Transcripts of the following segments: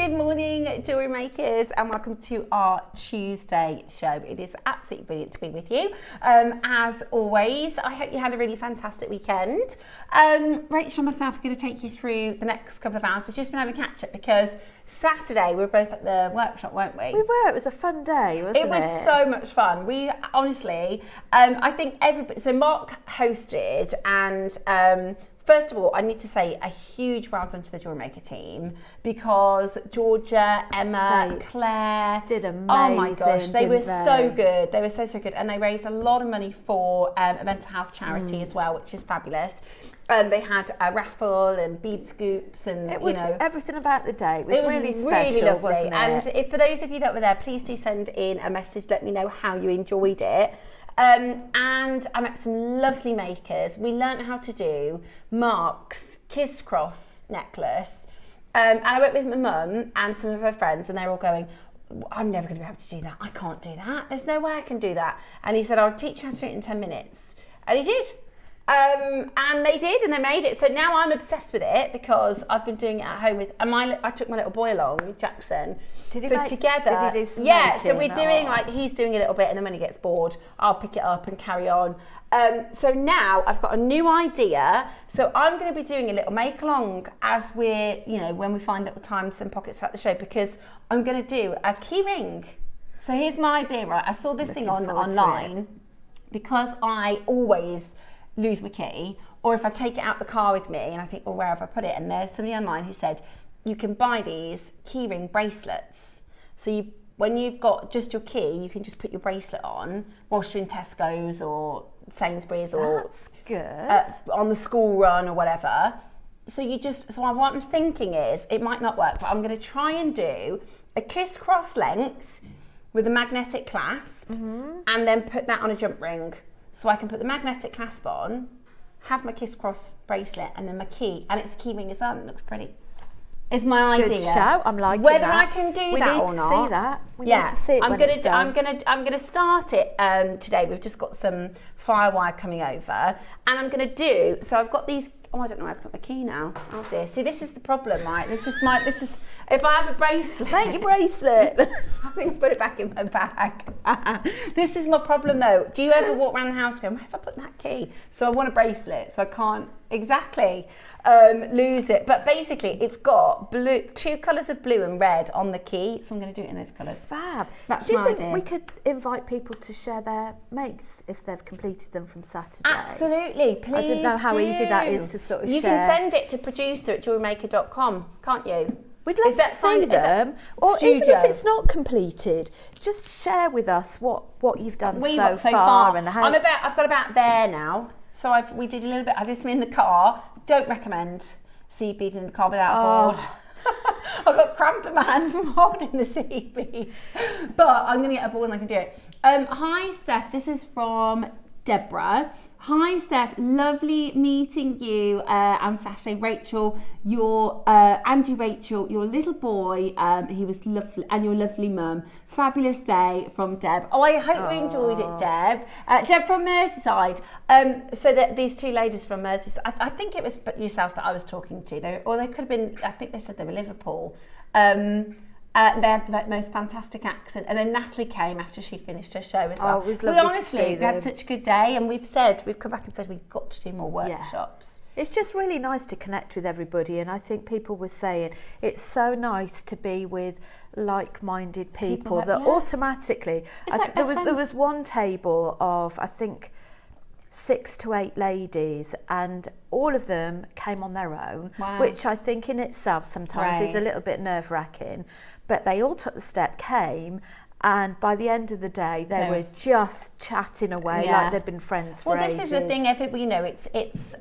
Good morning, jewellery makers, and welcome to our Tuesday show. It is absolutely brilliant to be with you. As always, I hope you had a really fantastic weekend. Rachel and myself are going to take you through the next couple of hours. We've just been having a catch up because Saturday we were both at the workshop, weren't we? We were. It was a fun day, wasn't it? It was so much fun. We honestly, I think everybody. So Mark hosted, and first of all, I need to say a huge well done to the JewelleryMaker team because Georgia, Emma, Claire did amazing. Oh my gosh, they were so good. They were so good, and they raised a lot of money for a mental health charity as well, which is fabulous. They had a raffle and bead scoops, and it was everything about the day. It was really special, really lovely. wasn't it? And if for those of you that were there, please do send in a message. Let me know how you enjoyed it. And I met some lovely makers. We learned how to do Mark's Kiss Cross necklace. And I went with my mum and some of her friends, and they're all going, I'm never going to be able to do that. I can't do that. There's no way I can do that. And he said, I'll teach you how to do it in 10 minutes. And he did. And they did, and they made it. So now I'm obsessed with it because I've been doing it at home with, and I took my little boy along, Jackson. Did he together, did he do some yeah, making? so we're doing like, he's doing a little bit, and then when he gets bored, I'll pick it up and carry on. So now I've got a new idea. So I'm going to be doing a little make along as we're, when we find little times and pockets throughout the show, because I'm going to do a key ring. So here's my idea, right? I saw this thing online because I always lose my key, or if I take it out the car with me and I think, well, where have I put it? And there's somebody online who said you can buy these keyring bracelets. So when you've got just your key, you can just put your bracelet on whilst you're in Tesco's or Sainsbury's or that's good on the school run or whatever. So what I'm thinking is it might not work, but I'm going to try and do a kiss cross length with a magnetic clasp, and then put that on a jump ring. So I can put the magnetic clasp on, have my kiss cross bracelet, and then my key, and it's a key ring as well, and it looks pretty. It's my idea. Good shout. I'm liking whether that. I can do that or not. We need to see that. We need to see it when it's done. I'm gonna start it today. We've just got some firewire coming over, and I'm gonna do. So I've got these. Oh, I don't know where I've put my key now. Oh dear. See, this is the problem, right? This is if I have a bracelet. Make your bracelet. I think I put it back in my bag. This is my problem though. Do you ever walk around the house going, where have I put that key? So I want a bracelet, so I can't exactly lose it. But basically it's got two colours of blue and red on the key. So I'm going to do it in those colours. Fab. That's do you my think idea. we could invite people to share their makes if they've completed them from Saturday? Absolutely, please. I don't know how easy that is to sort of share. You can send it to producer@jewellerymaker.com, can't you? We'd love to see them, or even if it's not completed, just share with us what you've done so far and how. I've got about there now. So we did a little bit. I did some in the car. Don't recommend seed bead in the car without a board. I've got cramp in my hand from holding the seed bead, but I'm going to get a board and I can do it. Hi Steph, this is from Deborah. Hi Steph, lovely meeting you on Saturday. Rachel, your little boy, he was lovely, and your lovely mum. Fabulous day from Deb. Oh, I hope you enjoyed it, Deb. Deb from Merseyside. So that these two ladies from Merseyside, I think it was yourself that I was talking to. They could have been, I think they said they were Liverpool. They had the most fantastic accent, and then Natalie came after she finished her show as well. Oh, it was lovely to see them. We had such a good day, and we've come back and said we've got to do more workshops. It's just really nice to connect with everybody, and I think people were saying it's so nice to be with like-minded people that automatically. There was one table of I think 6 to 8 ladies, and all of them came on their own, which I think in itself sometimes is a little bit nerve-wracking, but they all took the step, came, and by the end of the day they were just chatting away like they'd been friends for ages. Well, this is the thing, it's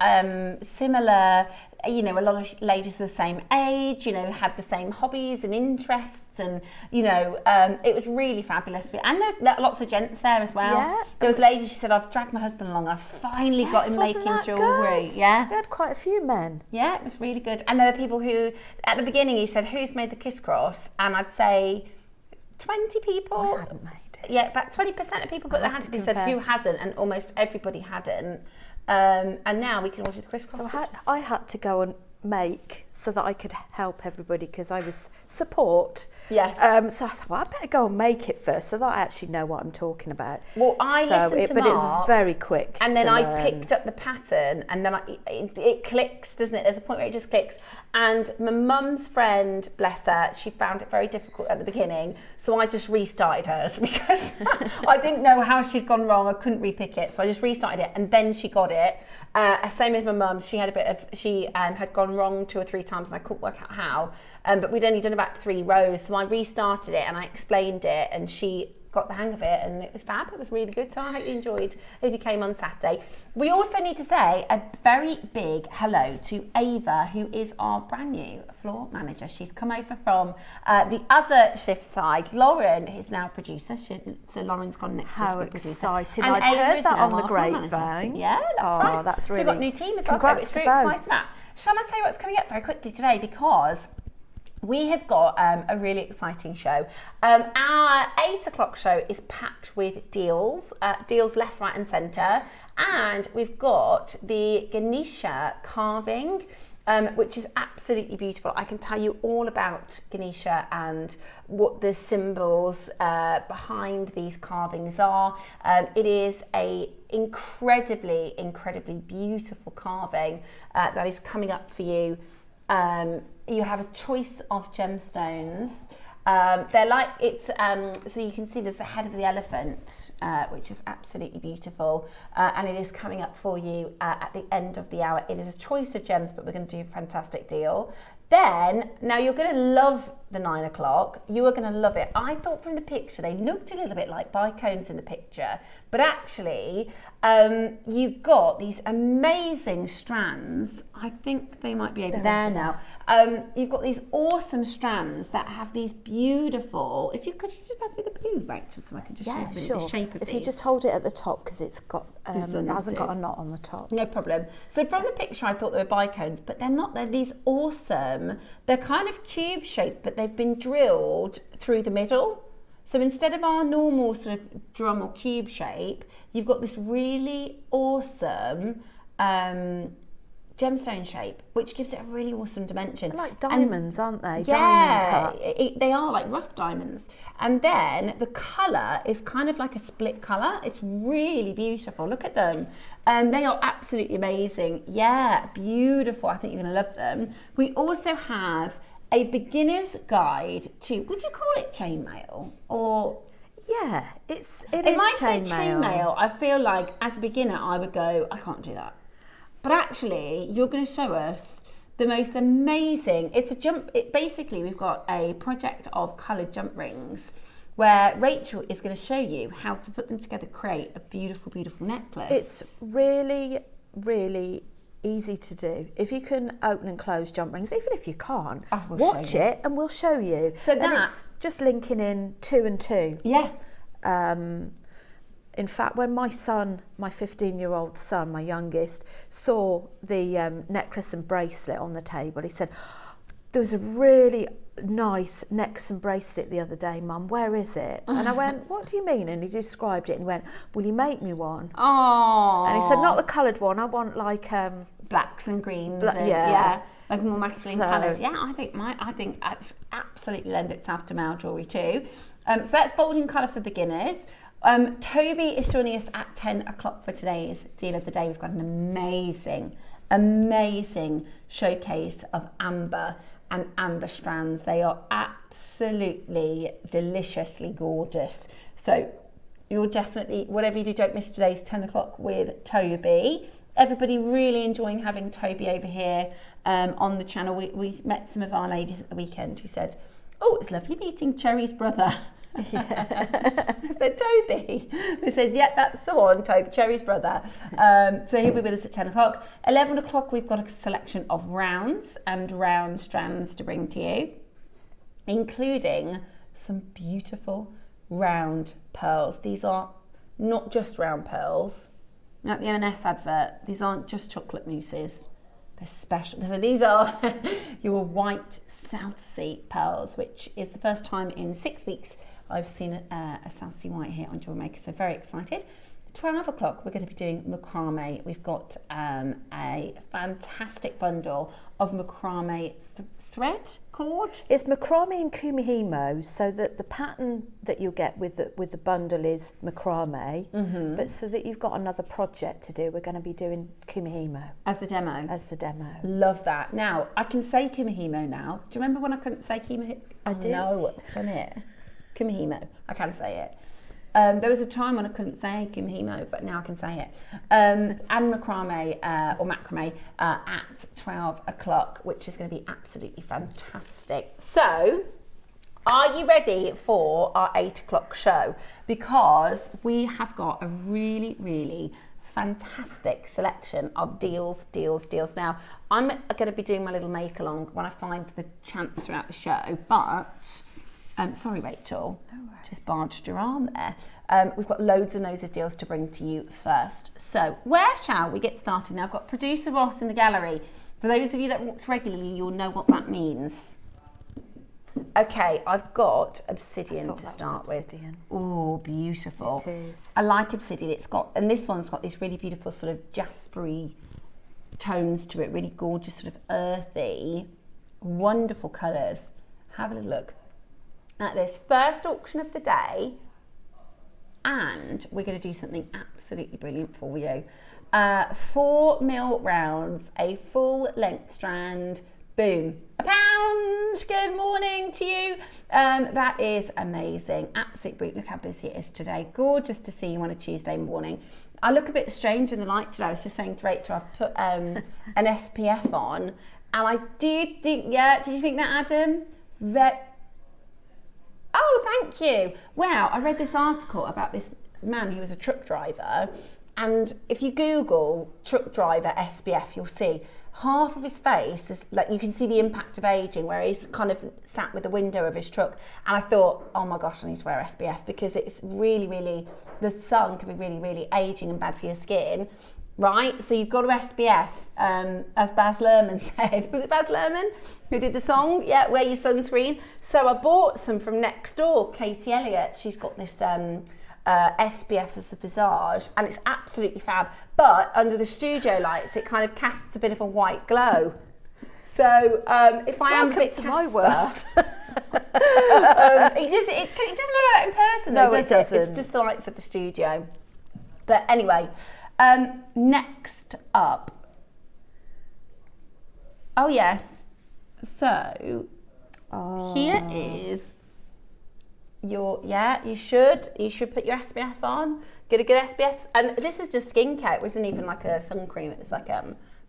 similar, a lot of ladies of the same age, had the same hobbies and interests, and it was really fabulous. And there are lots of gents there as well. Yeah. There was ladies, she said, I've dragged my husband along, I finally got him making jewellery. Good? Yeah, we had quite a few men. Yeah, it was really good. And there were people who, at the beginning, he said, who's made the kiss cross? And I'd say 20 people. I hadn't made it. Yeah, about 20% of people put their hand up. He said who hasn't, and almost everybody hadn't. And now we can order the crisscross. So I had to go and make so that I could help everybody because I was support. Yes. So I said, well, I better go and make it first so that I actually know what I'm talking about. Well, I listened to Mark. But it was very quick. And then I picked up the pattern and then it clicks, doesn't it? There's a point where it just clicks. And my mum's friend, bless her, she found it very difficult at the beginning. So I just restarted hers because I didn't know how she'd gone wrong. I couldn't repick it. So I just restarted it and then she got it. Same as my mum, she had had gone wrong 2 or 3 times and I couldn't work out how. But we'd only done about 3 rows. So I restarted it and I explained it and she got the hang of it and it was fab. It was really good. So I hope you enjoyed if you came on Saturday. We also need to say a very big hello to Ava, who is our brand new floor manager. She's come over from the other shift side. Lauren is now a producer. So Lauren's gone next week to be a producer. How exciting. And I'd Ava heard is that now on the our floor grapevine. manager. Yeah, that's right. That's really... So we've got a new team as well. Congrats So to we're very both. excited about. Shall I tell you what's coming up very quickly today? Because we have got a really exciting show. Our 8 o'clock show is packed with deals left, right and centre. And we've got the Ganesha carving, which is absolutely beautiful. I can tell you all about Ganesha and what the symbols behind these carvings are. It is a incredibly, incredibly beautiful carving that is coming up for you. You have a choice of gemstones. They're like, so you can see there's the head of the elephant, which is absolutely beautiful. And it is coming up for you at the end of the hour. It is a choice of gems, but we're going to do a fantastic deal. Then, now you're going to love the 9 o'clock. You are going to love it. I thought from the picture, they looked a little bit like bicones in the picture, but actually, you got these amazing strands. I think they might be over there now. You've got these awesome strands that have these beautiful, if you could just pass me the blue, Rachel, so I can just show the shape of If these. you just hold it at the top, because it's got, it hasn't got a knot on the top. No problem. So from the picture, I thought they were bicones, but they're not. They're these awesome, they're kind of cube shaped, but they've been drilled through the middle. So instead of our normal sort of drum or cube shape, you've got this really awesome gemstone shape, which gives it a really awesome dimension. They're like diamonds, aren't they? Yeah, Diamond cut. They are like rough diamonds. And then the colour is kind of like a split colour. It's really beautiful. Look at them. They are absolutely amazing. Yeah, beautiful. I think you're going to love them. We also have a beginner's guide to, would you call it chainmail? Or yeah, it is chainmail. If I say chainmail, I feel like as a beginner, I would go, I can't do that. But actually, you're going to show us the most amazing, basically we've got a project of coloured jump rings where Rachel is going to show you how to put them together, create a beautiful, beautiful necklace. It's really, really easy to do. If you can open and close jump rings, even if you can't, watch it and we'll show you. So and it's just linking in 2 and 2. Yeah. In fact, when my son, my 15-year-old son, my youngest, saw the necklace and bracelet on the table, he said, there was a really nice necklace and bracelet the other day, Mum, where is it? And I went, what do you mean? And he described it and went, will you make me one? Oh. And he said, not the coloured one, I want like... blacks and greens. Yeah. Like more masculine colours. Yeah, I think absolutely lend itself to male jewellery too. So that's bold in colour for beginners. Toby is joining us at 10 o'clock for today's deal of the day. We've got an amazing showcase of amber and amber strands. They are absolutely deliciously gorgeous. So you'll definitely, whatever you do, don't miss today's 10 o'clock with Toby. Everybody really enjoying having Toby over here on the channel. We met some of our ladies at the weekend who said, oh, it's lovely meeting Cherry's brother. Yeah. I said, Toby. They said, yeah, that's the one, Toby, Cherry's brother. So he'll be with us at 10 o'clock. 11 o'clock, we've got a selection of rounds and round strands to bring to you, including some beautiful round pearls. These are not just round pearls. Like the M&S advert, these aren't just chocolate mousses. They're special. So these are your white South Sea pearls, which is the first time in 6 weeks I've seen a South Sea white here on JewelleryMaker, so very excited. 12 o'clock, we're going to be doing macrame. We've got a fantastic bundle of macrame thread cord. It's macrame and kumihimo, so that the pattern that you'll get with the bundle is macrame, but so that you've got another project to do, we're going to be doing kumihimo. As the demo? As the demo. Love that. Now, I can say kumihimo now. Do you remember when I couldn't say kumihimo? I do. No, isn't it? Kumihimo. I can say it. There was a time when I couldn't say kumihimo, but now I can say it. And macrame or macrame at 12 o'clock, which is going to be absolutely fantastic. So, are you ready for our 8 o'clock show? Because we have got a really, really fantastic selection of deals. Now, I'm going to be doing my little make along when I find the chance throughout the show, but sorry, Rachel, just barged your arm there. We've got loads and loads of deals to bring to you first. So where shall we get started? Now, I've got producer Ross in the gallery. For those of you that watch regularly, you'll know what that means. Okay, I've got obsidian to start with. Oh, beautiful. It is. I like obsidian. And this one's got these really beautiful sort of jaspery tones to it, really gorgeous, sort of earthy, wonderful colours. Have a little look at this first auction of the day, and we're going to do something absolutely brilliant for you. 4mm rounds, a full length strand, boom, £1. Good morning to you. That is amazing, absolutely brilliant. Look how busy it is today. Gorgeous to see you on a Tuesday morning. I look a bit strange in the light today. I was just saying to Rachel, I've put an SPF on, and I do think, did you think that, Adam? Oh, thank you. Wow, I read this article about this man who was a truck driver, and if you Google truck driver SPF, you'll see half of his face is like, you can see the impact of aging, where he's kind of sat with the window of his truck. And I thought, oh my gosh, I need to wear SPF, because it's really, really, the sun can be really, really aging and bad for your skin. Right, so you've got to SPF, as Baz Luhrmann said. Was it Baz Luhrmann who did the song? Yeah, wear your sunscreen. So I bought some from next door, Katie Elliott. She's got this SPF as a visage, and it's absolutely fab. But under the studio lights, it kind of casts a bit of a white glow. So if I am a bit to my world. it doesn't look like that in person, though, does it? It's just the lights of the studio. But anyway. Next up, oh yes, so here is your, you should put your SPF on, get a good SPF, and this is just skincare. It wasn't even like a sun cream. It was like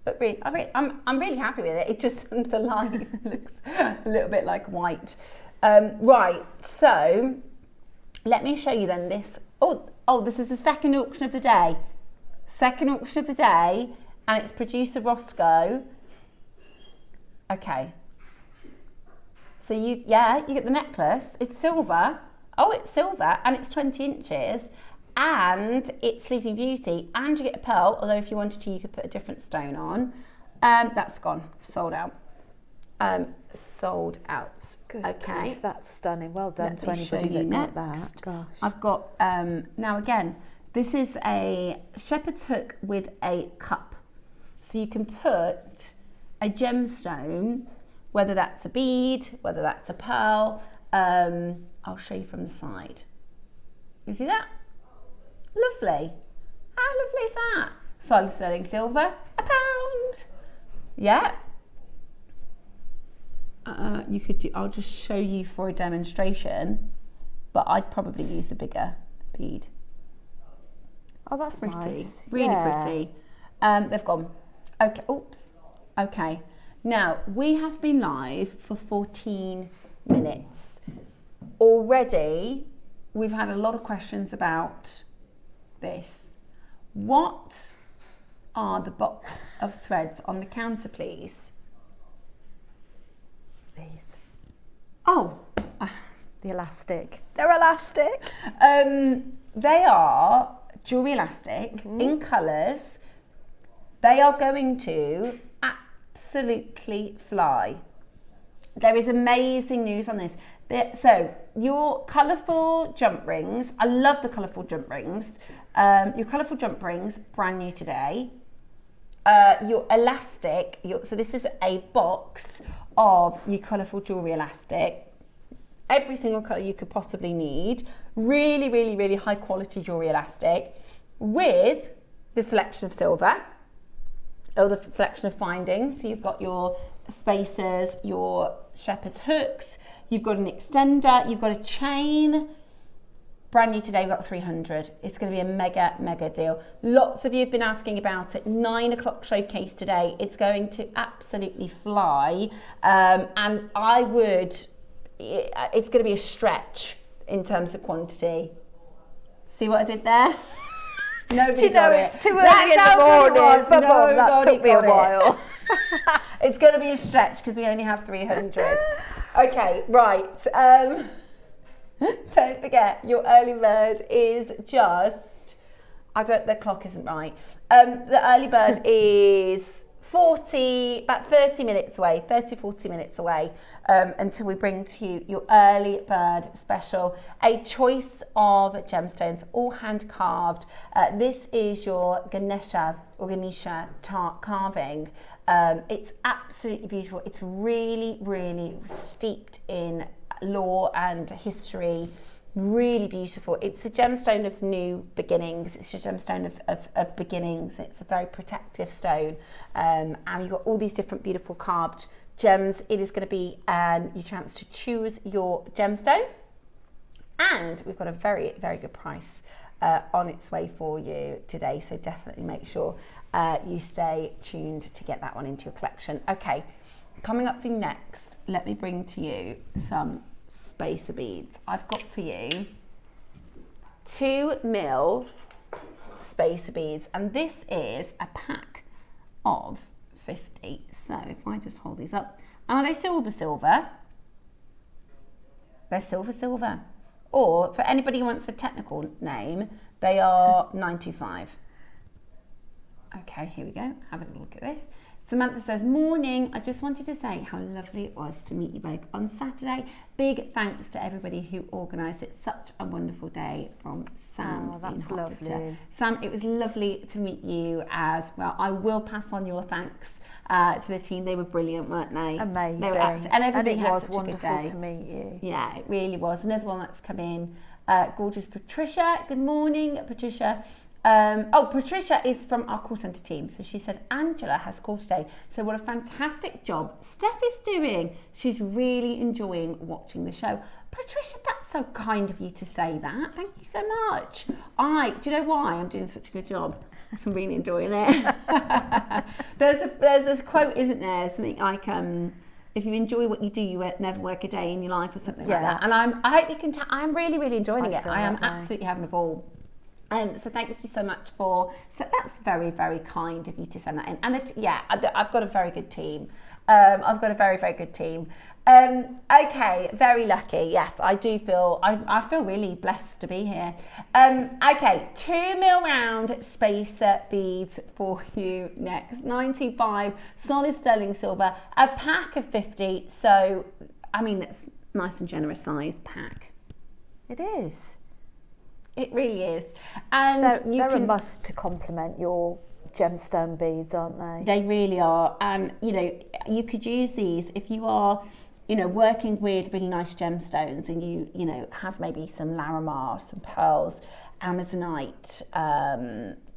but really, I'm really happy with it. It just under the light looks a little bit like white. Right, so let me show you then this. Oh, this is the second auction of the day. Second auction of the day, and it's producer Roscoe. Okay. So you get the necklace. It's silver. Oh, it's silver, and it's 20 inches, and it's Sleeping Beauty, and you get a pearl. Although if you wanted to, you could put a different stone on. That's gone. Sold out. Sold out. Good. Okay. Grief, that's stunning. Well done to anybody that got that. Gosh. I've got now again. This is a shepherd's hook with a cup. So you can put a gemstone, whether that's a bead, whether that's a pearl. I'll show you from the side. You see that? Lovely. How lovely is that? Solid sterling silver, £1. Yeah. I'll just show you for a demonstration, but I'd probably use a bigger bead. Oh, that's pretty. Nice. Really pretty. They've gone. Okay. Oops. Okay. Now, we have been live for 14 minutes. Already, we've had a lot of questions about this. What are the box of threads on the counter, please? These. Oh. The elastic. They're elastic. They are jewellery elastic in colours. They are going to absolutely fly. there is amazing news on this. So your colourful jump rings, I love the colourful jump rings. Your colourful jump rings, brand new today. Your elastic, so this is a box of your colourful jewellery elastic. Every single colour you could possibly need. Really, really, really high quality jewellery elastic with the selection of silver, or the selection of findings. So you've got your spacers, your shepherd's hooks, you've got an extender, you've got a chain. Brand new today, we've got 300. It's going to be a mega, mega deal. Lots of you have been asking about it. 9 o'clock showcase today. It's going to absolutely fly. And I would, it's going to be a stretch in terms of quantity. See what I did there? Nobody got it. It's too early in the morning. That took me a while. It's going to be a stretch because we only have 300. Okay, right. Don't forget, your early bird is just, the clock isn't right. The early bird is about 30 minutes away, 30, 40 minutes away, until we bring to you your early bird special. A choice of gemstones, all hand carved. This is your Ganesha carving. It's absolutely beautiful. It's really, really steeped in lore and history. Really beautiful. It's the gemstone of new beginnings. It's your gemstone of beginnings. It's a very protective stone, and you've got all these different beautiful carved gems. It is going to be your chance to choose your gemstone, and we've got a very, very good price on its way for you today, so definitely make sure you stay tuned to get that one into your collection. Okay, coming up for you next, let me bring to you some spacer beads. I've got for you 2 mil spacer beads, and this is a pack of 50. So if I just hold these up, are they silver? They're silver. Or for anybody who wants the technical name, they are 925. Okay, here we go. Have a little look at this. Samantha says, morning, I just wanted to say how lovely it was to meet you both on Saturday. Big thanks to everybody who organised it. Such a wonderful day, from Sam. Oh, that's lovely. Sam, it was lovely to meet you as well. I will pass on your thanks to the team. They were brilliant, weren't they? Amazing. They were and everybody it had was such a good day. wonderful to meet you. Yeah, it really was. Another one that's come in, gorgeous Patricia. Good morning, Patricia. Patricia is from our call centre team. So she said Angela has called today. So what a fantastic job Steph is doing. She's really enjoying watching the show. Patricia, that's so kind of you to say that. Thank you so much. Do you know why I'm doing such a good job? Because I'm really enjoying it. There's a quote, isn't there? Something like, if you enjoy what you do, you never work a day in your life, or something like that. And I hope you can tell, I'm really, really enjoying it. I am absolutely having a ball. So thank you so much so that's very, very kind of you to send that in. And I've got a very good team. I've got a very, very good team. Okay, very lucky. Yes, I do feel, I feel really blessed to be here. Okay, 2 mil round spacer beads for you next. 95 solid sterling silver, a pack of 50. So, I mean, that's nice and generous sized pack. It is. It really is. And they're a must to complement your gemstone beads, aren't they? They really are. And, you could use these if you are, working with really nice gemstones, and you have maybe some Larimar, some pearls, Amazonite,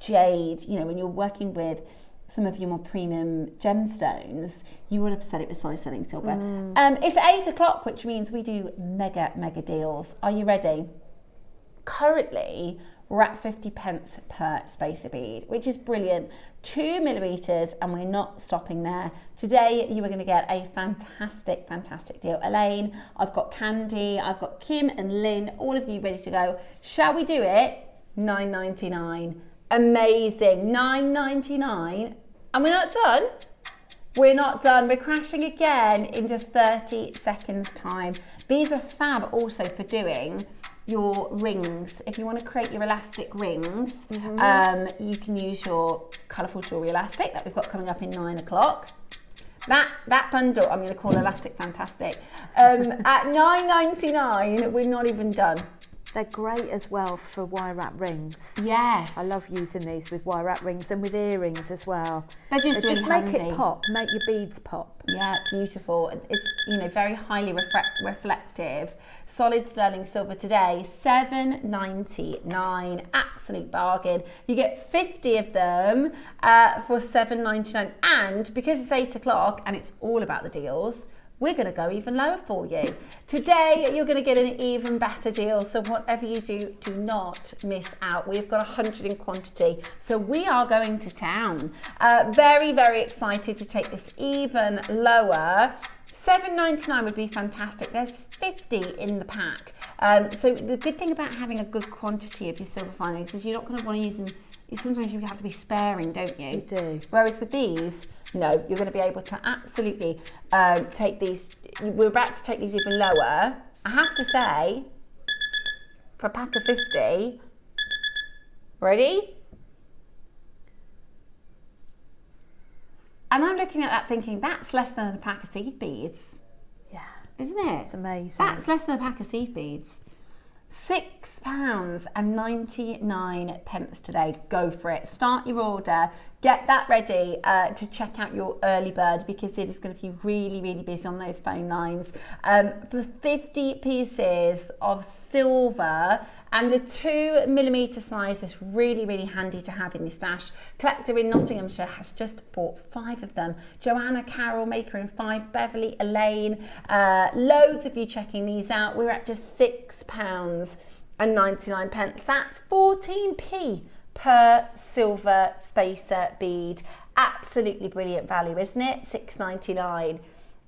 jade, when you're working with some of your more premium gemstones, you would have said it was solid sterling silver. It's 8 o'clock, which means we do mega, mega deals. Are you ready? Currently, we're at 50 pence per spacer bead, which is brilliant. 2 millimeters, and we're not stopping there. Today, you are going to get a fantastic, fantastic deal. Elaine, I've got Candy, I've got Kim and Lynn, all of you ready to go. Shall we do it? $9.99. Amazing. $9.99. And we're not done. We're not done. We're crashing again in just 30 seconds time. These are fab also for doing your rings. If you want to create your elastic rings, you can use your colourful jewellery elastic that we've got coming up in 9 o'clock. That bundle, I'm going to call Elastic Fantastic. At $9.99, we're not even done. They're great as well for wire wrap rings. Yes. I love using these with wire wrap rings and with earrings as well. They're just really make handy. it pop, make your beads pop. Yeah, beautiful. It's, you know, very highly reflective. Solid sterling silver today, $7.99, absolute bargain. You get 50 of them for $7.99, and because it's 8 o'clock and it's all about the deals, we're going to go even lower for you. Today, you're going to get an even better deal. So whatever you do, do not miss out. We've got 100 in quantity. So we are going to town. Very, very excited to take this even lower. $7.99 would be fantastic. There's 50 in the pack. So the good thing about having a good quantity of your silver filings is you're not going to want to use them. Sometimes you have to be sparing, don't you? You do. Whereas with these, no, you're going to be able to absolutely take these. We're about to take these even lower. I have to say, for a pack of 50, ready? And I'm looking at that thinking, that's less than a pack of seed beads. Yeah. Isn't it? It's amazing. That's less than a pack of seed beads. £6.99 today. Go for it. Start your order. Get that ready to check out your early bird, because it is going to be really, really busy on those phone lines. For 50 pieces of silver, and the 2mm size is really, really handy to have in your stash. Collector in Nottinghamshire has just bought 5 of them. Joanna Carroll, maker in 5, Beverly, Elaine, loads of you checking these out. We're at just £6.99. That's 14p per silver spacer bead. Absolutely brilliant value, isn't it? $6.99.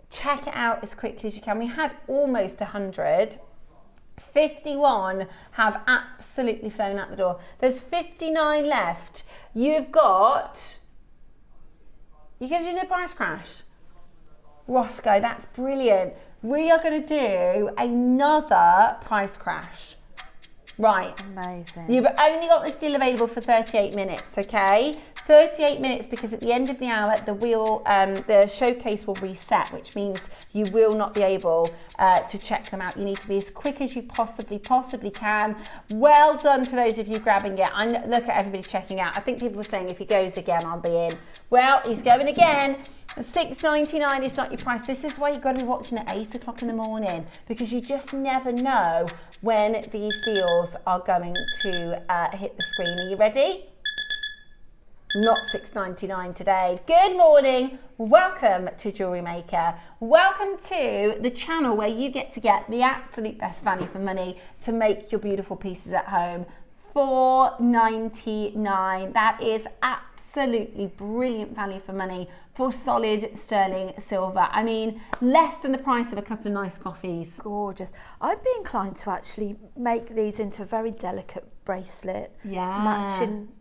Check it out as quickly as you can. We had almost 100. 51 have absolutely flown out the door. There's 59 left. You're going to do the price crash? Roscoe, that's brilliant. We are going to do another price crash. Right. Amazing. You've only got this deal available for 38 minutes, okay? 38 minutes, because at the end of the hour, the showcase will reset, which means you will not be able to check them out. You need to be as quick as you possibly can. Well done to those of you grabbing it. Look at everybody checking out. I think people were saying if he goes again, I'll be in. Well, he's going again. $6.99 is not your price. This is why you've got to be watching at 8 o'clock in the morning, because you just never know when these deals are going to hit the screen. Are you ready? Not $6.99 today. Good morning. Welcome to Jewellery Maker. Welcome to the channel where you get to get the absolute best value for money to make your beautiful pieces at home. $4.99. That is absolutely brilliant value for money for solid sterling silver. I mean, less than the price of a couple of nice coffees. Gorgeous. I'd be inclined to actually make these into a very delicate bracelet. Yeah.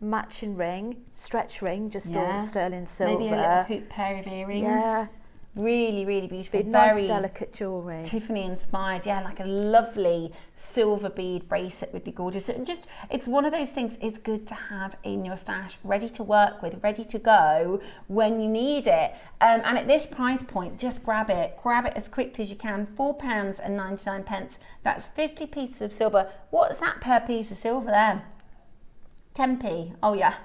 Matching ring, stretch ring, just all sterling silver. Maybe a little hoop pair of earrings. Yeah. Really, really beautiful. Very nice, delicate jewellery. Tiffany inspired, yeah, like a lovely silver bead bracelet would be gorgeous. And just, it's one of those things it's good to have in your stash, ready to work with, ready to go when you need it. And at this price point, just grab it as quickly as you can. £4.99. That's 50 pieces of silver. What's that per piece of silver then? 10p. Oh yeah.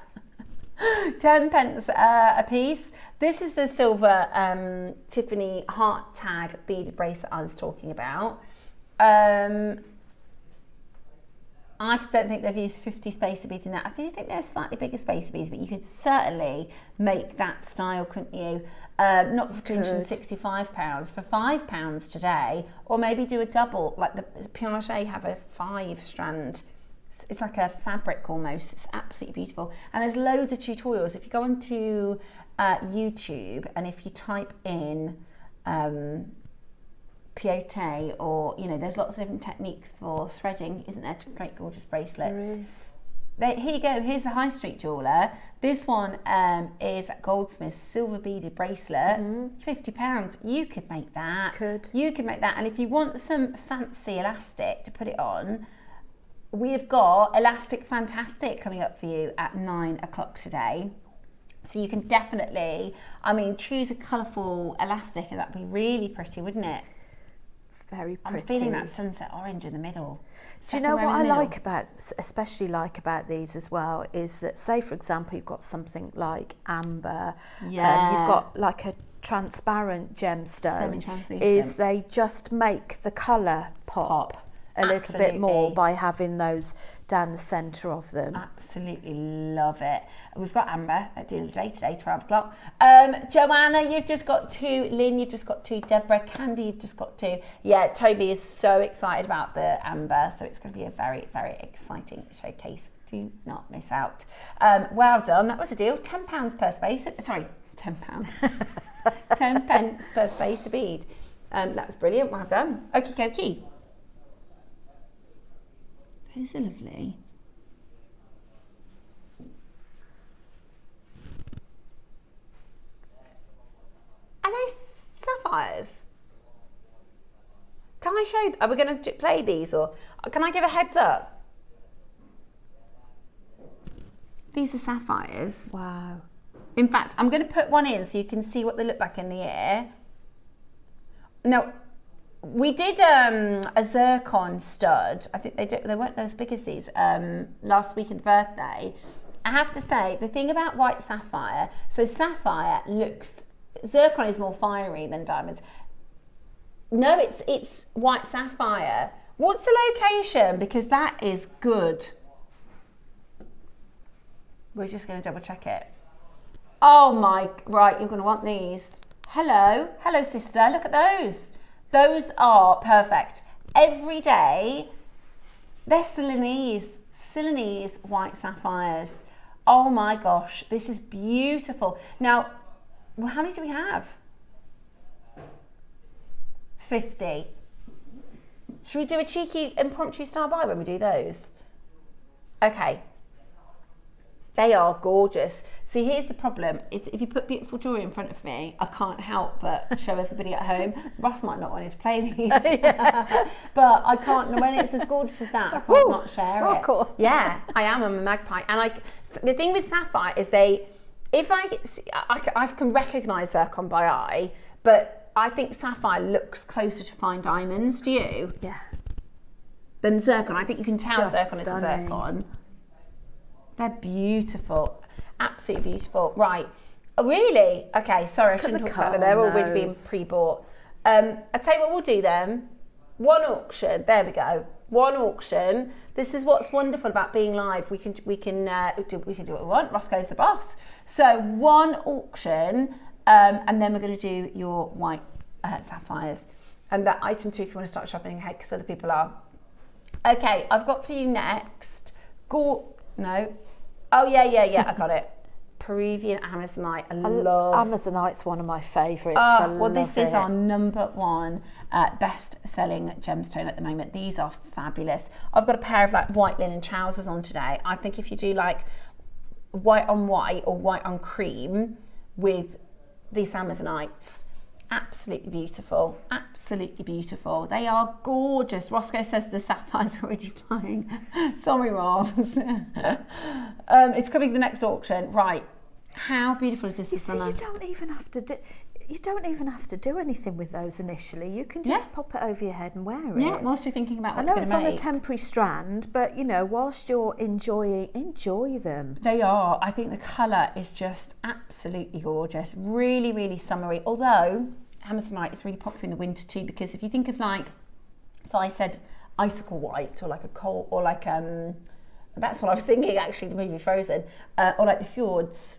10 pence a piece. This is the silver Tiffany heart tag beaded bracelet I was talking about. I don't think they've used 50 spacer beads in that. I do think they're slightly bigger spacer beads, but you could certainly make that style, couldn't you? Not for £265, for £5 today, or maybe do a double, like the Piaget have a 5-strand. It's like a fabric almost. It's absolutely beautiful. And there's loads of tutorials. If you go onto YouTube and if you type in peyote, or, you know, there's lots of different techniques for threading, isn't there, to create gorgeous bracelets? There is. Here you go. Here's a high street jeweller. This one is Goldsmith's silver beaded bracelet. £50. You could make that. You could make that. And if you want some fancy elastic to put it on, we have got Elastic Fantastic coming up for you at 9 o'clock today. So you can definitely, I mean, choose a colourful elastic and that'd be really pretty, wouldn't it? Very pretty. I'm feeling that sunset orange in the middle. Do you know what I like about, especially like about these as well, is that, say for example, you've got something like amber, you've got like a transparent gemstone, is they just make the colour pop a little bit more by having those down the centre of them. Absolutely love it. We've got Amber at the end of the day today, 12 o'clock. Joanna, you've just got 2. Lynn, you've just got 2. Deborah, Candy, you've just got 2. Yeah, Toby is so excited about the Amber, so it's going to be a very, very exciting showcase. Do not miss out. Well done. That was a deal. £10 per space. Sorry, £10. 10 pence per space a bead. That was brilliant. Well done. Okie dokie. Those are lovely. Are they sapphires? Can I show? Are we going to play these, or can I give a heads up? These are sapphires. Wow. In fact, I'm going to put one in so you can see what they look like in the air. Now, we did a zircon stud. I think they weren't as big as these last weekend's birthday. I have to say, the thing about white sapphire, so sapphire looks, zircon is more fiery than diamonds. No, it's white sapphire. What's the location? Because that is good. We're just going to double check it. Oh my, right, you're going to want these. Hello, sister, look at those. Those are perfect. Every day, they're Celanese white sapphires. Oh my gosh, this is beautiful. Now, well, how many do we have? 50. Should we do a cheeky impromptu star buy when we do those? Okay. They are gorgeous. See, here's the problem. If you put beautiful jewellery in front of me, I can't help but show everybody at home. Russ might not want to play these. But I can't, when it's as gorgeous as that, I can't not share sparkle. it. Yeah, I'm a magpie. And the thing with sapphire is I can recognise zircon by eye, but I think sapphire looks closer to fine diamonds. Do you? Yeah. Than zircon. I think you can tell zircon is a stunning. zircon. They're beautiful. Absolutely beautiful. Right. Oh, really? Okay, sorry, I shouldn't talk about them. They're already being pre-bought. I'll tell you what we'll do then. One auction. There we go. One auction. This is what's wonderful about being live. We can do what we want. Roscoe's the boss. So one auction, and then we're going to do your white sapphires. And that item too, if you want to start shopping ahead, because other people are. Okay, I've got for you next. No. Oh, yeah, I got it. Peruvian Amazonite. I love. Amazonite's one of my favourites. Well, this is our #1 best-selling gemstone at the moment. These are fabulous. I've got a pair of like white linen trousers on today. I think if you do like white on white or white on cream with these Amazonites, absolutely beautiful. Absolutely beautiful. They are gorgeous. Roscoe says the sapphires are already flying. Sorry, Ross. It's coming the next auction. Right. How beautiful is this? You see, you don't even have to do anything with those initially. You can just pop it over your head and wear it. Yeah, whilst you're thinking about what I know it's on a temporary strand, but you know, whilst you're enjoy them. They are. I think the colour is just absolutely gorgeous. Really, really summery. Although Amazonite is really popular in the winter too, because if you think of like, if I said icicle white or like a coal or like that's what I was thinking actually, the movie Frozen, or like the fjords,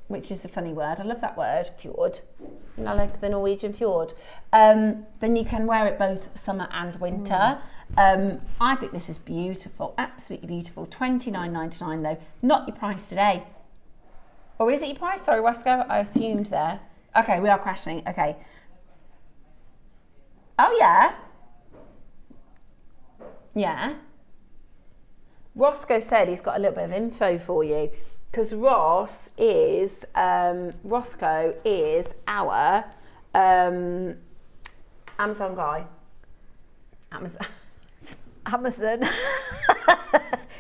which is a funny word. I love that word, fjord. You know, like the Norwegian fjord. Then you can wear it both summer and winter. I think this is beautiful, absolutely beautiful. $29.99 though, not your price today. Or is it your price? Sorry, Roscoe, I assumed there. Okay, we are crashing. Okay. Oh, yeah. Yeah. Roscoe said he's got a little bit of info for you, because Roscoe is our Amazon guy. Amazon.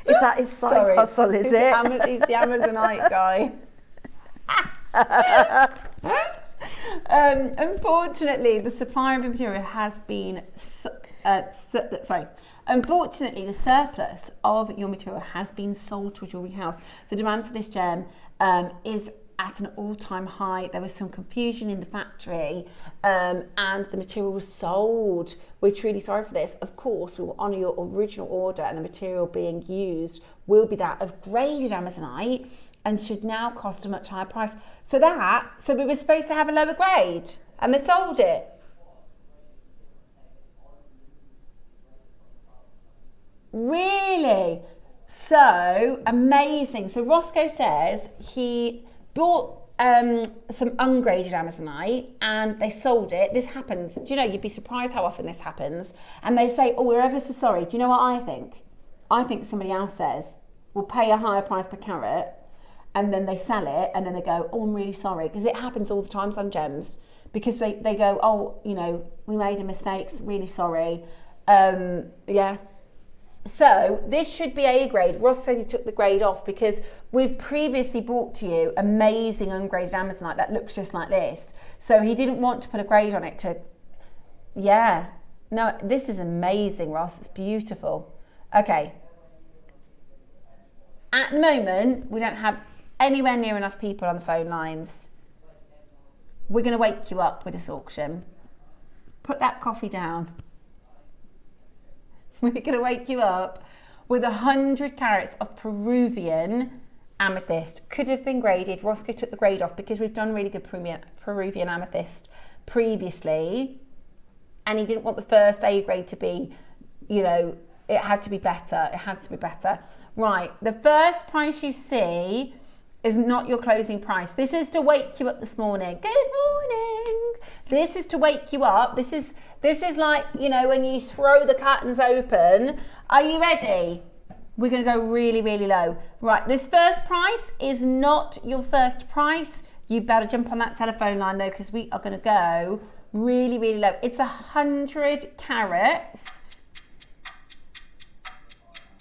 Is that his side hustle, is it? He's the Amazonite guy. Unfortunately, the supply of material has been unfortunately, the surplus of your material has been sold to a jewellery house. The demand for this gem is at an all-time high. There was some confusion in the factory and the material was sold. We're truly sorry for this. Of course, we will honour your original order, and the material being used will be that of graded Amazonite and should now cost a much higher price. So we were supposed to have a lower grade and they sold it. Really? So amazing. So Roscoe says he bought some ungraded Amazonite and they sold it. This happens. Do you know, you'd be surprised how often this happens. And they say, oh, we're ever so sorry. Do you know what I think? I think somebody else says, we'll pay a higher price per carat, and then they sell it and then they go, oh, I'm really sorry. Because it happens all the time on gems. Because they go, oh, you know, we made a mistake, really sorry. Yeah. So this should be A grade. Ross said he took the grade off because we've previously brought to you amazing ungraded Amazonite that looks just like this. So he didn't want to put a grade on it to, yeah. No, this is amazing, Ross. It's beautiful. Okay. At the moment, we don't have anywhere near enough people on the phone lines. We're going to wake you up with this auction. Put that coffee down. We're going to wake you up with 100 carats of Peruvian amethyst. Could have been graded. Roscoe took the grade off because we've done really good Peruvian amethyst previously. And he didn't want the first A grade to be, you know, it had to be better. It had to be better. Right, the first price you see is not your closing price. This is to wake you up this morning. Good morning. This is to wake you up. This is like, you know, when you throw the curtains open. Are you ready? We're going to go really, really low. Right, this first price is not your first price. You better jump on that telephone line though, because we are going to go really, really low. It's 100 carats.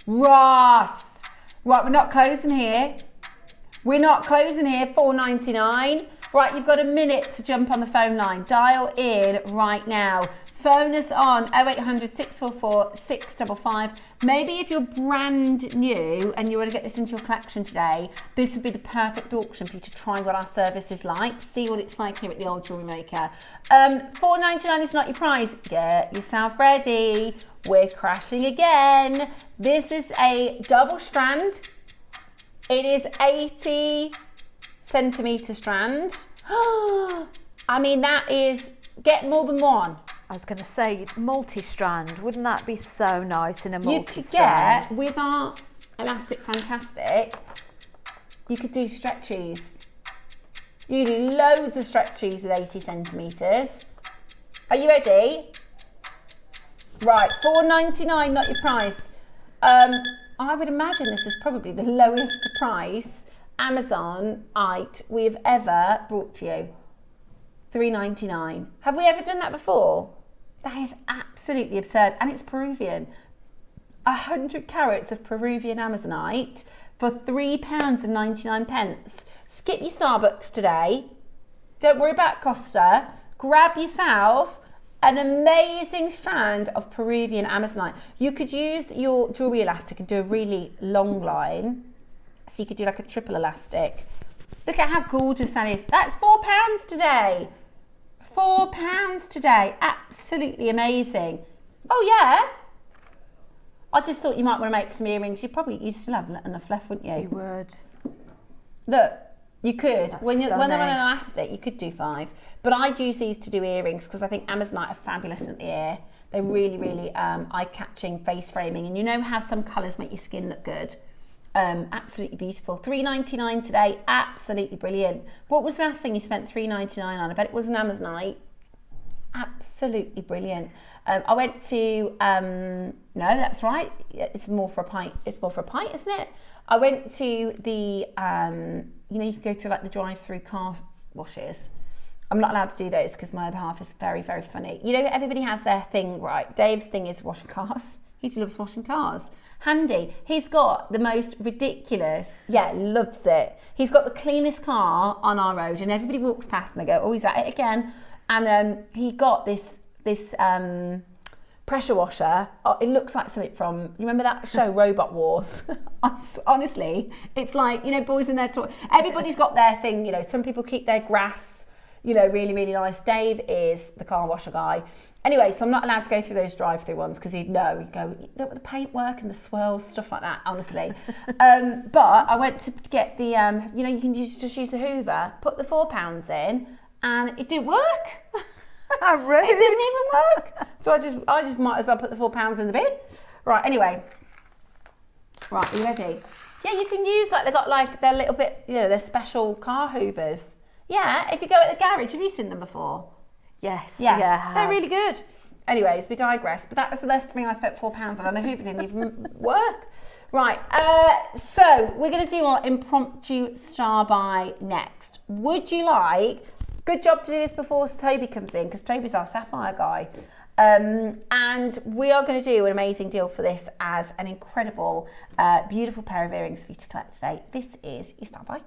Ross. Right, we're not closing here. We're not closing here. $4.99. Right, you've got a minute to jump on the phone line. Dial in right now. Phone us on 0800 644 655. Maybe if you're brand new and you want to get this into your collection today, this would be the perfect auction for you to try what our service is like. See what it's like here at the Old Jewellery Maker. $4.99 is not your price. Get yourself ready. We're crashing again. This is a double strand. It is 80 centimetre strand. I mean, that is, get more than one. I was going to say multi-strand. Wouldn't that be so nice in a multi-strand? You could get, with our Elastic Fantastic, you could do stretchies. You could do loads of stretchies with 80 centimetres. Are you ready? Right, $4.99, not your price. I would imagine this is probably the lowest price Amazonite we've ever brought to you. $3.99. Have we ever done that before? That is absolutely absurd, and it's Peruvian. 100 carats of Peruvian Amazonite for £3.99. Skip your Starbucks today. Don't worry about Costa. Grab yourself an amazing strand of Peruvian Amazonite. You could use your jewellery elastic and do a really long line. So you could do like a triple elastic. Look at how gorgeous that is. That's £4 today. £4 today. Absolutely amazing. Oh yeah. I just thought you might want to make some earrings. You'd still have enough left, wouldn't you? You would. Look, you could. That's When they're on stunning. an elastic, you could do 5. But I'd use these to do earrings because I think Amazonite are fabulous in the ear. They're really, really eye-catching, face framing. And you know how some colours make your skin look good. Absolutely beautiful. $3.99 today. Absolutely brilliant. What was the last thing you spent $3.99 on? I bet it was an Amazonite. Absolutely brilliant. I went to, no, that's right. It's more for a pint. It's more for a pint, isn't it? I went to the, you know, you can go through like the drive-through car washes. I'm not allowed to do those because my other half is very, very funny. You know, everybody has their thing, right? Dave's thing is washing cars. He loves washing cars. Handy. He's got the most ridiculous, loves it. He's got the cleanest car on our road, and everybody walks past and they go, oh, he's at it again. And he got this pressure washer. Oh, it looks like something from, you remember that show Robot Wars? Honestly, it's like, you know, boys in their toy. Everybody's got their thing, you know. Some people keep their grass, you know, really, really nice. Dave is the car washer guy. Anyway, so I'm not allowed to go through those drive-through ones because he'd go, the paintwork and the swirls, stuff like that, honestly. But I went to get the, you know, you can just use the Hoover, put the £4 in, and it didn't work. How rude. It didn't even work. So I just might as well put the £4 in the bin. Right, anyway. Right, are you ready? Yeah, you can use, like, they've got, like, their little bit, you know, their special car hoovers. Yeah, if you go at the garage, have you seen them before? Yes. Yeah, they're really good. Anyways, we digress, but that was the last thing I spent £4 on, and the Hoover didn't even work. Right, so we're going to do our impromptu star buy next. Would you like, good job to do this before Toby comes in, because Toby's our sapphire guy. And we are going to do an amazing deal for this as an incredible, beautiful pair of earrings for you to collect today. This is your star buy.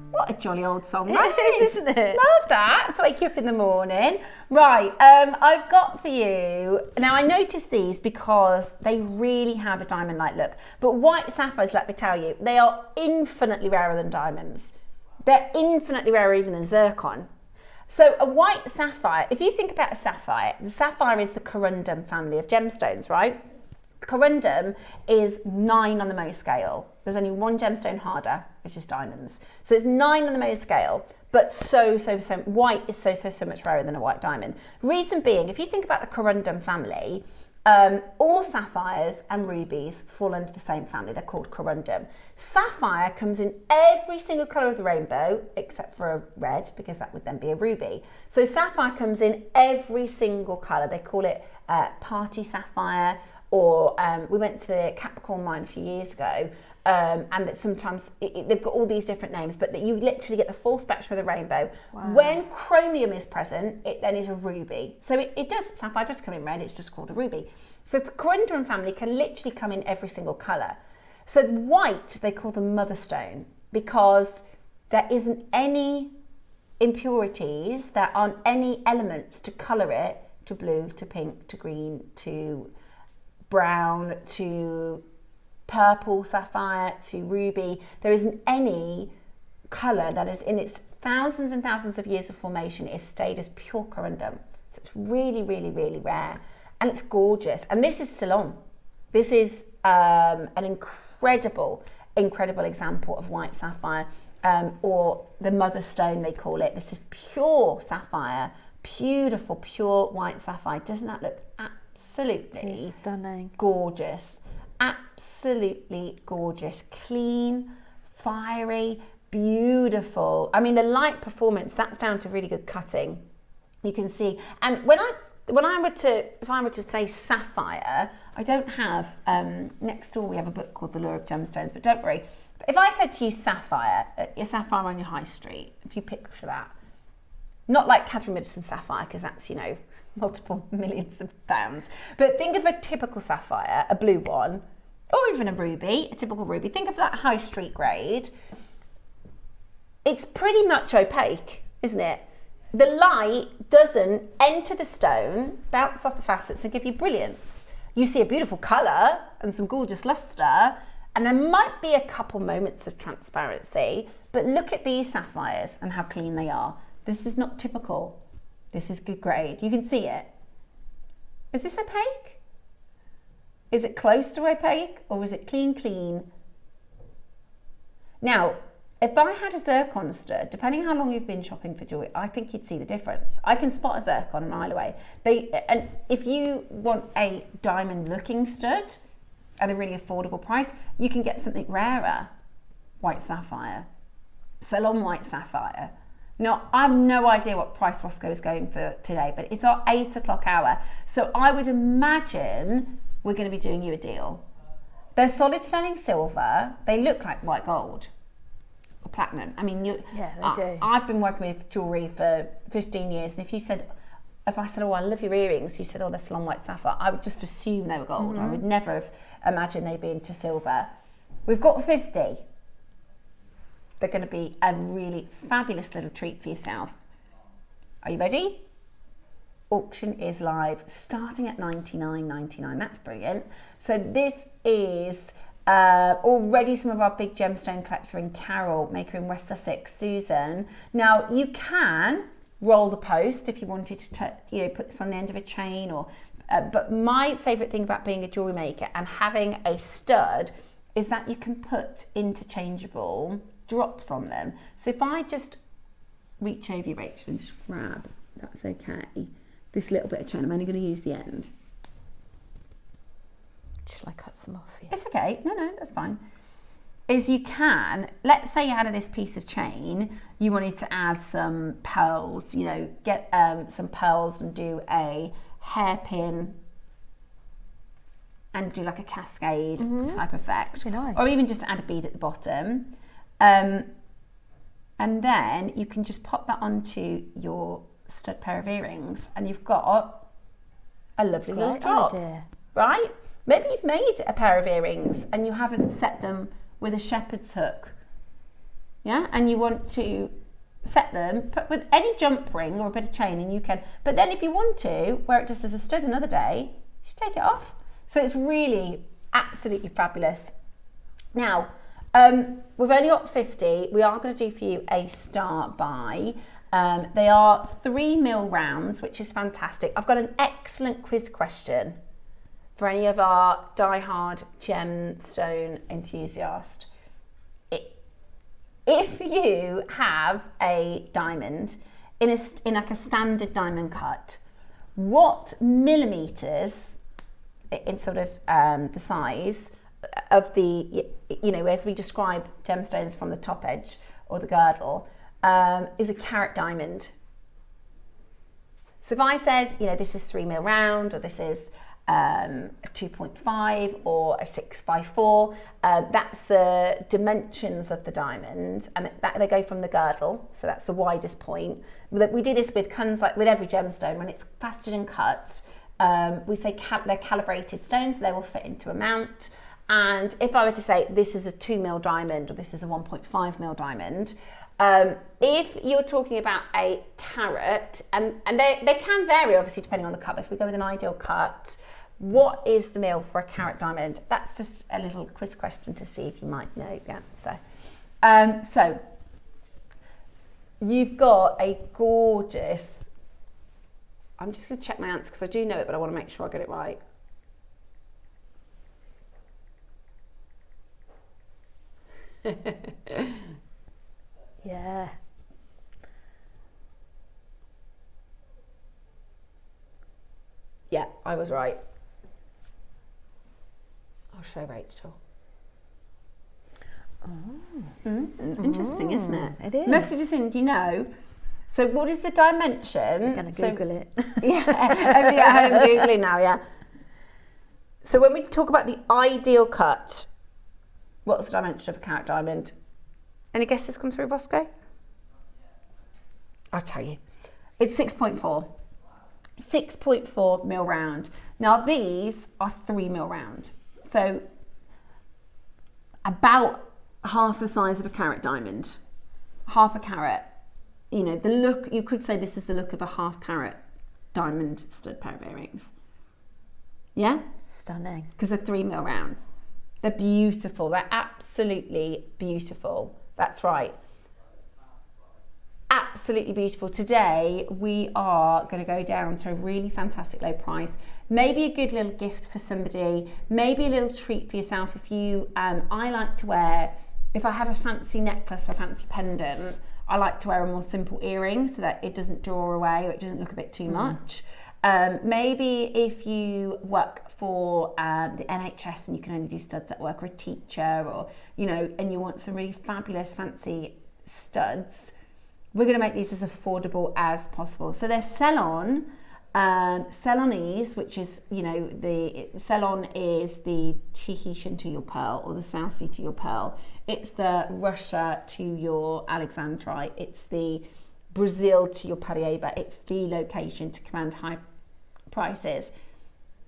What a jolly old song that is, isn't it? Love that. To wake you up in the morning. Right, I've got for you, now I noticed these because they really have a diamond-like look, but white sapphires, let me tell you, they are infinitely rarer than diamonds. They're infinitely rarer even than zircon. So a white sapphire, if you think about a sapphire, the sapphire is the corundum family of gemstones, right? Corundum is 9 on the Mohs scale. There's only one gemstone harder, which is diamonds. So it's 9 on the Mohs scale, but so white is so much rarer than a white diamond. Reason being, if you think about the corundum family, all sapphires and rubies fall under the same family. They're called corundum. Sapphire comes in every single colour of the rainbow, except for a red, because that would then be a ruby. So sapphire comes in every single colour. They call it party sapphire, or we went to the Capricorn mine a few years ago, and that sometimes they've got all these different names, but that you literally get the full spectrum of the rainbow. Wow. When chromium is present, it then is a ruby. So it does, sapphire does come in red, it's just called a ruby. So the corundum family can literally come in every single colour. So white, they call the mother stone, because there isn't any impurities, there aren't any elements to colour it to blue, to pink, to green, to brown, to purple sapphire, to ruby. There isn't any colour that is in its thousands and thousands of years of formation is stayed as pure corundum. So it's really, really, really rare, and it's gorgeous. And this is Ceylon. This is an incredible example of white sapphire, or the mother stone they call it. This is pure sapphire, beautiful, pure white sapphire. Doesn't that look absolutely stunning, gorgeous? Absolutely gorgeous, clean, fiery, beautiful. I mean, the light performance, that's down to really good cutting. You can see, and if I were to say sapphire, I don't have, next door we have a book called The Lure of Gemstones, but don't worry. If I said to you sapphire, your sapphire on your high street, if you picture that, not like Catherine Middleton sapphire, because that's, you know, multiple millions of pounds. But think of a typical sapphire, a blue one, or even a ruby, a typical ruby. Think of that high street grade. It's pretty much opaque, isn't it? The light doesn't enter the stone, bounce off the facets and give you brilliance. You see a beautiful colour and some gorgeous lustre, and there might be a couple moments of transparency, but look at these sapphires and how clean they are. This is not typical. This is good grade. You can see it. Is this opaque? Is it close to opaque, or is it clean? Now, if I had a zircon stud, depending how long you've been shopping for jewelry, I think you'd see the difference. I can spot a zircon a mile away. And if you want a diamond-looking stud at a really affordable price, you can get something rarer. White sapphire. Ceylon white sapphire. Now, I have no idea what price Roscoe is going for today, but it's our 8 o'clock hour. So I would imagine we're going to be doing you a deal. They're solid sterling silver. They look like white gold. platinum. I mean, they do. I've been working with jewellery for 15 years, and if I said, oh, I love your earrings, you said, oh, they're salon white sapphire, I would just assume they were gold. I would never have imagined they'd be into silver. We've got 50. They're going to be a really fabulous little treat for yourself. Are you ready? Auction is live, starting at $99.99. That's brilliant. So this is already some of our big gemstone collectors in Carol, Maker in West Sussex, Susan. Now you can roll the post if you wanted to, put this on the end of a chain, or. But my favourite thing about being a jewellery maker and having a stud is that you can put interchangeable drops on them. So if I just reach over you, Rachel, and just grab, that's okay, this little bit of chain, I'm only going to use the end. Shall I cut some off here? It's okay. No, that's fine. Is you can, let's say out of this piece of chain, you wanted to add some pearls, get some pearls and do a hairpin and do like a cascade type effect. Very nice. Or even just add a bead at the bottom. And then you can just pop that onto your stud pair of earrings and you've got a lovely little drop. Idea. Right? Maybe you've made a pair of earrings and you haven't set them with a shepherd's hook, yeah, and you want to set them, put with any jump ring or a bit of chain, and you can, but then if you want to wear it just as a stud another day, you should take it off. So it's really absolutely fabulous. Now, we've only got 50. We are going to do for you a start buy. They are 3 mil rounds, which is fantastic. I've got an excellent quiz question for any of our die-hard gemstone enthusiasts. If you have a diamond in like a standard diamond cut, what millimeters in sort of the size of the, as we describe gemstones from the top edge or the girdle, is a carat diamond? So if I said, this is 3 mil round, or this is a 2.5 or a 6x4, that's the dimensions of the diamond, and they go from the girdle, so that's the widest point. We do this with with every gemstone. When it's faceted and cut, we say they're calibrated stones, they will fit into a mount. And if I were to say this is a 2 mil diamond or this is a 1.5 mil diamond, if you're talking about a carat, and they can vary obviously depending on the cut, but if we go with an ideal cut, what is the mil for a carat diamond? That's just a little quiz question to see if you might know the answer. So you've got a gorgeous, I'm just going to check my answer because I do know it, but I want to make sure I get it right. Yeah. Yeah, I was right. I'll show Rachel. Interesting, isn't it? It is. Messages in, So what is the dimension? I'm going to Google it. Yeah, everybody at home Googling now, yeah. So when we talk about the ideal cut, what's the dimension of a carat diamond? Any guesses come through, Roscoe? I'll tell you. It's 6.4. 6.4 mil round. Now these are 3 mil round. So about half the size of a carat diamond. Half a carat. The look, you could say this is the look of a half carat diamond stud pair of earrings. Yeah? Stunning. Because they're 3 mil rounds. They're beautiful. They're absolutely beautiful. That's right. Absolutely beautiful. Today we are going to go down to a really fantastic low price. Maybe a good little gift for somebody. Maybe a little treat for yourself. If you, I like to wear, if I have a fancy necklace or a fancy pendant, I like to wear a more simple earring so that it doesn't draw away or it doesn't look a bit too much. Maybe if you work for the NHS and you can only do studs at work, or a teacher, or and you want some really fabulous fancy studs, we're going to make these as affordable as possible. So they're sell on Ceylonese, which is, you know, the Ceylon is the Tahitian to your pearl, or the South Sea to your pearl. It's the Russia to your Alexandrite. It's the Brazil to your Paraiba. It's the location to command high prices.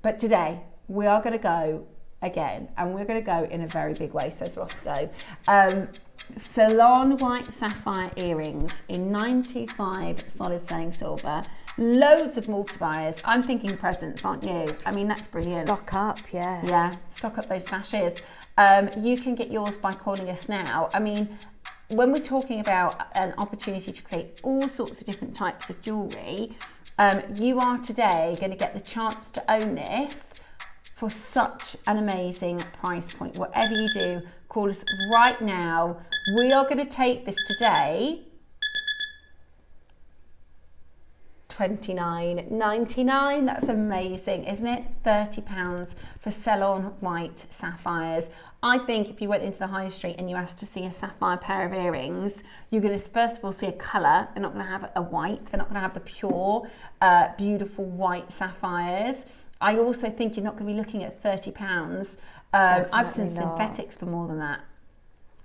But today we are going to go again, and we're going to go in a very big way, says Roscoe. Ceylon white sapphire earrings in 925 solid sterling silver. Loads of multi-buyers. I'm thinking presents, aren't you? I mean, that's brilliant. Stock up, yeah. Yeah, stock up those stashes. You can get yours by calling us now. I mean, when we're talking about an opportunity to create all sorts of different types of jewellery, you are today going to get the chance to own this for such an amazing price point. Whatever you do, call us right now. We are going to take this today, $29.99. That's amazing, isn't it? £30 for Ceylon white sapphires. I think if you went into the high street and you asked to see a sapphire pair of earrings, you're going to first of all see a colour. They're not going to have a white. They're not going to have the pure, beautiful white sapphires. I also think you're not going to be looking at £30. I've seen synthetics for more than that.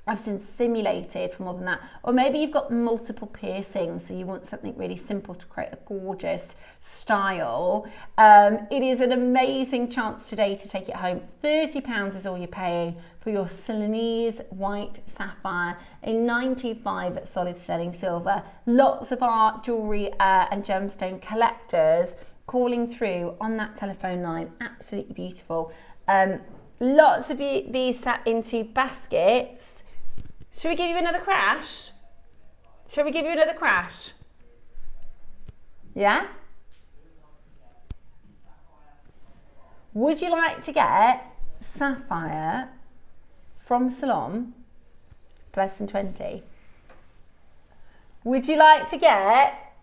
I've seen simulated for more than that. Or maybe you've got multiple piercings, so you want something really simple to create a gorgeous style. It is an amazing chance today to take it home. £30 is all you're paying for your Ceylonese white sapphire in 95 solid sterling silver. Lots of our jewellery and gemstone collectors calling through on that telephone line. Absolutely beautiful. Lots of these sat into baskets. Should we give you another crash? Shall we give you another crash? Yeah? Would you like to get sapphire from Ceylon for less than 20? Would you like to get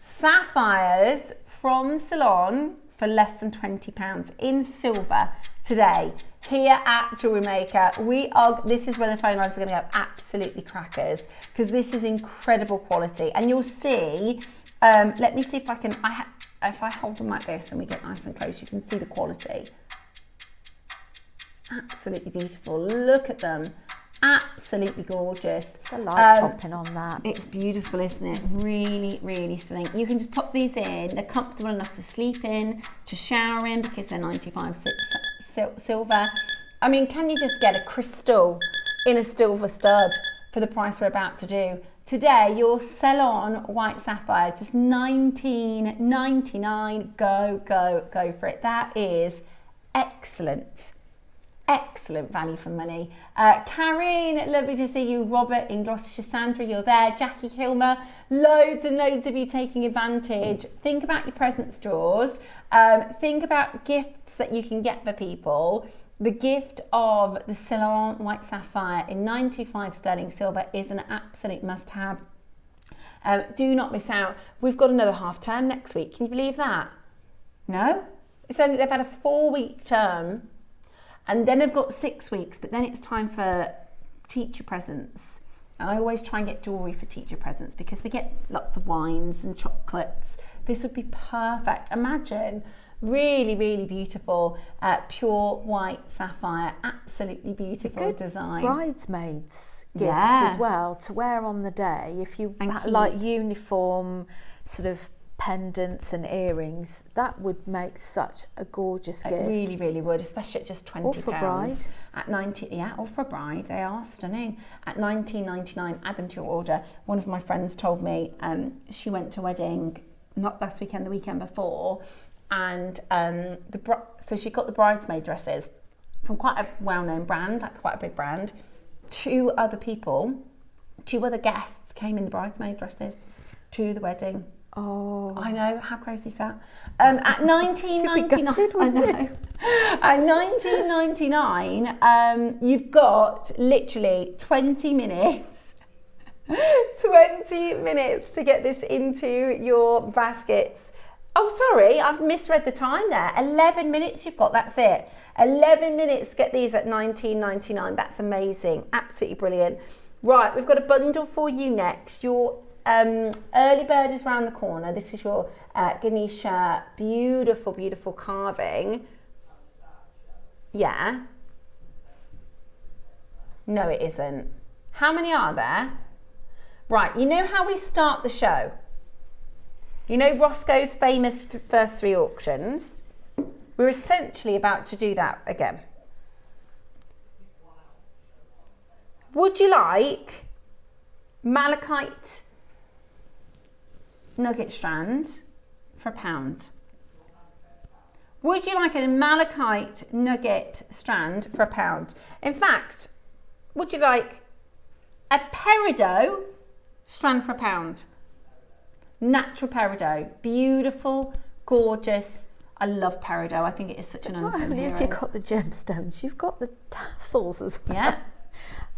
sapphires from Ceylon for less than £20 in silver today here at JewelleryMaker? This is where the phone lines are going to go absolutely crackers, because this is incredible quality. And you'll see, let me see if I can, if I hold them like this and we get nice and close, you can see the quality. Absolutely beautiful. Look at them. Absolutely gorgeous. The light popping on that. It's beautiful, isn't it? Really, really stunning. You can just pop these in. They're comfortable enough to sleep in, to shower in, because they're 95 silver. I mean, can you just get a crystal in a silver stud for the price we're about to do? Today, your Ceylon white sapphire, just $19.99. Go, go, go for it. That is excellent. Excellent value for money. Karen, lovely to see you. Robert in Gloucestershire. Sandra, you're there. Jackie Hilmer, loads and loads of you taking advantage. Think about your presents drawers. Think about gifts that you can get for people. The gift of the Ceylon white sapphire in 95 sterling silver is an absolute must-have. Do not miss out. We've got another half term next week. Can you believe that? No? It's only, they've had a 4-week term. And then they've got 6 weeks, but then it's time for teacher presents. And I always try and get jewellery for teacher presents because they get lots of wines and chocolates. This would be perfect. Imagine, really, really beautiful, pure white sapphire, absolutely beautiful good design. Bridesmaids gifts as well to wear on the day. If you like uniform sort of pendants and earrings, that would make such a gorgeous gift. It really, really would, especially at just £20. Or for a bride. At 90, yeah, or for a bride, they are stunning. At $19.99, add them to your order. One of my friends told me she went to a wedding, not last weekend, the weekend before, and so she got the bridesmaid dresses from quite a well-known brand, like quite a big brand. 2 other guests came in the bridesmaid dresses to the wedding. Oh, I know, how crazy is that? At $19.99, I know. At $19.99, you've got literally 20 minutes. 20 minutes to get this into your baskets. Oh, sorry, I've misread the time there. 11 minutes you've got, that's it. 11 minutes to get these at $19.99. That's amazing, absolutely brilliant. Right, we've got a bundle for you next. Your early bird is round the corner. This is your Ganesha, beautiful, beautiful carving. Yeah. No, it isn't. How many are there? Right, you know how we start the show? You know Roscoe's famous first 3 auctions? We're essentially about to do that again. Would you like malachite nugget strand for £1? Would you like a malachite nugget strand for £1? In fact, would you like a peridot strand for £1? Natural peridot, beautiful, gorgeous. I love peridot. I think it is such an unsung hero. Not only have you got the gemstones, you've got the tassels as well. Yeah,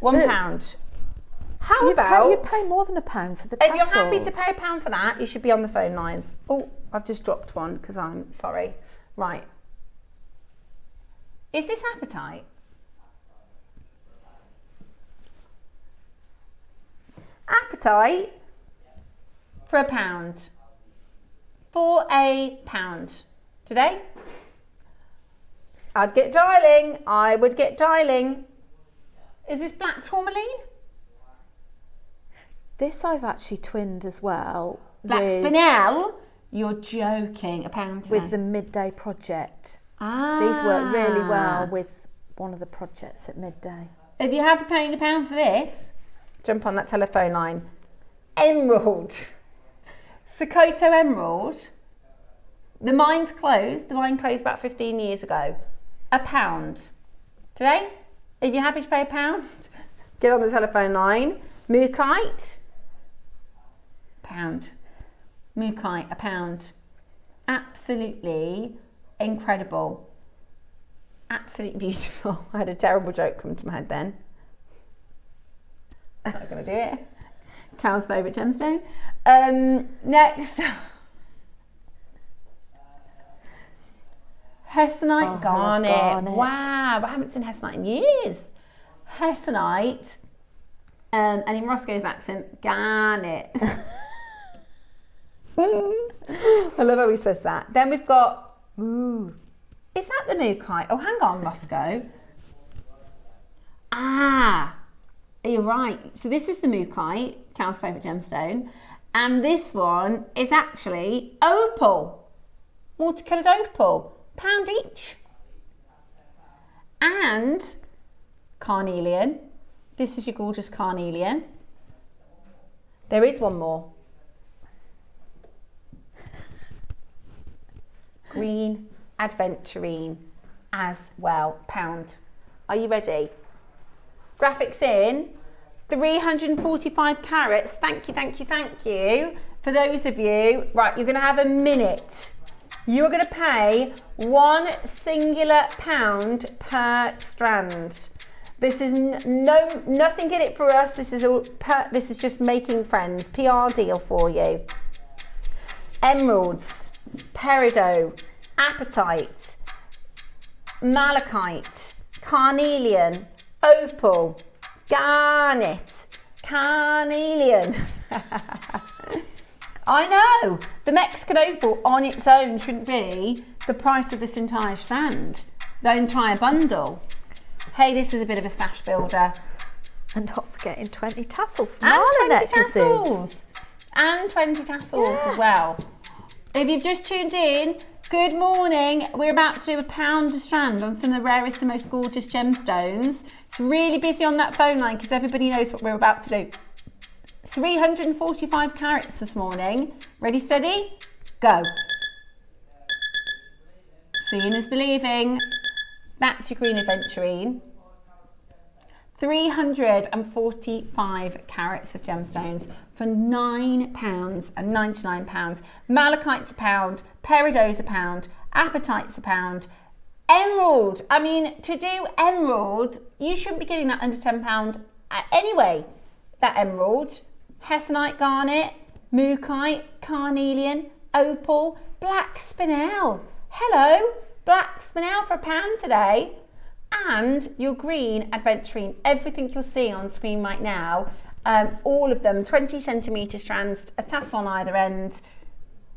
£1. How about... You pay more than £1 for the tassels. If you're happy to pay £1 for that, you should be on the phone lines. Oh, I've just dropped one because I'm sorry. Right. Is this apatite? Apatite for £1. For £1. Today? I'd get dialing. I would get dialing. Is this black tourmaline? This I've actually twinned as well. Black spinel? You're joking. £1 today. With the Midday project. These work really well with one of the projects at Midday. If you're happy paying £1 for this, jump on that telephone line. Emerald. Sokoto emerald. The mine's closed. The mine closed about 15 years ago. £1. Today, if you're happy to pay £1, get on the telephone line. Mookite. £1. Mookite, £1. Absolutely incredible. Absolutely beautiful. I had a terrible joke come to my head then. I'm not going to do it. Cal's favourite gemstone. Next. Hessonite garnet. Wow, I haven't seen hessonite in years. Hessonite. And in Roscoe's accent, garnet. I love how he says that. Then we've got, ooh, is that the mookite? Oh, hang on, Roscoe. You're right. So this is the mookite, Cal's favourite gemstone. And this one is actually opal. Watercoloured opal. £1 each. And carnelian. This is your gorgeous carnelian. There is one more. Green adventurine as well, £1. Are you ready? Graphics in, 345 carats. Thank you, thank you, thank you. For those of you, right, you're gonna have a minute. You're gonna pay one singular £1 per strand. This is nothing in it for us. This is just making friends. PR deal for you. Emeralds, peridot, apatite, malachite, carnelian, opal, garnet, carnelian. I know, the Mexican opal on its own shouldn't be the price of this entire strand, the entire bundle. Hey, this is a bit of a stash builder. And not forgetting 20 tassels for Marla necklaces. And 20 tassels as well. If you've just tuned in, good morning. We're about to do £1 a strand on some of the rarest and most gorgeous gemstones. It's really busy on that phone line because everybody knows what we're about to do. 345 carats this morning. Ready, steady, go. Seeing is believing. That's your green aventurine. 345 carats of gemstones for £9.99. Malachite's £1, peridot's £1, apatite's £1. Emerald, I mean, to do emerald, you shouldn't be getting that under £10 anyway. That emerald, hessonite garnet, mookite, carnelian, opal, black spinel. Hello, black spinel for £1 today. And your green adventurine, everything you'll see on screen right now. All of them, 20 centimetre strands, a tassel on either end.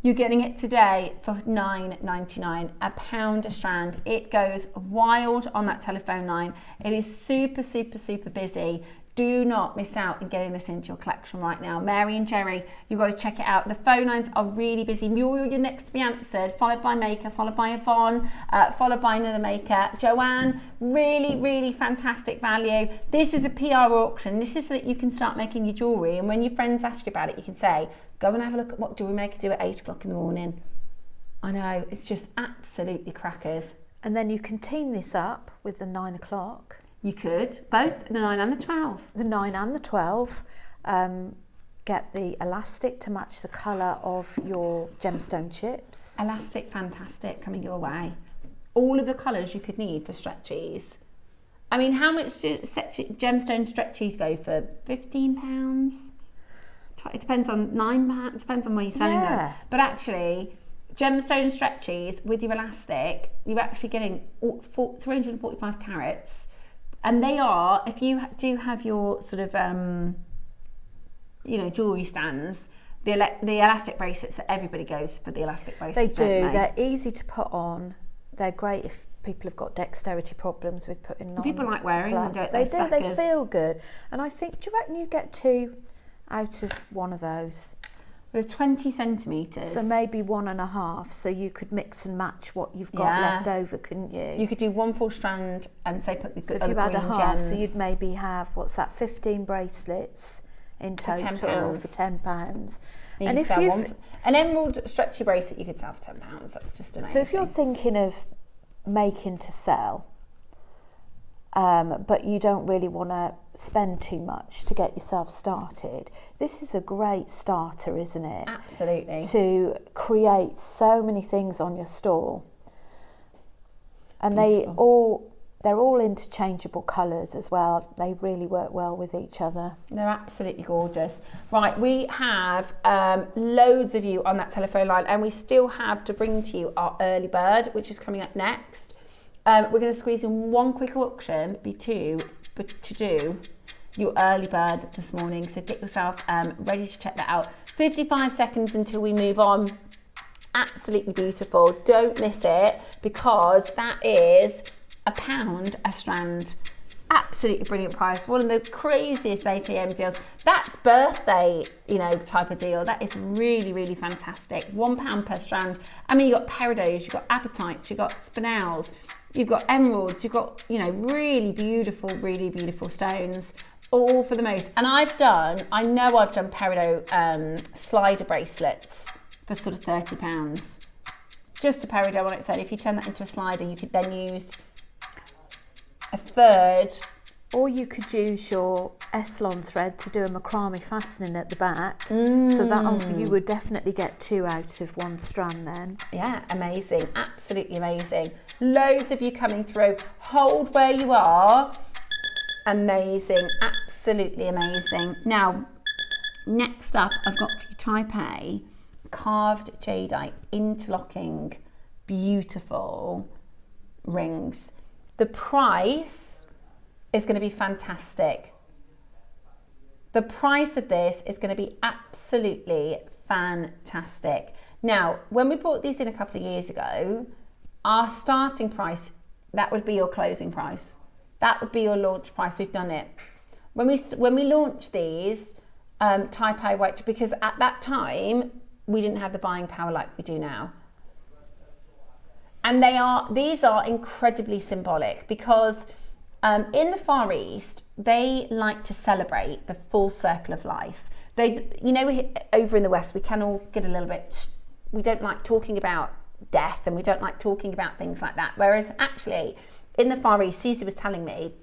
You're getting it today for £9.99, £1 a strand. It goes wild on that telephone line. It is super, super, super busy. Do not miss out in getting this into your collection right now. Mary and Jerry, you've got to check it out. The phone lines are really busy. You're next to be answered, followed by Maker, followed by Yvonne, followed by another Maker. Joanne, really, really fantastic value. This is a PR auction. This is so that you can start making your jewellery. And when your friends ask you about it, you can say, go and have a look at what Jewellery Maker do at 8 o'clock in the morning. I know, it's just absolutely crackers. And then you can team this up with the 9 o'clock. You could, both the 9 and the 12. The 9 and the 12. Get the elastic to match the colour of your gemstone chips. Elastic, fantastic, coming your way. All of the colours you could need for stretchies. I mean, how much do gemstone stretchies go for? £15? It depends on £9, depends on where you're selling them. But actually, gemstone stretchies with your elastic, you're actually getting 345 carats. And they are, if you do have your sort of, jewellery stands, the elastic bracelets that everybody goes for the elastic bracelets. They do. Don't they? They're easy to put on. They're great if people have got dexterity problems with putting on. People like wearing them, don't they? They do. They feel good. And I think, do you reckon you get 2 out of one of those? With 20 centimetres. So maybe 1.5. So you could mix and match what you've got left over, couldn't you? You could do 1 full strand and say put the so good if you had a half, gems. so you'd maybe have, 15 bracelets in total for £10. And if you've an emerald stretchy bracelet, you could sell for £10. That's just amazing. So if you're thinking of making to sell, but you don't really want to spend too much to get yourself started, this is a great starter, isn't it? Absolutely. To create so many things on your stall. And Beautiful. they're all interchangeable colours as well. They really work well with each other. They're absolutely gorgeous. Right, we have loads of you on that telephone line, and we still have to bring to you our early bird, which is coming up next. We're going to squeeze in one quick auction, but to do your early bird this morning. So get yourself ready to check that out. 55 seconds until we move on. Absolutely beautiful. Don't miss it, because that is £1 a strand. Absolutely brilliant price. One of the craziest ATM deals. That's birthday, type of deal. That is really, really fantastic. £1 per strand. I mean, you've got peridots, you've got apatites, you've got spinels, you've got emeralds, you've got, really beautiful stones, all for the most. And I've done peridot slider bracelets for sort of £30. Just the peridot on its own. If you turn that into a slider, you could then use a third. Or you could use your Eslon thread to do a macrame fastening at the back. So that you would definitely get 2 out of 1 strand then. Yeah, amazing. Absolutely amazing. Loads of you coming through. Hold where you are. Amazing. Absolutely amazing. Now, next up, I've got for you type A, carved jadeite, interlocking, beautiful rings. The price is going to be fantastic. The price of this is going to be absolutely fantastic. Now, when we brought these in a couple of years ago, our starting price, that would be your closing price. That would be your launch price. We've done it. When we launched these, type A white, because at that time, we didn't have the buying power like we do now. And these are incredibly symbolic, because in the Far East, they like to celebrate the full circle of life. Over in the West, we can all get a little bit, we don't like talking about death, and we don't like talking about things like that. Whereas actually, in the Far East, Susie was telling me,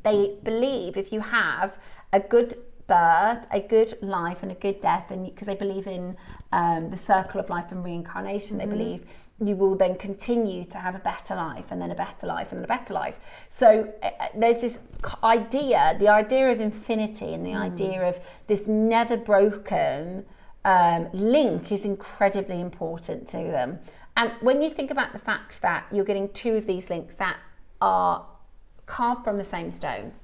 they believe if you have a good birth, a good life, and a good death, and because they believe in the circle of life and reincarnation, they believe you will then continue to have a better life, and then a better life, and then a better life. So there's this idea, the idea of infinity, and the idea of this never broken link is incredibly important to them. And when you think about the fact that you're getting 2 of these links that are carved from the same stone,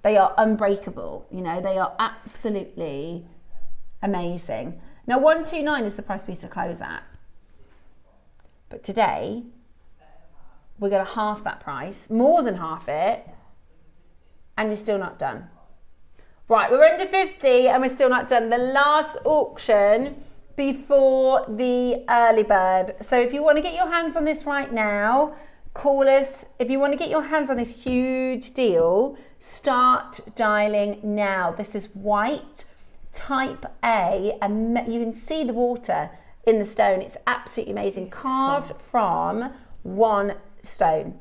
They are unbreakable, you know, they are absolutely amazing. Now 129 is the price we used to close at. But today, we're going to half that price, more than half it, and you're still not done. Right, we're under 50 and we're still not done. The last auction before the early bird. So if you want to get your hands on this right now, call us. If you want to get your hands on this huge deal, start dialing now. This is white, type A, and you can see the water in the stone. It's absolutely amazing. Beautiful. Carved from one stone.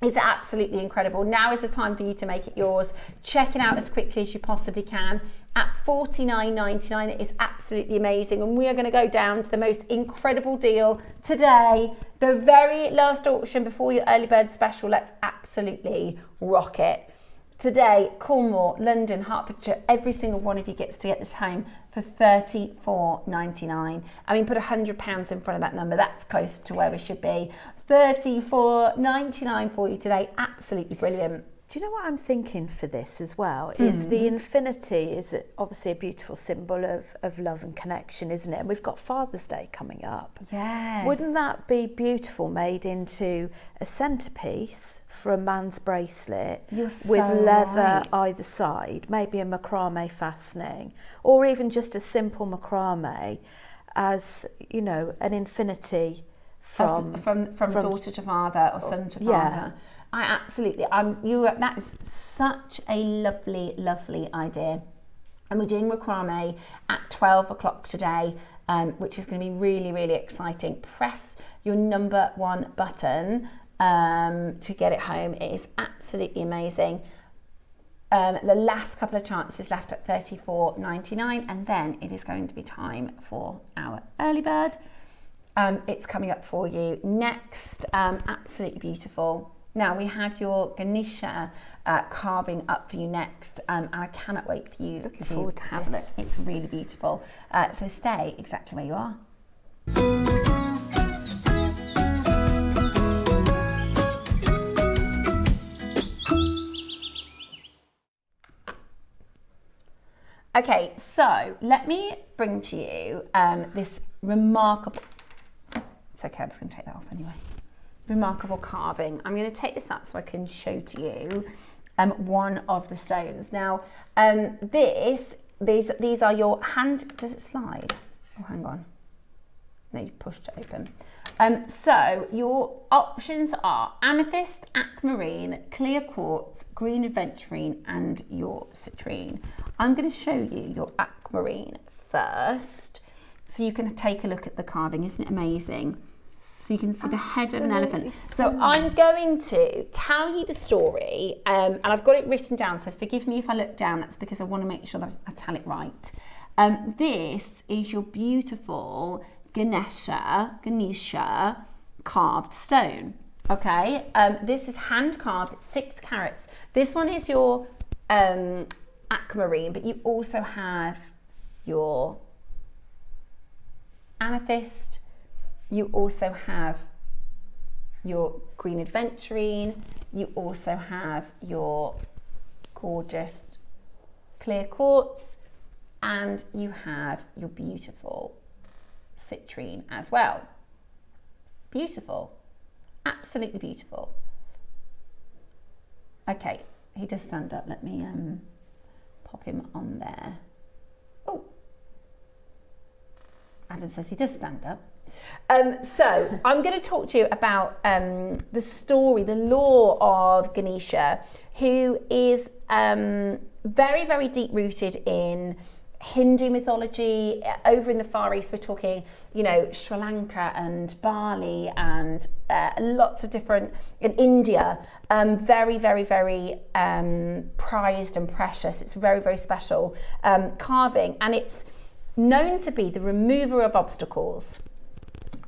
It's absolutely incredible. Now is the time for you to make it yours. Check it out as quickly as you possibly can. At $49.99, it is absolutely amazing. And we are going to go down to the most incredible deal today. The very last auction before your early bird special. Let's absolutely rock it. Today, Cornwall, London, Hertfordshire, every single one of you gets to get this home for $34.99. I mean, put £100 in front of that number. That's close to where we should be. $34.99 for you today. Absolutely brilliant. Do you know what I'm thinking for this as well? Is the infinity is obviously a beautiful symbol of love and connection, isn't it? And we've got Father's Day coming up. Yes. Wouldn't that be beautiful, made into a centrepiece for a man's bracelet with leather either side, maybe a macrame fastening, or even just a simple macrame as, you know, an infinity from daughter to father or son to father. Yeah. I absolutely, that is such a lovely, lovely idea. And we're doing macrame at 12 o'clock today, which is going to be really, really exciting. Press your number 1 button to get it home. It is absolutely amazing. The last couple of chances left at $34.99, and then it is going to be time for our early bird. It's coming up for you next. Absolutely beautiful. Now we have your Ganesha carving up for you next, and I cannot wait for you to have a look. It's really beautiful. So stay exactly where you are. Okay, so let me bring to you this remarkable, it's okay, I'm just going to take that off anyway. Remarkable carving. I'm going to take this up so I can show to you one of the stones. Now, these are your hand. Does it slide? Oh, hang on. No, you pushed it open. So your options are amethyst, aquamarine, clear quartz, green aventurine, and your citrine. I'm going to show you your aquamarine first, so you can take a look at the carving. Isn't it amazing? So you can see the head of an elephant. So I'm going to tell you the story, and I've got it written down, so forgive me if I look down. That's because I want to make sure that I tell it right. This is your beautiful Ganesha carved stone. Okay, this is hand carved, it's 6 carats. This one is your aquamarine, but you also have your amethyst. You also have your green aventurine. You also have your gorgeous clear quartz, and you have your beautiful citrine as well. Beautiful, absolutely beautiful. Okay, he does stand up. Let me pop him on there. Oh, Adam says he does stand up. So I'm going to talk to you about the story, the lore of Ganesha, who is very, very deep rooted in Hindu mythology. Over in the Far East, we're talking, you know, Sri Lanka and Bali and lots of different, in India, very, very, very prized and precious. It's very, very special carving, and it's known to be the remover of obstacles,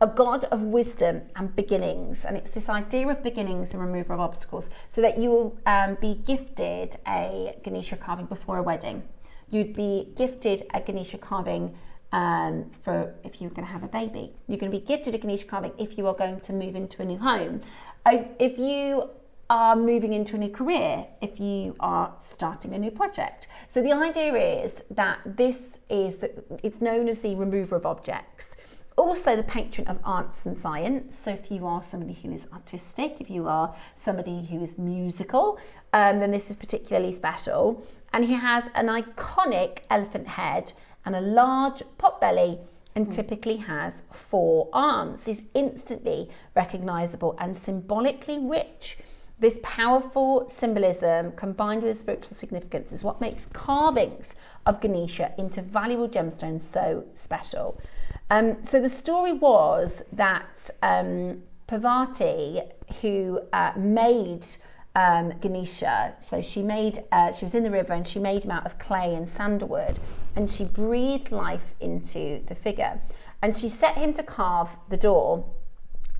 a god of wisdom and beginnings. And it's this idea of beginnings and removal of obstacles, so that you will be gifted a Ganesha carving before a wedding. You'd be gifted a Ganesha carving for if you're going to have a baby. You're going to be gifted a Ganesha carving if you are going to move into a new home. If you are moving into a new career, if you are starting a new project. So the idea is that it's known as the remover of objects. Also the patron of arts and science. So if you are somebody who is artistic, if you are somebody who is musical, then this is particularly special. And he has an iconic elephant head and a large pot belly, and typically has 4 arms. He's instantly recognisable and symbolically rich. This powerful symbolism combined with spiritual significance is what makes carvings of Ganesha into valuable gemstones so special. So the story was that Parvati, who made Ganesha, so she was in the river and she made him out of clay and sandalwood, and she breathed life into the figure, and she set him to carve the door.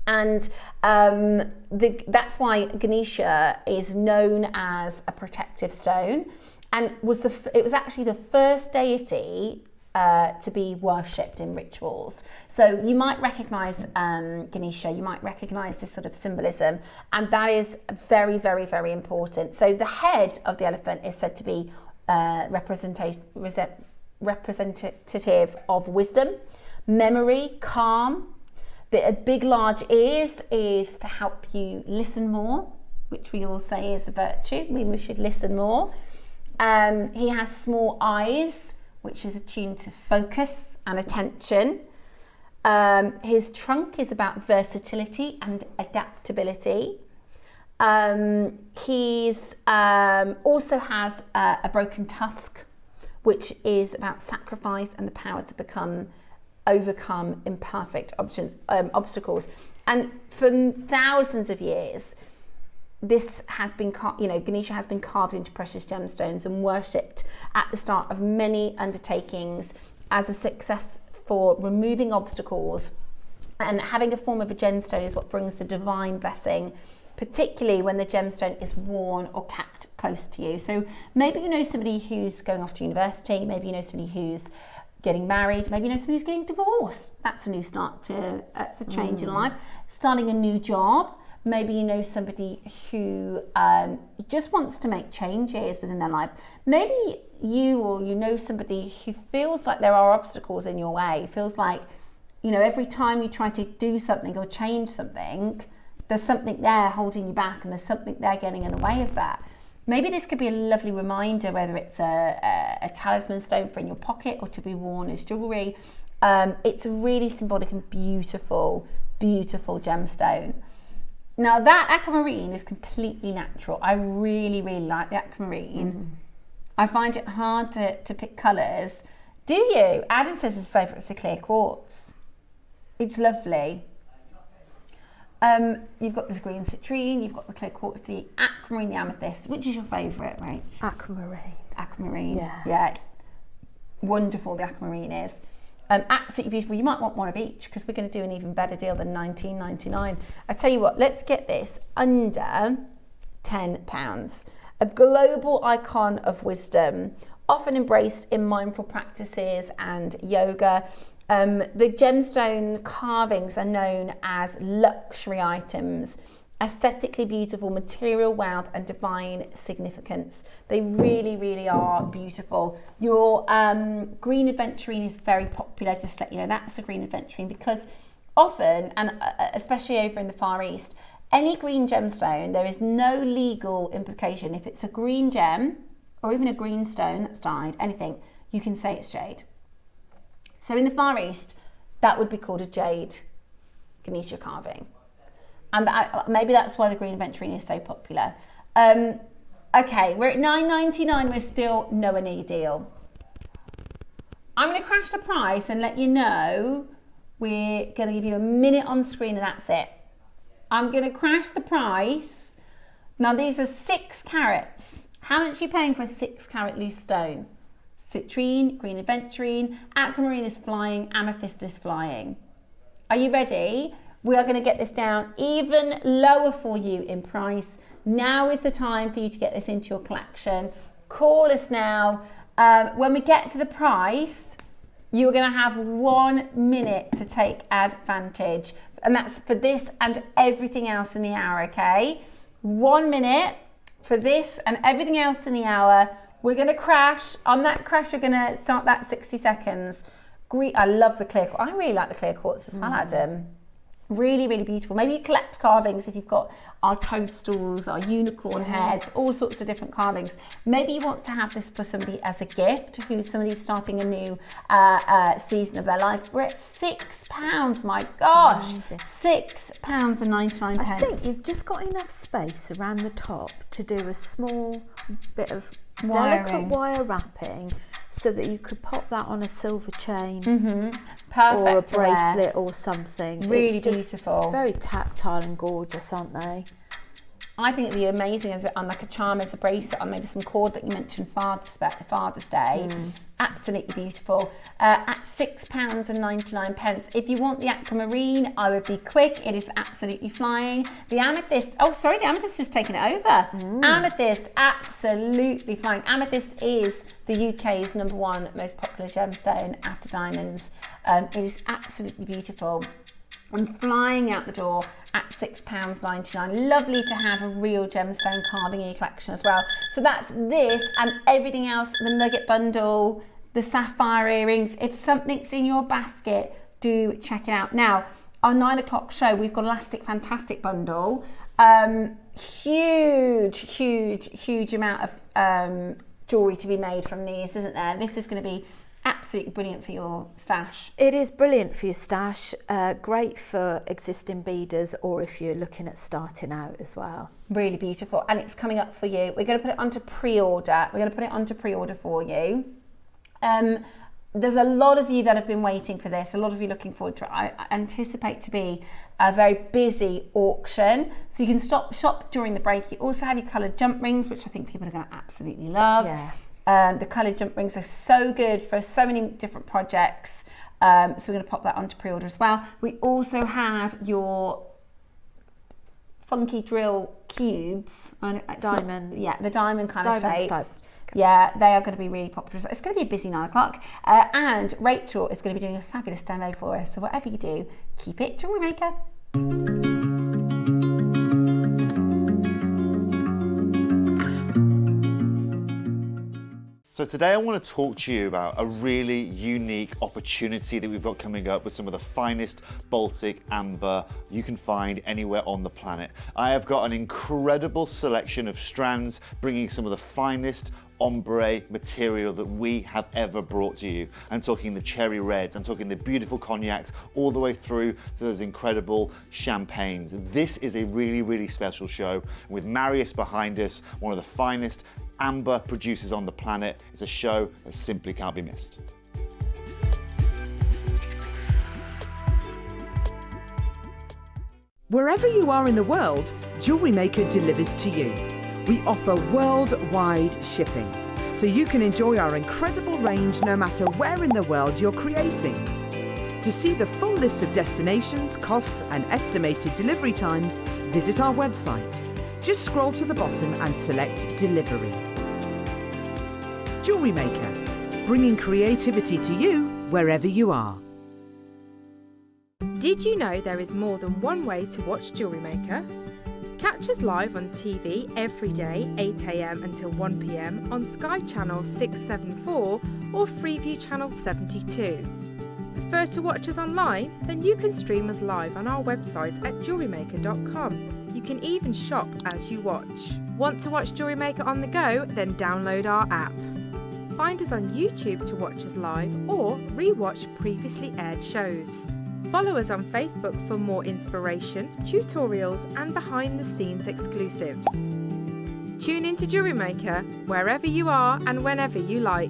And that's why Ganesha is known as a protective stone, and it was actually the first deity to be worshipped in rituals. So you might recognise Ganesha, you might recognise this sort of symbolism, and that is very, very, very important. So the head of the elephant is said to be representative of wisdom, memory, calm. The big, large ears is to help you listen more, which we all say is a virtue. We should listen more. He has small eyes, which is attuned to focus and attention. His trunk is about versatility and adaptability. He's also has a broken tusk, which is about sacrifice and the power to overcome imperfect obstacles. And for thousands of years, this has been, Ganesha has been carved into precious gemstones and worshipped at the start of many undertakings as a success for removing obstacles. And having a form of a gemstone is what brings the divine blessing, particularly when the gemstone is worn or kept close to you. So maybe you know somebody who's going off to university, maybe you know somebody who's getting married, maybe you know somebody who's getting divorced. That's a new start to, it's a change in life. Starting a new job. Maybe you know somebody who just wants to make changes within their life. Maybe you know somebody who feels like there are obstacles in your way, feels like, every time you try to do something or change something, there's something there holding you back and there's something there getting in the way of that. Maybe this could be a lovely reminder, whether it's a talisman stone for in your pocket or to be worn as jewellery. It's a really symbolic and beautiful, beautiful gemstone. Now that aquamarine is completely natural. I really, really like the aquamarine. I find it hard to pick colours. Do you? Adam says his favourite is the clear quartz. It's lovely. You've got this green citrine, you've got the clear quartz, the aquamarine, the amethyst. Which is your favourite, Rach? Aquamarine. Aquamarine. Yeah, it's wonderful, the aquamarine is. Absolutely beautiful. You might want one of each because we're going to do an even better deal than $19.99. I tell you what, let's get this under £10. A global icon of wisdom, often embraced in mindful practices and yoga. The gemstone carvings are known as luxury items, aesthetically beautiful, material wealth and divine significance. They really, really are beautiful. Your green aventurine is very popular, just to let you know, that's a green aventurine, because often, and especially over in the Far East, any green gemstone, there is no legal implication. If it's a green gem or even a green stone that's dyed, anything, you can say it's jade. So in the Far East, that would be called a jade Ganesha carving. And maybe that's why the green aventurine is so popular. Okay, we're at $9.99. We're still nowhere near deal. I'm going to crash the price and let you know we're going to give you a minute on screen and that's it. I'm going to crash the price. Now these are 6 carats. How much are you paying for a 6 carat loose stone? Citrine, green aventurine, aquamarine is flying, amethyst is flying. Are you ready? We are going to get this down even lower for you in price. Now is the time for you to get this into your collection. Call us now. When we get to the price, you're going to have 1 minute to take advantage. And that's for this and everything else in the hour, okay? 1 minute for this and everything else in the hour. We're going to crash. On that crash, you're going to start that 60 seconds. I love the clear quartz. I really like the clear quartz as well, Adam. Really, really beautiful. Maybe you collect carvings if you've got our toadstools, our unicorn heads, all sorts of different carvings. Maybe you want to have this for somebody as a gift, who's somebody starting a new season of their life. We're at £6, my gosh. £6.99. I think you've just got enough space around the top to do a small bit of delicate wire wrapping, so that you could pop that on a silver chain, perfect, or a bracelet or something. Really it's just beautiful, very tactile and gorgeous, aren't they? I think it'd be amazing on like a charm, as a bracelet, on maybe some cord that you mentioned Father's Day. Absolutely beautiful. At £6.99. If you want the aquamarine, I would be quick. It is absolutely flying. The amethyst, the amethyst just taken it over. Amethyst, absolutely flying. Amethyst is the UK's #1 most popular gemstone after diamonds. It is absolutely beautiful. I'm flying out the door at £6.99. Lovely to have a real gemstone carving in your collection as well. So that's this and everything else, the nugget bundle, the sapphire earrings. If something's in your basket, do check it out. Now, our 9 o'clock show, we've got Elastic Fantastic bundle. Huge amount of jewellery to be made from these, isn't there? This is going to be absolutely brilliant for your stash. It is brilliant for your stash, great for existing beaders, or if you're looking at starting out as well. Really beautiful, and it's coming up for you. We're going to put it onto pre-order. We're going to put it onto pre-order for you. There's a lot of you that have been waiting for this, a lot of you looking forward to it. I anticipate to be a very busy auction, so you can shop during the break. You also have your coloured jump rings, which I think people are going to absolutely love. Yeah. The coloured jump rings are so good for so many different projects. So we're going to pop that onto pre-order as well. We also have your funky drill cubes. Diamond. The diamond kind of shapes. Type. Yeah, they are going to be really popular. It's going to be a busy 9 o'clock. And Rachel is going to be doing a fabulous demo for us. So whatever you do, keep it Jewellery Maker. So today I want to talk to you about a really unique opportunity that we've got coming up with some of the finest Baltic amber you can find anywhere on the planet. I have got an incredible selection of strands bringing some of the finest ombre material that we have ever brought to you. I'm talking the cherry reds, I'm talking the beautiful cognacs, all the way through to those incredible champagnes. This is a really special show with Marius behind us, one of the finest amber producers on the planet. It's a show that simply can't be missed. Wherever you are in the world, Jewellery Maker delivers to you. We offer worldwide shipping, so you can enjoy our incredible range no matter where in the world you're creating. To see the full list of destinations, costs and estimated delivery times, visit our website. Just scroll to the bottom and select Delivery. Jewellery Maker, bringing creativity to you wherever you are. Did you know there is more than one way to watch Jewellery Maker? Catch us live on TV every day, 8 AM until 1 PM on Sky Channel 674 or Freeview Channel 72. Prefer to watch us online? Then you can stream us live on our website at jewellerymaker.com. You can even shop as you watch. Want to watch Jewellery Maker on the go? Then download our app. Find us on YouTube to watch us live or re-watch previously aired shows. Follow us on Facebook for more inspiration, tutorials and behind-the-scenes exclusives. Tune in to Jewellery Maker wherever you are and whenever you like.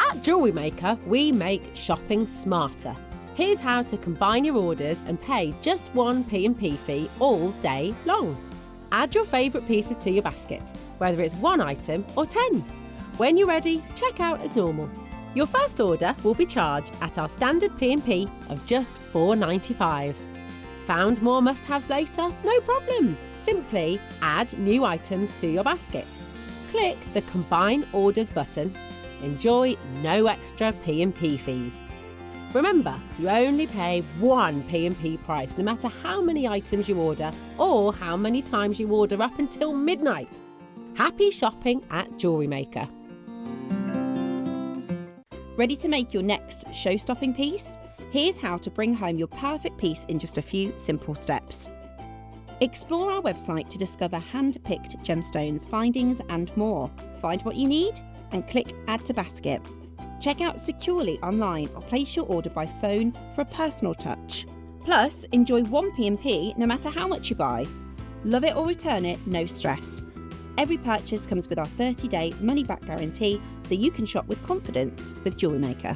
At Jewellery Maker, we make shopping smarter. Here's how to combine your orders and pay just one P&P fee all day long. Add your favourite pieces to your basket, whether it's one item or 10. When you're ready, check out as normal. Your first order will be charged at our standard P&P of just $4.95. Found more must-haves later? No problem. Simply add new items to your basket. Click the Combine Orders button, Enjoy no extra P&P fees. Remember, you only pay one P&P price no matter how many items you order or how many times you order up until midnight. Happy shopping at JewelleryMaker. Ready to make your next show-stopping piece? Here's how to bring home your perfect piece in just a few simple steps. Explore our website to discover hand-picked gemstones, findings and more. Find what you need and click Add to Basket. Check out securely online or place your order by phone for a personal touch. Plus, enjoy one P&P no matter how much you buy. Love it or return it, no stress. Every purchase comes with our 30-day money-back guarantee, so you can shop with confidence with JewelleryMaker.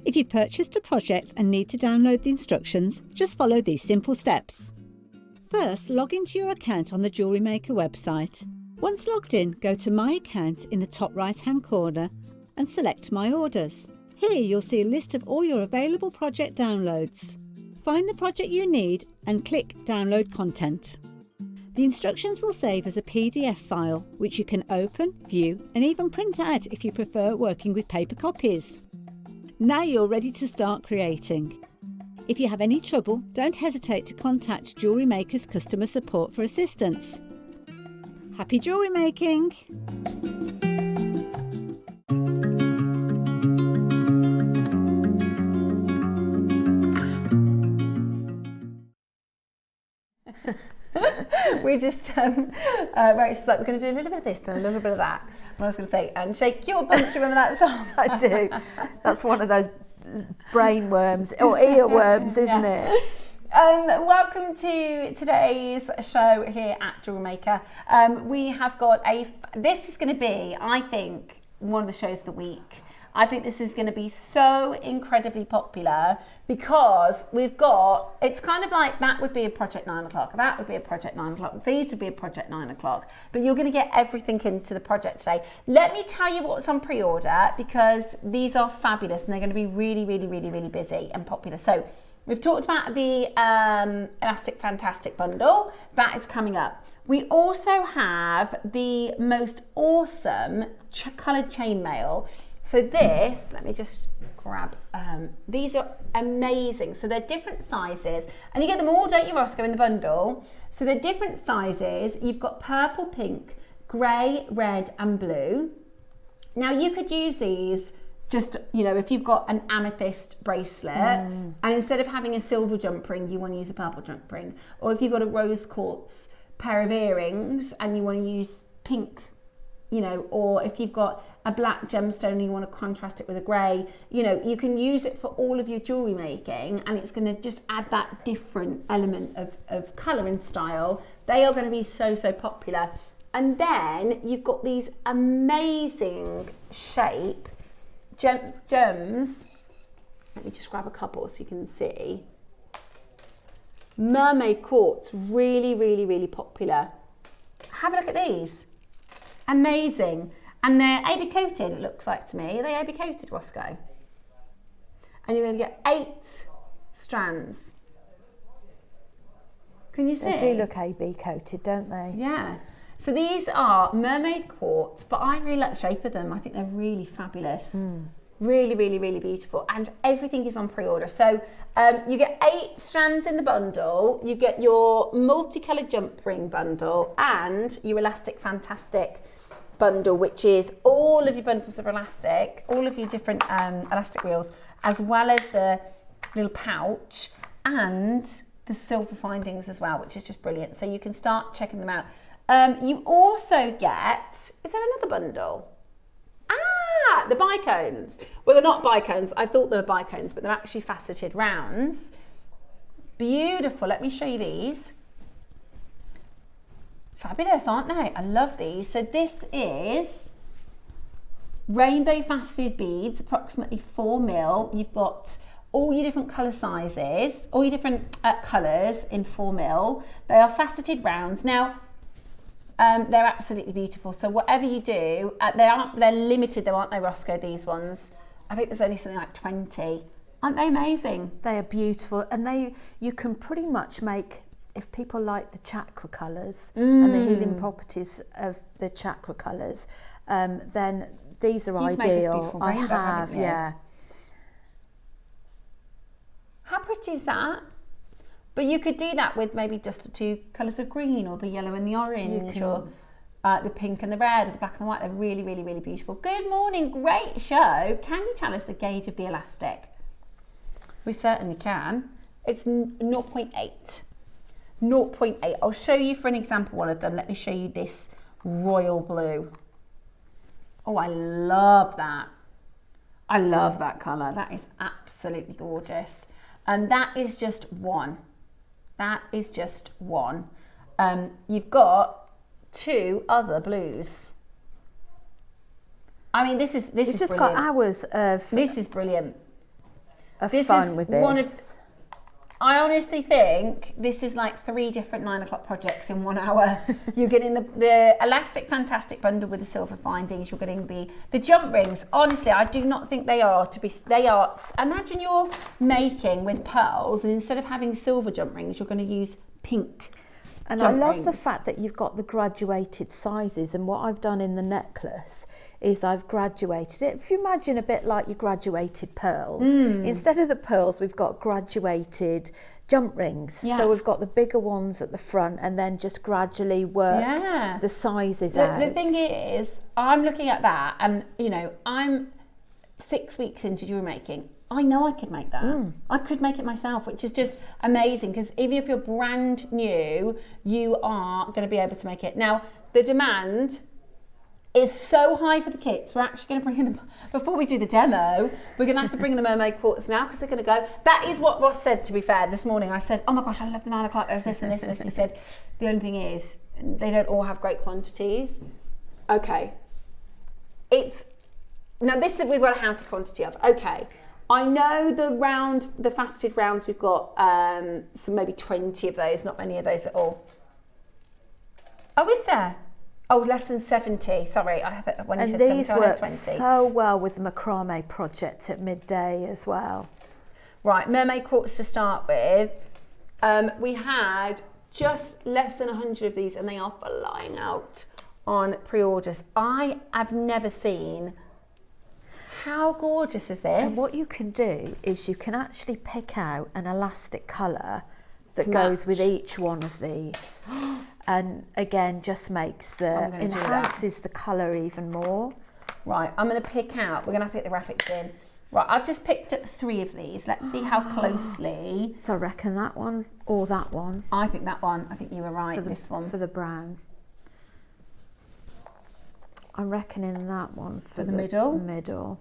If you've purchased a project and need to download the instructions, just follow these simple steps. First, log into your account on the JewelleryMaker website. Once logged in, go to My Account in the top right-hand corner and select My Orders. Here you'll see a list of all your available project downloads. Find the project you need and click Download Content. The instructions will save as a PDF file, which you can open, view and even print out if you prefer working with paper copies. Now you're ready to start creating. If you have any trouble, don't hesitate to contact JewelleryMaker's customer support for assistance. Happy jewellery making! We just, Rachel's like, we're going to do a little bit of this and a little bit of that. What I was going to say, and shake your bum. Do you remember that song? I do. That's one of those brain worms or earworms, isn't it? Welcome to today's show here at JewelleryMaker. We have got this is going to be, I think, one of the shows of the week. I think this is going to be so incredibly popular because it's kind of like that would be a project 9 o'clock, that would be a project 9 o'clock, these would be a project 9 o'clock, but you're going to get everything into the project today. Let me tell you what's on pre-order because these are fabulous and they're going to be really, really, really, really busy and popular. So we've talked about the Elastic Fantastic bundle, that is coming up. We also have the most awesome coloured chainmail. So this, let me just grab, these are amazing. So they're different sizes and you get them all, don't you, Roscoe, in the bundle? So they're different sizes. You've got purple, pink, grey, red and blue. Now you could use these just, you know, if you've got an amethyst bracelet and instead of having a silver jump ring, you want to use a purple jump ring. Or if you've got a rose quartz pair of earrings and you want to use pink, you know, or if you've got a black gemstone and you want to contrast it with a grey, you know, you can use it for all of your jewellery making and it's going to just add that different element of colour and style. They are going to be so, so popular. And then you've got these amazing shape gems. Let me just grab a couple so you can see. Mermaid quartz, really, really, really popular. Have a look at these. Amazing. And they're AB coated, it looks like to me. Are they AB coated, Roscoe? And you're going to get 8 strands. Can you see? They do look AB coated, don't they? Yeah. So these are mermaid quartz, but I really like the shape of them. I think they're really fabulous. Really, really, really beautiful. And everything is on pre-order. So you get 8 strands in the bundle. You get your multicoloured jump ring bundle and your Elastic Fantastic bundle, which is all of your bundles of elastic, all of your different elastic reels, as well as the little pouch and the silver findings as well, which is just brilliant. So you can start checking them out. You also get, is there another bundle? Ah, the bicones. Well, they're not bicones. I thought they were bicones, but they're actually faceted rounds. Beautiful. Let me show you these. Fabulous, aren't they? I love these. So this is rainbow faceted beads, approximately 4 mil. You've got all your different colour sizes, all your different colours in 4 mil. They are faceted rounds. Now, they're absolutely beautiful. So whatever you do, they're limited though, aren't they, Roscoe, these ones? I think there's only something like 20. Aren't they amazing? They are beautiful and you can pretty much make if people like the chakra colours and the healing properties of the chakra colours, then these are You've made this ideal. beautiful I rainbow, have, haven't you? yeah. How pretty is that? But you could do that with maybe just the two colours of green, or the yellow and the orange, or the pink and the red, or the black and the white. They're really, really, really beautiful. Good morning, great show. Can you tell us the gauge of the elastic? We certainly can. It's 0.8. 0.8. I'll show you for an example one of them. Let me show you this royal blue. Oh, I love that. I love that colour. That is absolutely gorgeous. And that is just one. That is just one. You've got two other blues. I mean, this is You've just brilliant. got hours of This is brilliant. This fun is with this. one of, I honestly think this is like 3 different 9 o'clock projects in 1 hour. You're getting the elastic fantastic bundle with the silver findings. You're getting the jump rings. Honestly, I do not think they are. Imagine you're making with pearls, and instead of having silver jump rings, you're going to use pink. And I love the fact that you've got the graduated sizes, and what I've done in the necklace is I've graduated it. If you imagine a bit like your graduated pearls, instead of the pearls, we've got graduated jump rings. Yeah. So we've got the bigger ones at the front, and then just gradually work the sizes out. The thing is, I'm looking at that, and you know, I'm 6 weeks into jewellery making. I know I could make that. I could make it myself, which is just amazing, because even if you're brand new, you are going to be able to make it. Now, the demand is so high for the kits. We're actually going to bring in them before we do the demo. We're going to have to bring the mermaid quartz now, because they're going to go. That is what Ross said, to be fair, this morning. I said, oh my gosh, I love the 9 o'clock. There's this and this and this. He said, the only thing is, they don't all have great quantities. Okay. Now this is, we've got a healthy quantity of. Okay. I know the faceted rounds, we've got some maybe 20 of those, not many of those at all. Oh, is there? Oh, less than 70. Sorry, I have it when you said 70, these I had work 20. so well with the Macrame project at midday as well. Right, mermaid quartz to start with. We had just less than 100 of these, and they are flying out on pre-orders. I have never seen. How gorgeous is this? And what you can do is you can actually pick out an elastic colour that goes with each one of these. And again, just makes enhances the colour even more. Right, I'm going to pick out, we're going to have to get the graphics in. Right, I've just picked up 3 of these. Let's see how closely. So I reckon that one or that one. I think that one. I think you were right, this one. For the brown. I'm reckoning that one for the middle. Middle.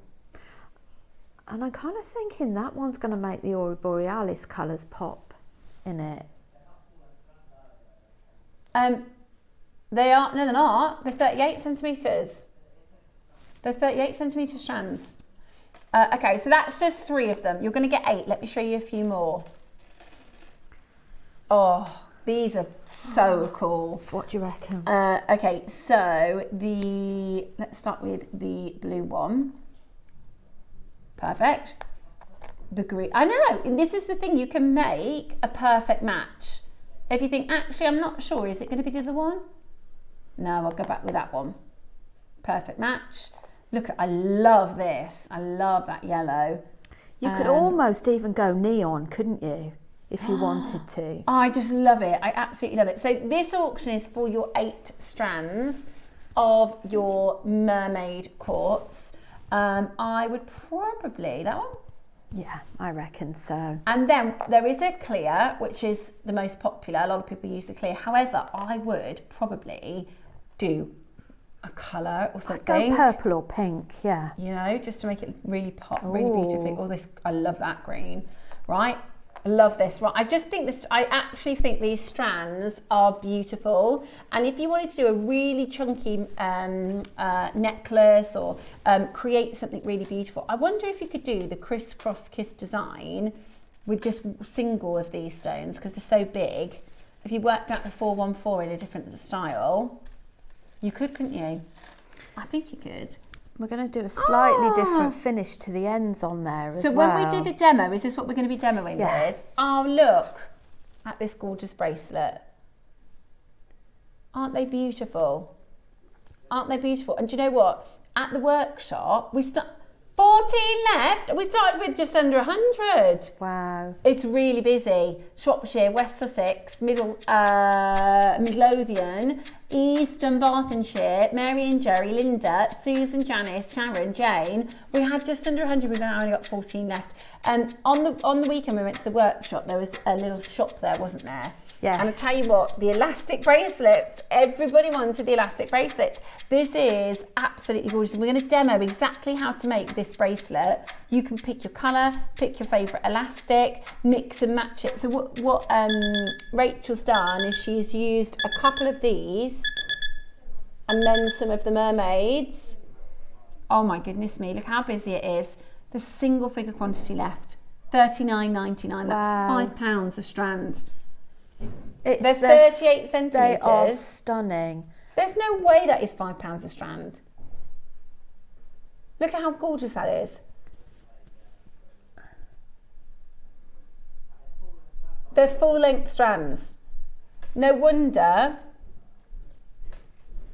And I'm kind of thinking that one's going to make the Aurora Borealis colours pop in it. They are, no they're not, they're 38 centimetres. They're 38 centimetre strands. Okay, so that's just 3 of them. You're going to get 8. Let me show you a few more. Oh, these are so cool. So what do you reckon? Okay, so let's start with the blue one. Perfect. The green, I know, and this is the thing, you can make a perfect match. If you think, actually, I'm not sure, is it going to be the other one? No, I'll go back with that one. Perfect match. Look, I love this. I love that yellow. You could almost even go neon, couldn't you? If you wanted to. I just love it. I absolutely love it. So this auction is for your 8 strands of your mermaid quartz. I would probably, that one? Yeah, I reckon so. And then there is a clear, which is the most popular. A lot of people use the clear. However, I would probably do a colour or something. Go purple or pink, yeah. You know, just to make it really pop, really beautifully. Oh, this, I love that green, right? I love this. Right, I actually think these strands are beautiful. And if you wanted to do a really chunky necklace or create something really beautiful, I wonder if you could do the crisscross kiss design with just single of these stones, because they're so big. If you worked out the 414 in a different style, you could, couldn't you? I think you could. We're going to do a slightly different finish to the ends on there as well. So when we do the demo, is this what we're going to be demoing with? Oh, look. at this gorgeous bracelet. Aren't they beautiful? Aren't they beautiful? And do you know what? At the workshop, 14 left. We started with just under 100. Wow. It's really busy. Shropshire, West Sussex, Midlothian, East Dunbartonshire, Mary and Jerry, Linda, Susan, Janice, Sharon, Jane. We had just under 100. We've now only got 14 left. And on the weekend we went to the workshop, there was a little shop there, wasn't there? Yeah. And I tell you what, the elastic bracelets, everybody wanted the elastic bracelets. This is absolutely gorgeous. We're going to demo exactly how to make this bracelet. You can pick your colour, pick your favourite elastic, mix and match it. So what Rachel's done is she's used a couple of these and then some of the mermaids. Oh my goodness me, look how busy it is. There's single figure quantity left, $39.99. That's £5 a strand. They're 38 centimetres. They are stunning. There's no way that is £5 a strand. Look at how gorgeous that is. They're full length strands. No wonder.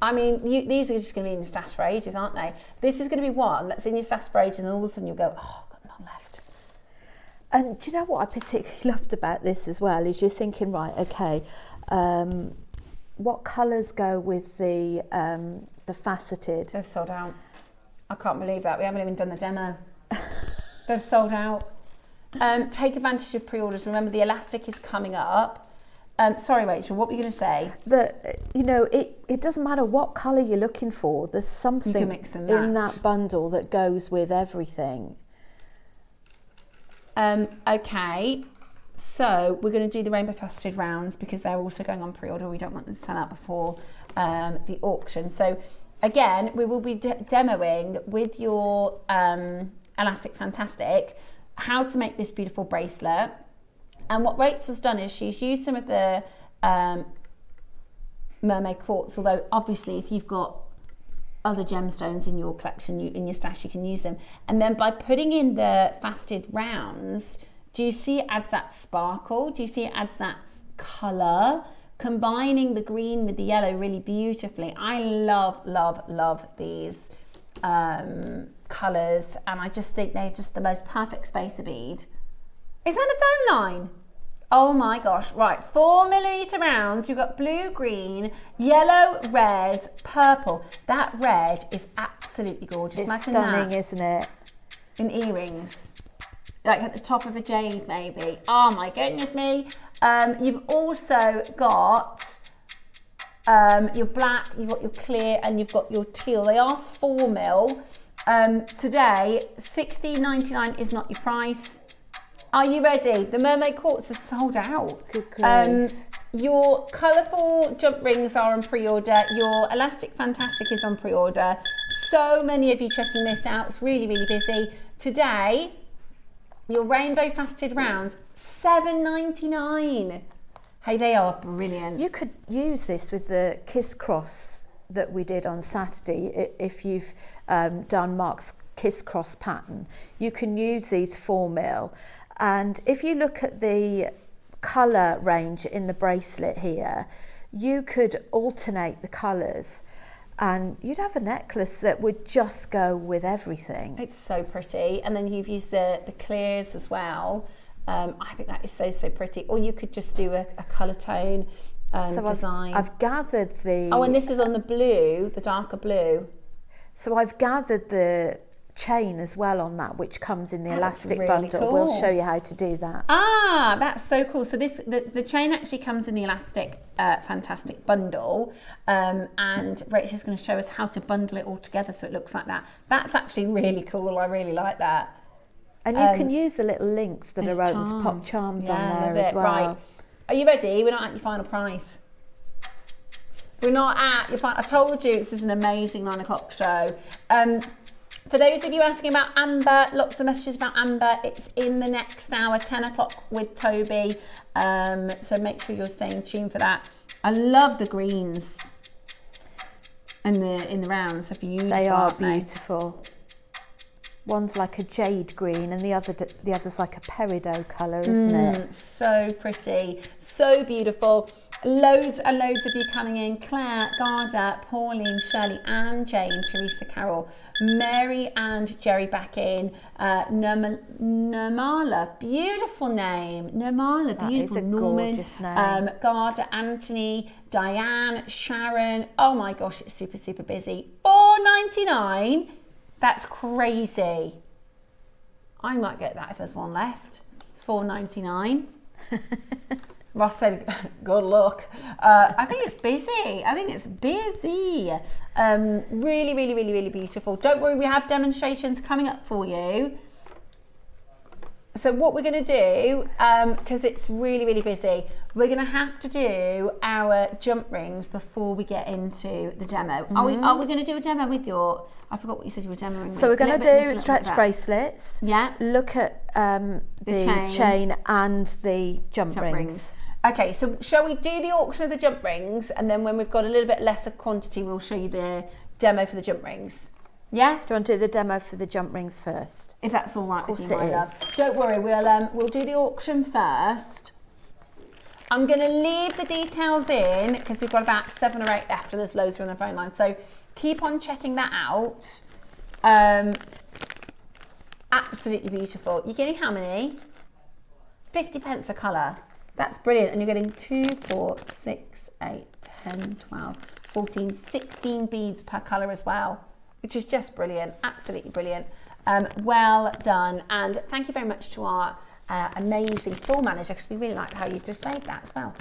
I mean, these are just going to be in your stash for ages, aren't they? This is going to be one that's in your stash for ages and all of a sudden you'll go, oh, I've got none left. And do you know what I particularly loved about this as well is you're thinking, right, okay, what colours go with the faceted? They're sold out. I can't believe that. We haven't even done the demo. They're sold out. Take advantage of pre-orders. Remember, the elastic is coming up. Sorry, Rachel, what were you going to say? That, you know, it doesn't matter what colour you're looking for. There's something in that bundle that goes with everything. Okay, so we're going to do the rainbow faceted rounds because they're also going on pre-order. We don't want them to sell out before the auction. So again, we will be demoing with your Elastic Fantastic how to make this beautiful bracelet. And what Rachel's done is she's used some of the mermaid quartz, although obviously if you've got other gemstones in your collection, in your stash, you can use them. And then by putting in the faceted rounds, do you see it adds that sparkle? Do you see it adds that colour? Combining the green with the yellow really beautifully. I love, love, love these colours, and I just think they're just the most perfect spacer bead. Is that a phone line? Oh my gosh, right, 4mm rounds, you've got blue, green, yellow, red, purple. That red is absolutely gorgeous. It's Imagine stunning, that. Isn't it? In earrings, like at the top of a jade maybe. Oh my goodness me. You've also got your black, you've got your clear, and you've got your teal. They are 4mm. Today, $16.99 is not your price. Are you ready? The mermaid quartz is sold out. Good grief. Your colourful jump rings are on pre-order. Your Elastic Fantastic is on pre-order. So many of you checking this out. It's really, really busy. Today, your rainbow faceted rounds, $7.99. Hey, they are brilliant. You could use this with the Kiss Cross that we did on Saturday. If you've done Mark's Kiss Cross pattern, you can use these 4mm. And if you look at the colour range in the bracelet here, you could alternate the colours and you'd have a necklace that would just go with everything. It's so pretty. And then you've used the clears as well. I think that is so, so pretty. Or you could just do a colour tone design. I've gathered the... Oh, and this is on the blue, the darker blue. So I've gathered the chain as well on that, which comes in the elastic really bundle. Cool. We'll show you how to do that. Ah, that's so cool. So the chain actually comes in the Elastic Fantastic bundle, and Rachel's going to show us how to bundle it all together so it looks like that. That's actually really cool. I really like that. And you can use the little links that are open to pop charms on there as well. Right. Are you ready? We're not at your final price. We're not at your final. I told you this is an amazing 9 o'clock show. For those of you asking about Amber, lots of messages about Amber. It's in the next hour, 10 o'clock with Toby. So make sure you're staying tuned for that. I love the greens in the rounds. They're beautiful. They are beautiful. one's like a jade green and the other's like a peridot colour, isn't it? So pretty, so beautiful. Loads and loads of you coming in. Claire, Garda, Pauline, Shirley, Anne, Jane, Teresa, Carol, Mary and Jerry back in. Nirmala, beautiful name. Nirmala, beautiful. That is a gorgeous name. Garda, Anthony, Diane, Sharon. Oh my gosh, it's super, super busy. $4.99. That's crazy. I might get that if there's one left. $4.99. Ross said, good luck. I think it's busy. Really, really, really, really beautiful. Don't worry, we have demonstrations coming up for you. So what we're going to do, because it's really, really busy, we're going to have to do our jump rings before we get into the demo. Are we going to do a demo with your... I forgot what you said you were demoing. So we're going to do stretch bracelets. Yeah. Look at the chain and the jump rings. Okay, so shall we do the auction of the jump rings, and then when we've got a little bit less of quantity, we'll show you the demo for the jump rings. Yeah? Do you want to do the demo for the jump rings first? If that's all right with you, my love. Don't worry, we'll do the auction first. I'm going to leave the details in because we've got about 7 or 8 left, and there's loads on the phone line. So keep on checking that out. Absolutely beautiful. You're getting how many? 50 pence a colour. That's brilliant. And you're getting 2, 4, 6, 8, 10, 12, 14, 16 beads per colour as well, which is just brilliant. Absolutely brilliant. Well done. And thank you very much to our amazing floor manager, because we really liked how you displayed that as well.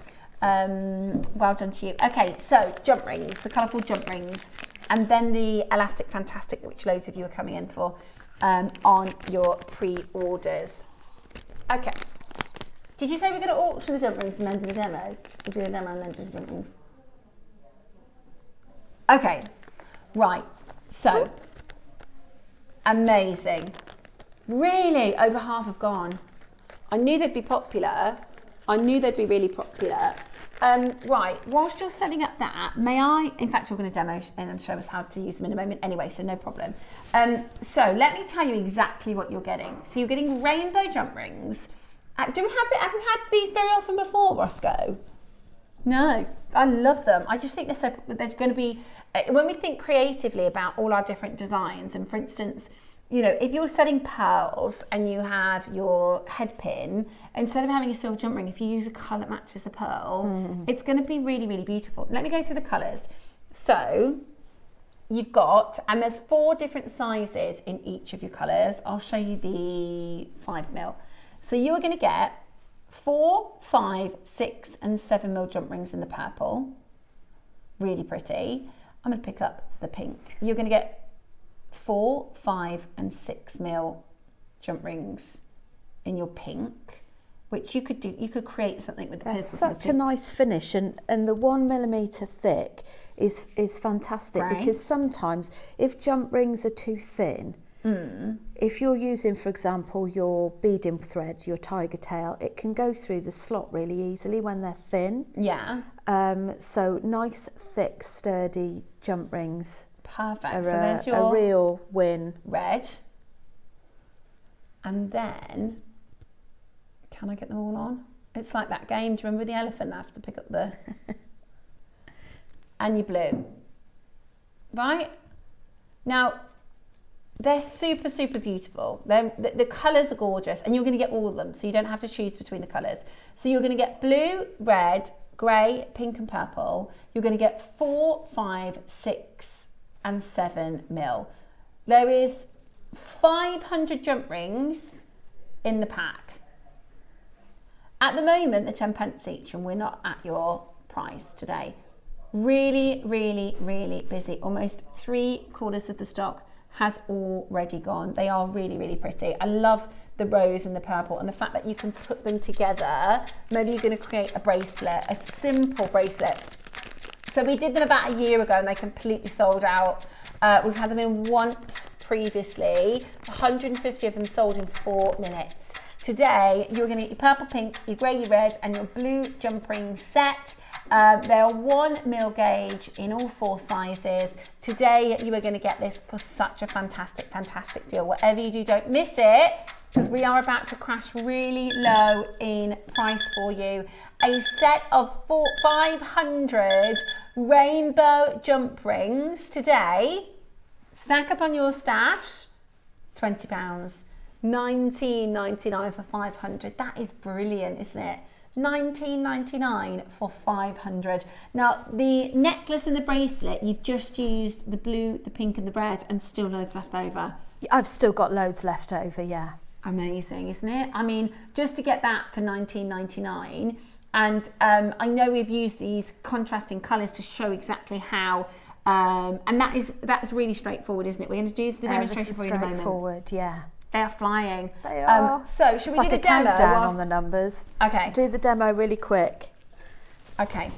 Well done to you. Okay, so jump rings, the colourful jump rings, and then the elastic fantastic, which loads of you are coming in for on your pre-orders. Okay. Did you say we're going to auction the jump rings and then do the demo? We'll do the demo and then do the jump rings. Okay, right. So, amazing. Really, over half have gone. I knew they'd be popular. I knew they'd be really popular. Right, whilst you're setting up that, may I, in fact, you're going to demo and show us how to use them in a moment anyway, so no problem. So let me tell you exactly what you're getting. So you're getting rainbow jump rings. Have we had these very often before, Roscoe? No, I love them. I just think they're going to be, when we think creatively about all our different designs, and for instance, you know, if you're setting pearls and you have your head pin, instead of having a silver jump ring, if you use a colour that matches the pearl, it's going to be really, really beautiful. Let me go through the colours. So you've got, and there's 4 different sizes in each of your colours. I'll show you the 5mm. So you are going to get 4, 5, 6 and 7mm jump rings in the purple. Really pretty. I'm going to pick up the pink. You're going to get 4, 5 and 6mm jump rings in your pink, which you could do. You could create something with the purple. There's such a nice finish, and the 1mm thick is fantastic. Right. Because sometimes if jump rings are too thin, if you're using, for example, your beading thread, your tiger tail, it can go through the slot really easily when they're thin. Yeah. So nice, thick, sturdy jump rings. Perfect. So there's your a real win. Red. And then, can I get them all on? It's like that game. Do you remember the elephant? I have to pick up the... and your blue. Right? Now, they're super, super beautiful. The colours are gorgeous, and you're going to get all of them, so you don't have to choose between the colours. So you're going to get blue, red, grey, pink and purple. You're going to get 4, 5, 6 and 7mm. There is 500 jump rings in the pack. At the moment, they're 10 pence each, and we're not at your price today. Really, really, really busy. Almost 3/4 of the stock has already gone. They are really, really pretty. I love the rose and the purple, and the fact that you can put them together. Maybe you're going to create a bracelet, a simple bracelet. So we did them about a year ago, and they completely sold out. We've had them in once previously. 150 of them sold in 4 minutes. Today, you're going to get your purple, pink, your grey, your red, and your blue jump ring set. They are 1 mil gauge in all 4 sizes. Today, you are going to get this for such a fantastic deal. Whatever you do, don't miss it, because we are about to crash really low in price for you. A set of 500 rainbow jump rings today. Snack up on your stash, £20. $19.99 for 500. That is brilliant, isn't it? $19.99 for 500. Now, the necklace and the bracelet, you've just used the blue, the pink and the red, and still loads left over. I've still got loads left over, yeah. Amazing, isn't it? I mean, just to get that for $19.99, and I know we've used these contrasting colours to show exactly how, and that's really straightforward, isn't it? We're going to do the demonstration for you in a moment. Straightforward, yeah. They are flying. They are. So, should we do the demo? Countdown on the numbers. Okay. Do the demo really quick. Okay.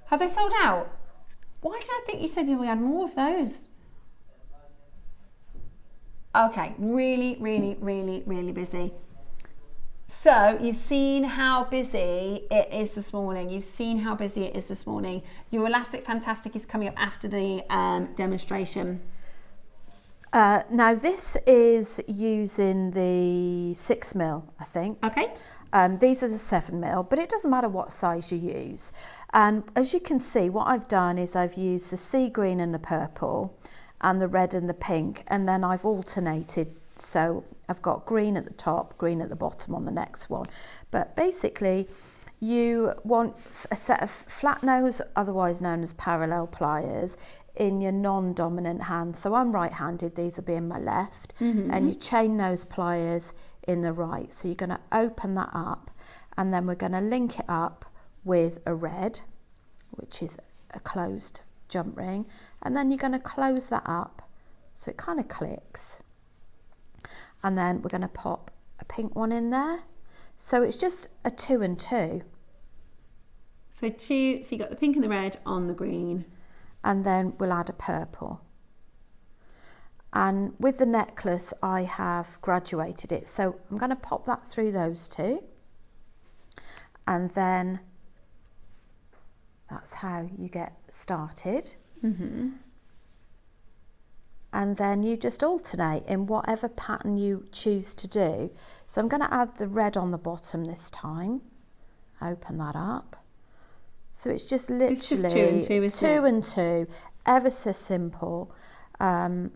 Have they sold out? Why did I think you said we had more of those? Okay, really busy. So you've seen how busy it is this morning. Your Elastic Fantastic is coming up after the demonstration. Now this is using the 6 mil, I think. Okay. These are the 7 mil, but it doesn't matter what size you use. And as you can see, what I've done is I've used the sea green and the purple and the red and the pink, and then I've alternated. So I've got green at the top, green at the bottom on the next one. But basically, you want a set of flat nose, otherwise known as parallel pliers, in your non-dominant hand. So I'm right-handed, these will be in my left, and your chain nose pliers in the right. So you're going to open that up, and then we're going to link it up with a red, which is a closed jump ring, and then you're going to close that up so it kind of clicks, and then we're going to pop a pink one in there. So it's just a 2 and 2. So you got the pink and the red on the green. And then we'll add a purple. And with the necklace, I have graduated it. So I'm going to pop that through those 2. And then that's how you get started. And then you just alternate in whatever pattern you choose to do. So I'm going to add the red on the bottom this time. Open that up. So it's just literally it's just 2 and 2, isn't it? 2 and 2, ever so simple. I'm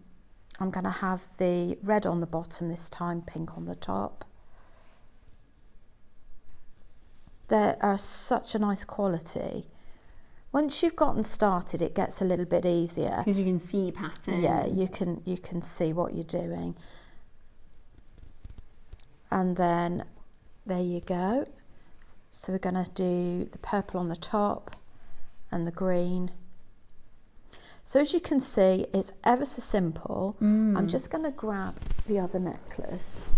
going to have the red on the bottom this time, pink on the top. They are such a nice quality. Once you've gotten started, it gets a little bit easier. Because you can see pattern. Yeah, you can see what you're doing. And then there you go. So we're going to do the purple on the top and the green. So as you can see, it's ever so simple. I'm just going to grab the other necklace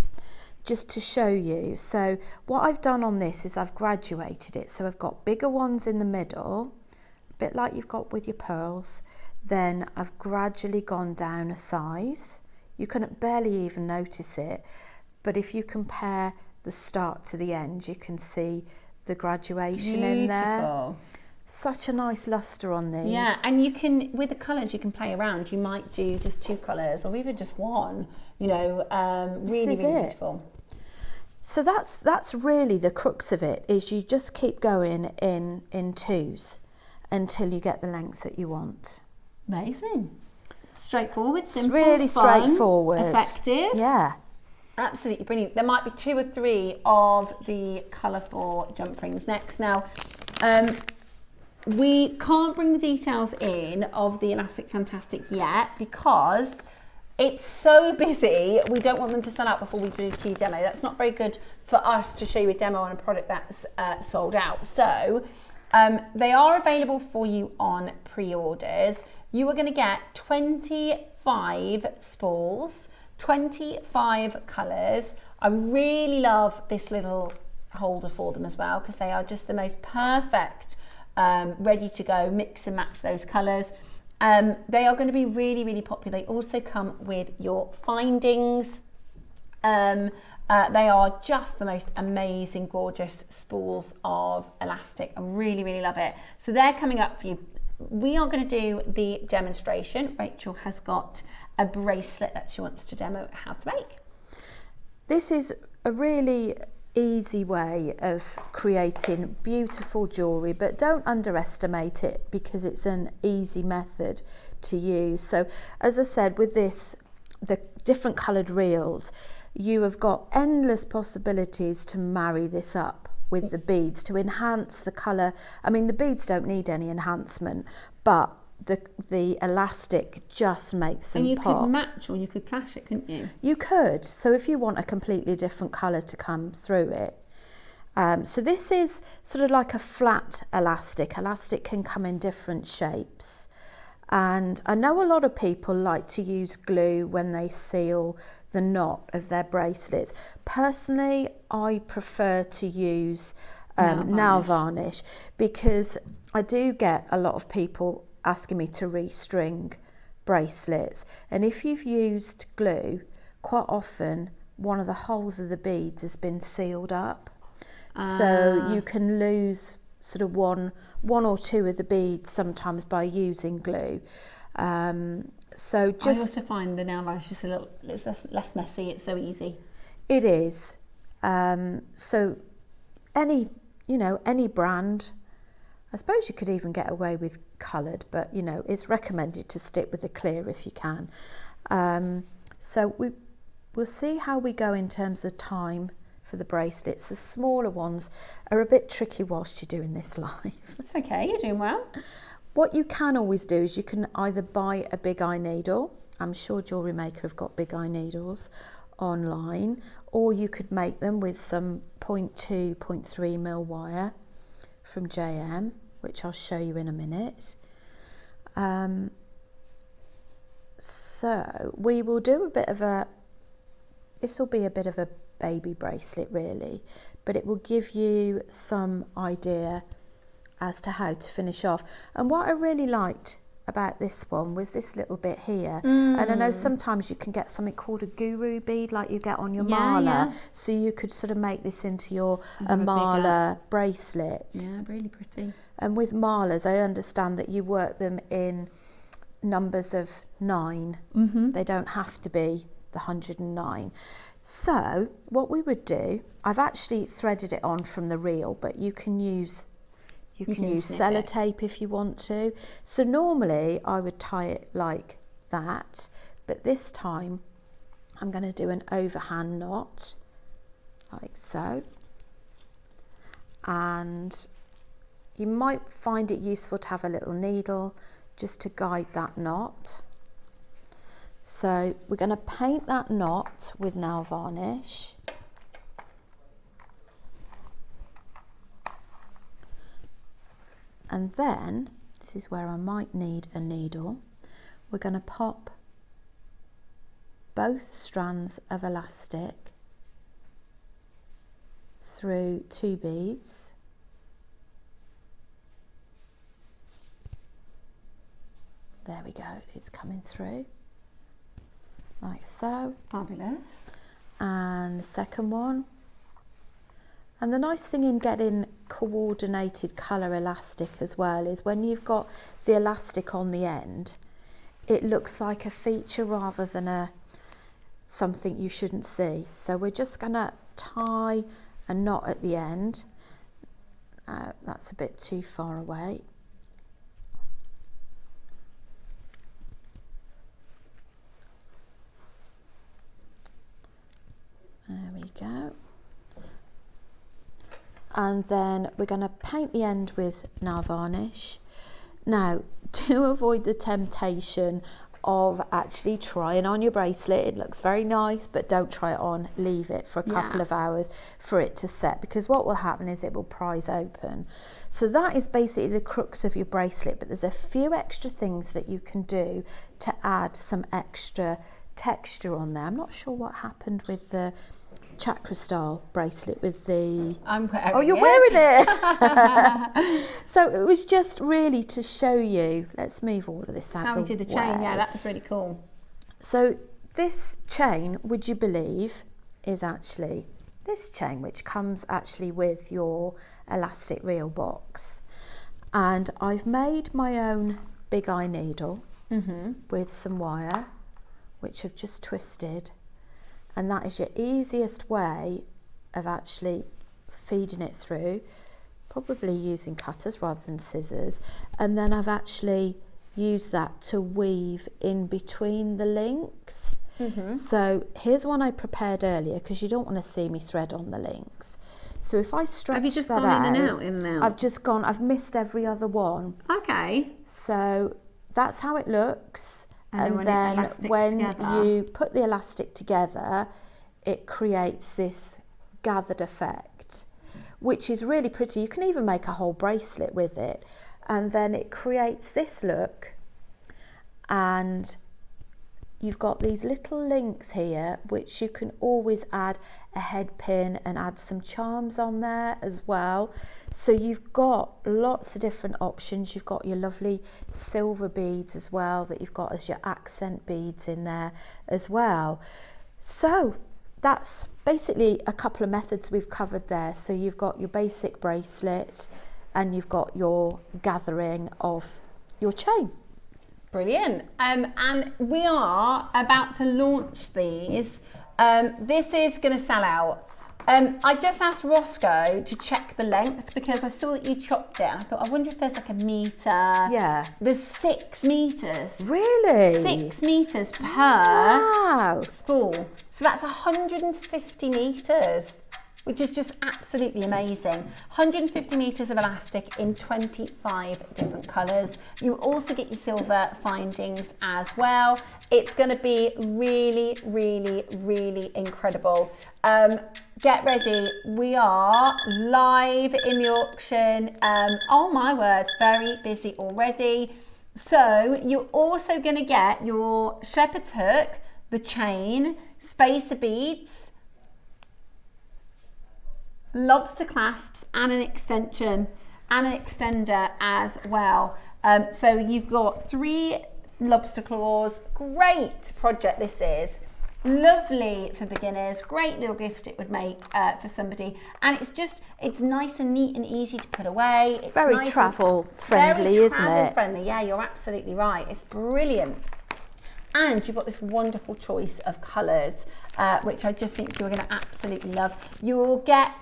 just to show you. So what I've done on this is I've graduated it. So I've got bigger ones in the middle, a bit like you've got with your pearls. Then I've gradually gone down a size. You can barely even notice it. But if you compare the start to the end, you can see the graduation in there. Such a nice luster on these. Yeah, and you can, with the colours, you can play around. You might do just 2 colours or even just 1, you know, really beautiful. So that's really the crux of it, is you just keep going in 2s until you get the length that you want. Amazing. Straightforward, simple, it's really fun, straightforward. Effective. Yeah. Absolutely brilliant. There might be 2 or 3 of the colourful jump rings next. Now, we can't bring the details in of the Elastic Fantastic yet because it's so busy. We don't want them to sell out before we do a demo. That's not very good for us to show you a demo on a product that's sold out. So they are available for you on pre-orders. You are going to get 25 spools, 25 colours. I really love this little holder for them as well because they are just the most perfect, ready to go, mix and match those colours. They are going to be really, really popular. They also come with your findings They are just the most amazing, gorgeous spools of elastic. I really, really love it. So they're coming up for you. We are going to do the demonstration. Rachel has got a bracelet that she wants to demo how to make. This is a really easy way of creating beautiful jewellery, but don't underestimate it because it's an easy method to use. So as I said, with this, the different coloured reels, you have got endless possibilities to marry this up with the beads to enhance the colour. I mean, the beads don't need any enhancement, but the elastic just makes them pop. And you could match or you could clash it, couldn't you? You could. So if you want a completely different colour to come through it. So this is sort of like a flat elastic. Elastic can come in different shapes. And I know a lot of people like to use glue when they seal the knot of their bracelets. Personally, I prefer to use nail varnish because I do get a lot of people asking me to restring bracelets, and if you've used glue, quite often one of the holes of the beads has been sealed up, so you can lose sort of one or two of the beads sometimes by using glue. So just I also find the nail varnish just a little, it's less messy. It's so easy. It is. So any brand. I suppose you could even get away with coloured, but it's recommended to stick with the clear if you can. So we'll see how we go in terms of time for the bracelets. The smaller ones are a bit tricky whilst you're doing this live. It's okay, you're doing well. What you can always do is you can either buy a big eye needle. I'm sure JewelleryMaker have got big eye needles online, or you could make them with some 0.2, 0.3 mil wire from JM, which I'll show you in a minute. So we will do this will be a bit of a baby bracelet really, but it will give you some idea as to how to finish off. And what I really liked about this one was this little bit here. And I know sometimes you can get something called a guru bead like you get on your mala, so you could sort of make this into your mala bracelet. Yeah, really pretty. And with malas, I understand that you work them in numbers of 9. They don't have to be the 109. So what we would do, I've actually threaded it on from the reel, but you can use sellotape if you want to. So normally I would tie it like that, but this time I'm going to do an overhand knot like so. And you might find it useful to have a little needle just to guide that knot. So we're going to paint that knot with nail varnish. And then, this is where I might need a needle, we're going to pop both strands of elastic through 2 beads. There we go, it's coming through, like so. Fabulous. And the second one. And the nice thing in getting coordinated colour elastic as well is when you've got the elastic on the end, it looks like a feature rather than something you shouldn't see. So we're just going to tie a knot at the end. That's a bit too far away. There we go. And then we're going to paint the end with nail varnish. Now, to avoid the temptation of actually trying on your bracelet, it looks very nice, but don't try it on, leave it for a couple of hours for it to set, because what will happen is it will prise open. So that is basically the crux of your bracelet, but there's a few extra things that you can do to add some extra texture on there. I'm not sure what happened with the chakra style bracelet with the you're wearing it. So it was just really to show you, let's move all of this out how we did the chain. Yeah, that was really cool. So this chain, would you believe, is actually this chain, which comes actually with your elastic reel box. And I've made my own big eye needle with some wire, which I've just twisted. And that is your easiest way of actually feeding it through, probably using cutters rather than scissors. And then I've actually used that to weave in between the links. So here's one I prepared earlier, because you don't want to see me thread on the links. So if I stretch that out, have you just gone in and out, in and out? I've missed every other one. Okay. So that's how it looks. And then when you put the elastic together, it creates this gathered effect, which is really pretty. You can even make a whole bracelet with it. And then it creates this look. And you've got these little links here, which you can always add a head pin and add some charms on there as well. So you've got lots of different options. You've got your lovely silver beads as well that you've got as your accent beads in there as well. So that's basically a couple of methods we've covered there. So you've got your basic bracelet and you've got your gathering of your chain. Brilliant. And we are about to launch these. This is going to sell out. I just asked Roscoe to check the length, because I saw that you chopped it. I thought, I wonder if there's like a metre. Yeah. There's 6 metres. Really? 6 metres per spool. So that's 150 metres, which is just absolutely amazing. 150 metres of elastic in 25 different colours. You also get your silver findings as well. It's gonna be really, really, really incredible. Get ready, we are live in the auction. Oh my word, very busy already. So you're also gonna get your shepherd's hook, the chain, spacer beads, lobster clasps, and an extension and an extender as well. So you've got 3 lobster claws. Great project this is. Lovely for beginners, great little gift it would make for somebody. And it's nice and neat and easy to put away. It's very nice travel friendly, isn't it? Very travel friendly, yeah, you're absolutely right. It's brilliant. And you've got this wonderful choice of colours, which I just think you're going to absolutely love. You will get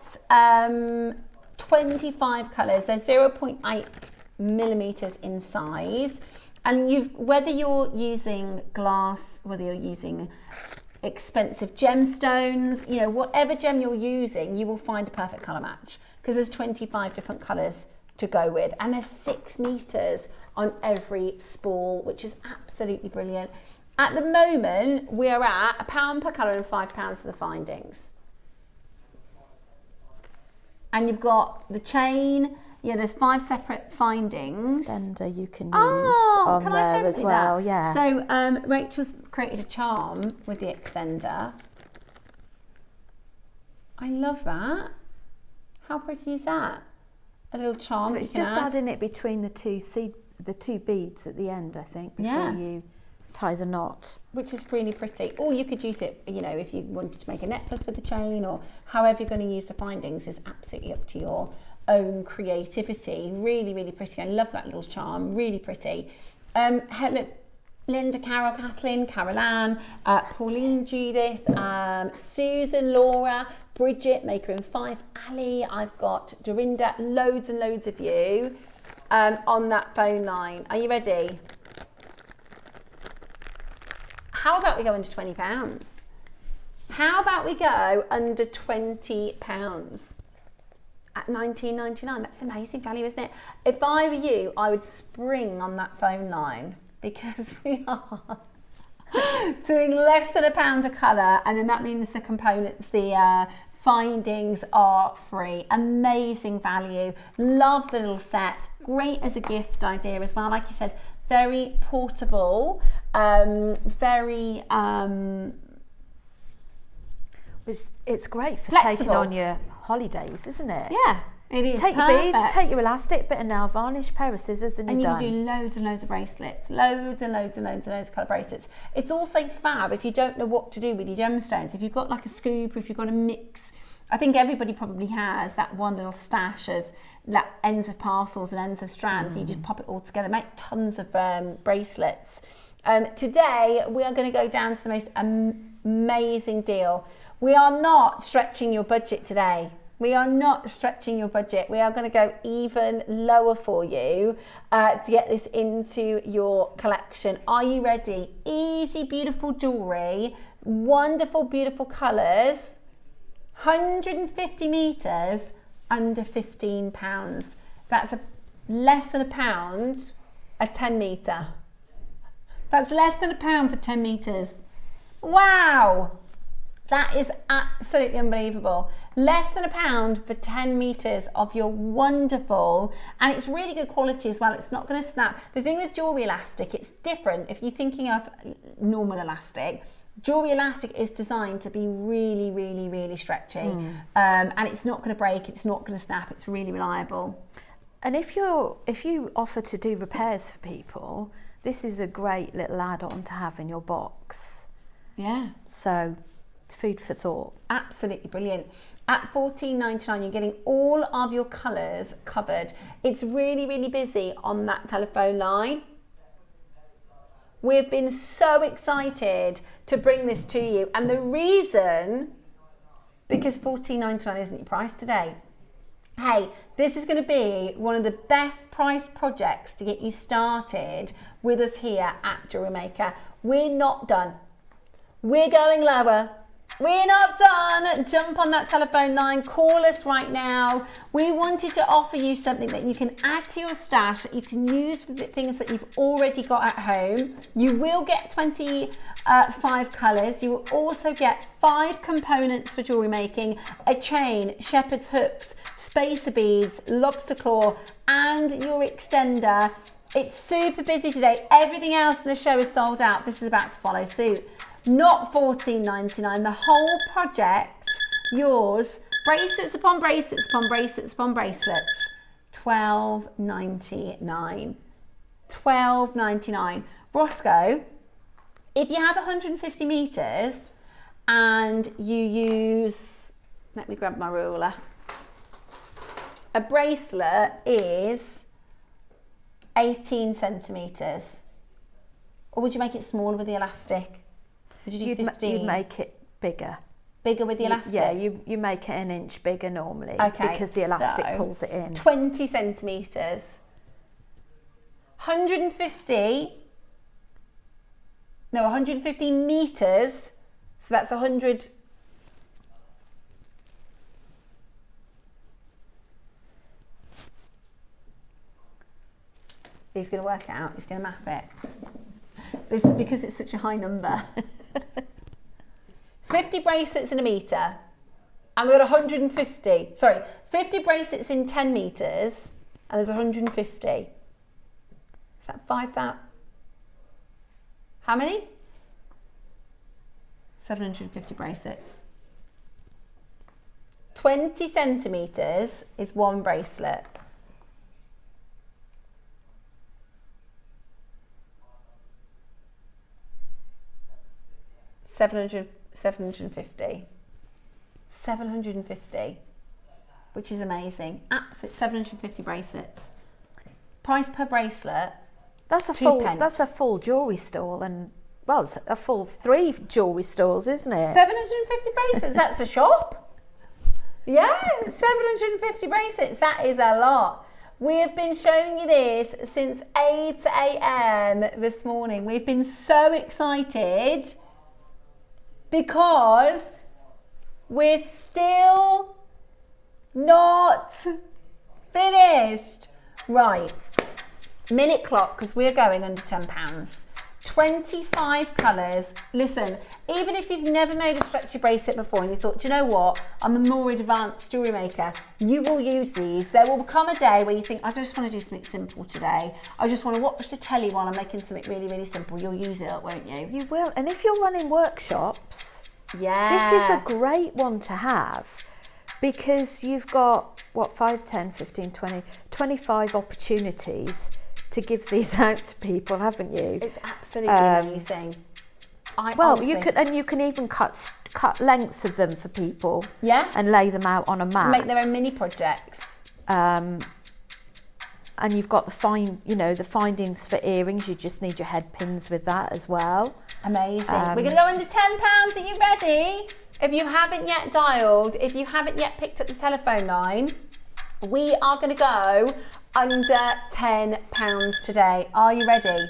25 colours. They're 0.8 millimetres in size. And whether you're using glass, whether you're using expensive gemstones, you know, whatever gem you're using, you will find a perfect colour match, because there's 25 different colours to go with. And there's 6 metres on every spool, which is absolutely brilliant. At the moment, we are at £1 per colour and £5 for the findings. And you've got the chain. Yeah, there's 5 separate findings. Extender you can use on there as well. That? Yeah. So Rachel's created a charm with the extender. I love that. How pretty is that? A little charm. So it's just adding it between the two beads at the end, I think, before you tie the knot. Which is really pretty. Or you could use it, you know, if you wanted to make a necklace with the chain, or however you're going to use the findings is absolutely up to your own creativity. Really, really pretty. I love that little charm. Really pretty. Hello, Linda, Carol, Kathleen, Carol Ann, Pauline, Judith, Susan, Laura, Bridget, Maker in 5, Ali. I've got Dorinda. Loads and loads of you on that phone line. Are you ready? How about we go under £20? How about we go under £20? At $19.99, that's amazing value, isn't it? If I were you, I would spring on that phone line, because we are doing less than £1 a colour, and then that means the components, the findings are free. Amazing value. Love the little set. Great as a gift idea as well. Like you said, very portable, very it's great for flexible. taking on your holidays, isn't it? Yeah, It is Take perfect. your beads, take your elastic, bit of nail varnish, pair of scissors, and you're done. And you can do loads and loads of bracelets, loads and loads and loads and loads of colour bracelets. It's also fab if you don't know what to do with your gemstones. If you've got like a scoop, if you've got a mix, I think everybody probably has that one little stash of ends of parcels and ends of strands. You just pop it all together, make tons of bracelets. Today we are going to go down to the most amazing deal. We are not stretching your budget today. We are not stretching your budget. We are going to go even lower for you to get this into your collection. Are you ready? Easy, beautiful jewellery, wonderful, beautiful colours, 150 metres, under £15. That's less than £1 a 10 metre. That's less than £1 for 10 metres. Wow! That is absolutely unbelievable. Less than £1 for 10 metres of your wonderful, and it's really good quality as well. It's not going to snap. The thing with jewellery elastic, it's different. If you're thinking of normal elastic, jewellery elastic is designed to be really, really, really stretchy. And it's not going to break, it's not going to snap, it's really reliable. And if you offer to do repairs for people, this is a great little add-on to have in your box. Yeah. So, food for thought. Absolutely brilliant. At $14.99, you're getting all of your colours covered. It's really, really busy on that telephone line. We've been so excited to bring this to you. And the reason, because $14.99 isn't your price today. Hey, this is going to be one of the best priced projects to get you started with us here at JewelleryMaker. We're not done. We're going lower. We're not done. Jump on that telephone line. Call us right now. We wanted to offer you something that you can add to your stash, that you can use for the things that you've already got at home. You will get 25 colours. You will also get 5 components for jewellery making: a chain, shepherd's hooks, spacer beads, lobster claw, and your extender. It's super busy today. Everything else in the show is sold out. This is about to follow suit. Not $14.99, the whole project, yours, bracelets upon bracelets upon bracelets upon bracelets, $12.99. $12.99. Roscoe, if you have 150 metres and you use, let me grab my ruler, a bracelet is 18 centimetres. Or would you make it smaller with the elastic? Would you do 15? You'd make it bigger. Bigger with the elastic? Yeah, you make it an inch bigger normally, okay, because the elastic pulls it in. 20 centimetres. 150 metres, so that's 100. He's going to work it out, he's going to map it. It's because it's such a high number. 50 bracelets in a metre, and we've got 150. Sorry, 50 bracelets in 10 metres, and there's 150. Is that 5,000? How many? 750 bracelets. 20 centimetres is one bracelet. $750, which is amazing. Absolute 750 bracelets. Price per bracelet. That's a full jewellery store, and well, it's a full 3 jewellery stores, isn't it? 750 bracelets. That's a shop. Yeah, 750 bracelets. That is a lot. We have been showing you this since 8 a.m. this morning. We've been so excited, because we're still not finished. Right, minute clock, because we're going under £10. 25 colours. Listen, even if you've never made a stretchy bracelet before and you thought, do you know what, I'm a more advanced jewellery maker, you will use these. There will come a day where you think, I just want to do something simple today. I just want to watch the telly while I'm making something really, really simple. You'll use it up, won't you? You will. And if you're running workshops, yeah, this is a great one to have. because you've got, what, 5, 10, 15, 20, 25 opportunities to give these out to people, haven't you? It's absolutely amazing. You can even cut lengths of them for people. Yeah. And lay them out on a mat. Make their own mini projects. And you've got the findings for earrings. You just need your head pins with that as well. Amazing. We're going to go under £10. Are you ready? If you haven't yet dialed, if you haven't yet picked up the telephone line, we are going to go under £10 today. Are you ready?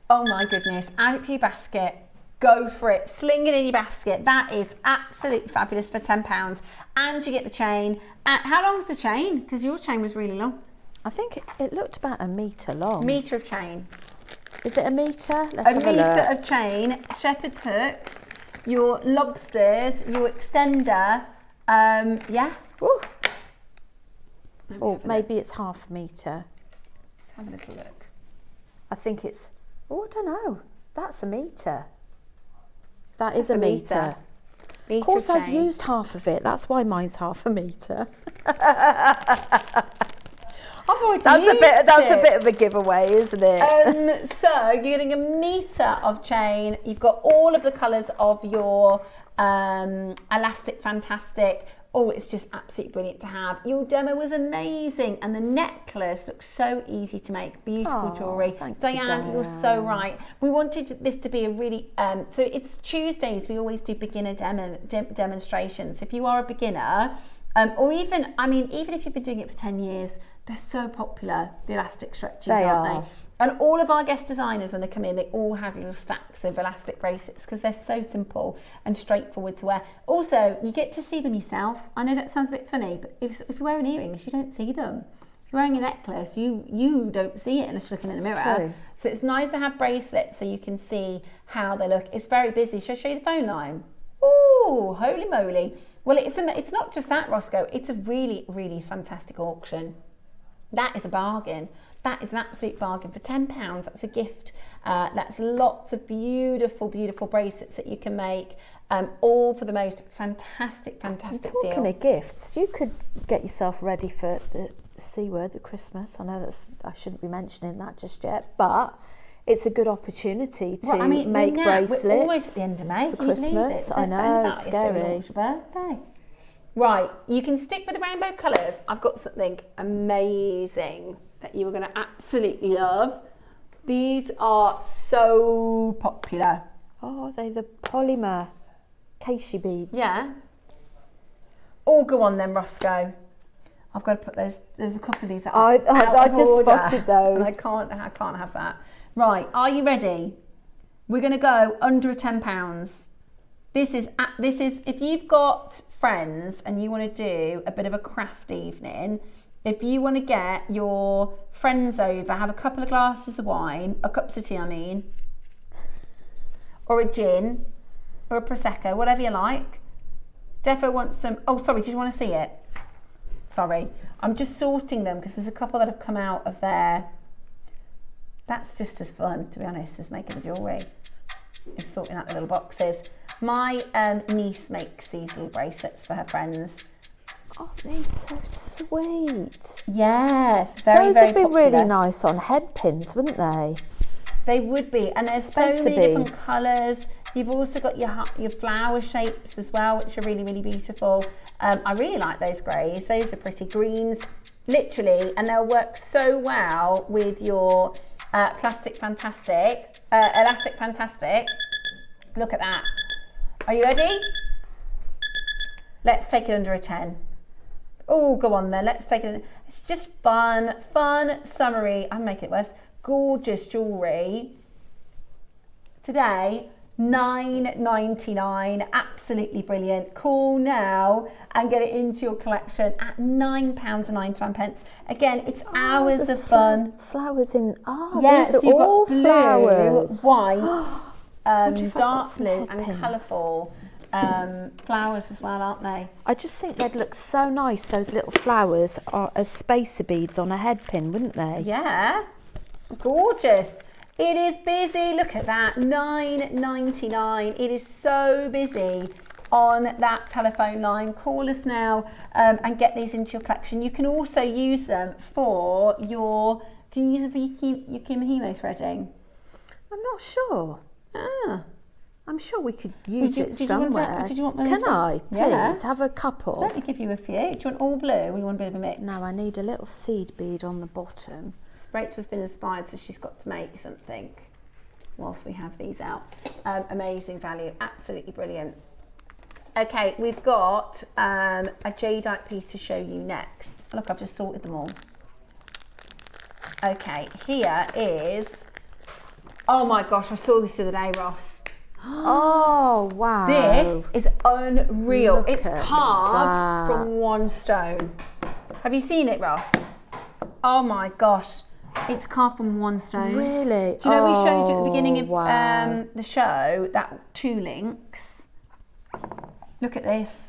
Oh my goodness. Add it to your basket. Go for it. Sling it in your basket. That is absolutely fabulous for £10. And you get the chain. How long was the chain? Because your chain was really long. I think it looked about 1 metre long. Metre of chain. Is it 1 metre? Let's have a look. 1 metre of chain, shepherd's hooks, your lobsters, your extender. Yeah. Ooh. Or maybe it's half a metre. Let's have a little look. I think it's, I don't know. That's 1 metre. That is a metre. Of course, I've used half of it. That's why mine's half a metre. That's a bit of a giveaway, isn't it? So you're getting 1 metre of chain. You've got all of the colours of your elastic fantastic. Oh, it's just absolutely brilliant to have. Your demo was amazing, and the necklace looks so easy to make. Beautiful jewellery. Diane, you're so right. We wanted this to be a really, so it's Tuesdays, we always do beginner demonstrations. So if you are a beginner, or even, even if you've been doing it for 10 years, they're so popular, the elastic stretches, aren't they? And all of our guest designers, when they come in, they all have little stacks of elastic bracelets because they're so simple and straightforward to wear. Also, you get to see them yourself. I know that sounds a bit funny, but if you're wearing earrings, you don't see them. If you're wearing a necklace, you don't see it unless you're looking in the mirror. True. So it's nice to have bracelets so you can see how they look. It's very busy. Shall I show you the phone line? Oh, holy moly. Well, it's not just that, Roscoe. It's a really, really fantastic auction. That is a bargain. That is an absolute bargain. For £10, that's a gift. That's lots of beautiful, beautiful bracelets that you can make, all for the most fantastic deal. Talking of gifts, you could get yourself ready for the C word at Christmas. I know I shouldn't be mentioning that just yet, but it's a good opportunity to make bracelets. We're almost at the end of May for Christmas. I know, scary. It's your birthday. Right, you can stick with the rainbow colours. I've got something amazing that you are going to absolutely love. These are so popular. Oh, they're the polymer Ganesha beads. Yeah. Oh, go on then, Roscoe. I've got to put those. There's a couple of these. I just spotted those. And I can't have that. Right, are you ready? We're going to go under £10. This is if you've got friends and you want to do a bit of a craft evening, if you want to get your friends over, have a couple of glasses of wine, cups of tea, or a gin, or a Prosecco, whatever you like. Defo wants some, oh sorry, did you want to see it? Sorry, I'm just sorting them because there's a couple that have come out of there. That's just as fun, to be honest, as making the jewellery, is sorting out the little boxes. My niece makes these little bracelets for her friends. Oh, they're so sweet. Yes, very, those very would be popular. really nice on head pins, wouldn't they? They would be, and there's so many different colours. You've also got your flower shapes as well, which are really, really beautiful. I really like those greys. Those are pretty greens, literally, and they'll work so well with your elastic fantastic. Look at that. Are you ready? Let's take it under a 10. Oh, go on then. Let's take it. It's just fun, summery. I'm making it worse. Gorgeous jewellery. Today, £9.99. Absolutely brilliant. Call now and get it into your collection at £9.99. Again, it's hours of fun. Flowers in. Yes, these are all flowers. White, dark blue, and pins. colourful. Flowers as well, aren't they? I just think they'd look so nice, those little flowers are as spacer beads on a head pin, wouldn't they? Yeah, gorgeous. It is busy, look at that, £9.99. It is so busy. on that telephone line. Call us now and get these into your collection. You can also use them for your, can you use them for your kimahimo threading? I'm not sure. I'm sure we could use it did somewhere. Did you want one? Can I, please, Yeah. have a couple? Let me give you a few. Do you want all blue or you want a bit of a mix? No, I need a little seed bead on the bottom. Rachel's been inspired, so she's got to make something whilst we have these out. Amazing value, absolutely brilliant. Okay, we've got a jadeite piece to show you next. Look, I've just sorted them all. Okay, here is, oh my gosh, I saw this the other day, Ross. Oh, wow. This is unreal. Look It's at carved that. from one stone. Have you seen it, Ross? Oh my gosh. It's carved from one stone. Really? Do you know we showed you at the beginning of wow. the show that 2 links? Look at this.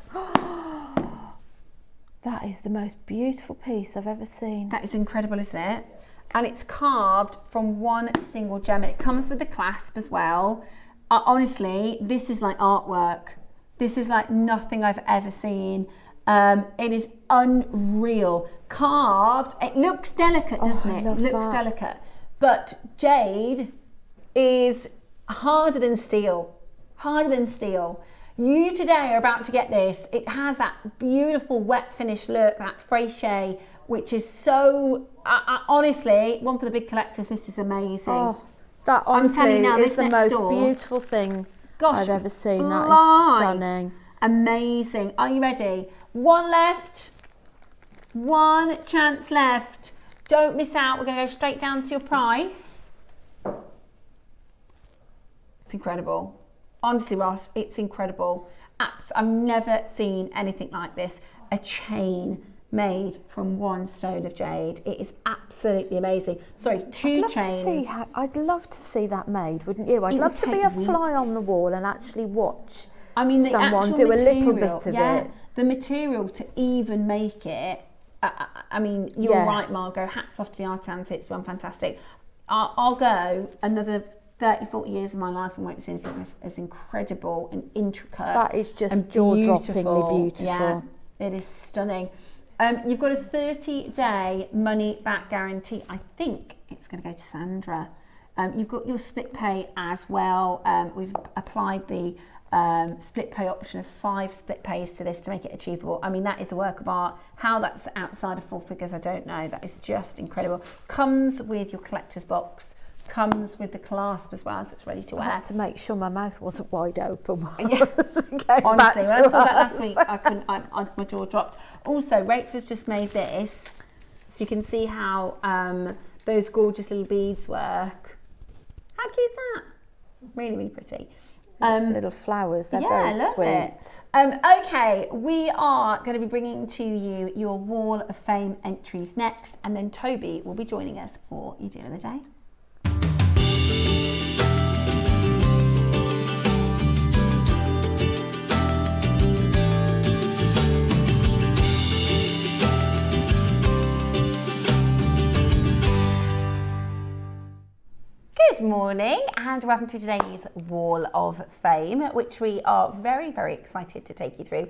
That is the most beautiful piece I've ever seen. That is incredible, isn't it? And it's carved from one single gem. It comes with the clasp as well. Honestly, this is like artwork. This is like nothing I've ever seen. It is unreal. Carved, it looks delicate, doesn't it? It looks delicate. But jade is harder than steel. Harder than steel. You today are about to get this. It has that beautiful wet finish look, that fraiche, which is so, honestly, one for the big collectors. This is amazing. Oh, that honestly now, is the most door, beautiful thing I've ever seen. fly. That is stunning. Amazing. Are you ready? One left. One chance left. Don't miss out. We're going to go straight down to your price. It's incredible. Honestly, Ross, it's incredible. I've never seen anything like this. A chain made from one stone of jade. It is absolutely amazing. Sorry, 2 chains. I'd love to see that made, wouldn't you? I'd love to be a fly on the wall and actually watch someone do a little bit of it. The material to even make it, I mean, you're right, Margot. Hats off to the artisans. It's been fantastic. I'll go another 30, 40 years of my life and won't see anything as incredible and intricate. That is just jaw-droppingly beautiful. Yeah, it is stunning. You've got a 30-day money-back guarantee. I think it's going to go to Sandra. You've got your split pay as well. We've applied the split pay option of 5 split pays to this to make it achievable. I mean, that is a work of art. How that's outside of full figures, I don't know. That is just incredible. Comes with your collector's box. Comes with the clasp as well, so it's ready to wear. I had to make sure my mouth wasn't wide open. Yeah. Honestly, when I saw that last week, my jaw dropped. Also, Rachel's just made this, so you can see how those gorgeous little beads work. How cute is that? Really, really pretty. Little flowers, they're very sweet. Okay, we are going to be bringing to you your Wall of Fame entries next, and then Toby will be joining us for your deal of the day. Good morning and welcome to today's Wall of Fame, which we are very, very excited to take you through.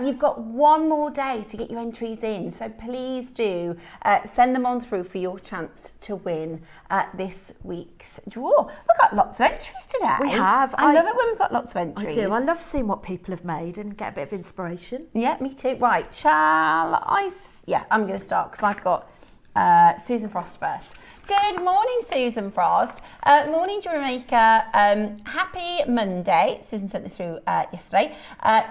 You've got one more day to get your entries in, so please do send them on through for your chance to win this week's draw. We've got lots of entries today. We have. I love it when we've got lots of entries. I do. I love seeing what people have made and get a bit of inspiration. Yeah, me too. Right, I'm going to start because I've got Susan Frost first. Good morning, Susan Frost. Morning, JewelleryMaker. Happy Monday. Susan sent this through yesterday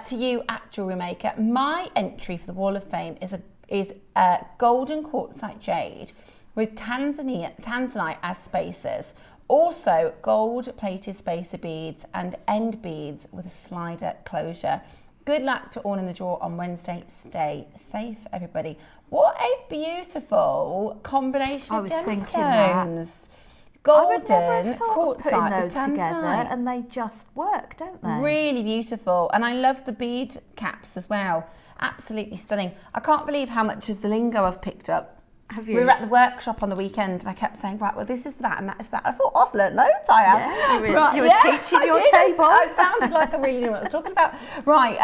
to you at JewelleryMaker. My entry for the Wall of Fame is a golden quartzite jade with tanzanite as spacers. Also, gold-plated spacer beads and end beads with a slider closure. Good luck to all in the draw on Wednesday. Stay safe, everybody. What a beautiful combination of gemstones. Golden, quartzite, putting those with together, tanzanite. and they just work, don't they? Really beautiful. And I love the bead caps as well. Absolutely stunning. I can't believe how much of the lingo I've picked up Have you? We were at the workshop on the weekend and I kept saying, right, well, this is that and that is that. I thought, I've learnt loads, I am. Yeah, you were teaching your table. I sounded like I really knew what I was talking about. Right,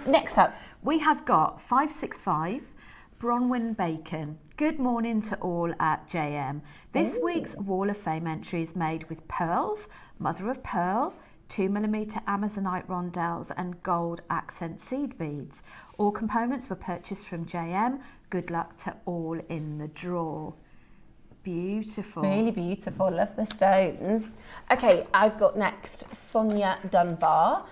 next up. We have got 565 Bronwyn Bacon. Good morning to all at JM. This week's Wall of Fame entry is made with pearls, mother of pearl, 2mm Amazonite rondelles and gold accent seed beads. All components were purchased from JM. Good luck to all in the draw. Beautiful. Really beautiful. Love the stones. Okay, I've got next Sonia Dunbar,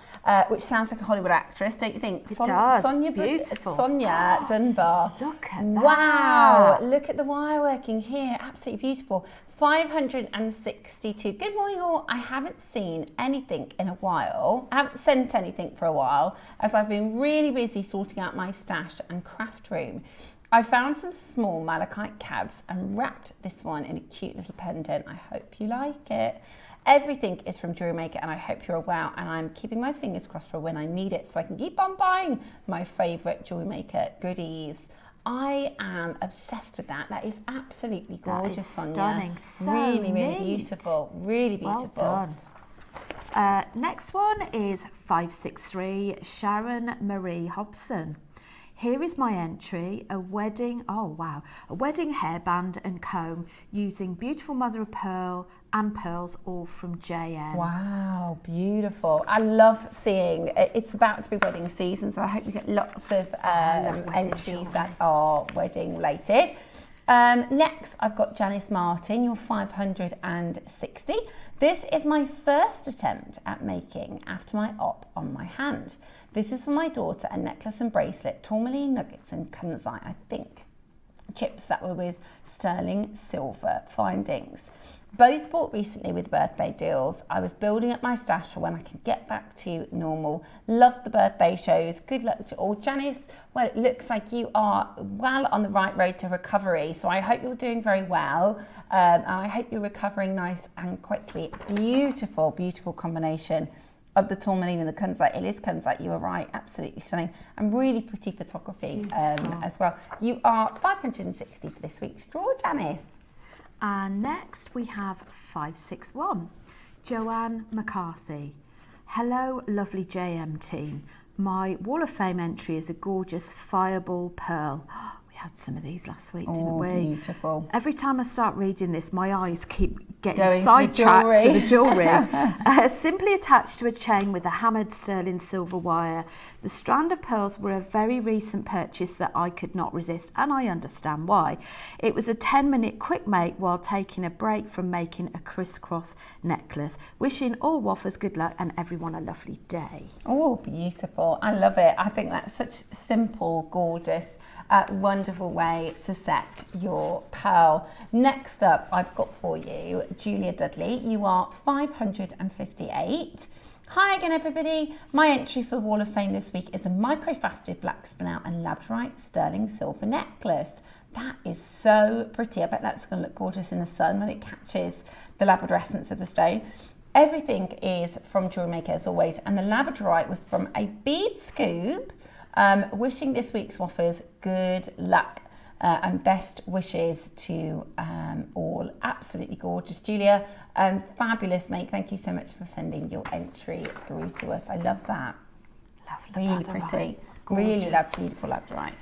which sounds like a Hollywood actress, don't you think? It does. Beautiful. Sonia Dunbar. Look at that. Wow. Look at the wire working here. Absolutely beautiful. 562. Good morning all. I haven't seen anything in a while. I haven't sent anything for a while as I've been really busy sorting out my stash and craft room. I found some small malachite cabs and wrapped this one in a cute little pendant. I hope you like it. Everything is from JewelleryMaker and I hope you're well, and I'm keeping my fingers crossed for when I need it so I can keep on buying my favourite JewelleryMaker goodies. I am obsessed with that. That is absolutely gorgeous, Sonia. Stunning. So really, really neat. beautiful. Really beautiful. Well done. Next one is 563 Sharon Marie Hobson. Here is my entry, a wedding hairband and comb using beautiful mother of pearl and pearls, all from JM. Wow, beautiful. I love seeing, it's about to be wedding season, so I hope you get lots of entries that are wedding related. Next, I've got Janice Martin, your 560. This is my first attempt at making after my op on my hand. This is for my daughter, a necklace and bracelet, tourmaline nuggets and kunzite, I think. Chips that were with sterling silver findings. Both bought recently with birthday deals. I was building up my stash for when I can get back to normal. Love the birthday shows. Good luck to all. Janice, well, it looks like you are well on the right road to recovery. So I hope you're doing very well. And I hope you're recovering nice and quickly. Beautiful, beautiful combination of the tourmaline and the kunzite. It is kunzite, you are right, absolutely stunning, and really pretty photography as well. You are 560 for this week's draw, Janice. And next we have 561 Joanne McCarthy. Hello, lovely JM team. My Wall of Fame entry is a gorgeous fireball pearl. We had some of these last week, didn't we? Beautiful. Every time I start reading this, my eyes keep getting sidetracked to the jewellery. Simply attached to a chain with a hammered sterling silver wire. The strand of pearls were a very recent purchase that I could not resist, and I understand why. It was a 10-minute quick make while taking a break from making a crisscross necklace. Wishing all waffers good luck and everyone a lovely day. Oh, beautiful. I love it. I think that's such simple, gorgeous, wonderful way to set your pearl. Next up, I've got for you Julia Dudley. You are 558. Hi again, everybody. My entry for the Wall of Fame this week is a microfaceted black spinout and labradorite sterling silver necklace. That is so pretty. I bet that's going to look gorgeous in the sun when it catches the labradorescence of the stone. Everything is from JewelleryMaker as always, and the labradorite was from a bead scoop. Wishing this week's waffers good luck and best wishes to all. Absolutely gorgeous, Julia. Fabulous, mate. Thank you so much for sending your entry through to us. I love that. Lovely. Really pretty. Really love beautiful labradorite.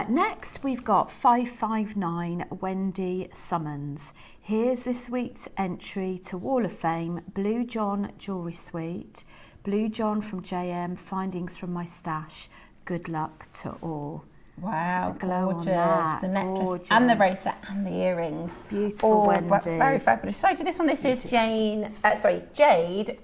Next, we've got 559 Wendy Summons. Here's this week's entry to Wall of Fame, Blue John Jewellery Suite. Blue John from JM, findings from my stash. Good luck to all. Wow, the glow gorgeous. On that. The necklace Gorgeous. and the bracelet and the earrings. Beautiful, all Wendy. Very fabulous. So to this one, this is Jade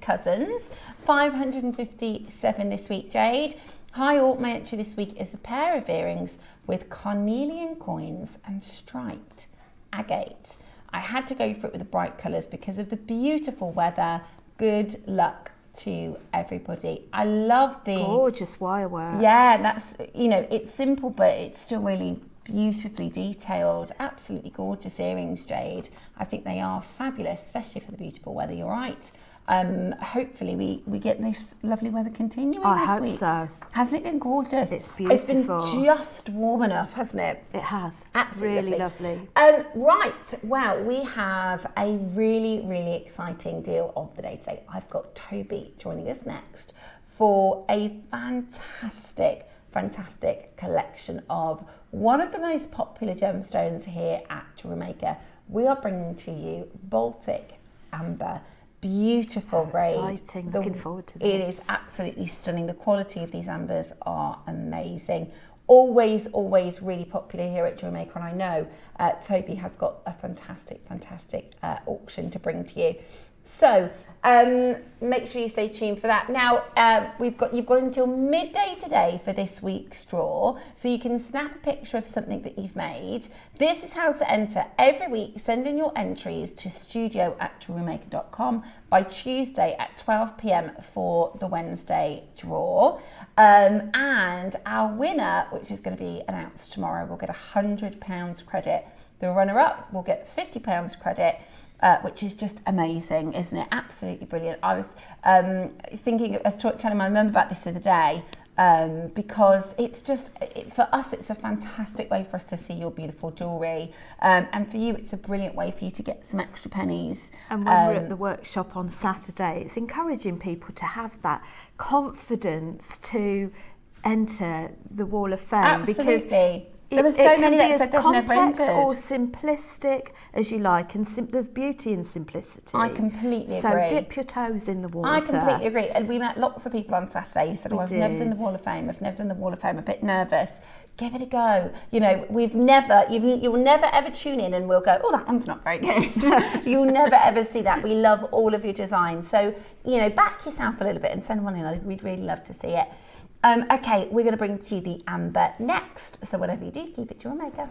Cousins, 557 this week, Jade. Hi all, my entry this week is a pair of earrings with carnelian coins and striped agate. I had to go for it with the bright colours because of the beautiful weather. Good luck to everybody. I love the gorgeous wire work. Yeah, that's, you know, it's simple but it's still really beautifully detailed. Absolutely gorgeous earrings, Jade. I think they are fabulous, especially for the beautiful weather. You're right. hopefully we get this lovely weather continuing I this hope week. so. Hasn't it been gorgeous? It's beautiful. It's been just warm enough, hasn't it? It has. Absolutely really lovely. Right, well, we have a really, really exciting deal of the day today. I've got Toby joining us next for a fantastic collection of one of the most popular gemstones here at JewelleryMaker. We are bringing to you Baltic Amber. Beautiful grade. Exciting. Looking forward to this. It is absolutely stunning. The quality of these ambers are amazing. Always really popular here at JewelleryMaker, and I know Toby has got a fantastic auction to bring to you. So make sure you stay tuned for that. Now you've got until midday today for this week's draw, so you can snap a picture of something that you've made. This is how to enter every week. Send in your entries to studio@jewellerymaker.com by Tuesday at 12 p.m. for the Wednesday draw. And our winner, which is going to be announced tomorrow, will get £100 credit. The runner-up will get £50 credit. Which is just amazing, isn't it? Absolutely brilliant. I was telling my mum about this the other day, because it's just, for us, it's a fantastic way for us to see your beautiful jewellery. And for you, it's a brilliant way for you to get some extra pennies. And when we're at the workshop on Saturday, it's encouraging people to have that confidence to enter the Wall of Fame. Absolutely. Because there were so many that said they've never entered. As complex or simplistic as you like, and there's beauty in simplicity. I completely agree. So dip your toes in the water. I completely agree. And we met lots of people on Saturday who said, I've never done the Wall of Fame. I've never done the Wall of Fame. I'm a bit nervous. Give it a go. You know, you'll never ever tune in and we'll go, oh, that one's not very good. You'll never ever see that. We love all of your designs. So, back yourself a little bit and send one in. We'd really love to see it. Okay, we're going to bring to you the amber next. So whatever you do, keep it JewelleryMaker.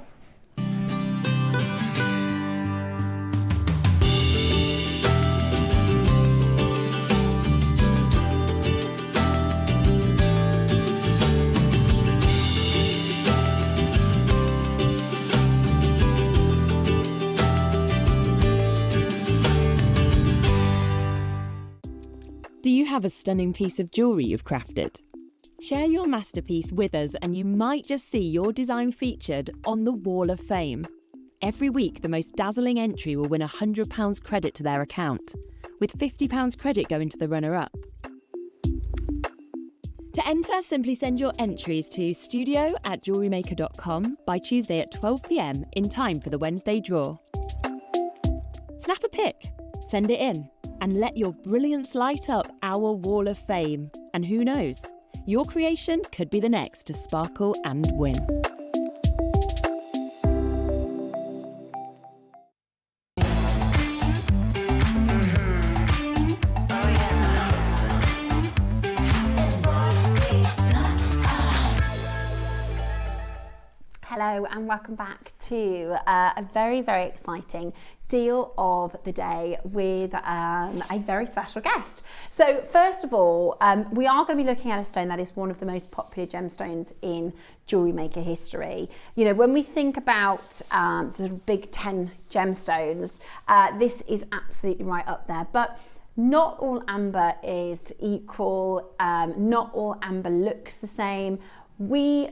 Do you have a stunning piece of jewellery you've crafted? Share your masterpiece with us and you might just see your design featured on the Wall of Fame. Every week, the most dazzling entry will win £100 credit to their account, with £50 credit going to the runner-up. To enter, simply send your entries to studio@jewellerymaker.com by Tuesday at 12 p.m. in time for the Wednesday draw. Snap a pic, send it in, and let your brilliance light up our Wall of Fame. And who knows? Your creation could be the next to sparkle and win. Hello and welcome back to a very exciting deal of the day with a very special guest. So first of all, we are going to be looking at a stone that is one of the most popular gemstones in JewelleryMaker history. When we think about sort of big 10 gemstones, this is absolutely right up there. But not all amber is equal. Not all amber looks the same. We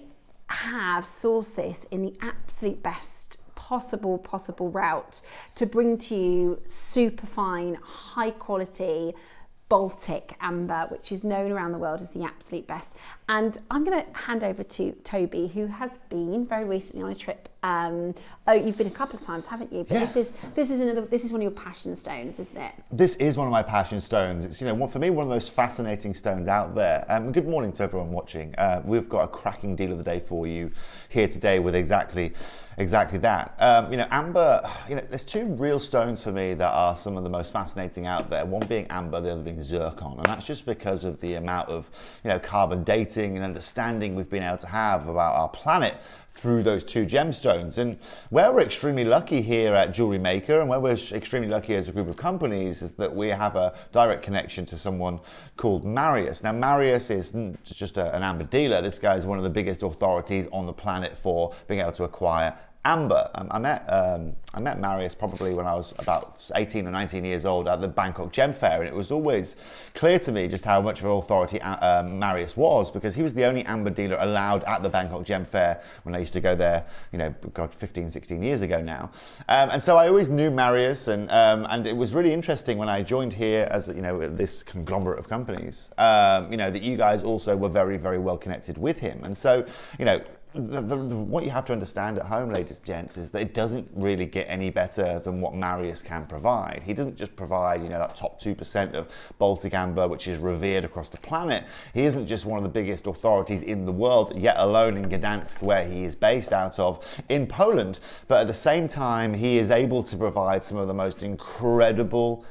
have sourced this in the absolute best possible route to bring to you super fine, high quality Baltic amber, which is known around the world as the absolute best. And I'm going to hand over to Toby, who has been very recently on a trip. You've been a couple of times, haven't you? But yeah. This is one of your passion stones, isn't it? This is one of my passion stones. It's for me one of the most fascinating stones out there. Good morning to everyone watching. We've got a cracking deal of the day for you here today with exactly that. Amber. There's two real stones for me that are some of the most fascinating out there. One being amber, the other being zircon, and that's just because of the amount of carbon dating and understanding we've been able to have about our planet through those two gemstones. And where we're extremely lucky here at JewelleryMaker, and where we're extremely lucky as a group of companies, is that we have a direct connection to someone called Marius. Now, Marius is just an amber dealer. This guy is one of the biggest authorities on the planet for being able to acquire amber. I met Marius probably when I was about 18 or 19 years old at the Bangkok Gem Fair, and it was always clear to me just how much of an authority Marius was, because he was the only amber dealer allowed at the Bangkok Gem Fair when I used to go there, you know, God, 15, 16 years ago now. And so I always knew Marius, and it was really interesting when I joined here as, you know, this conglomerate of companies, you know, that you guys also were very, very well connected with him. And so, you know, what you have to understand at home, ladies and gents, is that it doesn't really get any better than what Marius can provide. He doesn't just provide, you know, that top 2% of Baltic amber, which is revered across the planet. He isn't just one of the biggest authorities in the world, yet alone in Gdansk, where he is based out of in Poland. But at the same time, he is able to provide some of the most incredible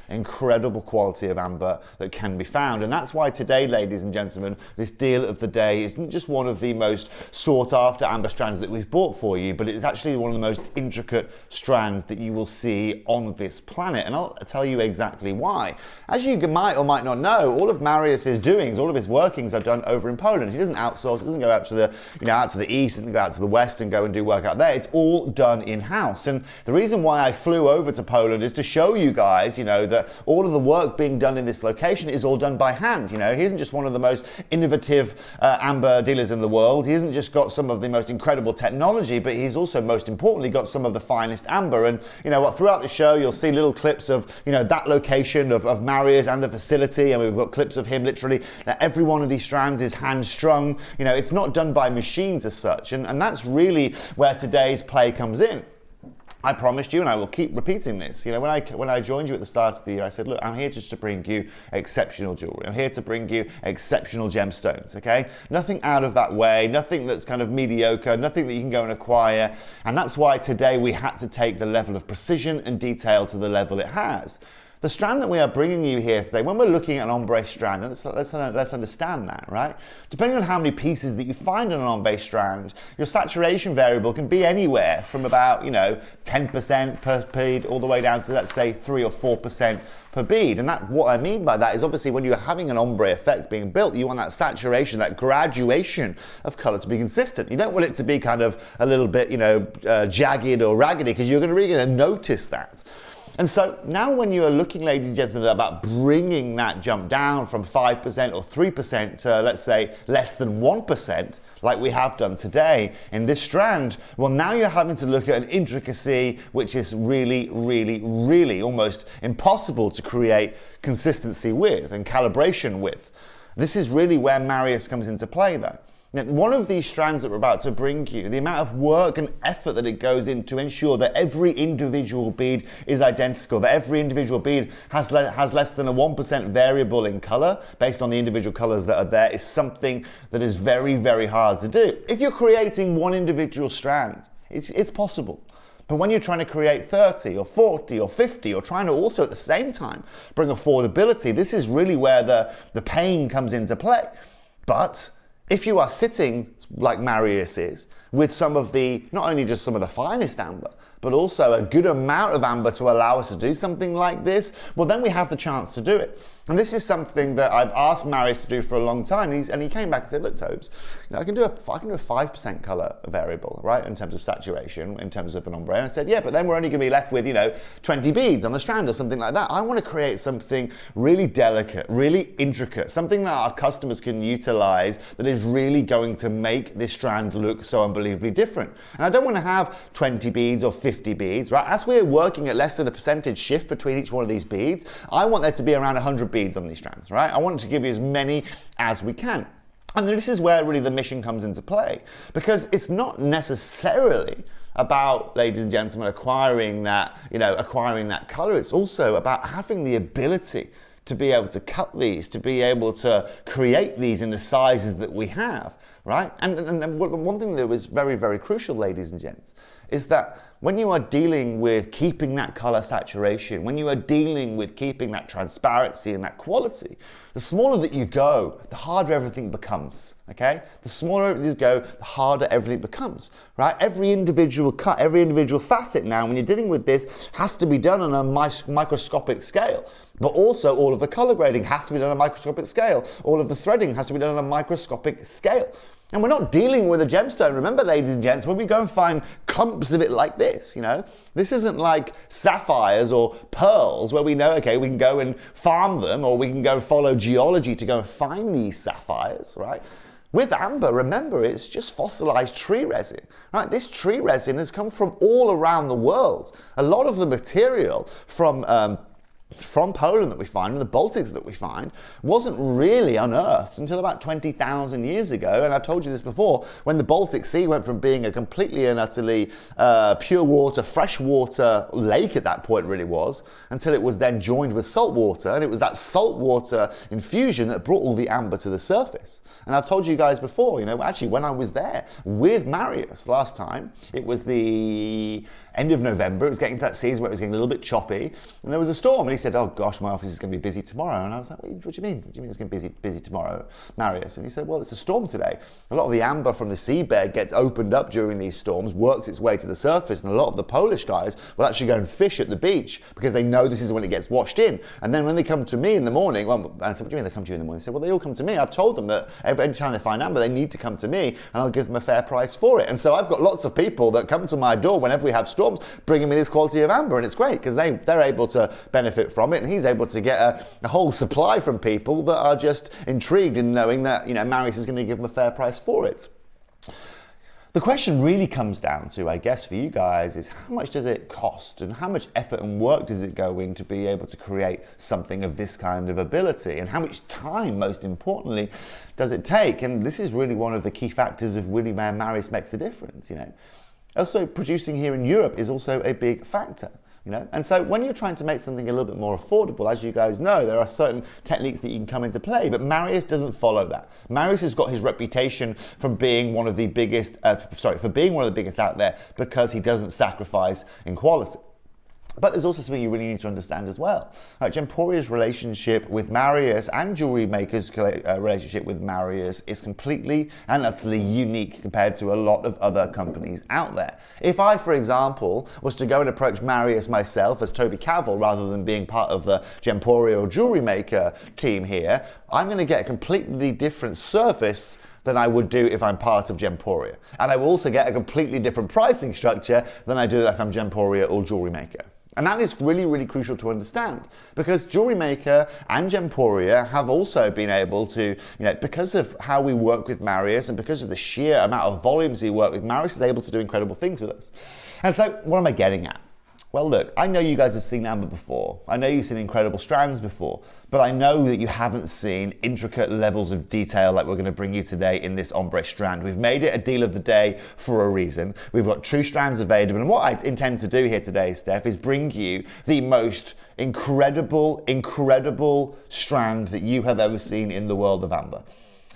quality of amber that can be found. And that's why today, ladies and gentlemen, this deal of the day isn't just one of the most sought after amber strands that we've bought for you, but it's actually one of the most intricate strands that you will see on this planet, and I'll tell you exactly why. As you might or might not know, all of Marius's doings, all of his workings are done over in Poland. He doesn't outsource, doesn't go out to the, you know, out to the east, doesn't go out to the west and go and do work out there. It's all done in-house. And the reason why I flew over to Poland is to show you guys, you know, that all of the work being done in this location is all done by hand. You know, he isn't just one of the most innovative amber dealers in the world. He hasn't just got some of the most incredible technology, but he's also, most importantly, got some of the finest amber. And you know what, throughout the show you'll see little clips of, you know, that location of Marius and the facility, and we've got clips of him literally, that every one of these strands is hand strung. You know, it's not done by machines as such, and that's really where today's play comes in. I promised you, and I will keep repeating this, you know, when I joined you at the start of the year, I said, look, I'm here just to bring you exceptional jewelry. I'm here to bring you exceptional gemstones, okay? Nothing out of that way, nothing that's kind of mediocre, nothing that you can go and acquire. And that's why today we had to take the level of precision and detail to the level it has. The strand that we are bringing you here today, when we're looking at an ombre strand, and let's understand that, right? Depending on how many pieces that you find in an ombre strand, your saturation variable can be anywhere from about, you know, 10% per bead all the way down to, let's say, 3 or 4% per bead. And that, what I mean by that is obviously when you're having an ombre effect being built, you want that saturation, that graduation of color to be consistent. You don't want it to be kind of a little bit, you know, jagged or raggedy, because you're really going to notice that. And so now when you are looking, ladies and gentlemen, about bringing that jump down from 5% or 3% to, let's say, less than 1%, like we have done today in this strand, well, now you're having to look at an intricacy which is really, really, really almost impossible to create consistency with and calibration with. This is really where Marius comes into play, though. Now, one of these strands that we're about to bring you, the amount of work and effort that it goes in to ensure that every individual bead is identical, that every individual bead has less than a 1% variable in color based on the individual colors that are there, is something that is very, very hard to do. If you're creating one individual strand, it's possible. But when you're trying to create 30 or 40 or 50, or trying to also at the same time bring affordability, this is really where the pain comes into play. But if you are sitting like Marius is, with some of the, not only just some of the finest amber, but also a good amount of amber to allow us to do something like this, well, then we have the chance to do it. And this is something that I've asked Marius to do for a long time, and he came back and said, look, Tobes, you know, I can do a 5% color variable, right, in terms of saturation, in terms of an ombre. And I said, yeah, but then we're only going to be left with, you know, 20 beads on a strand or something like that. I want to create something really delicate, really intricate, something that our customers can utilize that is really going to make this strand look so unbelievably different. And I don't want to have 20 beads or 50 beads, right? As we're working at less than a percentage shift between each one of these beads, I want there to be around 100 beads on these strands, right? I want to give you as many as we can. And this is where really the mission comes into play, because it's not necessarily about, ladies and gentlemen, acquiring that color. It's also about having the ability to be able to cut these, to be able to create these in the sizes that we have, right? And one thing that was very, very crucial, ladies and gents, is that when you are dealing with keeping that color saturation, when you are dealing with keeping that transparency and that quality, the smaller that you go, the harder everything becomes, okay? The smaller you go, the harder everything becomes, right? Every individual cut, every individual facet now, when you're dealing with this, has to be done on a microscopic scale. But also all of the color grading has to be done on a microscopic scale. All of the threading has to be done on a microscopic scale. And we're not dealing with a gemstone. Remember, ladies and gents, when we go and find clumps of it like this, you know, this isn't like sapphires or pearls where we know, okay, we can go and farm them, or we can go follow geology to go and find these sapphires, right? With amber, remember, it's just fossilized tree resin, right? This tree resin has come from all around the world. A lot of the material from Poland that we find, and the Baltics that we find, wasn't really unearthed until about 20,000 years ago. And I've told you this before, when the Baltic Sea went from being a completely and utterly pure water, freshwater lake at that point really was, until it was then joined with salt water, and it was that salt water infusion that brought all the amber to the surface. And I've told you guys before, you know, actually when I was there with Marius last time, it was the end of November, it was getting to that season where it was getting a little bit choppy, and there was a storm, and he said, oh gosh, my office is going to be busy tomorrow. And I was like, what do you mean? What do you mean it's going to be busy tomorrow, Marius? And he said, well, it's a storm today. A lot of the amber from the seabed gets opened up during these storms, works its way to the surface, and a lot of the Polish guys will actually go and fish at the beach because they know this is when it gets washed in. And then when they come to me in the morning, well, I said, what do you mean they come to you in the morning? He said, well, they all come to me. I've told them that every time they find amber, they need to come to me, and I'll give them a fair price for it. And so I've got lots of people that come to my door whenever we have storms, bringing me this quality of amber, and it's great because they're able to benefit from it, and he's able to get a whole supply from people that are just intrigued in knowing that, you know, Marius is going to give them a fair price for it. The question really comes down to, I guess, for you guys is how much does it cost, and how much effort and work does it go in to be able to create something of this kind of ability, and how much time, most importantly, does it take? And this is really one of the key factors of really where Marius makes the difference, you know. Also, producing here in Europe is also a big factor. You know? And so when you're trying to make something a little bit more affordable, as you guys know, there are certain techniques that you can come into play, but Marius doesn't follow that. Marius has got his reputation from being one of the biggest, for being one of the biggest out there because he doesn't sacrifice in quality. But there's also something you really need to understand as well. Right, Gemporia's relationship with Marius and JewelleryMaker's relationship with Marius is completely and utterly unique compared to a lot of other companies out there. If I, for example, was to go and approach Marius myself as Toby Cavill rather than being part of the Gemporia or JewelleryMaker team here, I'm going to get a completely different service than I would do if I'm part of Gemporia. And I will also get a completely different pricing structure than I do if I'm Gemporia or JewelleryMaker. And that is really, really crucial to understand, because JewelleryMaker and Gemporia have also been able to, you know, because of how we work with Marius and because of the sheer amount of volumes we work with, Marius is able to do incredible things with us. And so what am I getting at? Well, look, I know you guys have seen amber before. I know you've seen incredible strands before, but I know that you haven't seen intricate levels of detail like we're going to bring you today in this ombre strand. We've made it a deal of the day for a reason. We've got true strands available, and what I intend to do here today, Steph, is bring you the most incredible strand that you have ever seen in the world of amber.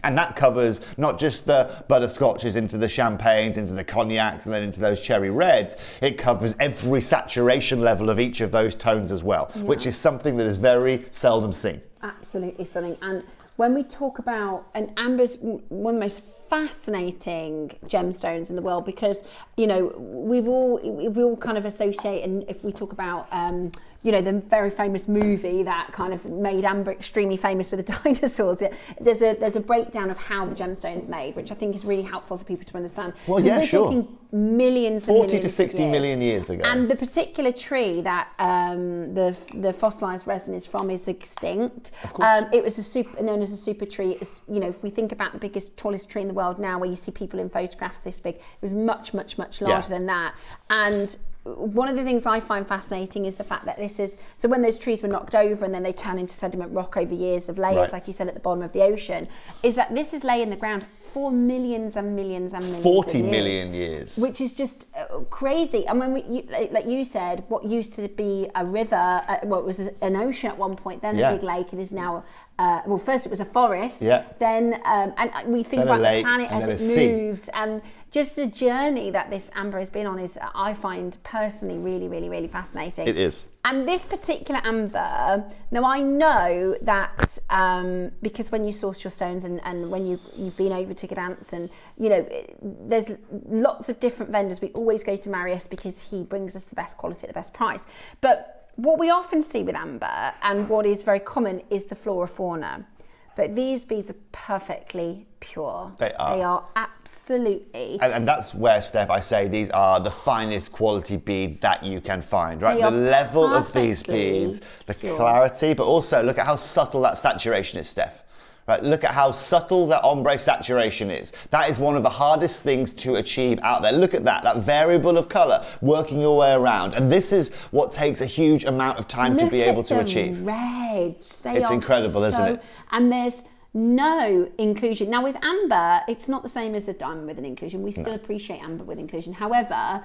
And that covers not just the butterscotches into the champagnes, into the cognacs, and then into those cherry reds. It covers every saturation level of each of those tones as well, which is something that is very seldom seen. Absolutely stunning. And when we talk about, and amber's one of the most fascinating gemstones in the world, because, you know, we all kind of associate, and if we talk about you know, the very famous movie that kind of made amber extremely famous with the dinosaurs, there's a breakdown of how the gemstone's made, which I think is really helpful for people to understand. Well, yeah, we're sure. talking millions 40 to 60 million years ago. And the particular tree that the fossilized resin is from is extinct. Of course. It was known as a super tree. It's, you know, if we think about the biggest, tallest tree in the world now, where you see people in photographs this big, it was much larger than that. And one of the things I find fascinating is the fact that this is, so when those trees were knocked over and then they turn into sediment rock over years of layers, like you said, at the bottom of the ocean, is that this is laying in the ground for millions and millions and millions 40 of years, million years. which is just crazy. And when like you said, what used to be a river, it was an ocean at one point, then a big lake, it is now, well, first it was a forest, then, and we think about the planet as it moves, and just the journey that this amber has been on is, I find personally, really fascinating. It is. And this particular amber, now I know that because when you source your stones and when you've been over to Gdansk, and you know, there's lots of different vendors. We always go to Marius because he brings us the best quality at the best price. But what we often see with amber, and what is very common, is the flora fauna. But these beads are perfectly pure. They are. They are absolutely. And that's where, Steph, I say these are the finest quality beads that you can find, right? The level of these beads, the clarity, but also look at how subtle that saturation is, Steph. Right, look at how subtle that ombre saturation is. That is one of the hardest things to achieve out there. Look at that variable of color working your way around. And this is what takes a huge amount of time to be able to achieve. Reds. It's incredible, isn't it? And there's no inclusion. Now with amber, it's not the same as a diamond with an inclusion. We still appreciate amber with inclusion. However,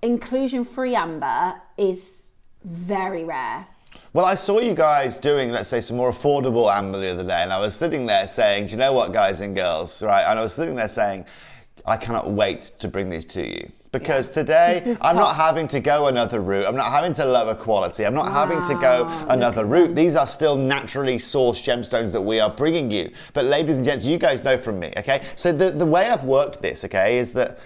inclusion-free amber is very rare. Well, I saw you guys doing, let's say, some more affordable amber the other day, and I was sitting there saying, do you know what, guys and girls, right? And I was sitting there saying, I cannot wait to bring these to you. Because today, I'm not having to go another route. I'm not having to lower quality. I'm not having to go another route. These are still naturally sourced gemstones that we are bringing you. But ladies and gents, you guys know from me, okay? So the way I've worked this, okay, is that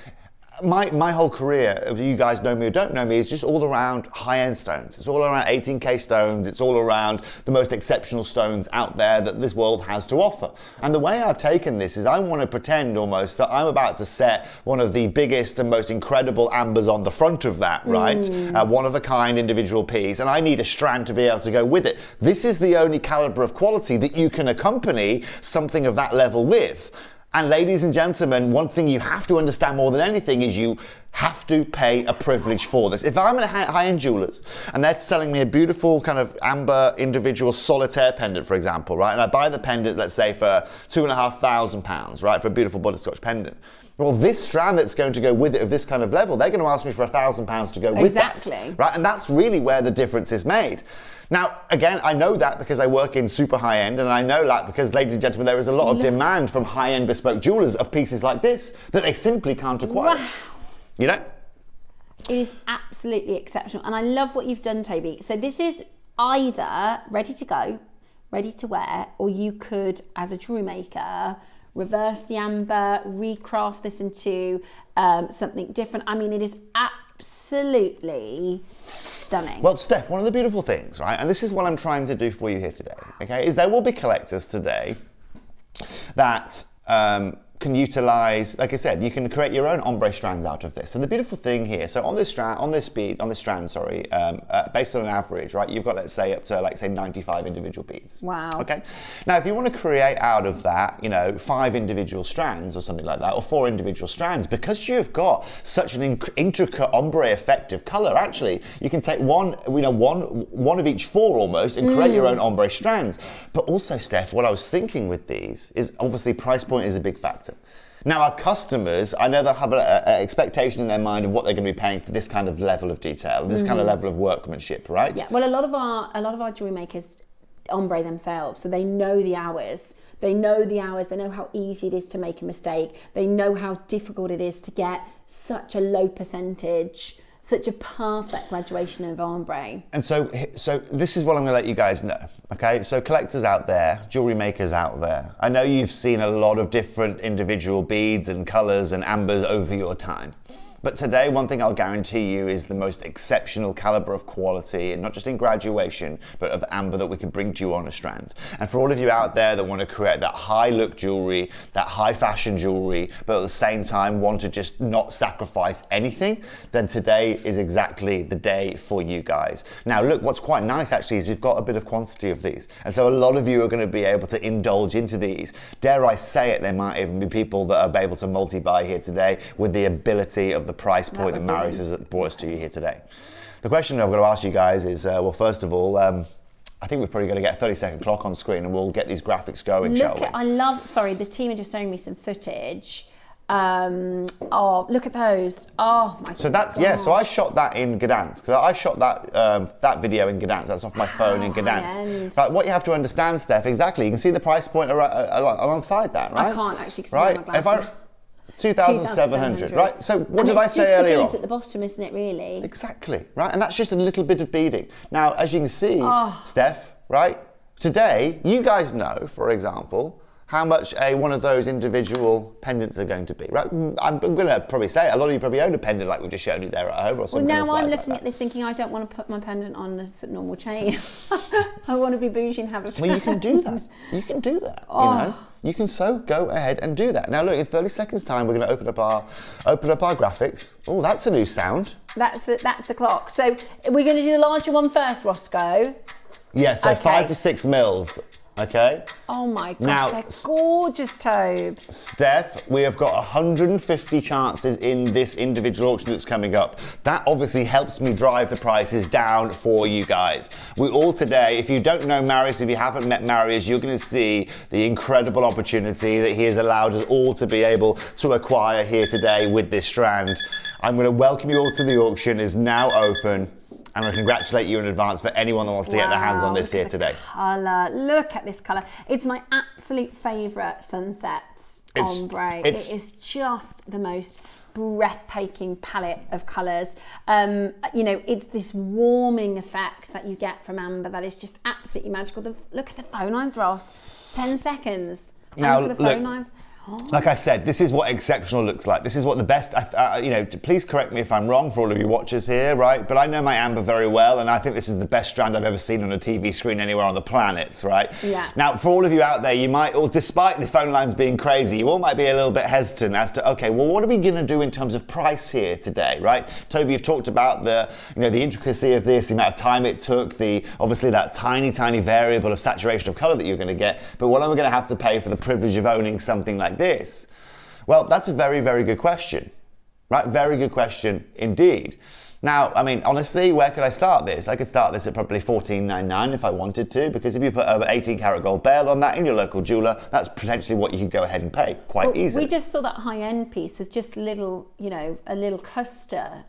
my whole career, you guys know me or don't know me, is just all around high-end stones. It's all around 18K stones. It's all around the most exceptional stones out there that this world has to offer. And the way I've taken this is I want to pretend almost that I'm about to set one of the biggest and most incredible ambers on the front of that, right? One of a kind individual piece, and I need a strand to be able to go with it. This is the only caliber of quality that you can accompany something of that level with. And ladies and gentlemen, one thing you have to understand more than anything is you have to pay a privilege for this. If I'm at high-end jewelers and they're selling me a beautiful kind of amber individual solitaire pendant, for example, right? And I buy the pendant, let's say, for £2,500, right? For a beautiful butterscotch pendant. Well, this strand that's going to go with it of this kind of level, they're going to ask me for £1,000 to go with that. Right? And that's really where the difference is made. Now, again, I know that because I work in super high-end, and I know that because, ladies and gentlemen, there is a lot of demand from high-end bespoke jewelers of pieces like this that they simply can't acquire. Wow. You know? It is absolutely exceptional. And I love what you've done, Toby. So this is either ready to go, ready to wear, or you could, as a jewellery maker, reverse the amber, recraft this into something different. I mean, it is absolutely stunning. Well, Steph, one of the beautiful things, right, and this is what I'm trying to do for you here today, okay, is there will be collectors today that can utilize, like I said, you can create your own ombre strands out of this. And the beautiful thing here, so on this strand, based on an average, right, you've got, let's say, up to, like, say, 95 individual beads. Wow. Okay. Now, if you want to create out of that, you know, 5 individual strands or something like that, or 4 individual strands, because you've got such an intricate ombre effective color, actually, you can take one of each 4 almost and create your own ombre strands. But also, Steph, what I was thinking with these is obviously price point is a big factor. Now, our customers, I know they'll have an expectation in their mind of what they're going to be paying for this kind of level of detail, this kind of level of workmanship, right? Yeah. Well, a lot of our jewelry makers ombre themselves, so they know the hours. They know the hours. They know how easy it is to make a mistake. They know how difficult it is to get such a low percentage, such a perfect graduation of ombre. And so this is what I'm going to let you guys know, okay? So collectors out there, jewelry makers out there, I know you've seen a lot of different individual beads and colors and ambers over your time. But today, one thing I'll guarantee you is the most exceptional caliber of quality, and not just in graduation, but of amber that we can bring to you on a strand. And for all of you out there that want to create that high look jewelry, that high fashion jewelry, but at the same time want to just not sacrifice anything, then today is exactly the day for you guys. Now look, what's quite nice actually is we've got a bit of quantity of these. And so a lot of you are going to be able to indulge into these. Dare I say it, there might even be people that are able to multi-buy here today with the ability of the price point that Marius has brought us to you here today. The question I'm going to ask you guys is, well, first of all, I think we're probably going to get a 30-second clock on screen and we'll get these graphics going, shall we? Sorry, the team are just showing me some footage. Oh, look at those. Oh my God. So that's, yeah, so I shot that in Gdansk. So I shot that video in Gdansk. That's off my phone in Gdansk. Right, what you have to understand, Steph, exactly, you can see the price point alongside that, right? I can't actually, because I my glasses. 2,700, right? So what did I say earlier on? It's at the bottom, isn't it, really? Exactly, right? And that's just a little bit of beading. Now, as you can see, Steph, right? Today, you guys know, for example, how much one of those individual pendants are going to be, right? I'm going to probably say a lot of you probably own a pendant like we've just shown you there at home, or something. Well, now I'm looking at this thinking I don't want to put my pendant on a normal chain. I want to be bougie and have a Well, you can do that. You can do that. Oh. You know, you can go ahead and do that. Now, look, in 30 seconds' time, we're going to open up our graphics. Oh, that's a new sound. That's the clock. So we're going to do the larger one first, Roscoe. Yeah, so Okay. 5 to 6 mils. Okay. Oh my gosh, Now, they're gorgeous, Tobes. Steph, we have got 150 chances in this individual auction that's coming up. That obviously helps me drive the prices down for you guys. We all today, if you don't know Marius, if you haven't met Marius, you're going to see the incredible opportunity that he has allowed us all to be able to acquire here today with this strand. I'm going to welcome you all to the auction. It's now open. And I congratulate you in advance for anyone that wants to get their hands on this here today. Colour. Look at this colour. It's my absolute favourite sunsets ombre. It is just the most breathtaking palette of colours. You know, it's this warming effect that you get from amber that is just absolutely magical. Look at the phone lines, Ross. 10 seconds. Now, look at the phone lines. Like I said, this is what exceptional looks like. This is what the best, you know, please correct me if I'm wrong for all of you watchers here, right? But I know my amber very well, and I think this is the best strand I've ever seen on a TV screen anywhere on the planet, right? Yeah. Now, for all of you out there, you might, or despite the phone lines being crazy, you all might be a little bit hesitant as to, okay, well, what are we going to do in terms of price here today, right? Toby, you've talked about the, you know, the intricacy of this, the amount of time it took, the obviously that tiny variable of saturation of color that you're going to get. But what am I going to have to pay for the privilege of owning something like this? Well, that's a very, very good question, right? Very good question indeed. Now, I mean, honestly, where could I start this? I could start this at probably $14.99 if I wanted to, because if you put over 18 karat gold bail on that in your local jeweler, that's potentially what you could go ahead and pay quite easily. We just saw that high-end piece with just a little, you know, a little cluster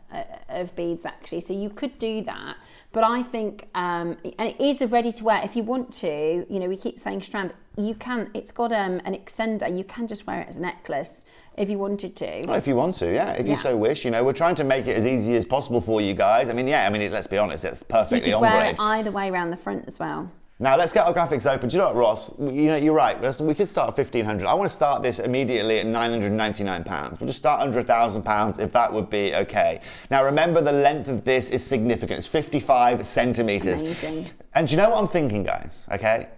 of beads actually, so you could do that. But I think, and it is a ready-to-wear. If you want to, you know, we keep saying strand, you can. It's got an extender. You can just wear it as a necklace if you wanted to. Oh, if you want to, yeah. If you so wish, you know, we're trying to make it as easy as possible for you guys. I mean, yeah. I mean, let's be honest, it's perfectly you could wear ombre. it either way around the front as well. Now let's get our graphics open. Do you know what, Ross? You know, you're right. We could start at 1,500. I want to start this immediately at £999. We'll just start under £1,000 if that would be okay. Now remember, the length of this is significant. It's 55 centimeters. Amazing. And do you know what I'm thinking, guys? Okay.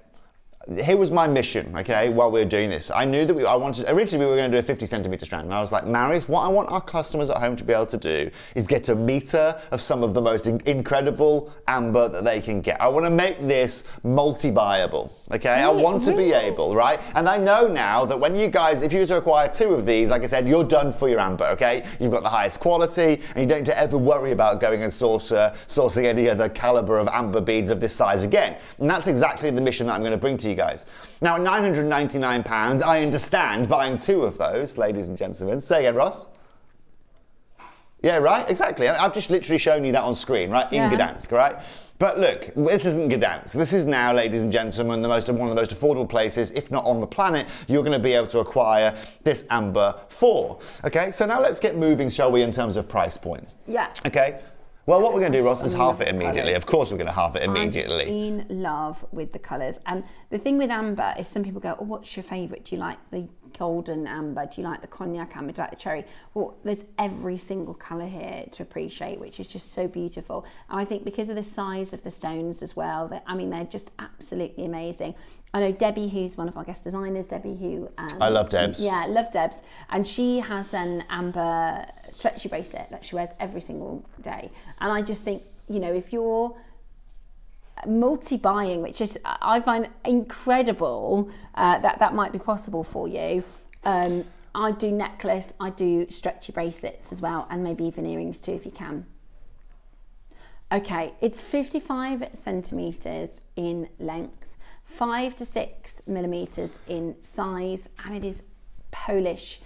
Here was my mission, okay, while we were doing this. I knew that originally we were going to do a 50 centimeter strand, and I was like, Marius, what I want our customers at home to be able to do is get a meter of some of the most incredible amber that they can get. I want to make this multi-buyable, okay? I want to be able, right? And I know now that when you guys, if you were to acquire 2 of these, like I said, you're done for your amber, okay? You've got the highest quality, and you don't need to ever worry about going and sourcing any other caliber of amber beads of this size again. And that's exactly the mission that I'm going to bring to you guys. Now at £999, I understand buying 2 of those, ladies and gentlemen. Say again, Ross. Yeah, right, exactly. I've just literally shown you that on screen, right, in Gdansk, right? But look, this isn't Gdansk. This is now, ladies and gentlemen, one of the most affordable places, if not on the planet, you're going to be able to acquire this amber for. Okay, so now let's get moving, shall we, in terms of price point? Yeah. Okay. Well, what we're going to do, Ross, is half it immediately. Of course we're going to half it immediately. I'm just in love with the colours. And the thing with amber is some people go, oh, what's your favourite? Do you like the golden amber? Do you like the cognac amber? Do you like the cherry? Well, there's every single colour here to appreciate, which is just so beautiful. And I think because of the size of the stones as well, they're just absolutely amazing. I know Debbie, who's one of our guest designers, who... I love Debs. Yeah, I love Debs. And she has an amber stretchy bracelet that she wears every single day. And I just think, you know, if you're multi-buying, which is, I find incredible that might be possible for you. I do necklace, I do stretchy bracelets as well, and maybe even earrings too if you can. Okay, it's 55 centimeters in length, 5 to 6 millimeters in size, and it is Polish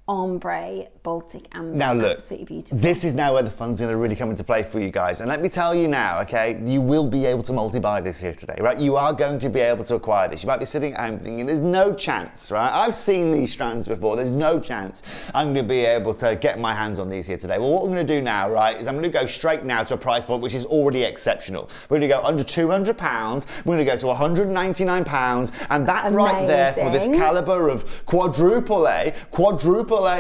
ombre Baltic amber. Now look, absolutely beautiful. This is now where the fun's going to really come into play for you guys. And let me tell you now, okay, you will be able to multi-buy this here today, right? You are going to be able to acquire this. You might be sitting at home thinking, there's no chance, right? I've seen these strands before. There's no chance I'm going to be able to get my hands on these here today. Well, what we're going to do now, right, is I'm going to go straight now to a price point which is already exceptional. We're going to go under £200. We're going to go to £199. And that right there for this caliber of quadruple A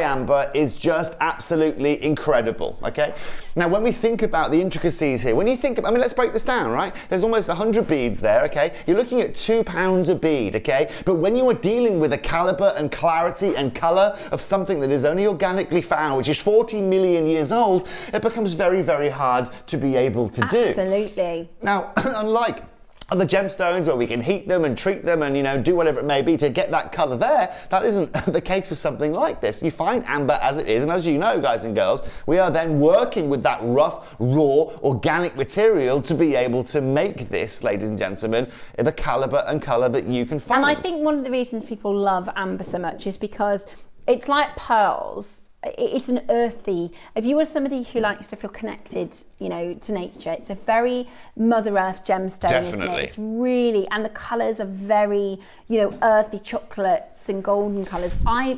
amber is just absolutely incredible, okay? Now, when we think about the intricacies here, when you think about, I mean, let's break this down, right? There's almost 100 beads there, okay? You're looking at 2 pounds a bead, okay? But when you are dealing with a caliber and clarity and color of something that is only organically found, which is 40 million years old, it becomes very, very hard to be able to do. Absolutely. Now, unlike other gemstones where we can heat them and treat them and, you know, do whatever it may be to get that color there, that isn't the case with something like this. You find amber as it is, and as you know, guys and girls, we are then working with that rough, raw, organic material to be able to make this, ladies and gentlemen, the caliber and color that you can find. And I think one of the reasons people love amber so much is because it's like pearls. It's an earthy, if you are somebody who likes to feel connected, you know, to nature, it's a very Mother Earth gemstone, Definitely. isn't it? It's really, and the colours are very, you know, earthy chocolates and golden colours. I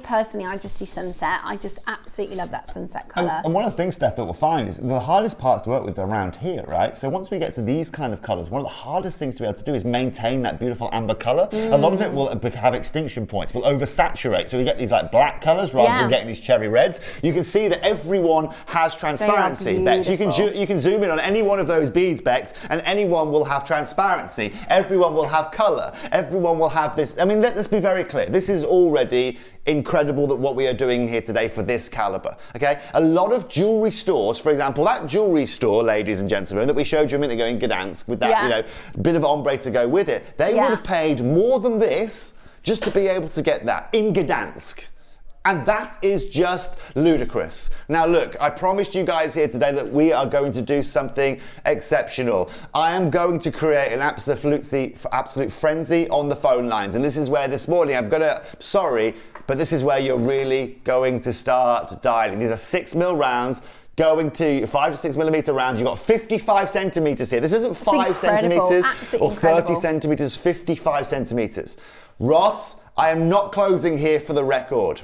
just see sunset. I just absolutely love that sunset colour. And one of the things, Steph, that we'll find is the hardest parts to work with around here, right? So once we get to these kind of colours, one of the hardest things to be able to do is maintain that beautiful amber colour. A lot of it will have extinction points, will oversaturate. So we get these like black colours rather than getting these cherry reds. You can see that everyone has transparency, Bex. You can zoom in on any one of those beads, Bex, and anyone will have transparency. Everyone will have colour. Everyone will have this. I mean, let's be very clear. This is already incredible that what we are doing here today for this caliber, okay? A lot of jewellery stores, for example, that jewellery store, ladies and gentlemen, that we showed you a minute ago in Gdansk with that, you know, bit of ombre to go with it, they would have paid more than this just to be able to get that in Gdansk. And that is just ludicrous. Now look, I promised you guys here today that we are going to do something exceptional. I am going to create an absolute frenzy on the phone lines. And this is where this morning but this is where you're really going to start dialing. These are 6mm rounds, going to 5 to 6 millimeter rounds. You've got 55 centimeters here. This isn't 5 centimeters or 30 centimeters, 55 centimeters. Ross, I am not closing here for the record.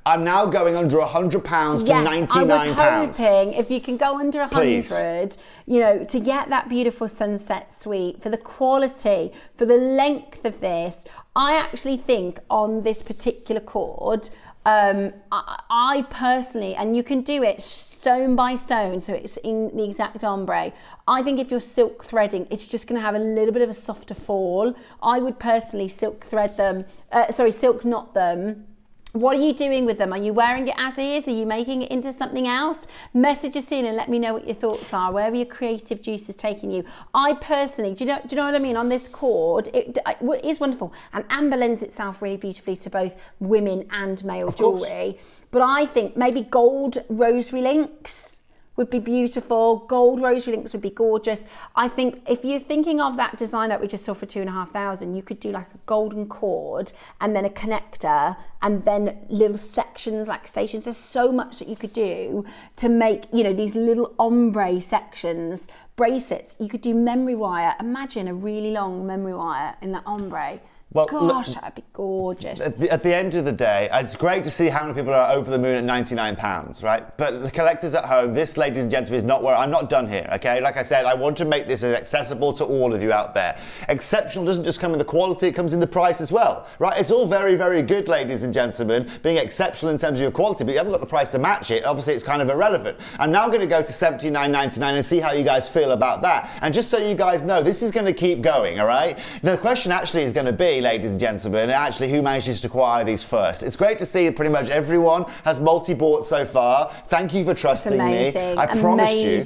I'm now going under £100 to £99. I was hoping if you can go under 100, Please. you know, to get that beautiful sunset suite, for the quality, for the length of this. I actually think on this particular cord, I personally, and you can do it stone by stone, so it's in the exact ombre. I think if you're silk threading, it's just going to have a little bit of a softer fall. I would personally silk knot them. What are you doing with them? Are you wearing it as is? Are you making it into something else? Message us in and let me know what your thoughts are. Where are your creative juices taking you? I personally, do you know what I mean? On this cord, it is wonderful. And amber lends itself really beautifully to both women and male jewellery. But I think maybe gold rosary links would be beautiful. Gold rosary links would be gorgeous. I think if you're thinking of that design that we just saw for 2,500, you could do like a golden cord and then a connector and then little sections like stations. There's so much that you could do to make, you know, these little ombre sections, bracelets. You could do memory wire. Imagine a really long memory wire in that ombre. Well, gosh, that'd be gorgeous. At the end of the day, it's great to see how many people are over the moon at £99, right? But the collectors at home, this, ladies and gentlemen, is not where I'm not done here, okay? Like I said, I want to make this as accessible to all of you out there. Exceptional doesn't just come in the quality, it comes in the price as well, right? It's all very, very good, ladies and gentlemen, being exceptional in terms of your quality, but you haven't got the price to match it. Obviously, it's kind of irrelevant. I'm now going to go to $79.99 and see how you guys feel about that. And just so you guys know, this is going to keep going, all right? The question actually is going to be, ladies and gentlemen, actually who manages to acquire these first. It's great to see pretty much everyone has multi-bought so far. Thank you for trusting me. I promised you.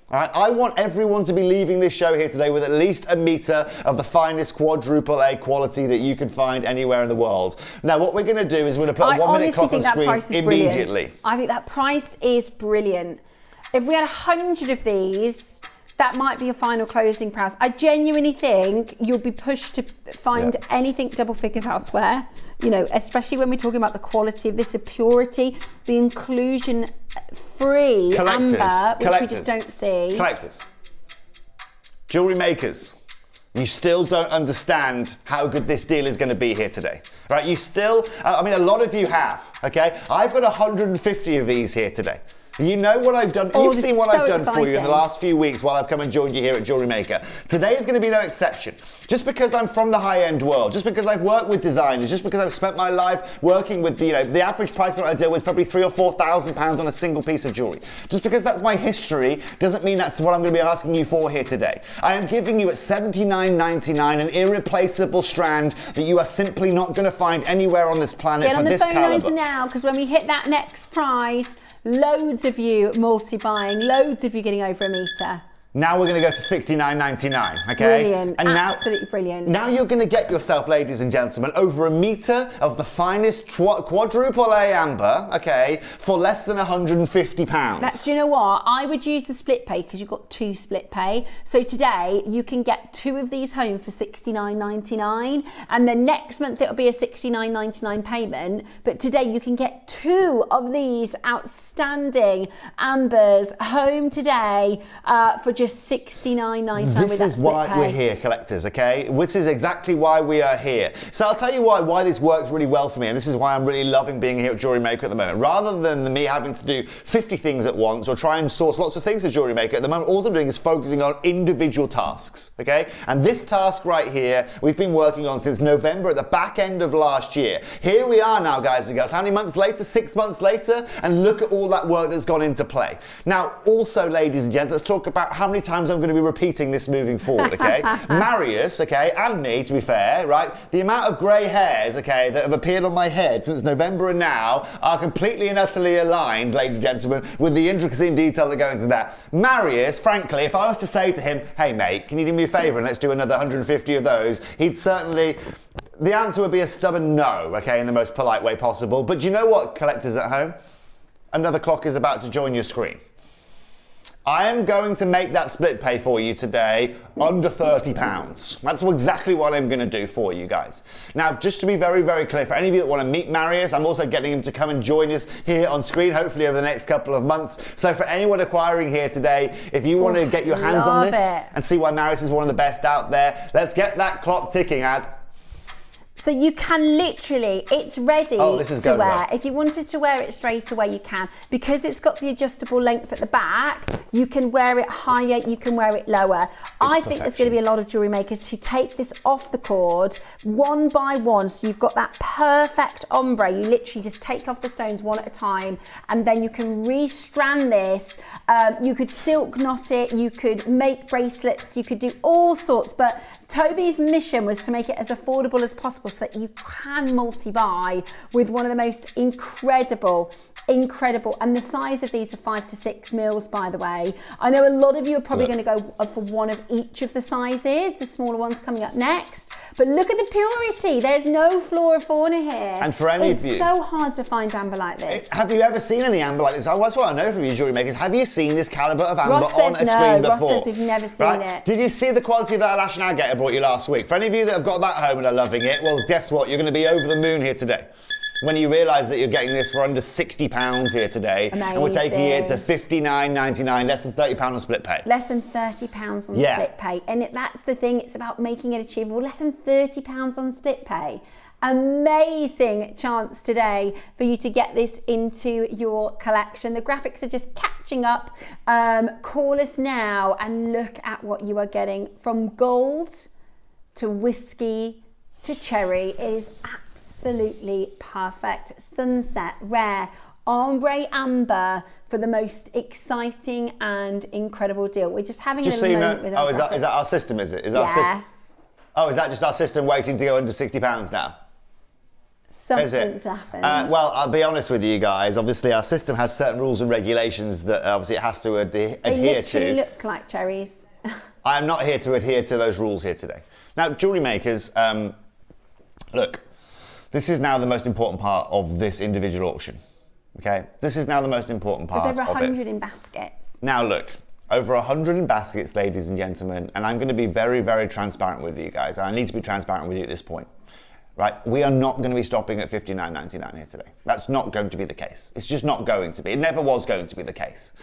All right, I want everyone to be leaving this show here today with at least a meter of the finest quadruple A quality that you can find anywhere in the world. Now, what we're going to do is we're going to put a 1 minute clock on screen immediately. I think that price is brilliant. If we had 100 of these, that might be your final closing price. I genuinely think you'll be pushed to find anything double figures elsewhere. you know, especially when we're talking about the quality of this, the purity, the inclusion-free amber, which we just don't see. Collectors, jewellery makers, you still don't understand how good this deal is going to be here today, right? You still, I mean, a lot of you have, okay? I've got 150 of these here today. You know what I've done. You've seen what I've done for you in the last few weeks while I've come and joined you here at JewelleryMaker. Today is going to be no exception. Just because I'm from the high-end world, just because I've worked with designers, just because I've spent my life working with, you know, the average price point I deal with is probably £3,000 or £4,000 on a single piece of jewellery. Just because that's my history doesn't mean that's what I'm going to be asking you for here today. I am giving you at $79.99 an irreplaceable strand that you are simply not going to find anywhere on this planet for this caliber. Get on the phone lines now, because when we hit that next price, loads of you multi-buying, loads of you getting over a metre. Now we're going to go to $69.99, okay? Brilliant, and absolutely brilliant. Now you're going to get yourself, ladies and gentlemen, over a metre of the finest quadruple A amber, okay, for less than £150. Do you know what? I would use the split pay because you've got 2 split pay. So today you can get 2 of these home for $69.99, and then next month it'll be a $69.99 payment. But today you can get 2 of these outstanding ambers home today for just $69.99. This is why we're here, collectors, okay? This is exactly why we are here. So I'll tell you why this works really well for me, and this is why I'm really loving being here at JewelleryMaker at the moment. Rather than me having to do 50 things at once or try and source lots of things at JewelleryMaker, at the moment all I'm doing is focusing on individual tasks, okay? And this task right here, we've been working on since November at the back end of last year. Here we are now, guys and girls. How many months later? 6 months later? And look at all that work that's gone into play. Now, also, ladies and gents, let's talk about how many times I'm going to be repeating this moving forward, okay? Marius, okay, and me, to be fair, right? The amount of grey hairs, okay, that have appeared on my head since November and now are completely and utterly aligned, ladies and gentlemen, with the intricacy and detail that go into that. Marius, frankly, if I was to say to him, hey mate, can you do me a favour and let's do another 150 of those, he'd certainly... The answer would be a stubborn no, okay, in the most polite way possible. But do you know what, collectors at home? Another clock is about to join your screen. I am going to make that split pay for you today under £30. That's exactly what I'm going to do for you guys. Now, just to be very, very clear, for any of you that want to meet Marius, I'm also getting him to come and join us here on screen, hopefully over the next couple of months. So for anyone acquiring here today, if you want to get your hands on this and see why Marius is one of the best out there, let's get that clock ticking, Ad. So you can literally, it's ready to wear. Well. If you wanted to wear it straight away, you can. Because it's got the adjustable length at the back, you can wear it higher, you can wear it lower. I think there's going to be a lot of jewellery makers who take this off the cord one by one. So you've got that perfect ombre. You literally just take off the stones one at a time, and then you can restrand this. You could silk knot it, you could make bracelets, you could do all sorts. But Toby's mission was to make it as affordable as possible so that you can multi-buy with one of the most incredible, and the size of these are 5 to 6 mils, by the way. I know a lot of you are probably going to go for one of each of the sizes, the smaller ones coming up next. But look at the purity. There's no flora fauna here. And for any of you, it's so hard to find amber like this. Have you ever seen any amber like this? That's what I know from you jewellery makers. Have you seen this calibre of amber on a screen before? Ross says we've never seen it. Did you see the quality of that lash and agate I brought you last week? For any of you that have got that home and are loving it, well, guess what? You're going to be over the moon here today when you realise that you're getting this for under £60 here today. Amazing. And we're taking it to $59.99, less than £30 on split pay. Less than £30 on split pay. And that's the thing, it's about making it achievable. Less than £30 on split pay. Amazing chance today for you to get this into your collection. The graphics are just catching up. Call us now and look at what you are getting. From gold to whiskey to cherry, it is absolutely perfect. Sunset, rare, ombre amber for the most exciting and incredible deal. We're just having a little moment with our is that our system, is it? Is our system? Oh, is that just our system waiting to go under £60 now? Something's happened. Well, I'll be honest with you guys. Obviously, our system has certain rules and regulations that obviously it has to adhere to. They literally look like cherries. I am not here to adhere to those rules here today. Now, jewellery makers, look, this is now the most important part of this individual auction. Okay, this is now the most important part of it. There's over 100 in baskets. Now, look. Over 100 in baskets, ladies and gentlemen, and I'm going to be very, very transparent with you guys. I need to be transparent with you at this point. right? We are not going to be stopping at $59.99 here today. That's not going to be the case. It's just not going to be. It never was going to be the case.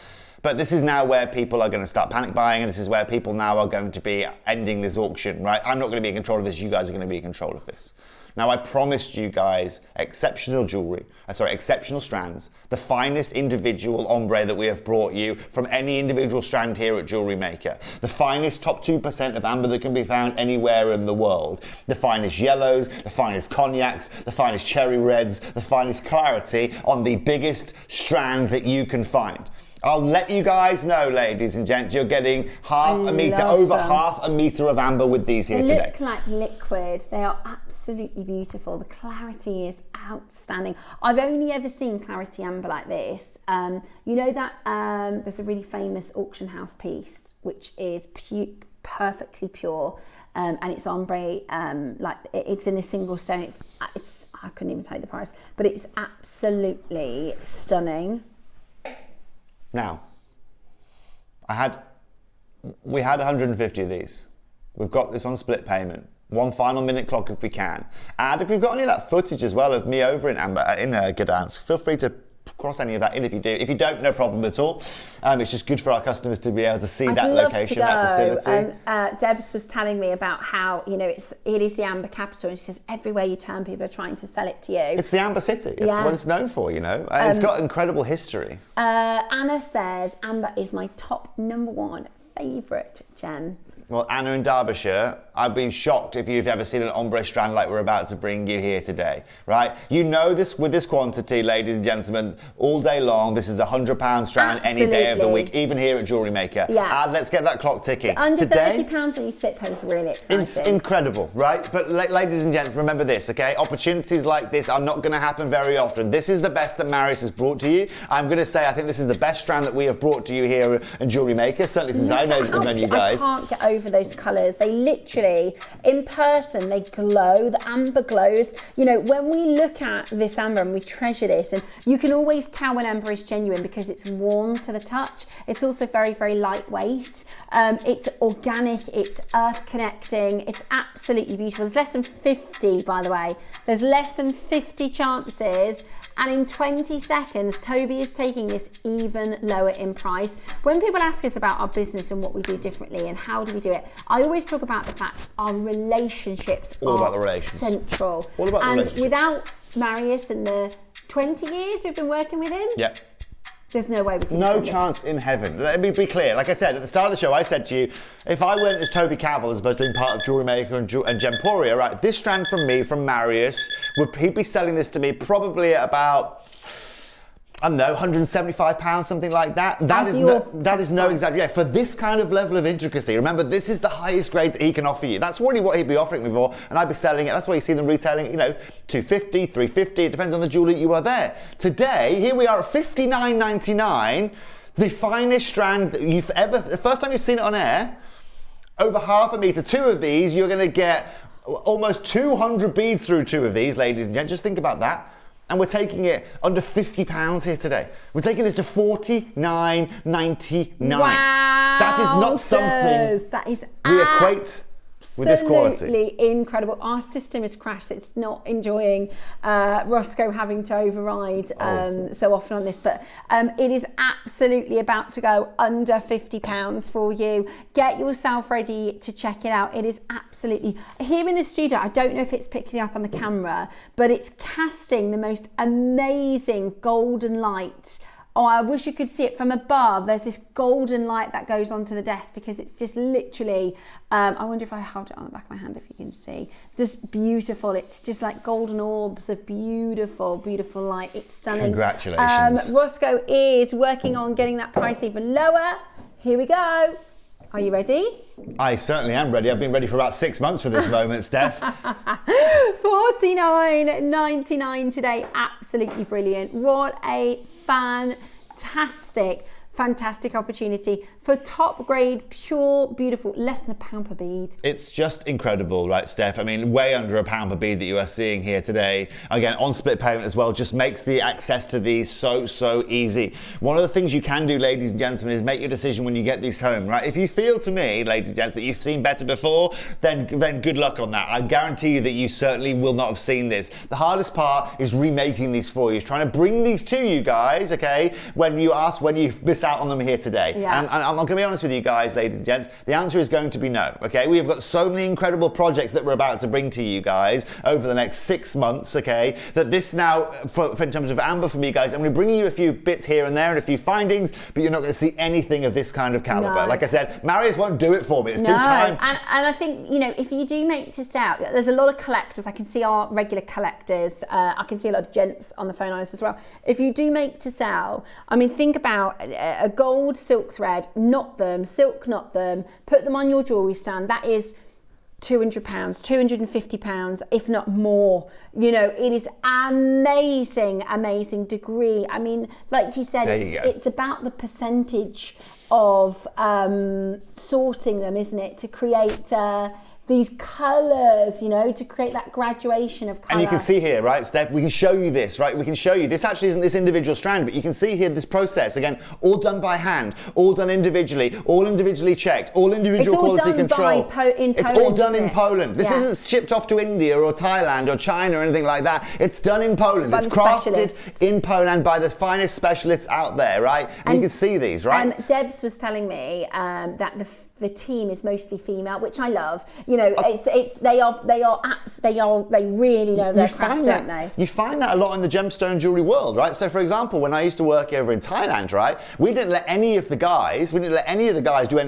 But this is now where people are going to start panic buying, and this is where people now are going to be ending this auction, right? I'm not going to be in control of this. You guys are going to be in control of this. Now, I promised you guys exceptional jewelry, exceptional strands, the finest individual ombre that we have brought you from any individual strand here at JewelleryMaker, the finest top 2% of amber that can be found anywhere in the world, the finest yellows, the finest cognacs, the finest cherry reds, the finest clarity on the biggest strand that you can find. I'll let you guys know, ladies and gents, you're getting half a metre of amber with these here today. They look like liquid. They are absolutely beautiful. The clarity is outstanding. I've only ever seen clarity amber like this. You know that there's a really famous auction house piece which is perfectly pure, and it's ombre, like it's in a single stone. It's I couldn't even tell you the price, but it's absolutely stunning. Now, we had 150 of these. We've got this on split payment. One final minute clock if we can. And if you've got any of that footage as well of me over in Gdansk, feel free to cross any of that in if you do. If you don't, no problem at all. It's just good for our customers to be able to see that location, that facility. Debs was telling me about how, you know, it is the amber capital, and she says everywhere you turn, people are trying to sell it to you. It's the amber city. It's what it's known for, you know. And it's got incredible history. Anna says amber is my top #1 favourite gem. Well, Anna in Derbyshire, I'd be shocked if you've ever seen an ombre strand like we're about to bring you here today, right? You know this with this quantity, ladies and gentlemen, all day long. This is a £100 strand any day of the week, even here at JewelleryMaker. Yeah. And let's get that clock ticking. Under £30 on your split pay is really exciting. It's incredible, right? But ladies and gents, remember this, okay? Opportunities like this are not going to happen very often. This is the best that Marius has brought to you. I'm going to say I think this is the best strand that we have brought to you here at JewelleryMaker, certainly since I know you guys. I can't get over those colours. They literally, in person, they glow. The amber glows. You know, when we look at this amber and we treasure this, and you can always tell when amber is genuine because it's warm to the touch. It's also very, very lightweight. It's organic. It's earth connecting. It's absolutely beautiful. There's less than 50, by the way. There's less than 50 chances. And in 20 seconds, Toby is taking this even lower in price. When people ask us about our business and what we do differently and how do we do it, I always talk about the fact our relationships are central. All about the relationships. And without Marius and the 20 years we've been working with him, there's no way we can No chance in heaven. Let me be clear. Like I said, at the start of the show, I said to you, if I went as Toby Cavill, as opposed to being part of JewelleryMaker and Gemporia, right, this strand from me, from Marius, he'd be selling this to me probably at about, I don't know, £175, something like that. That is no exaggeration. For this kind of level of intricacy, remember, this is the highest grade that he can offer you. That's already what he'd be offering me for, and I'd be selling it. That's why you see them retailing, you know, $250, $350. It depends on the jeweler you are there. Today, here we are at $59.99, the finest strand that you've ever, the first time you've seen it on air, over half a metre. 2 of these, you're going to get almost 200 beads through 2 of these, ladies and gents. Just think about that. And we're taking it under £50 here today. We're taking this to $49.99. Wow, that is not something that is we equate with this quality. Absolutely incredible. Our system has crashed. It's not enjoying Roscoe having to override so often on this, but it is absolutely about to go under £50 for you. Get yourself ready to check it out. It is absolutely, here in the studio, I don't know if it's picking up on the camera, but it's casting the most amazing golden light. Oh, I wish you could see it from above. There's this golden light that goes onto the desk because it's just literally, I wonder if I held it on the back of my hand, if you can see. Just beautiful. It's just like golden orbs of beautiful, beautiful light. It's stunning. Congratulations. Roscoe is working on getting that price even lower. Here we go. Are you ready? I certainly am ready. I've been ready for about 6 months for this moment, Steph. $49.99 today. Absolutely brilliant. What a fantastic fantastic opportunity for top grade, pure, beautiful, less than £1 per bead. It's just incredible, right, Steph? I mean, way under £1 per bead that you are seeing here today. Again, on split payment as well, just makes the access to these so easy. One of the things you can do, ladies and gentlemen, is make your decision when you get these home, right? If you feel to me, ladies and gents, that you've seen better before, then good luck on that. I guarantee you that you certainly will not have seen this. The hardest part is remaking these for you, is trying to bring these to you guys, okay, when you miss out on them here today. Yeah. And I'm going to be honest with you guys, ladies and gents, the answer is going to be no, okay? We have got so many incredible projects that we're about to bring to you guys over the next 6 months, okay, that this now, in terms of amber from you guys, I'm going to bring you a few bits here and there and a few findings, but you're not going to see anything of this kind of caliber. No. Like I said, Marius won't do it for me. It's too time. And I think, you know, if you do make to sell, there's a lot of collectors. I can see our regular collectors. I can see a lot of gents on the phone lines as well. If you do make to sell, I mean, think about a gold silk thread, knot them, silk knot them, put them on your jewellery stand. That is £200, £250, if not more. You know, it is amazing degree. I mean, like you said, it's about the percentage of sorting them, isn't it, to create these colours, you know, to create that graduation of colour. And you can see here, right, Steph, we can show you this, right? We can show you. This actually isn't this individual strand, but you can see here this process. Again, all done by hand, all done individually, all individually checked, all individual quality control. It's all done in Poland. This isn't shipped off to India or Thailand or China or anything like that. It's done in Poland. It's crafted in Poland by the finest specialists out there, right? And you can see these, right? Debs was telling me that the team is mostly female, which I love. You know, they really know their craft, don't they? You find that a lot in the gemstone jewelry world, right? So, for example, when I used to work over in Thailand, right, we didn't let any of the guys do any of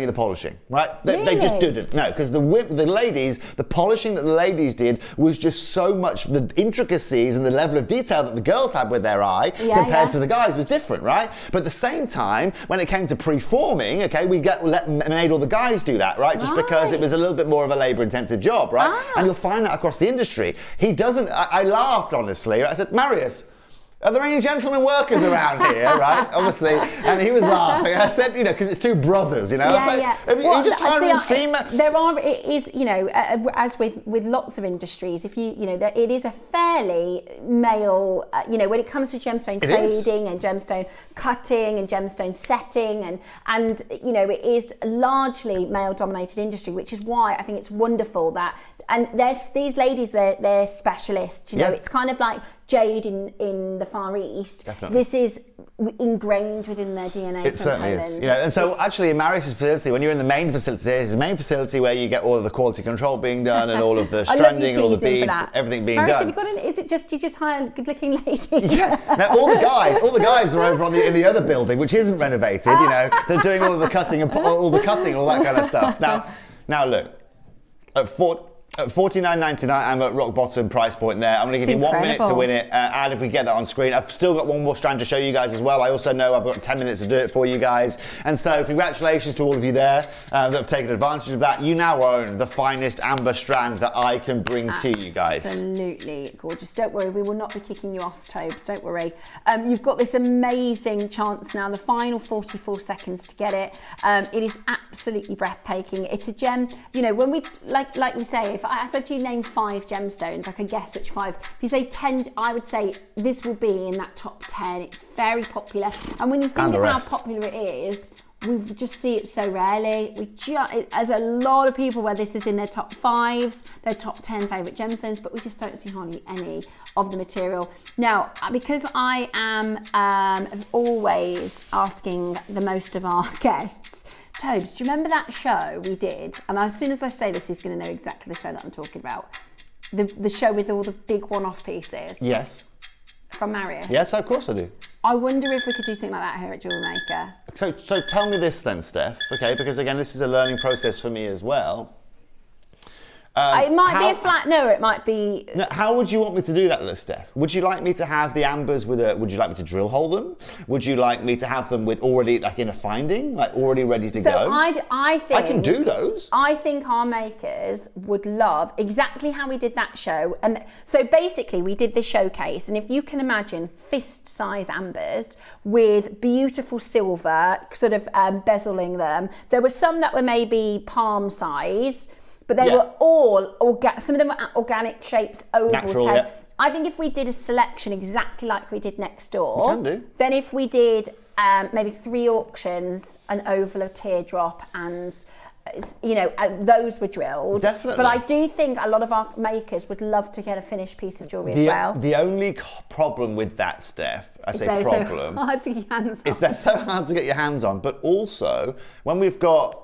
the polishing, right? They just didn't. No, because the ladies, the polishing that the ladies did was just so much, the intricacies and the level of detail that the girls had with their eye compared to the guys was different, right? But at the same time, when it came to pre-forming, okay, we made all the guys do that, right? Just because it was a little bit more of a labour-intensive job, right? And you'll find that across the industry. He doesn't. I laughed, honestly. I said, Marius, are there any gentlemen workers around here, right? Obviously, and he was laughing. I said, you know, because it's two brothers, you know. You just hiring female. It is, you know, as with lots of industries, if you know, it is a fairly male, you know, when it comes to gemstone trading and gemstone cutting and gemstone setting, and you know, it is largely male-dominated industry, which is why I think it's wonderful that, and there's these ladies, they're specialists, you know, it's kind of like jade in the Far East. Definitely. This is ingrained within their DNA. It certainly is. You know, and so actually in Marius's facility, when you're in the main facility, it's the main facility where you get all of the quality control being done and all of the stranding and all the beads, everything being Marius, done. Have you got is it just you just hire good-looking ladies? Yeah. Now all the guys are over in the other building, which isn't renovated. You know, they're doing all of the cutting and all that kind of stuff. Now look, at $49.99, I'm at rock bottom price point there. I'm going to give you 1 minute to win it, and if we get that on screen, I've still got one more strand to show you guys as well. I also know I've got 10 minutes to do it for you guys, and so congratulations to all of you there that have taken advantage of that. You now own the finest amber strand that I can bring to you guys. Absolutely gorgeous. Don't worry, we will not be kicking you off, Tobes. Don't worry. You've got this amazing chance now. The final 44 seconds to get it. It is absolutely breathtaking. It's a gem. You know, when we like we say. If I said to you name 5 gemstones, I could guess which 5. If you say 10, I would say this will be in that top 10. It's very popular. And when you think of how popular it is, we just see it so rarely. There's a lot of people where this is in their top 5s, their top 10 favourite gemstones, but we just don't see hardly any of the material. Now, because I am always asking the most of our guests, Tobes, do you remember that show we did? And as soon as I say this, he's going to know exactly the show that I'm talking about. The show with all the big one-off pieces. Yes. From Marius. Yes, of course I do. I wonder if we could do something like that here at JewelleryMaker. So tell me this then, Steph, okay, because again, this is a learning process for me as well. It might be a flat, no, it might be... No, how would you want me to do that, Steph? Would you like me to have the ambers would you like me to drill hole them? Would you like me to have them with already, like in a finding, like already ready to go? So I think... I can do those. I think our makers would love exactly how we did that show. And so basically we did the showcase, and if you can imagine fist-size ambers with beautiful silver, sort of bezeling them. There were some that were maybe palm size, but they were all some of them were organic shapes, ovals, natural, pairs. I think if we did a selection exactly like we did next door, we can do. Then if we did maybe 3 auctions, an oval, a teardrop, and those were drilled. Definitely. But I do think a lot of our makers would love to get a finished piece of jewellery as well. The only problem with that, Steph, I say problem, so hard to get your hands on. is they're so hard to get your hands on, but also when we've got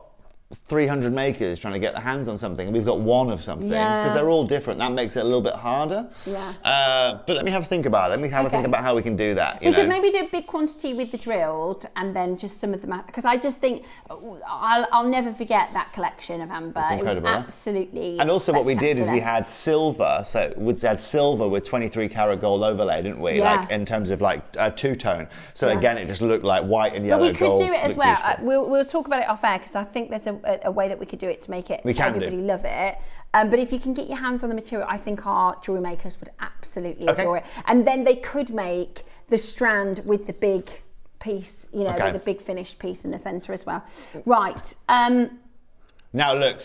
300 makers trying to get their hands on something and we've got one of something, because they're all different, that makes it a little bit harder. But let me have a think about it. Let me have a think about how we can do that. We could maybe do a big quantity with the drilled and then just some of them, because I just think I'll never forget that collection of amber. It's incredible. It was absolutely And also what we did is we had silver, so we had silver with 23 karat gold overlay, didn't we? Like in terms of like two-tone. So again, it just looked like white and yellow gold. But we could do it as well. We'll talk about it off air, because I think there's a way that we could do it to make it everybody love it. But if you can get your hands on the material, I think our jewellery makers would absolutely adore it. And then they could make the strand with the big piece, with the big finished piece in the centre as well. Right. Now look.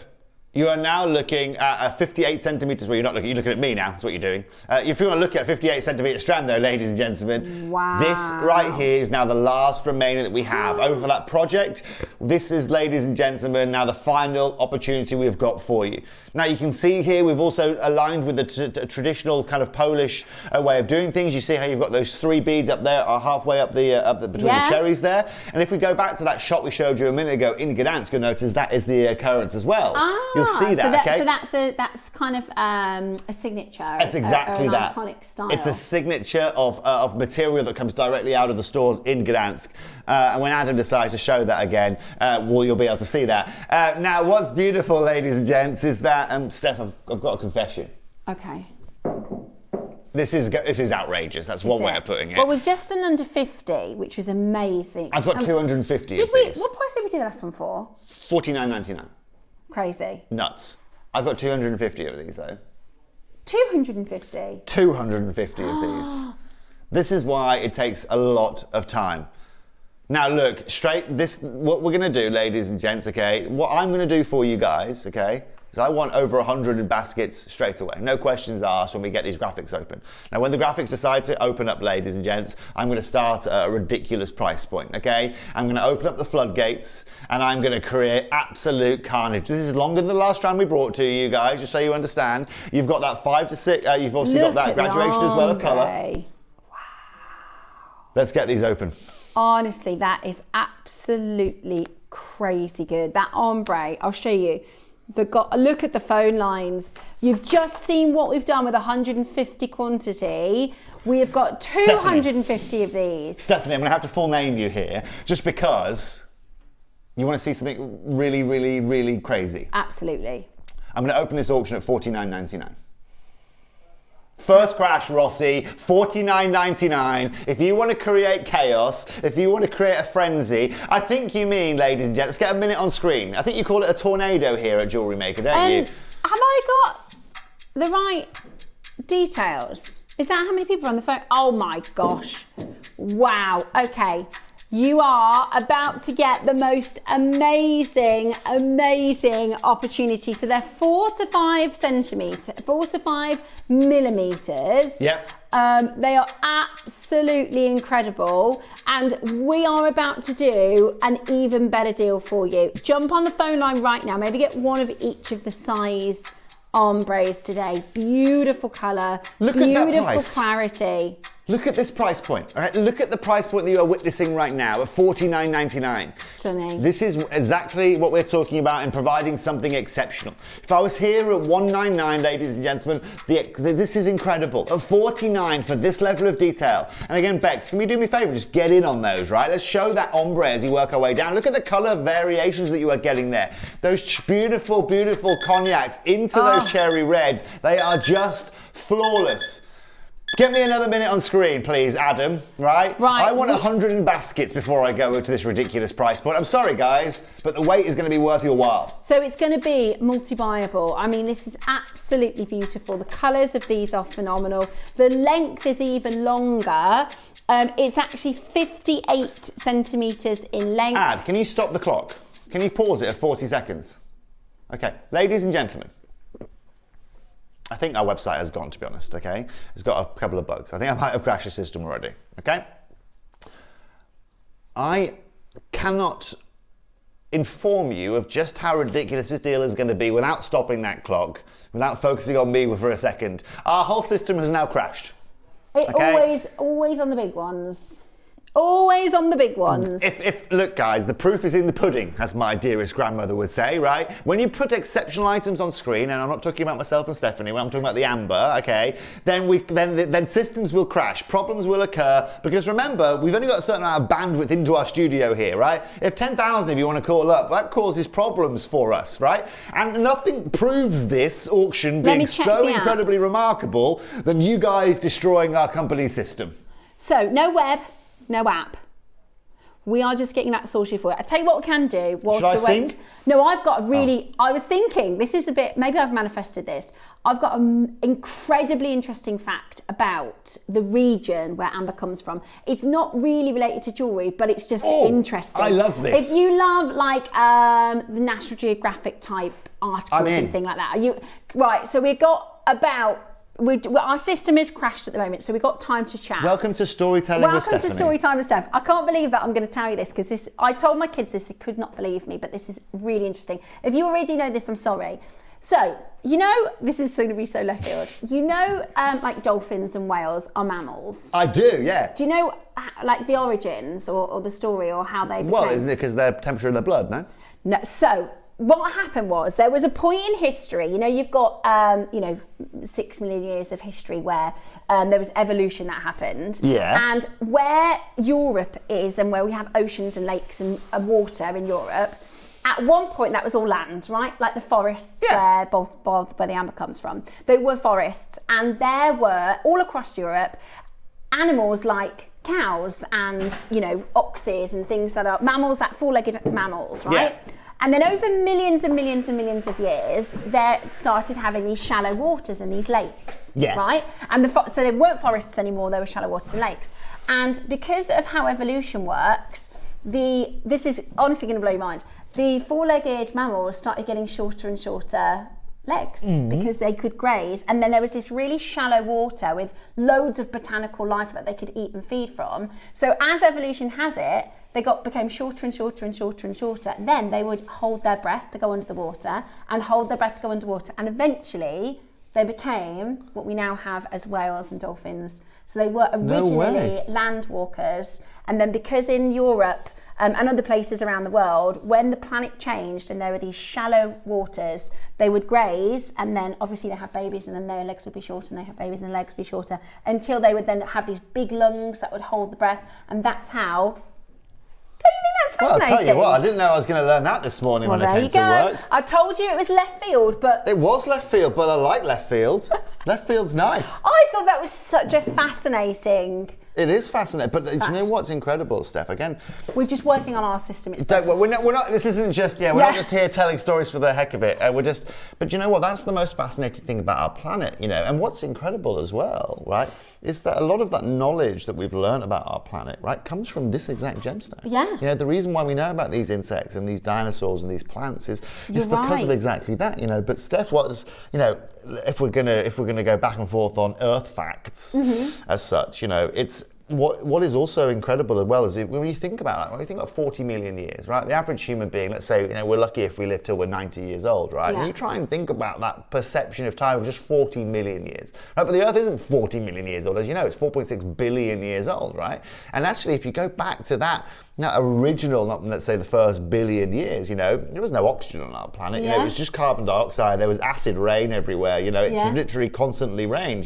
You are now looking at 58 centimetres. Well, you're looking at me now. That's what you're doing. If you want to look at a 58 centimetre strand, though, ladies and gentlemen, this right here is now the last remaining that we have over for that project. This is, ladies and gentlemen, now the final opportunity we've got for you. Now you can see here we've also aligned with the traditional kind of Polish way of doing things. You see how you've got those 3 beads up there, halfway up between the cherries there. And if we go back to that shot we showed you a minute ago in Gdansk, you'll notice that is the occurrence as well. You'll see that, okay? So that's kind of a signature. It's exactly that. Iconic style. It's a signature of material that comes directly out of the stores in Gdansk. And when Adam decides to show that again, you'll be able to see that. Now, what's beautiful, ladies and gents, is that Steph, I've got a confession. Okay. This is outrageous. That's one way of putting it. Well, we've just done under 50, which is amazing. I've got 250 of these. What price did we do the last one for? $49.99. Crazy. Nuts. I've got 250 of these though. 250? 250 of these. This is why it takes a lot of time. Now look, what we're gonna do, ladies and gents, okay? What I'm gonna do for you guys, okay? Is I want over 100 baskets straight away. No questions asked when we get these graphics open. Now when the graphics decide to open up, ladies and gents, I'm gonna start at a ridiculous price point, okay? I'm gonna open up the floodgates and I'm gonna create absolute carnage. This is longer than the last strand we brought to you guys, just so you understand. You've got that 5 to 6, you've obviously got that graduation as well of colour. Wow. Let's get these open. Honestly, that is absolutely crazy good. That ombre, I'll show you. Look at the phone lines. You've just seen what we've done with 150 quantity. We have got 250 of these. Stephanie, I'm going to have to full name you here, just because you want to see something really, really, really crazy. Absolutely. I'm going to open this auction at $49.99. First crash, Rossi, $49.99. If you want to create chaos, if you want to create a frenzy, I think you mean, ladies and gents, let's get a minute on screen. I think you call it a tornado here at JewelleryMaker, don't you? Have I got the right details? Is that how many people are on the phone? Oh my gosh. Wow. Okay. You are about to get the most amazing, amazing opportunity. So they're 4 to 5 millimeters. Yep. They are absolutely incredible. And we are about to do an even better deal for you. Jump on the phone line right now. Maybe get one of each of the size ombres today. Beautiful colour. Look at that beautiful price. clarity. Look at this price point. All right? Look at the price point that you are witnessing right now at $49.99. Stunning. This is exactly what we're talking about in providing something exceptional. If I was here at $199, ladies and gentlemen, this is incredible. At $49 for this level of detail. And again, Bex, can you do me a favor? Just get in on those, right? Let's show that ombre as you work our way down. Look at the color variations that you are getting there. Those beautiful, beautiful cognacs into those cherry reds. They are just flawless. Get me another minute on screen, please, Adam, right? Right. I want 100 in baskets before I go to this ridiculous price point. I'm sorry, guys, but the wait is going to be worth your while. So it's going to be multi-buyable. I mean, this is absolutely beautiful. The colours of these are phenomenal. The length is even longer. It's actually 58 centimetres in length. Ad, can you stop the clock? Can you pause it at 40 seconds? Okay, ladies and gentlemen. I think our website has gone, to be honest, okay? It's got a couple of bugs. I think I might have crashed the system already, okay? I cannot inform you of just how ridiculous this deal is going to be without stopping that clock, without focusing on me for a second. Our whole system has now crashed. Always on the big ones. Always on the big ones. Look, guys, the proof is in the pudding, as my dearest grandmother would say, right? When you put exceptional items on screen, and I'm not talking about myself and Stephanie, when I'm talking about the amber, okay, then systems will crash, problems will occur, because remember, we've only got a certain amount of bandwidth into our studio here, right? If 10,000 of you want to call up, that causes problems for us, right? And nothing proves this auction being so incredibly remarkable than you guys destroying our company's system. So, no web. No app. We are just getting that sorted for you. I tell you what we can do. Should I sing? No, I've got a really, I was thinking, this is a bit, maybe I've manifested this. I've got an incredibly interesting fact about the region where amber comes from. It's not really related to jewellery, but it's just interesting. I love this. If you love like the National Geographic type articles and things like that. Right, so we've got about, our system is crashed at the moment, so we've got time to chat. Welcome to Storytelling with Stephanie. Welcome to Storytime with Steph. I can't believe that I'm going to tell you this, because I told my kids this, they could not believe me, but this is really interesting. If you already know this, I'm sorry. So, you know, this is going to be so left field. You know, like dolphins and whales are mammals. I do, yeah. Do you know, like, the origins or the story or how they became? Well, isn't it because their temperature in their blood, no? No, so what happened was there was a point in history, you know, you've got, 6 million years of history where there was evolution that happened. Yeah. And where Europe is and where we have oceans and lakes and water in Europe, at one point that was all land, right? Like the forests where where the amber comes from. They were forests, and there were, all across Europe, animals like cows and, oxes and things that are mammals, that four-legged mammals, right? Yeah. And then over millions and millions and millions of years, they started having these shallow waters and these lakes, right? And so they weren't forests anymore, they were shallow waters and lakes. And because of how evolution works, this is honestly going to blow your mind, the four-legged mammals started getting shorter and shorter legs because they could graze, and then there was this really shallow water with loads of botanical life that they could eat and feed from. So as evolution has it, they became shorter and shorter and shorter and shorter. Then they would hold their breath to go under the water and hold their breath to go underwater, and eventually they became what we now have as whales and dolphins. So they were originally land walkers, and then because in Europe and other places around the world, when the planet changed and there were these shallow waters, they would graze, and then obviously they have babies, and then their legs would be shorter, and they have babies and their legs would be shorter, until they would then have these big lungs that would hold the breath, and that's how. Don't you think that's fascinating? Well, I'll tell you what, I didn't know I was going to learn that this morning when I came to work. I told you it was left field, but... It was left field, but I like left field. Left field's nice. I thought that was such a fascinating... It is fascinating, but do you know what's incredible, Steph? Again, we're just working on our system. We're not. This isn't just. We're not just here telling stories for the heck of it. But you know what? That's the most fascinating thing about our planet. And what's incredible as well, right, is that a lot of that knowledge that we've learned about our planet, right, comes from this exact gemstone. Yeah. The reason why we know about these insects and these dinosaurs and these plants is because of exactly that. But Steph, if we're gonna go back and forth on Earth facts as such, it's what is also incredible as well is when you think about that, when you think about 40 million years, right? The average human being, let's say, we're lucky if we live till we're 90 years old, right? Yeah. And you try and think about that perception of time of just 40 million years, right? But the Earth isn't 40 million years old, as you know, it's 4.6 billion years old, right? And actually, if you go back to that original, let's say the first billion years, there was no oxygen on our planet. It was just carbon dioxide. There was acid rain everywhere. It's literally constantly rained.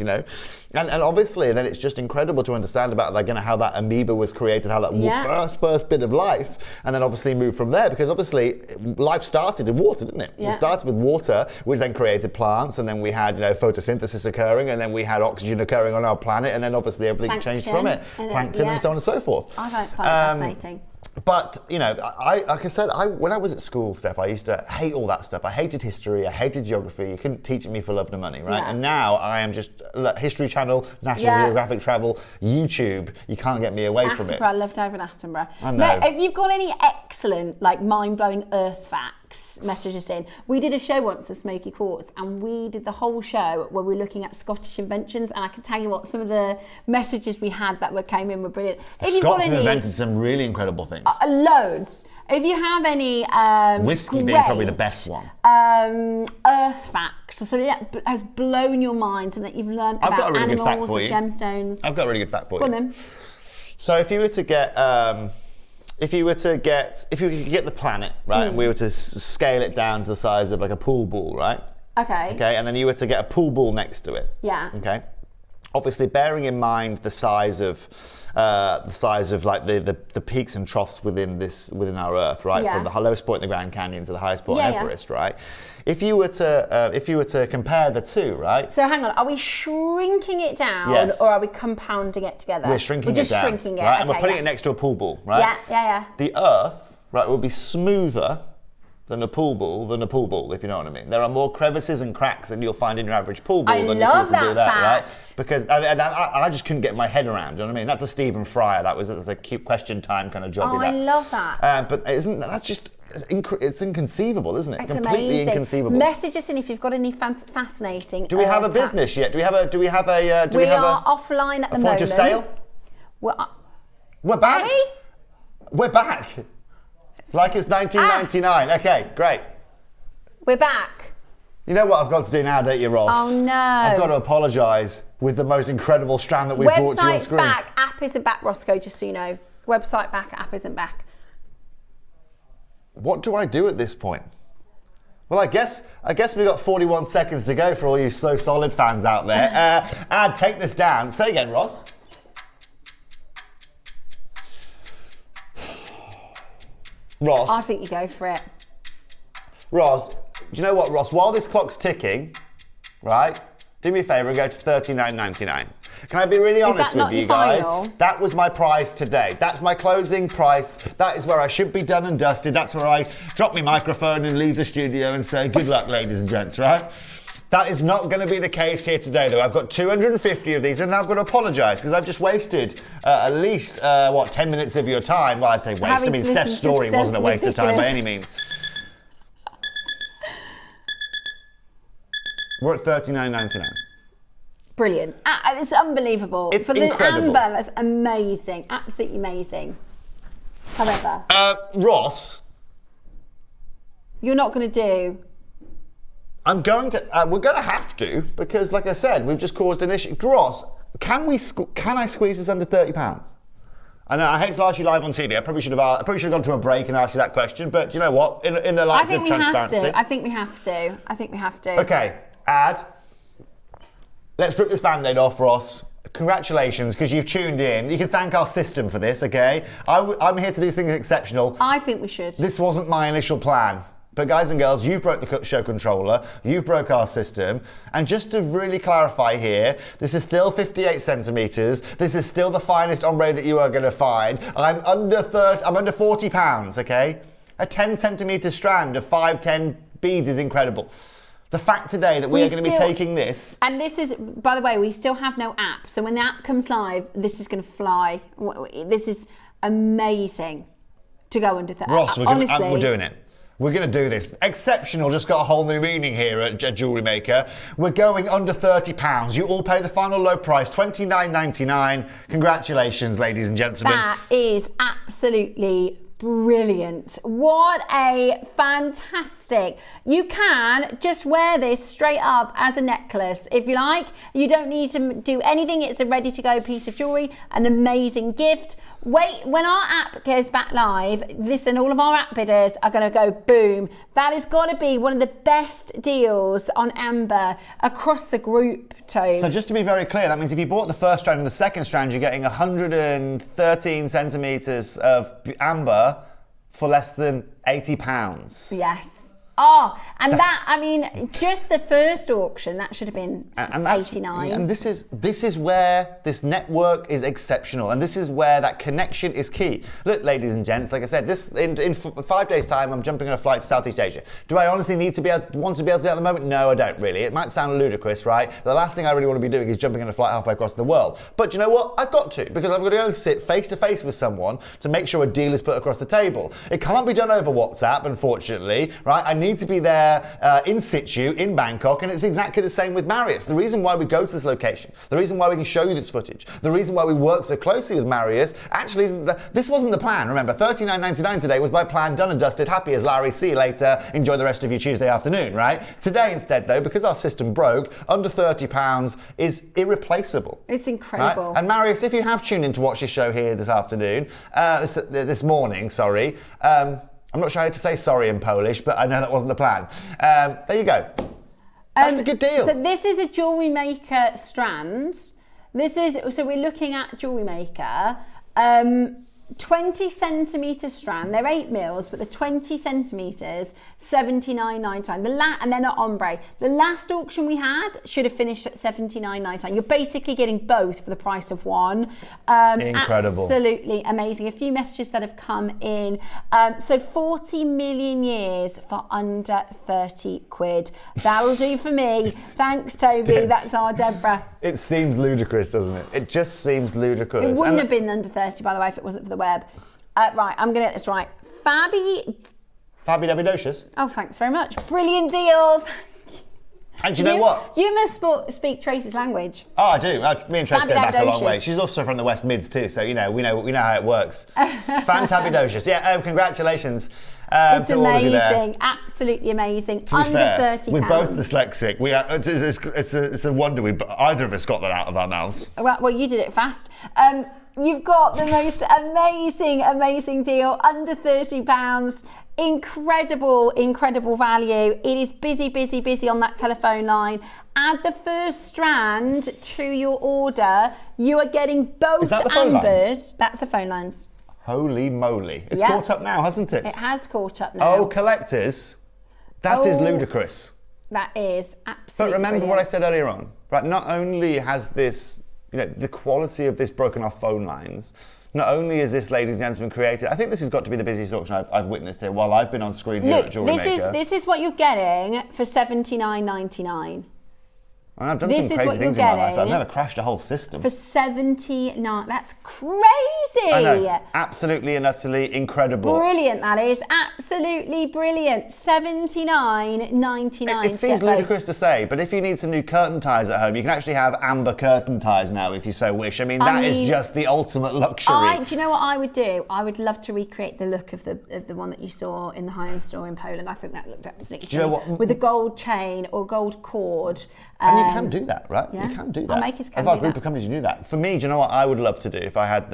And obviously, then it's just incredible to understand about how that amoeba was created, how that first bit of life, and then obviously move from there. Because obviously, life started in water, didn't it? Yeah. It started with water, which then created plants, and then we had photosynthesis occurring, and then we had oxygen occurring on our planet, and then obviously everything changed from it, plankton and so on and so forth. I find it fascinating. But, like I said, when I was at school, Steph, I used to hate all that stuff. I hated history, I hated geography. You couldn't teach it me for love nor money, right? Yeah. And now I am just History Channel, National Geographic Travel, YouTube. You can't get me away from it. I loved over in Attenborough. I know. Now, if you've got any excellent, mind-blowing Earth facts, message us in. We did a show once at Smoky Quartz, and we did the whole show where we were looking at Scottish inventions, and I can tell you what, some of the messages we had that came in were brilliant. The Scots have invented some really incredible things. Loads. If you have any whiskey being probably the best one. Earth facts, or something that has blown your mind, something that you've learned I've about got a really animals good fact for or you. gemstones. I've got a really good fact for you. Go on then. So if you were to get if you could get the planet, right, and we were to scale it down to the size of like a pool ball, right? Okay. Okay, and then you were to get a pool ball next to it. Yeah. Okay. Obviously, bearing in mind the size of like the peaks and troughs within our Earth, right? Yeah. From the lowest point in the Grand Canyon to the highest point in Everest, right? If you were to compare the two, right? So hang on, are we shrinking it down, Yes. or are we compounding it together? We're shrinking just it down, shrinking it, right? okay, And we're putting it next to a pool ball, right? Yeah. The Earth, right, will be smoother than a pool ball, if you know what I mean. There are more crevices and cracks than you'll find in your average pool ball. I than love if you were to do that that, fact. right? Because I just couldn't get my head around. Do you know what I mean? That's a Stephen Fry. That's a cute question time kind of job. Oh, I love that. But it's inconceivable, isn't it? It's Completely amazing. Inconceivable. Message us in if you've got any fascinating. Do we have a business yet? Do we have a? We are offline at the moment. Point of sale? We're back. Are we? We're back. It's like it's 1999. Okay, great. We're back. You know what I've got to do now, don't you, Ross? Oh no. I've got to apologise with the most incredible strand that we've brought to you on Website's screen. back, app isn't back, Roscoe, just so you know. Website back, app isn't back. What do I do at this point? Well, I guess we've got 41 seconds to go for all you So Solid fans out there. Take this down. Say again, Ross. Ross. I think you go for it. Ross, do you know what, Ross? While this clock's ticking, right, do me a favour and go to $39.99. Can I be really honest with you guys? Final? That was my price today. That's my closing price. That is where I should be done and dusted. That's where I drop my microphone and leave the studio and say, good luck, ladies and gents, right? That is not going to be the case here today, though. I've got 250 of these, and I've got to apologise because I've just wasted at least, 10 minutes of your time. Well, I say waste. I mean, Steph's story wasn't a waste of time by any means. We're at $39.99. Brilliant. It's unbelievable. It's For incredible. The amber, that's amazing. Absolutely amazing. However, Ross, you're not going to do. I'm going to. We're going to have to because, like I said, we've just caused an issue. Ross, can I squeeze this under £30? I know I hate to ask you live on TV. I probably should have gone to a break and asked you that question. But do you know what? In the lights of transparency, I think we have to. Okay, let's rip this band-aid off, Ross. Congratulations, because you've tuned in. You can thank our system for this, okay? I'm here to do things exceptional. I think we should. This wasn't my initial plan. But guys and girls, you've broke the show controller, you've broke our system, and just to really clarify here, this is still 58 centimetres, this is still the finest ombre that you are going to find. I'm under £40, okay? A 10 centimetre strand of 5-10 beads is incredible. The fact today that we are going to be taking this... And this is, by the way, we still have no app, so when the app comes live, this is going to fly. This is amazing to go under 30. Ross, we're doing it. We're going to do this. Exceptional just got a whole new meaning here at Jewellery Maker. We're going under £30. You all pay the final low price, $29.99. Congratulations, ladies and gentlemen. That is absolutely brilliant. What a fantastic. You can just wear this straight up as a necklace if you like. You don't need to do anything. It's a ready to go piece of jewelry, an amazing gift. Wait, when our app goes back live, listen, all of our app bidders are going to go boom. That has got to be one of the best deals on amber across the group, Toby. So just to be very clear, that means if you bought the first strand and the second strand, you're getting 113 centimetres of amber for less than £80. Yes. Oh, and that, I mean, just the first auction, that should have been 89. And this is where this network is exceptional, and this is where that connection is key. Look, ladies and gents, like I said, this in 5 days' time, I'm jumping on a flight to Southeast Asia. Do I honestly want to be able to do that at the moment? No, I don't really. It might sound ludicrous, right? The last thing I really want to be doing is jumping on a flight halfway across the world. But you know what? I've got to, because I've got to go and sit face to face with someone to make sure a deal is put across the table. It can't be done over WhatsApp, unfortunately, right? I need to be there in situ in Bangkok, and it's exactly the same with Marius. The reason why we go to this location, the reason why we can show you this footage, the reason why we work so closely with Marius actually isn't this wasn't the plan. Remember, $39.99 today was my plan, done and dusted, happy as Larry, see you later, enjoy the rest of your Tuesday afternoon, right? Today instead though, because our system broke, under £30 is irreplaceable. It's incredible. Right? And Marius, if you have tuned in to watch this show here this afternoon, this morning, sorry, I'm not sure how to say sorry in Polish, but I know that wasn't the plan. There you go. That's a good deal. So this is a Jewellery Maker strand. So we're looking at Jewellery Maker. 20 centimetre strand. They're 8 mils, but the 20 centimetres, $79.99. And they're not ombre. The last auction we had should have finished at $79.99. You're basically getting both for the price of one. Incredible. Absolutely amazing. A few messages that have come in. So 40 million years for under 30 quid. That'll do for me. Thanks, Toby. That's our Deborah. It seems ludicrous, doesn't it? It just seems ludicrous. It wouldn't have been under 30, by the way, if it wasn't for the web. Right, I'm going to get this right. Fabidabidocious. Oh, thanks very much. Brilliant deal. And do you know what? You must speak Tracy's language. Oh, I do. Me and Tracy go back a long way. She's also from the West Mids too, so we know how it works. Fantabidocious. Yeah, congratulations. It's to all of you there. amazing, absolutely amazing. To be Under fair, £30. we're both dyslexic. It's a wonder either of us got that out of our mouths. Well, you did it fast. You've got the most amazing deal, under £30. Incredible value. It is busy on that telephone line. Add the first strand to your order. You are getting both Is that the phone ambers. lines? That's the phone lines. Holy moly. It's caught up now, hasn't it? It has caught up now. Oh, collectors. That is ludicrous. That is absolutely But remember brilliant. what I said earlier on, right? Not only has this, the quality of this broken off phone lines, not only is this, ladies and gentlemen, created, I think this has got to be the busiest auction I've witnessed here while I've been on screen here at Jewellery Maker. This is what you're getting for $79.99. And I've done some crazy things in my life, but I've never crashed a whole system. For $79, that's crazy. I know, absolutely and utterly incredible. Brilliant, that is, absolutely brilliant. $79.99. It seems ludicrous to say, but if you need some new curtain ties at home, you can actually have amber curtain ties now if you so wish. I mean, that is just the ultimate luxury. Do you know what I would do? I would love to recreate the look of the one that you saw in the high-end store in Poland. I think that looked absolutely do you know what? With a gold chain or gold cord. And you can do that, right? Yeah. You can do that. Our makers can if our do group that. of companies, you do that. For me, do you know what I would love to do if I had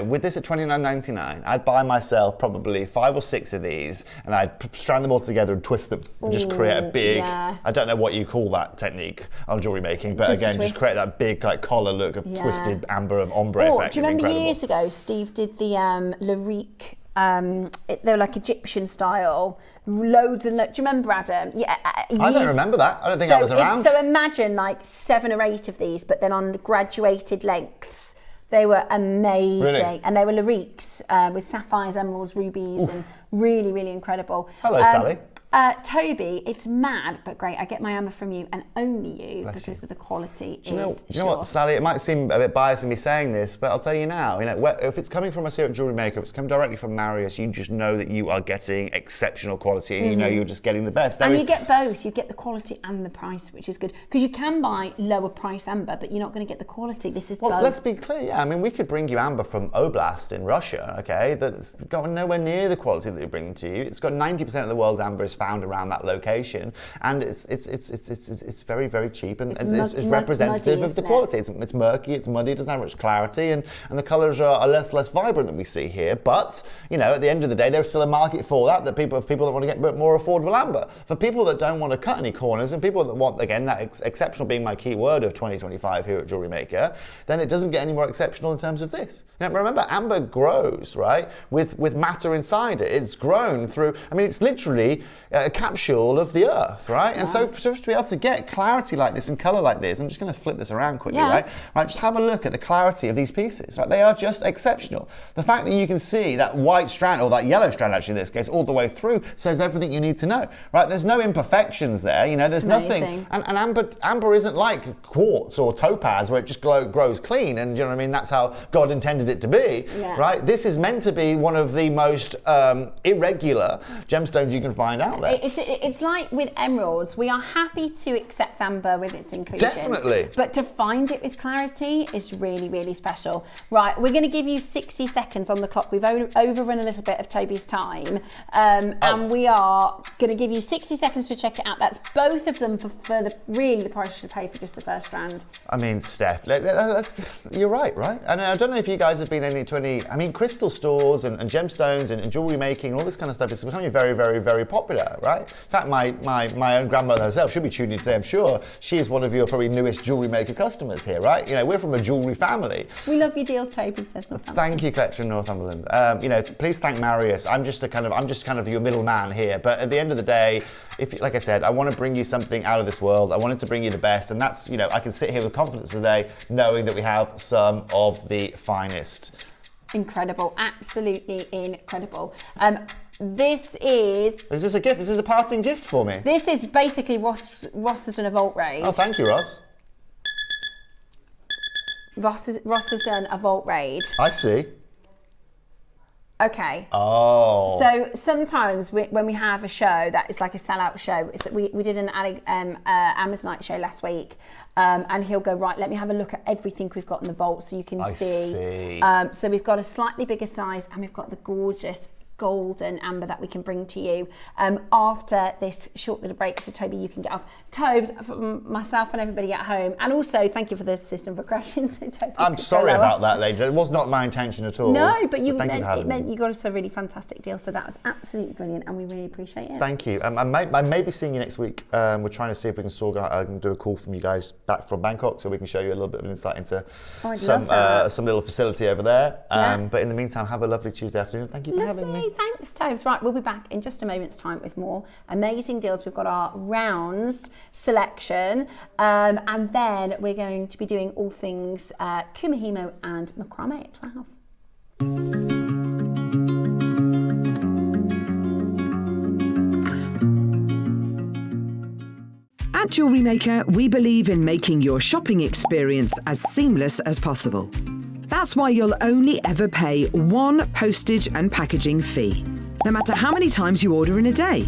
with this at $29.99, I'd buy myself probably 5 or 6 of these, and I'd strand them all together and twist them, and just create a big. I don't know what you call that technique on jewellery making, but just create that big collar look of twisted amber of ombre effect. Do you remember years ago, Steve did the Larique? They were like Egyptian style. Loads and loads. Do you remember, Adam? Yeah, I don't remember that. I don't think I was around. So imagine 7 or 8 of these, but then on graduated lengths. They were amazing. Really? And they were Lariques with sapphires, emeralds, rubies, and really incredible. Hello, Sally. Toby, it's mad but great. I get my amber from you and only you because of the quality. Do you know what, Sally? It might seem a bit biased in me saying this, but I'll tell you now. If it's coming from us here at Jewellery Maker, if it's coming directly from Marius, you just know that you are getting exceptional quality, and you know you're just getting the best. You get both. You get the quality and the price, which is good, because you can buy lower price amber, but you're not going to get the quality. This is both. Let's be clear. Yeah, I mean, we could bring you amber from Oblast in Russia. Okay, that's got nowhere near the quality that we're bringing to you. It's got 90% of the world's amber is found around that location, and it's very, very cheap, and it's representative of the quality. It's murky, it's muddy, it doesn't have much clarity, and the colours are less vibrant than we see here. But at the end of the day, there's still a market for that. People that want to get more affordable amber. For people that don't want to cut any corners, and people that want, again, that exceptional being my key word of 2025 here at Jewellery Maker, then it doesn't get any more exceptional in terms of this. Remember, amber grows, right, with matter inside it. It's grown through. I mean, it's literally a capsule of the earth, right? And so to be able to get clarity like this and colour like this, I'm just going to flip this around quickly, right? Just have a look at the clarity of these pieces, right? They are just exceptional. The fact that you can see that white strand, or that yellow strand actually in this case, all the way through, says everything you need to know, right? There's no imperfections there, there's nothing. And amber isn't like quartz or topaz where it just grows clean, and you know what I mean? That's how God intended it to be, right? This is meant to be one of the most irregular gemstones you can find out there. It's like with emeralds, we are happy to accept amber with its inclusions. Definitely. But to find it with clarity is really, really special. Right, we're going to give you 60 seconds on the clock. We've overrun a little bit of Toby's time, and we are going to give you 60 seconds to check it out. That's both of them for the price you should pay for just the first strand. I mean, Steph, you're right? And I don't know if you guys have been to any, I mean, crystal stores and gemstones and jewellery making and all this kind of stuff is becoming very, very, very popular, right? In fact, my own grandmother herself, she'll be tuning in today, I'm sure. She is one of your probably newest Jewellery Maker customers here, right? We're from a jewellery family. We love your deals, Toby says. Thank you, Collector in Northumberland. Please thank Marius. I'm just kind of your middleman here. But at the end of the day, like I said, I want to bring you something out of this world. I wanted to bring you the best, and that's, I can sit here with confidence today, knowing that we have some of the finest. Incredible, absolutely incredible. This is this a gift? Is this a parting gift for me? This is basically Ross has done a vault raid. Oh, thank you, Ross. Ross has done a vault raid. I see. Okay. Oh. So sometimes when we have a show that is like a sellout show, we did an Amazonite show last week, and he'll go, right, let me have a look at everything we've got in the vault so you can see. So we've got a slightly bigger size, and we've got the gorgeous golden amber that we can bring to you after this short little break, so Toby, you can get off. Tobes, for myself and everybody at home, and also thank you for the system for crashing. So Toby, I'm sorry about that, ladies. It was not my intention at all. No, but it meant you got us a really fantastic deal, so that was absolutely brilliant, and we really appreciate it. Thank you. I may be seeing you next week. We're trying to see if we can do a call from you guys back from Bangkok, so we can show you a little bit of an insight into some little facility over there. But in the meantime, have a lovely Tuesday afternoon. Thank you for having me. Thanks, Tobes. Right, we'll be back in just a moment's time with more amazing deals. We've got our rounds selection, and then we're going to be doing all things Kumihimo and Macrame at 12. At Jewellery Maker, we believe in making your shopping experience as seamless as possible. That's why you'll only ever pay one postage and packaging fee, no matter how many times you order in a day.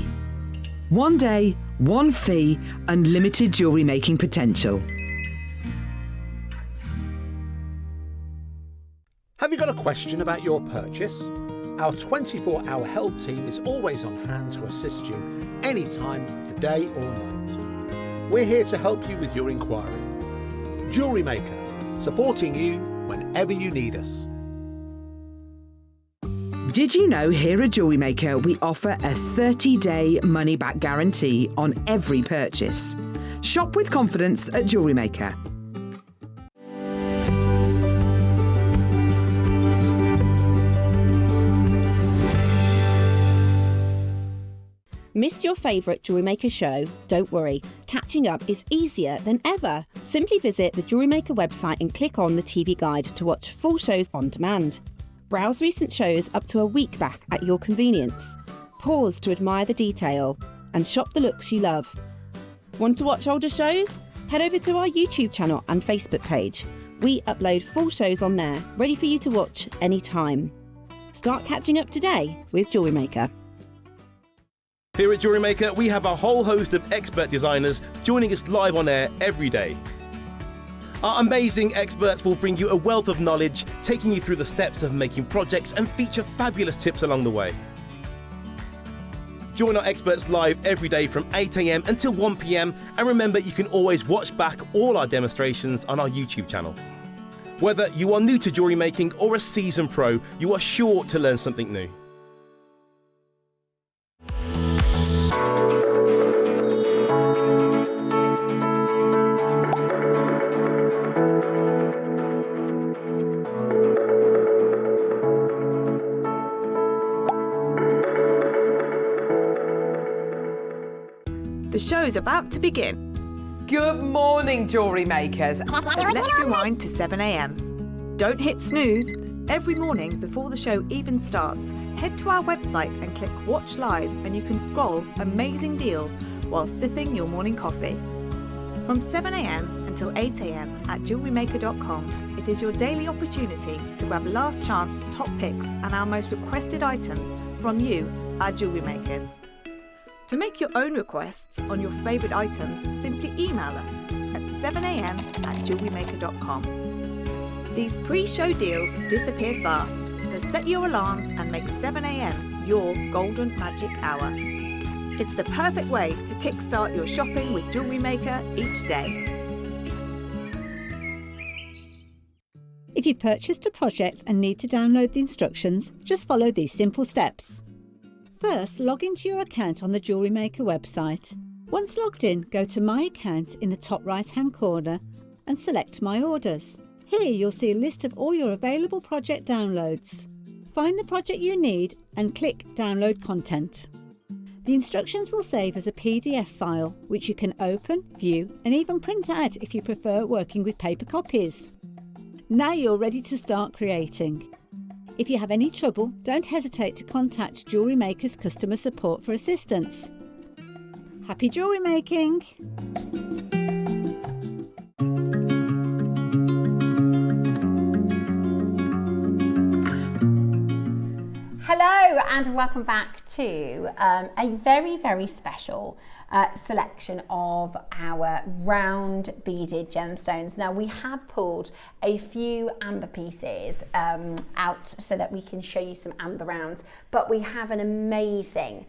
One day, one fee, unlimited jewellery making potential. Have you got a question about your purchase? Our 24-hour help team is always on hand to assist you any time of the day or night. We're here to help you with your inquiry. Jewellery Maker, supporting you whenever you need us. Did you know here at Jewellery Maker we offer a 30-day money-back guarantee on every purchase? Shop with confidence at Jewellery Maker. Missed your favourite Jewellery Maker show? Don't worry, catching up is easier than ever. Simply visit the Jewellery Maker website and click on the TV guide to watch full shows on demand. Browse recent shows up to a week back at your convenience. Pause to admire the detail. and shop the looks you love. Want to watch older shows? Head over to our YouTube channel and Facebook page. We upload full shows on there, ready for you to watch anytime. Start catching up today with Jewellery Maker. Here at Jewellery Maker, we have a whole host of expert designers joining us live on air every day. Our amazing experts will bring you a wealth of knowledge, taking you through the steps of making projects and feature fabulous tips along the way. Join our experts live every day from 8 a.m. until 1 p.m. and remember, you can always watch back all our demonstrations on our YouTube channel. Whether you are new to jewellery making or a seasoned pro, you are sure to learn something new. The show's about to begin. Good morning, jewellery makers. Let's rewind to 7 a.m. Don't hit snooze. Every morning before the show even starts, head to our website and click Watch Live and you can scroll amazing deals while sipping your morning coffee. From 7 a.m. until 8 a.m. at JewelleryMaker.com, it is your daily opportunity to grab last chance top picks and our most requested items from you, our jewellery makers. To make your own requests on your favourite items, simply email us at 7 a.m. at jewellerymaker.com. These pre-show deals disappear fast, so set your alarms and make 7 a.m. your golden magic hour. It's the perfect way to kickstart your shopping with Jewellery Maker each day. If you've purchased a project and need to download the instructions, just follow these simple steps. First, log into your account on the Jewellery Maker website. Once logged in, go to My Account in the top right-hand corner and select My Orders. Here you'll see a list of all your available project downloads. Find the project you need and click Download Content. The instructions will save as a PDF file, which you can open, view, and even print out if you prefer working with paper copies. Now you're ready to start creating. If you have any trouble, don't hesitate to contact Jewellery Maker's customer support for assistance. Happy jewellery making! Hello and welcome back to a very, very special selection of our round beaded gemstones. Now we have pulled a few amber pieces out so that we can show you some amber rounds, but we have an amazing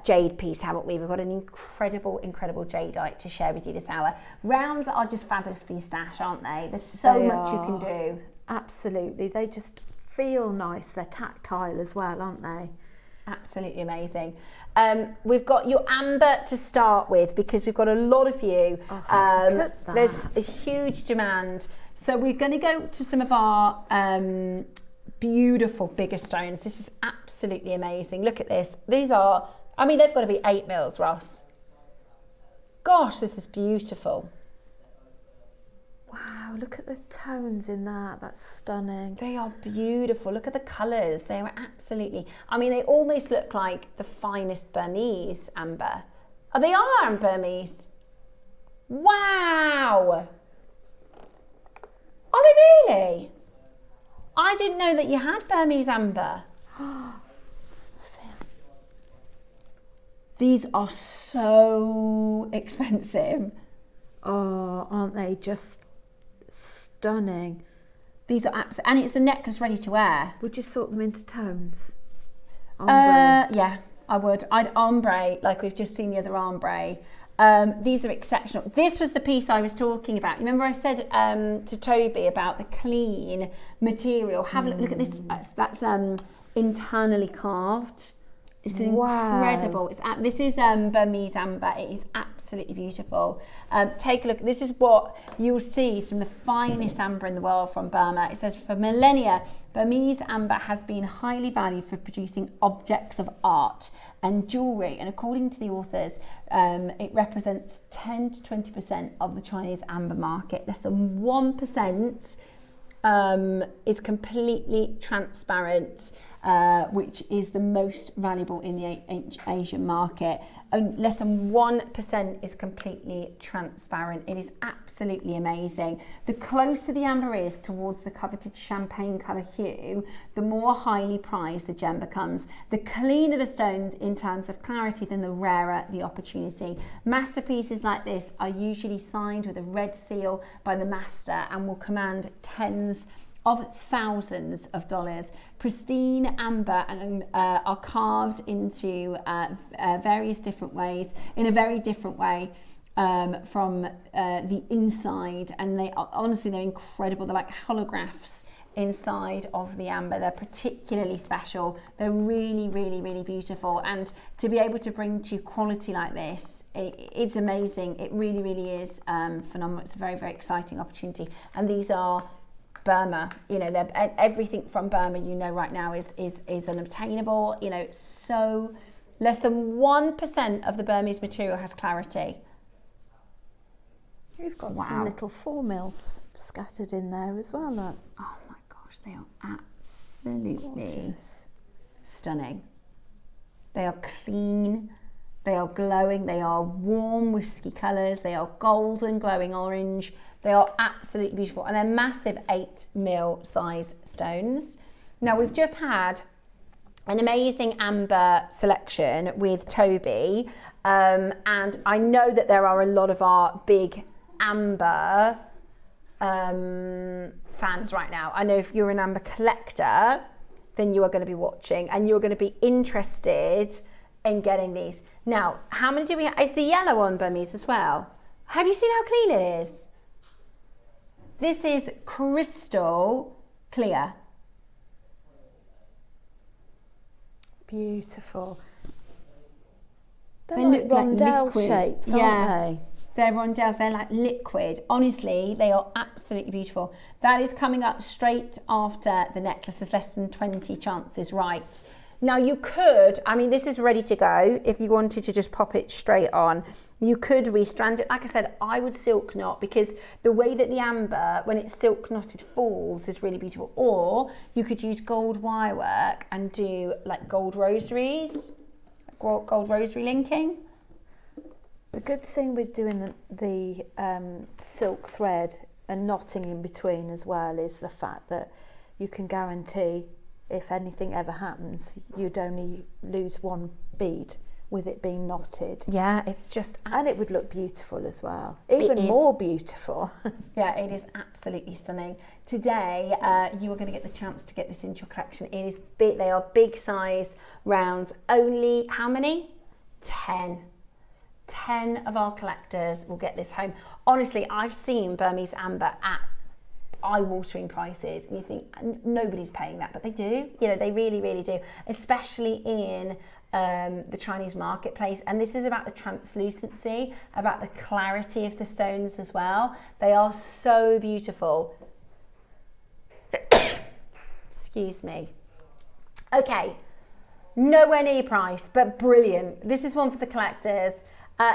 jade piece, haven't we? We've got an incredible jadeite to share with you this hour. Rounds are just fabulous for your stash, aren't they? There's so much you can do. Absolutely, they just feel nice. They're tactile as well, aren't they? Absolutely amazing. We've got your amber to start with because we've got a lot of you. There's a huge demand. So we're going to go to some of our beautiful bigger stones. This is absolutely amazing. Look at this. These are, I mean, they've got to be 8 mils, Ross. Gosh, this is beautiful. Wow, look at the tones in that. That's stunning. They are beautiful. Look at the colours. They are absolutely, I mean, they almost look like the finest Burmese amber. Oh, they are Burmese. Wow. Are they really? I didn't know that you had Burmese amber. These are so expensive. Oh, aren't they just stunning? These are absolutely, and it's a necklace ready to wear. Would you sort them into tones? Ombre. Yeah, I would. I'd ombre, like we've just seen the other ombre. These are exceptional. This was the piece I was talking about. Remember I said to Toby about the clean material. Have a look at this. That's internally carved. It's incredible. This is Burmese amber. It is absolutely beautiful. Take a look. This is what you'll see, some of the finest amber in the world from Burma. It says, for millennia, Burmese amber has been highly valued for producing objects of art and jewellery. And according to the authors, it represents 10 to 20% of the Chinese amber market. Less than 1% is completely transparent. which is the most valuable in the Asian market. Less than 1% is completely transparent. It is absolutely amazing. The closer the amber is towards the coveted champagne colour hue, the more highly prized the gem becomes. The cleaner the stone in terms of clarity, then the rarer the opportunity. Masterpieces like this are usually signed with a red seal by the master and will command tens of thousands of dollars. Pristine amber are carved into various different ways, in a very different way from the inside, and they are, honestly, they're incredible. They're like holographs inside of the amber. They're particularly special. They're really, really, really beautiful, and to be able to bring to you quality like this, it's amazing. It really, really is phenomenal. It's a very, very exciting opportunity, and these are Burma, you know, everything from Burma, you know, right now is unobtainable. You know, so less than 1% of the Burmese material has clarity. You've got some little 4 mils scattered in there as well. Look. Oh my gosh, they are absolutely gorgeous. Stunning. They are clean, they are glowing, they are warm whiskey colours, they are golden glowing orange. They are absolutely beautiful, and they're massive 8 mil size stones. Now, we've just had an amazing amber selection with Toby, and I know that there are a lot of our big amber fans right now. I know if you're an amber collector, then you are going to be watching, and you're going to be interested in getting these. Now, how many do we have? Is the yellow on Burmese as well? Have you seen how clean it is? This is crystal clear. Beautiful. They're like rondelle shapes, aren't they? They're rondelles, they're like liquid. Honestly, they are absolutely beautiful. That is coming up straight after the necklace. There's less than 20 chances right. Now you could, I mean, this is ready to go. If you wanted to just pop it straight on, you could restrand it. Like I said, I would silk knot, because the way that the amber, when it's silk knotted, falls is really beautiful. Or you could use gold wire work and do like gold rosaries, gold rosary linking. The good thing with doing the silk thread and knotting in between as well is the fact that you can guarantee, if anything ever happens, you'd only lose 1 bead with it being knotted. Yeah, it's just... And it would look beautiful as well. Even more beautiful. Yeah, it is absolutely stunning. Today, you are going to get the chance to get this into your collection. It is big. They are big size rounds. Only, how many? 10. 10 of our collectors will get this home. Honestly, I've seen Burmese amber at eye-watering prices, and you think nobody's paying that, but they do. You know, they really, really do, especially in the Chinese marketplace. And this is about the translucency, about the clarity of the stones as well. They are so beautiful. Excuse me. Okay, nowhere near price, but brilliant. This is one for the collectors.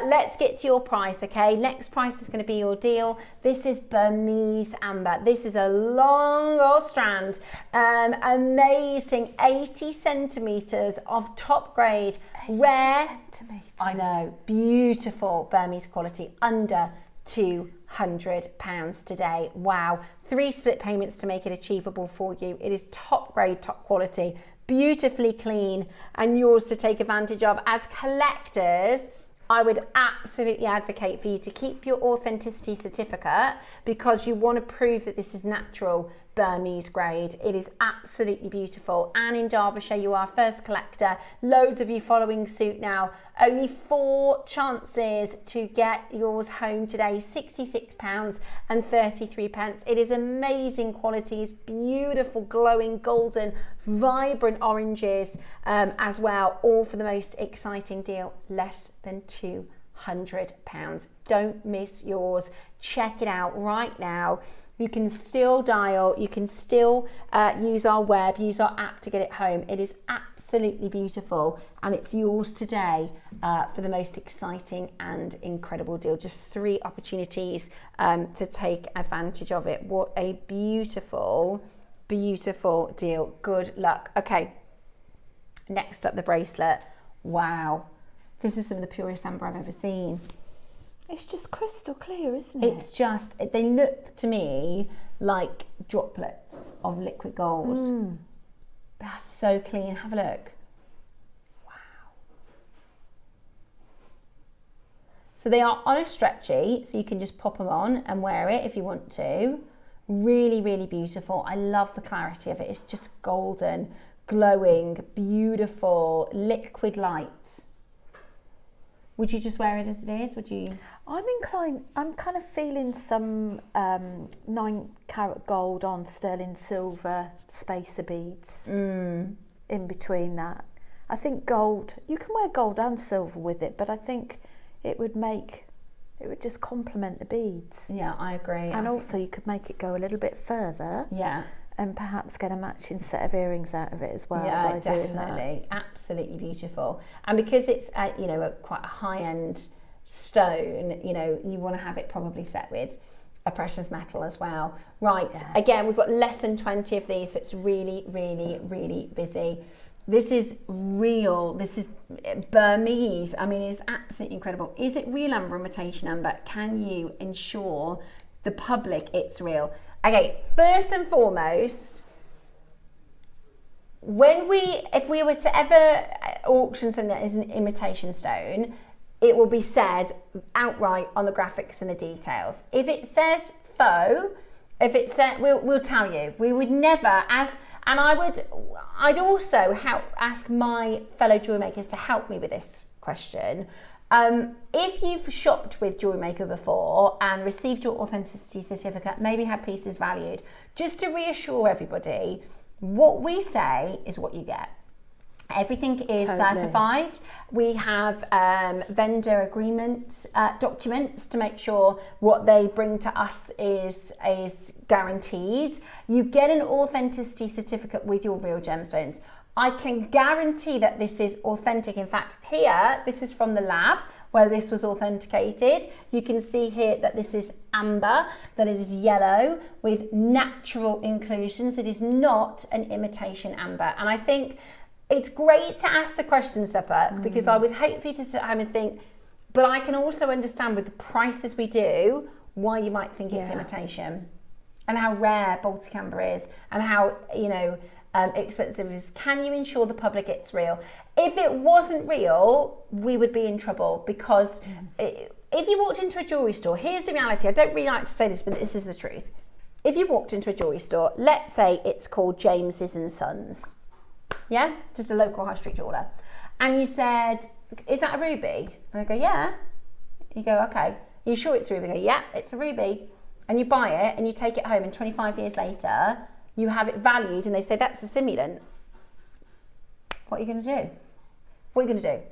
Let's get to your price, okay? Next price is going to be your deal. This is Burmese amber. This is a long old strand, amazing 80 centimetres of top grade, rare. Centimetres. I know, beautiful Burmese quality, under £200 today. Wow. 3 split payments to make it achievable for you. It is top grade, top quality, beautifully clean, and yours to take advantage of. As collectors, I would absolutely advocate for you to keep your authenticity certificate, because you want to prove that this is natural Burmese grade. It is absolutely beautiful. Anne in Derbyshire, you are our first collector. Loads of you following suit now. Only 4 chances to get yours home today. £66.33. It is amazing qualities, beautiful, glowing, golden, vibrant oranges as well, all for the most exciting deal, less than £200. Don't miss yours. Check it out right now. You can still dial, you can still use our web, use our app to get it home. It is absolutely beautiful, and it's yours today for the most exciting and incredible deal. Just 3 opportunities to take advantage of it. What a beautiful, beautiful deal. Good luck. Okay, Next up, the bracelet. Wow. This is some of the purest amber I've ever seen. It's just crystal clear, isn't it? It's just, they look to me like droplets of liquid gold. They're so clean. Have a look. Wow. So they are on a stretchy, so you can just pop them on and wear it if you want to. Really, really beautiful. I love the clarity of it. It's just golden, glowing, beautiful, liquid light. Would you just wear it as it is? Would you? I'm kind of feeling some 9-carat gold on sterling silver spacer beads in between that. I think gold, you can wear gold and silver with it, but I think it would just complement the beads. Yeah, I agree. And also you could make it go a little bit further. Yeah. And perhaps get a matching set of earrings out of it as well by doing that. Definitely. Absolutely beautiful. And because it's quite a high-end stone, you want to have it probably set with a precious metal as well. Right, again, we've got less than 20 of these, so it's really, really, really busy. This is real. This is Burmese. I mean, it's absolutely incredible. Is it real amber, imitation amber? Can you ensure the public it's real? Okay, first and foremost, if we were to ever auction something that is an imitation stone, it will be said outright on the graphics and the details. If it says faux, we'll tell you. We would never, I'd also ask my fellow jewellery makers to help me with this question. If you've shopped with JewelleryMaker before and received your authenticity certificate, maybe had pieces valued, just to reassure everybody, what we say is what you get. Everything is certified. We have vendor agreement documents to make sure what they bring to us is guaranteed. You get an authenticity certificate with your real gemstones. I can guarantee that this is authentic. In fact, here, this is from the lab where this was authenticated. You can see here that this is amber, that it is yellow with natural inclusions. It is not an imitation amber. And I think it's great to ask the question, Safa, because I would hate for you to sit home and think, but I can also understand with the prices we do, why you might think it's imitation and how rare Baltic amber is and how, expensive is. Can you ensure the public it's real? If it wasn't real, we would be in trouble because if you walked into a jewellery store, here's the reality. I don't really like to say this, but this is the truth. If you walked into a jewellery store, let's say it's called James's and Sons, yeah, just a local high street jeweller, and you said, is that a ruby? And I go, yeah. You go, okay. Are you sure it's a ruby? I go, yeah, it's a ruby. And you buy it and you take it home and 25 years later, you have it valued and they say that's a simulant. What are you going to do? What are you going to do?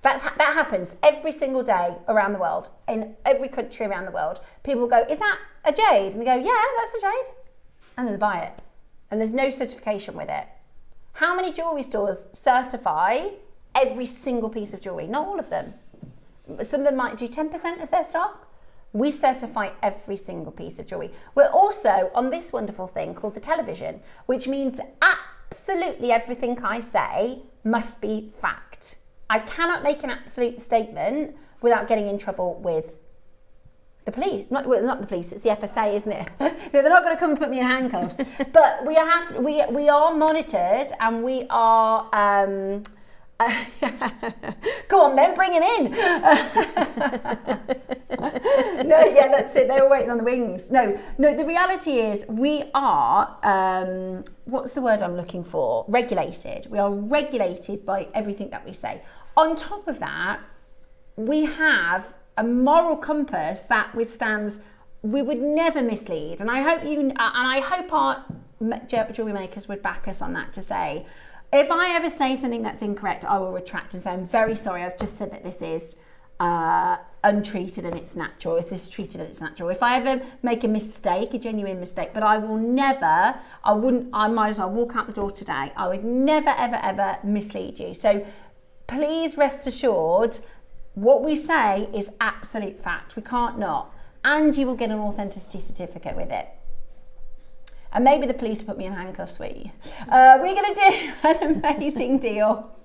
That happens every single day around the world, in every country around the world. People go, is that a jade? And they go, yeah, that's a jade. And then they buy it. And there's no certification with it. How many jewellery stores certify every single piece of jewellery? Not all of them. Some of them might do 10% of their stock. We certify every single piece of jewellery. We're also on this wonderful thing called the television, which means absolutely everything I say must be fact. I cannot make an absolute statement without getting in trouble with the police. Not the police, it's the FSA, isn't it? They're not going to come and put me in handcuffs. But we are monitored and we are... Go on then, bring him in. No, yeah, that's it. They were waiting on the wings. No, the reality is we are, what's the word I'm looking for? Regulated. We are regulated by everything that we say. On top of that, we have a moral compass that withstands, we would never mislead. And I hope our jewellery makers would back us on that to say, if I ever say something that's incorrect, I will retract and say, I'm very sorry, I've just said that this is untreated and it's natural. Is this treated and it's natural? If I ever make a mistake, a genuine mistake, but I might as well walk out the door today. I would never, ever, ever mislead you. So please rest assured, what we say is absolute fact. We can't not. And you will get an authenticity certificate with it. And maybe the police put me in handcuffs, sweetie. We're going to do an amazing deal.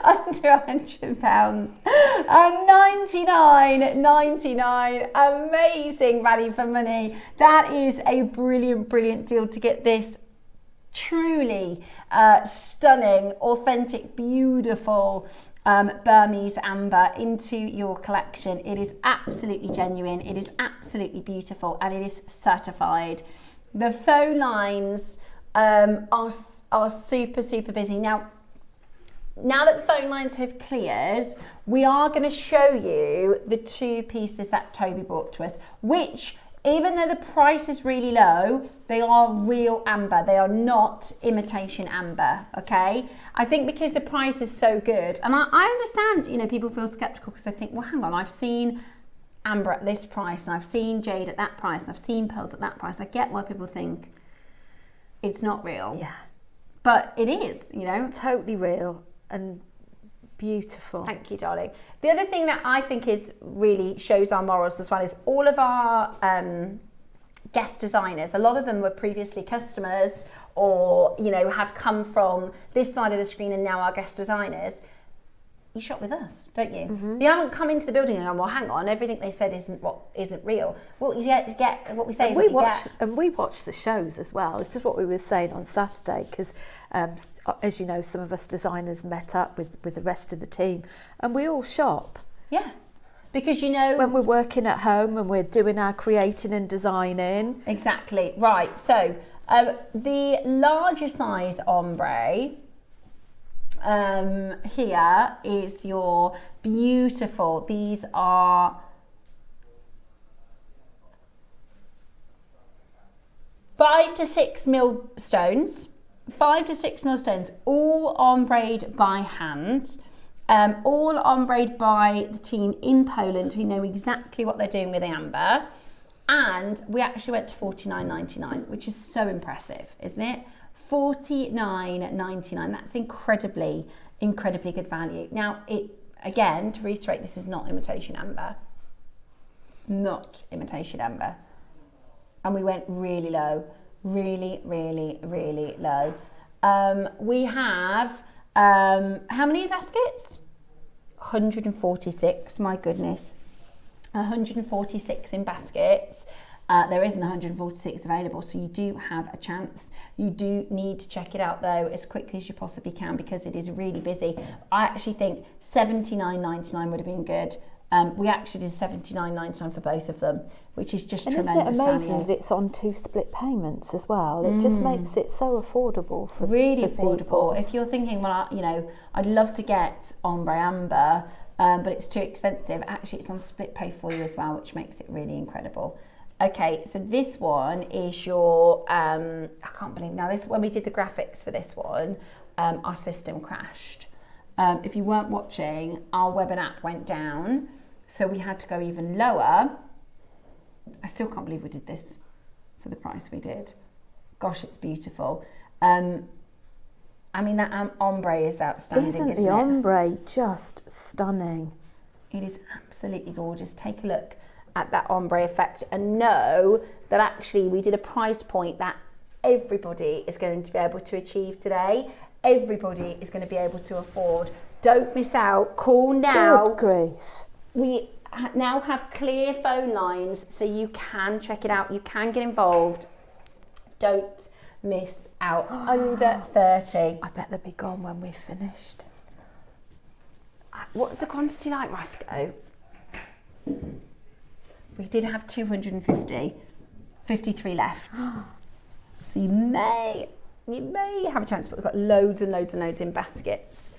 Under £100 and $99.99. Amazing value for money. That is a brilliant deal to get this truly stunning, authentic, beautiful Burmese amber into your collection. It is absolutely genuine, it is absolutely beautiful, and it is certified. The phone lines are super busy. Now that the phone lines have cleared, we are going to show you the 2 pieces that Toby brought to us, which, even though the price is really low, they are real amber. They are not imitation amber, okay? I think because the price is so good, and I understand, you know, people feel skeptical because they think, well, hang on, I've seen amber at this price, and I've seen jade at that price, and I've seen pearls at that price. I get why people think it's not real. Yeah. But it is, you know. Totally real and beautiful. Thank you, darling. The other thing that I think is really shows our morals as well is all of our guest designers, a lot of them were previously customers or, you know, have come from this side of the screen and now are guest designers. You shop with us, don't you? Mm-hmm. You haven't come into the building and gone, well, hang on, everything they said isn't real. What you get, what we say is what you get. And we watch the shows as well. This is what we were saying on Saturday, because as you know, some of us designers met up with the rest of the team, and we all shop. Yeah, because you know, when we're working at home and we're doing our creating and designing. Exactly right. So the larger size ombre. Here is your beautiful, these are 5 to 6 mil stones, 5 to 6 mil stones, all ombreed by hand, all ombreed by the team in Poland who know exactly what they're doing with the amber. And we actually went to $49.99, which is so impressive, isn't it? $49.99. That's incredibly good value. Now, again, to reiterate, this is not imitation amber. Not imitation amber. And we went really low. Really low. We have, how many baskets? 146, my goodness. 146 in baskets. There isn't 146 available, so you do have a chance. You do need to check it out though as quickly as you possibly can because it is really busy. I actually think $79.99 would have been good. We actually did $79.99 for both of them, which is just tremendous. Isn't it amazing that it's on 2 split payments as well? It just makes it so affordable for affordable. People. If you're thinking, well, you know, I'd love to get Ombre Amber, but it's too expensive. Actually, it's on split pay for you as well, which makes it really incredible. Okay, so this one is your, I can't believe now, this when we did the graphics for this one, our system crashed. If you weren't watching, our web and app went down, so we had to go even lower. I still can't believe we did this for the price we did. Gosh, it's beautiful. I mean, that ombre is outstanding, isn't it? The ombre just stunning? It is absolutely gorgeous. Take a look at that ombre effect and know that actually we did a price point that everybody is going to be able to achieve today. Everybody is going to be able to afford. Don't miss out. Call now. Good grief. We now have clear phone lines so you can check it out. You can get involved. Don't miss out. Under 30. I bet they'll be gone when we've finished. What's the quantity like, Roscoe? We did have 250, 53 left. So you may have a chance, but we've got loads and loads in baskets.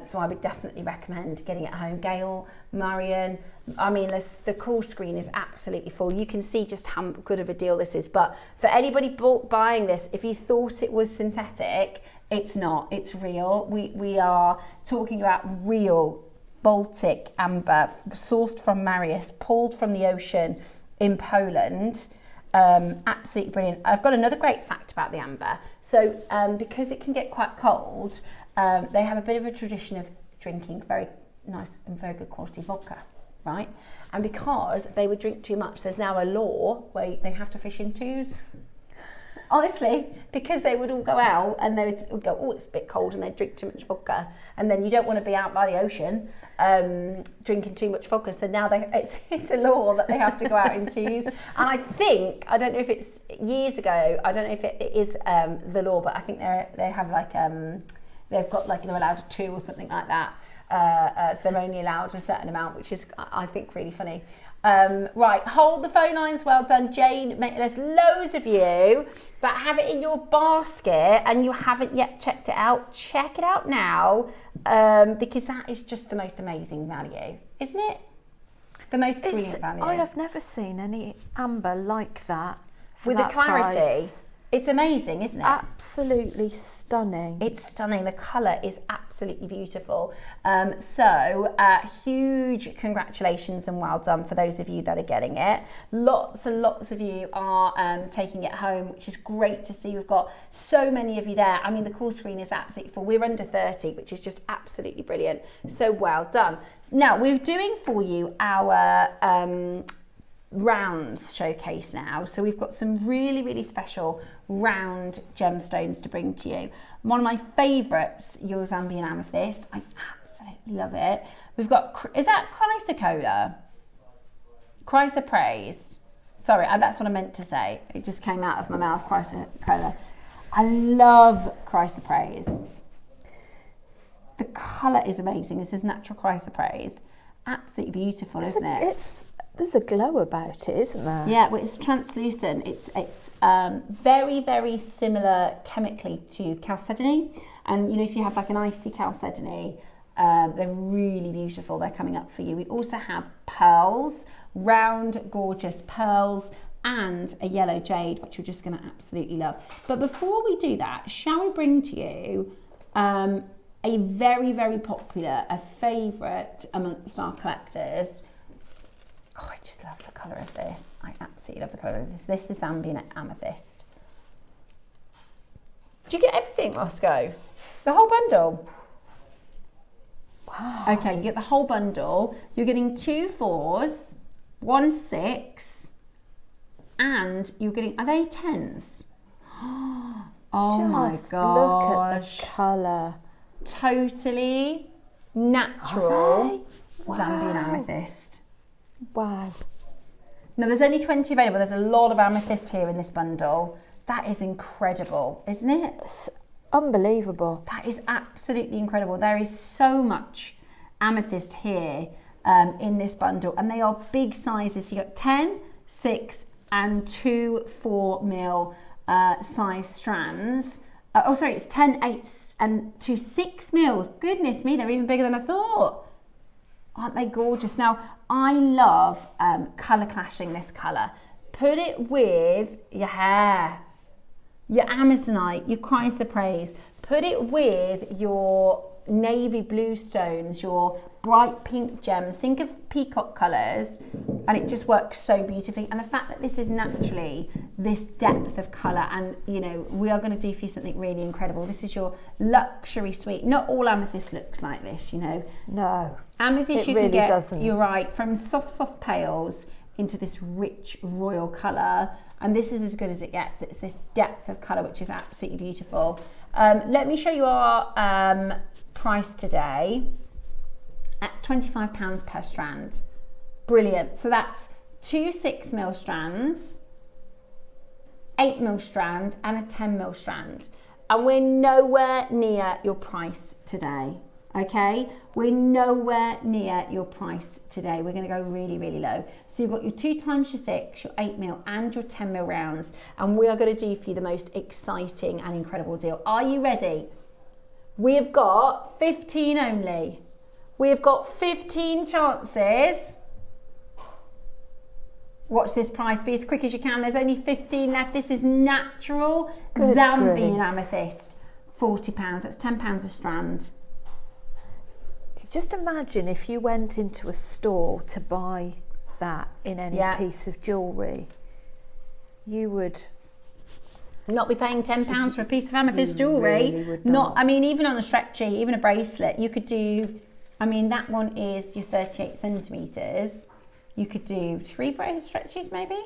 So I would definitely recommend getting it home. Gail, Marion, I mean, the call screen is absolutely full. You can see just how good of a deal this is. But for anybody buying this, if you thought it was synthetic, it's not. It's real. We are talking about real Baltic amber, sourced from Marius, pulled from the ocean in Poland. Absolutely brilliant. I've got another great fact about the amber. So because it can get quite cold, they have a bit of a tradition of drinking very nice and very good quality vodka, right? And because they would drink too much, there's now a law where they have to fish in twos. Honestly, because they would all go out and they would go, oh, it's a bit cold, and they'd drink too much vodka. And then you don't want to be out by the ocean drinking too much vodka. So now it's a law that they have to go out in twos. And I don't know if it's years ago, I don't know if it is the law, but I think they have like, they've got like, they're allowed 2 or something like that. So they're only allowed a certain amount, which is, I think, really funny. Right, hold the phone lines. Well done, Jane. There's loads of you that have it in your basket and you haven't yet checked it out. Check it out now, because that is just the most amazing value, isn't it? The most brilliant value. I have never seen any amber like that with the clarity. Price. It's amazing, isn't it? Absolutely stunning. It's stunning. The colour is absolutely beautiful. Huge congratulations and well done for those of you that are getting it. Lots and lots of you are taking it home, which is great to see. We've got so many of you there. I mean, the call screen is absolutely full. We're under 30, which is just absolutely brilliant. So well done. Now, we're doing for you our rounds showcase now. So we've got some really, really special round gemstones to bring to you. One of my favourites, your Zambian amethyst. I absolutely love it. We've got, is that chrysocolla? Chrysoprase. Sorry, that's what I meant to say. It just came out of my mouth, chrysocolla. I love chrysoprase. The colour is amazing. This is natural chrysoprase. Absolutely beautiful, isn't it? There's a glow about it, isn't there? Yeah, well, it's translucent. It's very, very similar chemically to chalcedony. And, you know, if you have like an icy chalcedony, they're really beautiful. They're coming up for you. We also have pearls, round, gorgeous pearls, and a yellow jade, which you're just going to absolutely love. But before we do that, shall we bring to you a very, very popular, a favourite amongst our collectors. Oh, I just love the colour of this. I absolutely love the colour of this. This is Zambian amethyst. Do you get everything, Roscoe? The whole bundle? Wow. Okay, you get the whole bundle. You're getting 2 4s, 1 6, and you're getting, are they 10s? Oh my gosh. Look at the colour. Totally natural wow. Zambian amethyst. Wow. Now there's only 20 available. There's a lot of amethyst here in this bundle. That is incredible, isn't it? It's unbelievable. That is absolutely incredible. There is so much amethyst here in this bundle, and they are big sizes. You got 10, 6, and 2 4 mil size strands. It's 10, 8, and 2 6 mils. Goodness me, they're even bigger than I thought. Aren't they gorgeous? Now, I love colour clashing this colour. Put it with your hair, your amazonite, your chrysoprase. Put it with your navy blue stones, your bright pink gems. Think of peacock colours, and it just works so beautifully. And the fact that this is naturally this depth of colour, and you know, we are going to do for you something really incredible. This is your luxury suite. Not all amethyst looks like this, you know. No, amethyst you really can get, doesn't. You're right, from soft pales into this rich royal colour, and this is as good as it gets. It's this depth of colour, which is absolutely beautiful. Let me show you our price today. That's £25 per strand. Brilliant. So that's 2 6 mil strands, 8 mil strand, and a 10 mil strand. And we're nowhere near your price today. Okay, we're nowhere near your price today. We're going to go really, really low. So you've got your 2 times your 6, your 8 mil, and your 10 mil rounds, and we are going to do for you the most exciting and incredible deal. Are you ready? We've got 15 only. We've got 15 chances. Watch this price. Be as quick as you can. There's only 15 left. This is natural Zambian amethyst. £40. That's £10 a strand. Just imagine if you went into a store to buy that in any piece of jewellery, you would not be paying £10 for a piece of amethyst jewellery. Really not. I mean, even on a stretchy, even a bracelet, you could do, I mean, that one is your 38 centimetres. You could do 3 bracelet stretchies maybe,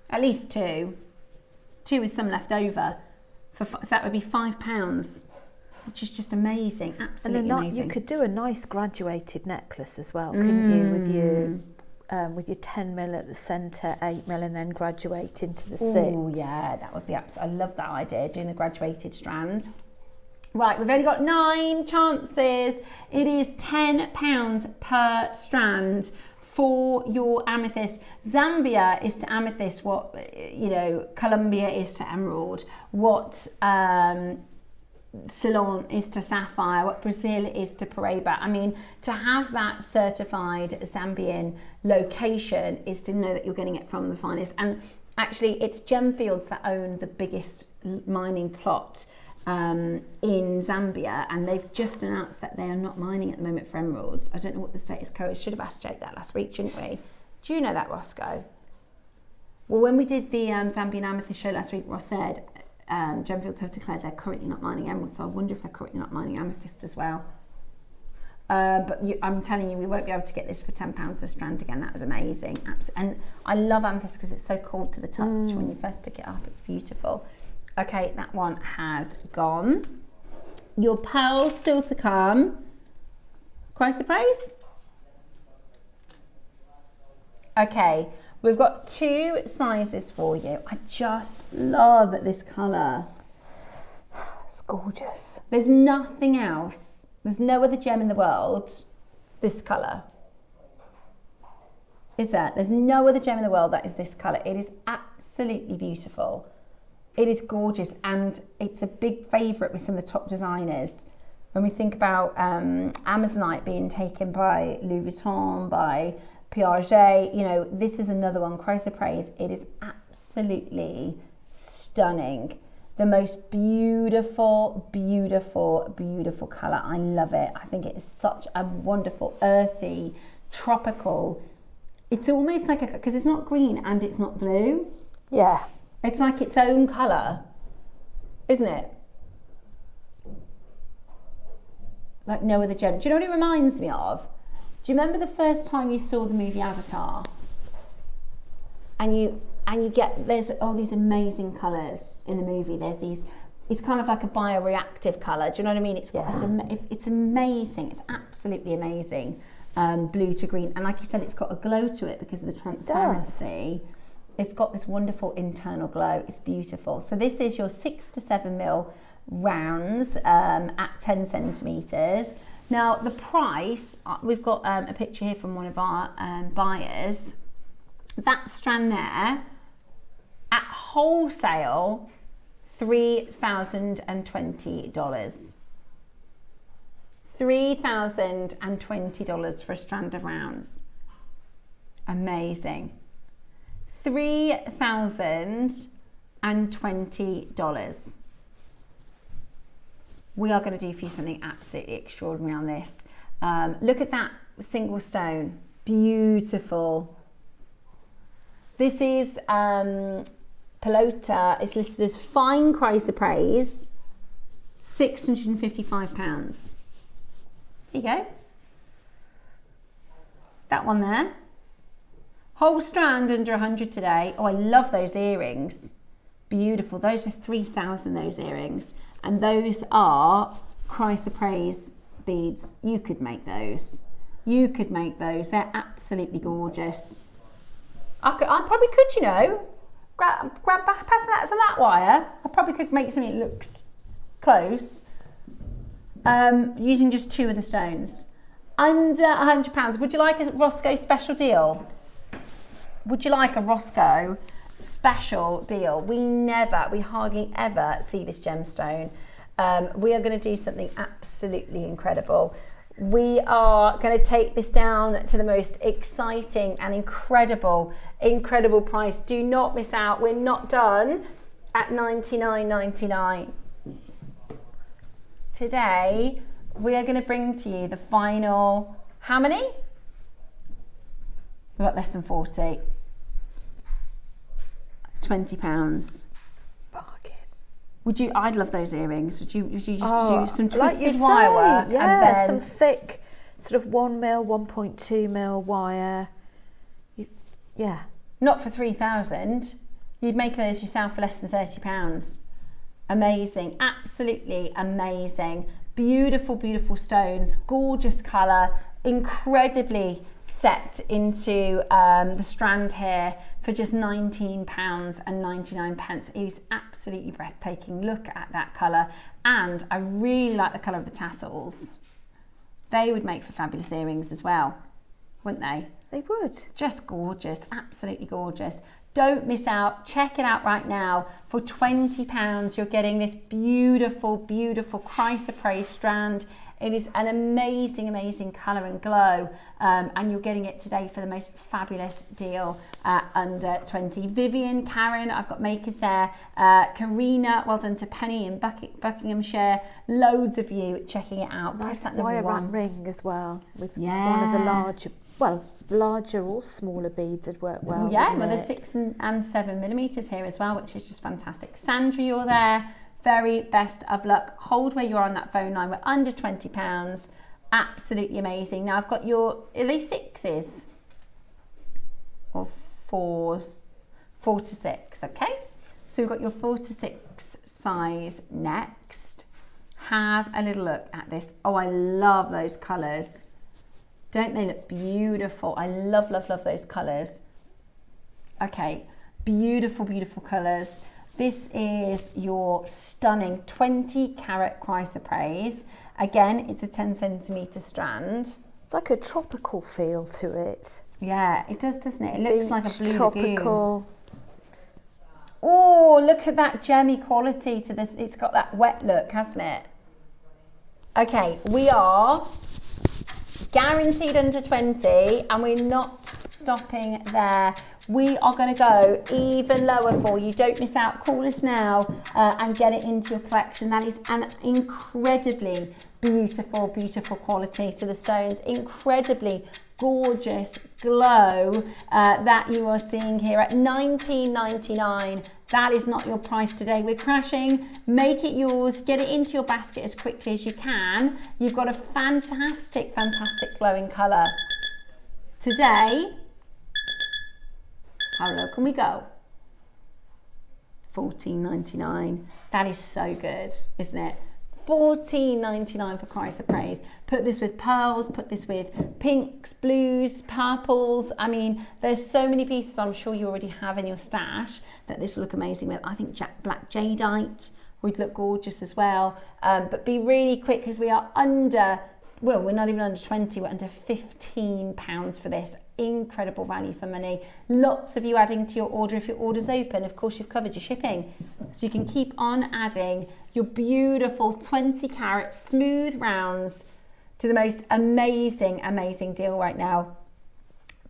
at least 2 2 with some left over. So that would be £5, which is just amazing, absolutely amazing. You could do a nice graduated necklace as well, couldn't you, with your 10 mil at the centre, 8 mil, and then graduate into the 6. Oh yeah, that would be absolutely. I love that idea, doing a graduated strand. Right, we've only got 9 chances. It is £10 per strand for your amethyst. Zambia is to amethyst what, Colombia is to emerald, what Ceylon is to sapphire, what Brazil is to Paraiba. I mean, to have that certified Zambian location is to know that you're getting it from the finest. And actually, it's Gemfields that own the biggest mining plot in Zambia, and they've just announced that they are not mining at the moment for emeralds. I don't know what the status quo is. Should have asked Jake that last week, shouldn't we? Do you know that, Roscoe? Well, when we did the Zambian amethyst show last week, Ross said Gemfields have declared they're currently not mining emeralds, so I wonder if they're currently not mining amethyst as well. But I'm telling you, we won't be able to get this for £10 a strand again. That was amazing. And I love amethyst because it's so cold to the touch when you first pick it up. It's beautiful. Okay, that one has gone. Your pearls still to come. Quite surprised? Okay, we've got 2 sizes for you. I just love this colour. It's gorgeous. There's nothing else. There's no other gem in the world this colour. Is there? There's no other gem in the world that is this colour. It is absolutely beautiful. It is gorgeous, and it's a big favourite with some of the top designers. When we think about Amazonite being taken by Louis Vuitton, by Piaget, this is another one, Chrysoprase. It is absolutely stunning. The most beautiful, beautiful, beautiful colour. I love it. I think it is such a wonderful, earthy, tropical. It's almost like because it's not green and it's not blue. Yeah. It's like its own colour, isn't it? Like no other gem. Do you know what it reminds me of? Do you remember the first time you saw the movie Avatar? And you get, there's all these amazing colours in the movie. There's these, it's kind of like a bioreactive colour. Do you know what I mean? It's amazing. It's absolutely amazing. Blue to green. And like you said, it's got a glow to it because of the transparency. It's got this wonderful internal glow. It's beautiful. So this is your 6 to 7 mil rounds at 10 centimetres. Now the price, we've got a picture here from one of our buyers. That strand there, at wholesale, $3,020. $3,020 for a strand of rounds. Amazing. $3,020. We are going to do for you something absolutely extraordinary on this. Look at that single stone. Beautiful. This is Pelota. It's listed as fine chrysoprase, £655. There you go. That one there. Whole strand under 100 today. Oh, I love those earrings. Beautiful. Those are 3,000, those earrings. And those are chrysoprase beads. You could make those. You could make those. They're absolutely gorgeous. I probably could, grab pass that wire. I probably could make something that looks close. Using just 2 of the stones. Under £100. Would you like a Roscoe special deal? Would you like a Roscoe special deal? We hardly ever see this gemstone. We are going to do something absolutely incredible. We are going to take this down to the most exciting and incredible price. Do not miss out. We're not done at $99.99. Today, we are going to bring to you the final, how many? We've got less than 40. £20. Bargain. I'd love those earrings. Would you just do some twisted wire work? Yeah, and then some thick, sort of 1 mil, 1.2 mil wire. Yeah. Not for 3,000. You'd make those yourself for less than £30. Amazing, absolutely amazing. Beautiful, beautiful stones, gorgeous colour, incredibly set into the strand here for just £19.99. It is absolutely breathtaking. Look at that colour. And I really like the colour of the tassels. They would make for fabulous earrings as well, wouldn't they? They would. Just gorgeous, absolutely gorgeous. Don't miss out. Check it out right now. For £20, you're getting this beautiful, beautiful chrysoprase strand. It is an amazing, amazing colour and glow. And you're getting it today for the most fabulous deal at under 20. Vivian, Karen, I've got makers there. Karina, well done to Penny in Buckinghamshire. Loads of you checking it out. Nice wire wrap ring as well with one of the larger, larger or smaller beads would work well. Yeah, well, there's 6 and 7 millimeters here as well, which is just fantastic. Sandra, you're there. Very best of luck. Hold where you are on that phone line. We're under £20. Absolutely amazing. Now I've got your, are they 6s or 4s? 4 to 6, okay? So we've got your 4 to 6 size next. Have a little look at this. Oh, I love those colours. Don't they look beautiful? I love, love, love those colours. Okay, beautiful, beautiful colours. This is your stunning 20 carat chrysoprase. Again, it's a 10 centimetre strand. It's like a tropical feel to it. Yeah, it does, doesn't it? It looks like a blue tropical. Lagoon. Oh, look at that gemmy quality to this. It's got that wet look, hasn't it? Okay, we are guaranteed under 20 and we're not stopping there. We are going to go even lower for you. Don't miss out. Call us now and get it into your collection. That is an incredibly beautiful, beautiful quality to the stones. Incredibly gorgeous glow that you are seeing here at $19.99. That is not your price today. We're crashing. Make it yours. Get it into your basket as quickly as you can. You've got a fantastic, fantastic glowing colour. Today, how low can we go? $14.99. That is so good, isn't it? $14.99 for chrysoprase. Put this with pearls, put this with pinks, blues, purples. I mean, there's so many pieces I'm sure you already have in your stash that this will look amazing with. I think black jadeite would look gorgeous as well. But be really quick because we are under, well, we're not even under 20, we're under £15 for this. Incredible value for money. Lots of you adding to your order. If your order's open, of course, you've covered your shipping. So you can keep on adding your beautiful 20 carat smooth rounds to the most amazing, amazing deal right now.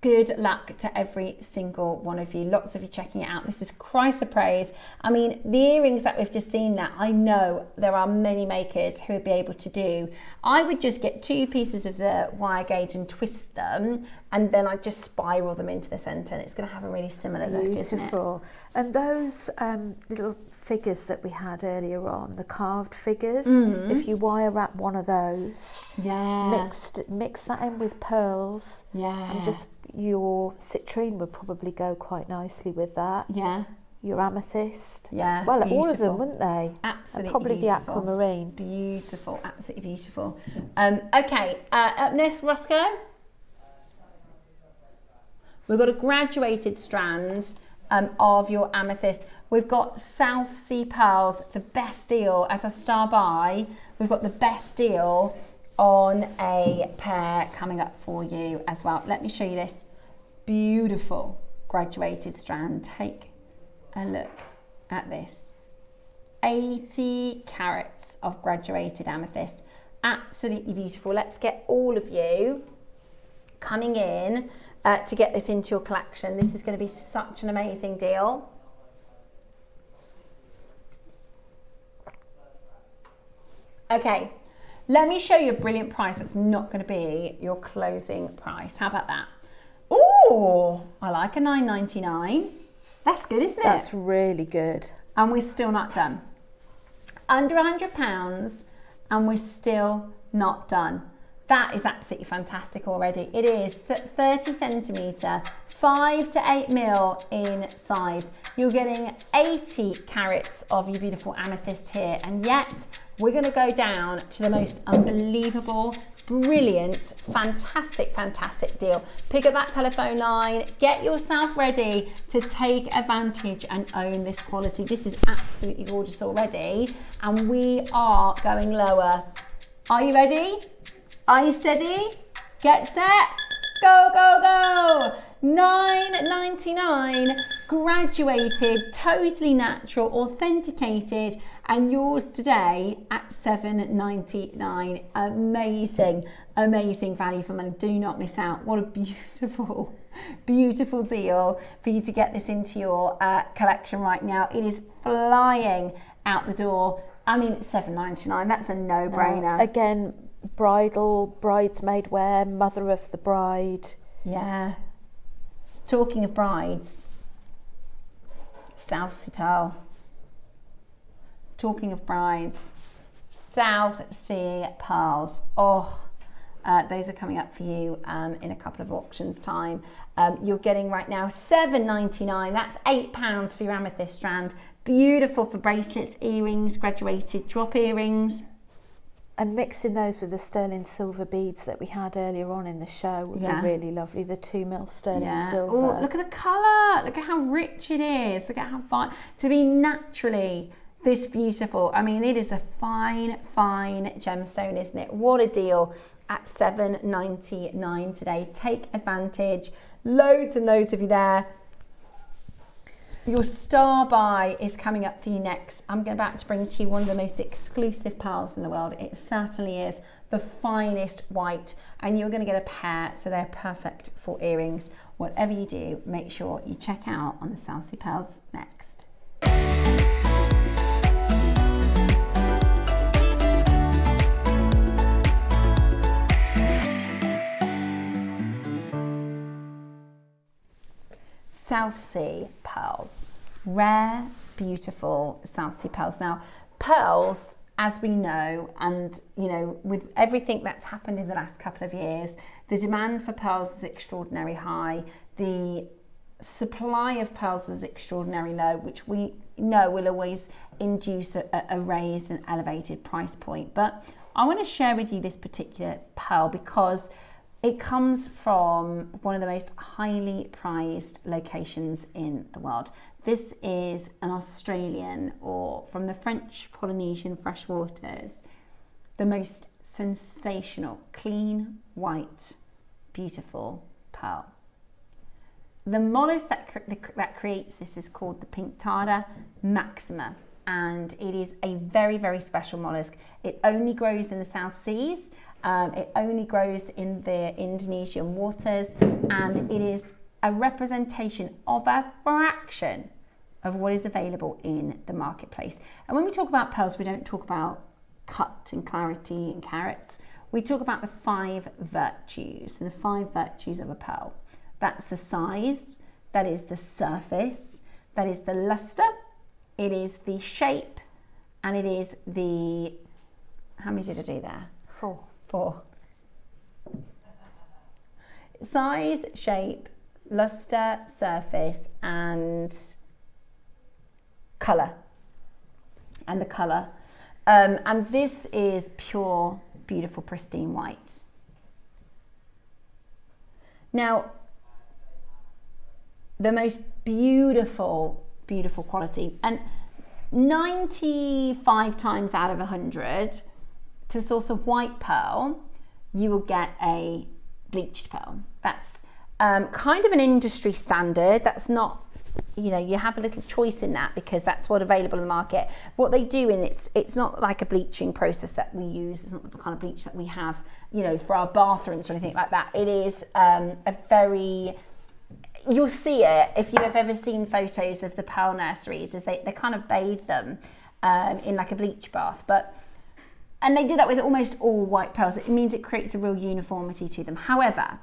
Good luck to every single one of you. Lots of you checking it out. This is chrysoprase. I mean, the earrings that we've just seen that, I know there are many makers who would be able to do. I would just get 2 pieces of the wire gauge and twist them, and then I'd just spiral them into the centre, and it's going to have a really similar look, isn't it? Beautiful. And those little figures that we had earlier on, the carved figures, if you wire wrap one of those, mix that in with pearls, and just your citrine would probably go quite nicely with that. Yeah. Your amethyst. Yeah. Well, beautiful. all of them, wouldn't they? Absolutely. And probably beautiful. the aquamarine. Beautiful. Absolutely beautiful. Okay. Up next, Roscoe. We've got a graduated strand of your amethyst. We've got South Sea Pearls, the best deal as a star buy. We've got the best deal on a pair coming up for you as well. Let me show you this beautiful graduated strand. Take a look at this. 80 carats of graduated amethyst. Absolutely beautiful. Let's get all of you coming in to get this into your collection. This is going to be such an amazing deal. Okay. Let me show you a brilliant price that's not going to be your closing price. How about that? Oh, I like a $9.99. That's good, isn't it? That's really good. And we're still not done. Under £100 and we're still not done. That is absolutely fantastic already. It is 30 centimetre 5 to 8 mil in size. You're getting 80 carats of your beautiful amethyst here, and yet we're going to go down to the most unbelievable, brilliant, fantastic deal. Pick up that telephone line, get yourself ready to take advantage and own this quality. This is absolutely gorgeous already, and we are going lower. Are you ready? Are you steady? Get set, go, go, go. $9.99, graduated, totally natural, authenticated, and yours today at $7.99. Amazing, amazing value for money. Do not miss out. What a beautiful, beautiful deal for you to get this into your collection right now. It is flying out the door. I mean, it's $7.99. That's a no-brainer. Again, bridal, bridesmaid wear, mother of the bride. Yeah. Talking of brides, South Sea Pearl. Talking of brides, South Sea Pearls. Oh, those are coming up for you in a couple of auctions time. You're getting right now $7.99. That's £8 for your amethyst strand. Beautiful for bracelets, earrings, graduated drop earrings. And mixing those with the sterling silver beads that we had earlier on in the show would be really lovely. The 2 mil sterling silver. Oh, look at the colour. Look at how rich it is. Look at how fine. To be naturally this beautiful. I mean, it is a fine, fine gemstone, isn't it? What a deal at $7.99 today. Take advantage. Loads and loads of you there. Your star buy is coming up for you next. I'm about to bring to you one of the most exclusive pearls in the world. It certainly is the finest white, and you're going to get a pair, so they're perfect for earrings. Whatever you do, make sure you check out on the South Sea Pearls next. South Sea Pearls, rare, beautiful South Sea Pearls. Now, pearls, as we know, and you know, with everything that's happened in the last couple of years, the demand for pearls is extraordinarily high. The supply of pearls is extraordinarily low, which we know will always induce a raised and elevated price point. But I want to share with you this particular pearl because it comes from one of the most highly prized locations in the world. This is an Australian, or from the French Polynesian freshwaters, the most sensational, clean, white, beautiful pearl. The mollusk that creates this is called the pink tartar maxima, and it is a very, very special mollusk. It only grows in the South Seas. It only grows in the Indonesian waters, and it is a representation of a fraction of what is available in the marketplace. And when we talk about pearls, we don't talk about cut and clarity and carats. We talk about the 5 virtues, the 5 virtues of a pearl. That's the size, that is the surface, that is the luster, it is the shape, and it is the, how many did I do there? 4. 4. Size, shape, luster, surface, and colour. And the colour. And this is pure, beautiful, pristine white. Now, the most beautiful, beautiful quality. And 95 times out of 100, to source a white pearl, you will get a bleached pearl. That's kind of an industry standard. That's not, you know, you have a little choice in that because that's what's available in the market. What they do, and it's not like a bleaching process that we use. It's not the kind of bleach that we have, you know, for our bathrooms or anything like that. It is a very, you'll see it if you have ever seen photos of the pearl nurseries, as they kind of bathe them in like a bleach bath. And they do that with almost all white pearls. It means it creates a real uniformity to them. However,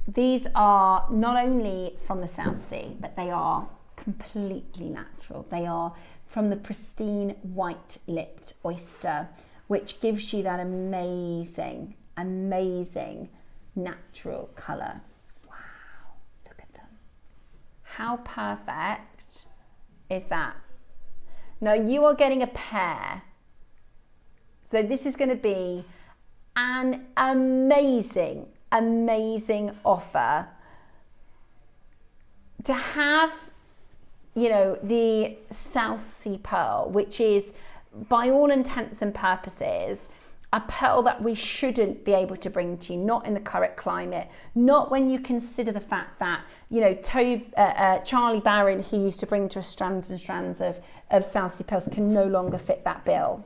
these are not only from the South Sea, but they are completely natural. They are from the pristine white-lipped oyster, which gives you that amazing, amazing natural colour. Wow. How perfect is that? Now you are getting a pair. So this is going to be an amazing, amazing offer. To have, you know, the South Sea pearl, which is by all intents and purposes a pearl that we shouldn't be able to bring to you, not in the current climate, not when you consider the fact that, you know, Charlie Barron, who used to bring to us strands and strands of South Sea pearls, can no longer fit that bill.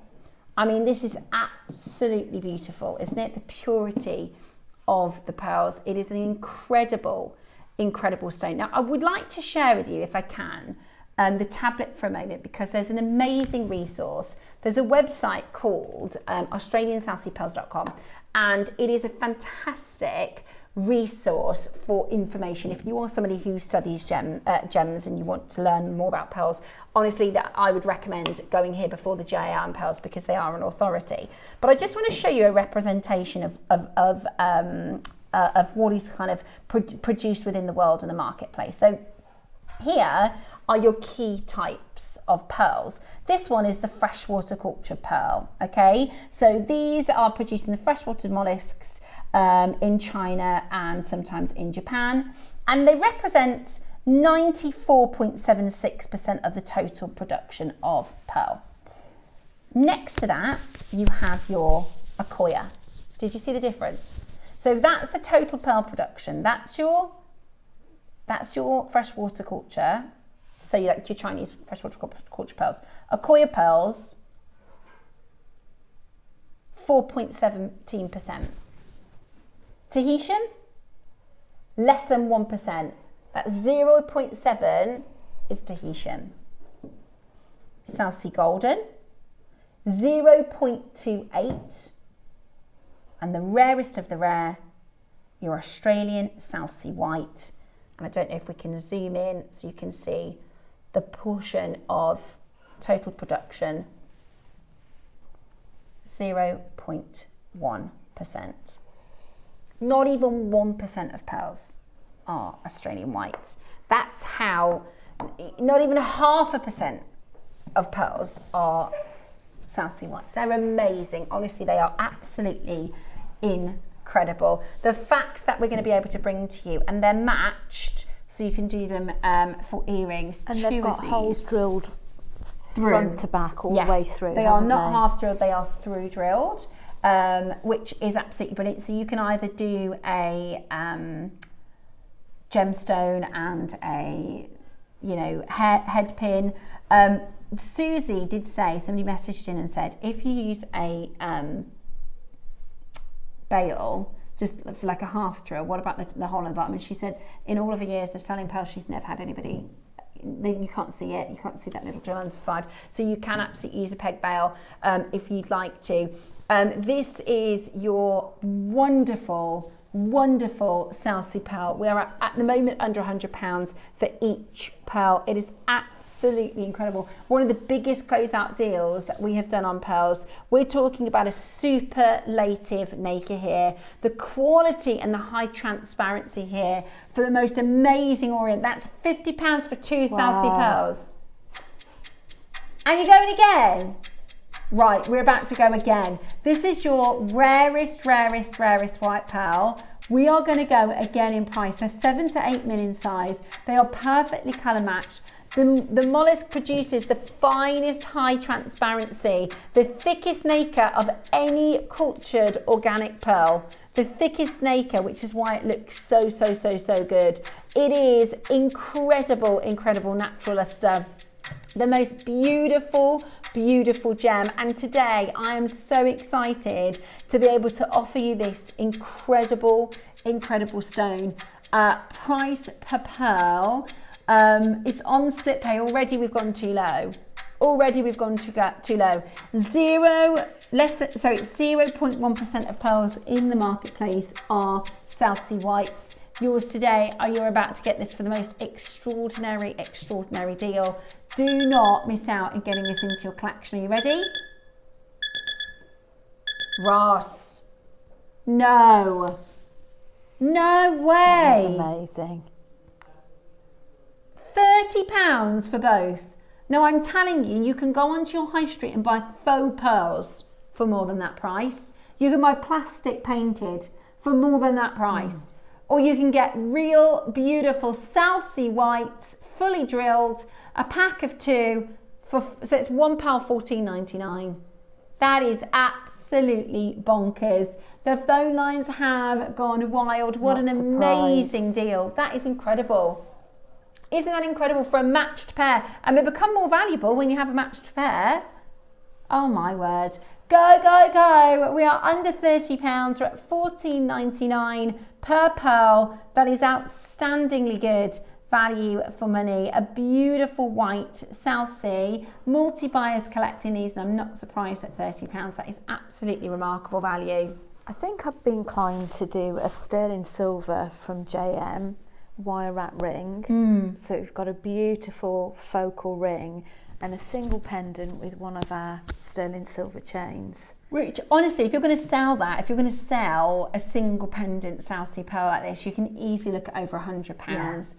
I mean, this is absolutely beautiful, isn't it? The purity of the pearls. It is an incredible, incredible stone. Now, I would like to share with you, if I can, the tablet for a moment, because there's an amazing resource. There's a website called AustralianSouthSeaPearls.com, and it is a fantastic resource for information. If you are somebody who studies gems and you want to learn more about pearls, honestly, that I would recommend going here before the JR and pearls, because they are an authority. But I just want to show you a representation of what is kind of produced within the world and the marketplace. So here are your key types of pearls. This one is the freshwater cultured pearl, okay? So these are produced in the freshwater mollusks in China and sometimes in Japan, and they represent 94.76% of the total production of pearl. Next to that, you have your Akoya. Did you see the difference? So that's the total pearl production. That's your freshwater culture. So you like your Chinese freshwater culture pearls. Akoya pearls, 4.17%. Tahitian, less than 1%. That's 0.7 is Tahitian. South Sea Golden, 0.28. And the rarest of the rare, your Australian South Sea White. And I don't know if we can zoom in so you can see the portion of total production, 0.1%. Not even 1% of pearls are Australian white. That's how, not even 0.5% of pearls are South Sea whites. They're amazing. Honestly, they are absolutely incredible. The fact that we're going to be able to bring to you, and they're matched, so you can do them for earrings. And they've got holes drilled through, front to back, all the way through. They are not half drilled, they are through drilled, which is absolutely brilliant. So you can either do a gemstone and a, you know, head pin. Susie did say, somebody messaged in and said, if you use a bail, just for like a half drill, what about the hole in the bottom? And she said, in all of her years of selling pearls, she's never had anybody, you can't see it, you can't see that little drill on the side. So you can absolutely use a peg bail if you'd like to. This is your wonderful, wonderful South Sea pearl. We are at the moment under £100 for each pearl. It is absolutely incredible. One of the biggest closeout deals that we have done on pearls. We're talking about a superlative nacre here. The quality and the high transparency here for the most amazing orient. That's £50 for two South Sea pearls. And you're going again? Right, we're about to go again. This is your rarest white pearl. We are going to go again in price. They're 7 to 8 mil in size. They are perfectly colour matched. The mollusk produces the finest high transparency, the thickest nacre of any cultured organic pearl. The thickest nacre, which is why it looks so good. It is incredible natural luster. The most beautiful gem, and today I am so excited to be able to offer you this incredible stone. Price per pearl, it's on split pay. Already we've gone too low. 0.1% of pearls in the marketplace are South Sea whites. Yours today, you're about to get this for the most extraordinary deal. Do not miss out in getting this into your collection. Are you ready? Ross. No way. That's amazing. £30 for both. Now I'm telling you, you can go onto your high street and buy faux pearls for more than that price. You can buy plastic painted for more than that price. Or you can get real beautiful South Sea whites, fully drilled, a pack of 2 so it's £1.14.99. That is absolutely bonkers. The phone lines have gone wild. What an amazing deal. That is incredible. Isn't that incredible for a matched pair? And they become more valuable when you have a matched pair. Oh my word. Go, go, go. We are under £30. We're at £14.99 per pearl. That is outstandingly good value for money. A beautiful white South Sea. Multi-buyers collecting these, and I'm not surprised at £30. That is absolutely remarkable value. I think I'd be inclined to do a sterling silver from JM wire wrap ring. So we've got a beautiful focal ring and a single pendant with one of our sterling silver chains. Which, honestly, if you're going to sell that, if you're going to sell a single pendant South Sea pearl like this, you can easily look at over £100.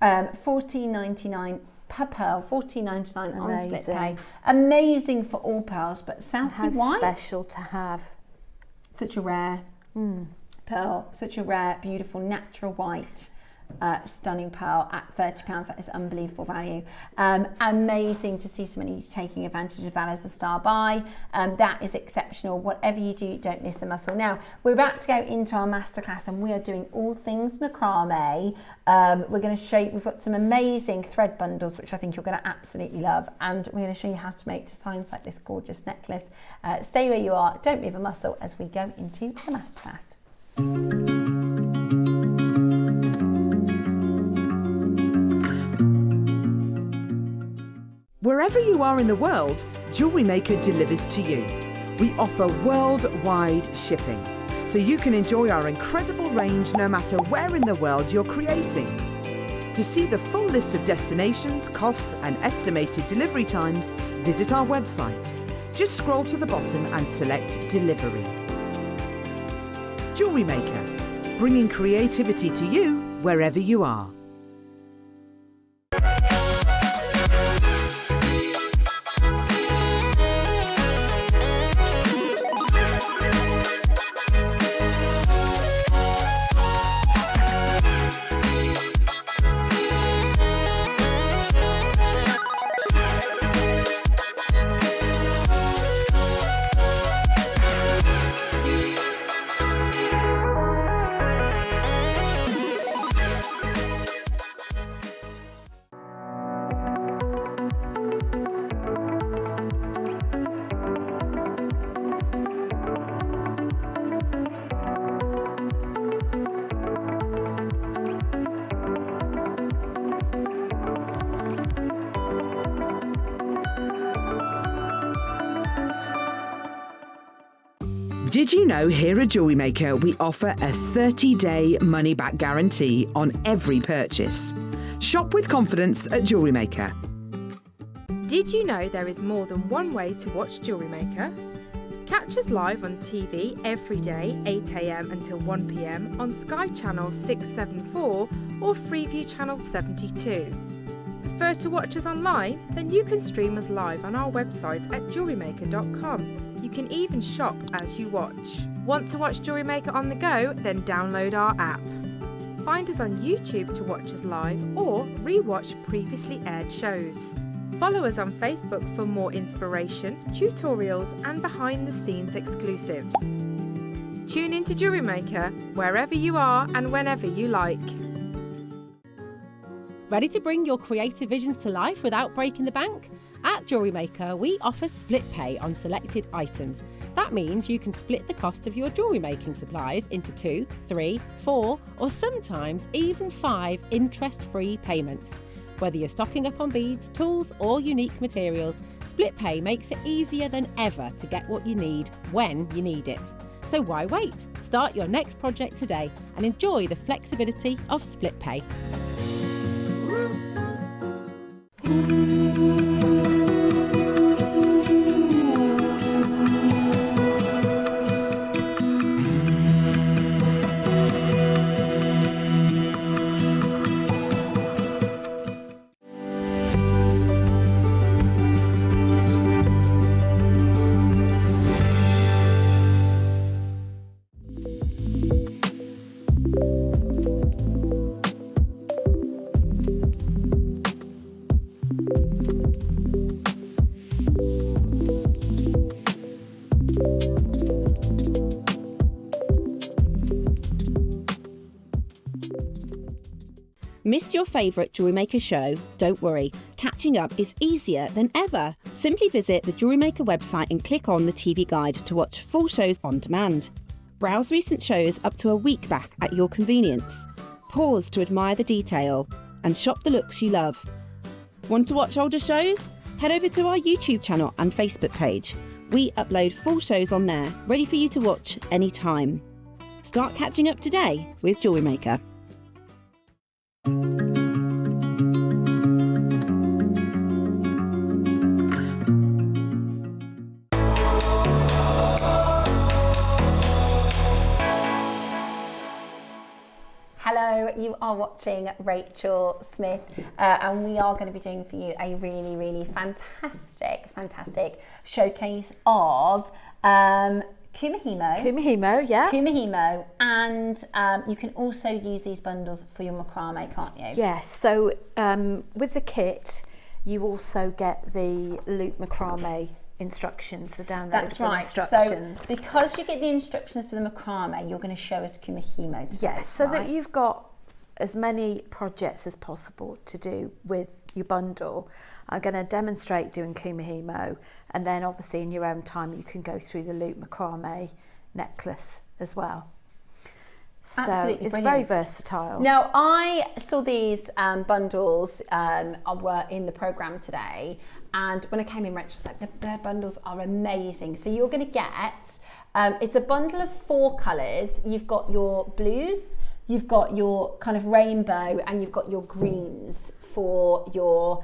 £14.99 per pearl, £14.99 on split pay. Amazing for all pearls, but South Sea white. Special to have. Such a rare pearl, such a rare, beautiful, natural white. Stunning pearl at £30. That is unbelievable value. Amazing to see so many taking advantage of that as a star buy. That is exceptional. Whatever you do, don't miss a muscle. Now we're about to go into our masterclass, and we are doing all things macrame. We're going to show you, we've got some amazing thread bundles which I think you're going to absolutely love, and we're going to show you how to make designs like this gorgeous necklace. Stay where you are, don't move a muscle as we go into the masterclass. Wherever you are in the world, JewelleryMaker delivers to you. We offer worldwide shipping, so you can enjoy our incredible range no matter where in the world you're creating. To see the full list of destinations, costs and estimated delivery times, visit our website. Just scroll to the bottom and select Delivery. JewelleryMaker, bringing creativity to you wherever you are. Did you know here at JewelleryMaker we offer a 30-day money-back guarantee on every purchase? Shop with confidence at JewelleryMaker. Did you know there is more than one way to watch JewelleryMaker? Catch us live on TV every day, 8 AM until 1 PM on Sky Channel 674 or Freeview Channel 72. Prefer to watch us online? Then you can stream us live on our website at jewellerymaker.com. You can even shop as you watch. Want to watch JewelleryMaker on the go? Then download our app. Find us on YouTube to watch us live or re-watch previously aired shows. Follow us on Facebook for more inspiration, tutorials and behind-the-scenes exclusives. Tune in to JewelleryMaker wherever you are and whenever you like. Ready to bring your creative visions to life without breaking the bank? At JewelleryMaker, we offer split pay on selected items. That means you can split the cost of your jewellery making supplies into 2, 3, 4, or sometimes even 5 interest-free payments. Whether you're stocking up on beads, tools, or unique materials, split pay makes it easier than ever to get what you need when you need it. So why wait? Start your next project today and enjoy the flexibility of split pay. Missed your favourite Jewellery Maker show? Don't worry, catching up is easier than ever. Simply visit the Jewellery Maker website and click on the TV guide to watch full shows on demand. Browse recent shows up to a week back at your convenience. Pause to admire the detail and shop the looks you love. Want to watch older shows? Head over to our YouTube channel and Facebook page. We upload full shows on there, ready for you to watch anytime. Start catching up today with Jewellery Maker. Hello, you are watching Rachel Smith, and we are going to be doing for you a really, really fantastic showcase of Kumihimo, yeah. Kumihimo, and you can also use these bundles for your macrame, can't you? Yes, so with the kit, you also get the loop macrame instructions, the downloadable instructions. So because you get the instructions for the macrame, you're going to show us Kumihimo today. Yes, so that you've got as many projects as possible to do with your bundle. I'm going to demonstrate doing Kumihimo, and then obviously in your own time you can go through the loop macrame necklace as well. So Absolutely it's brilliant. very versatile. Now, I saw these bundles were in the programme today, and when I came in, Rachel was like, their bundles are amazing. So you're going to get, it's a bundle of 4 colours. You've got your blues, you've got your kind of rainbow, and you've got your greens for your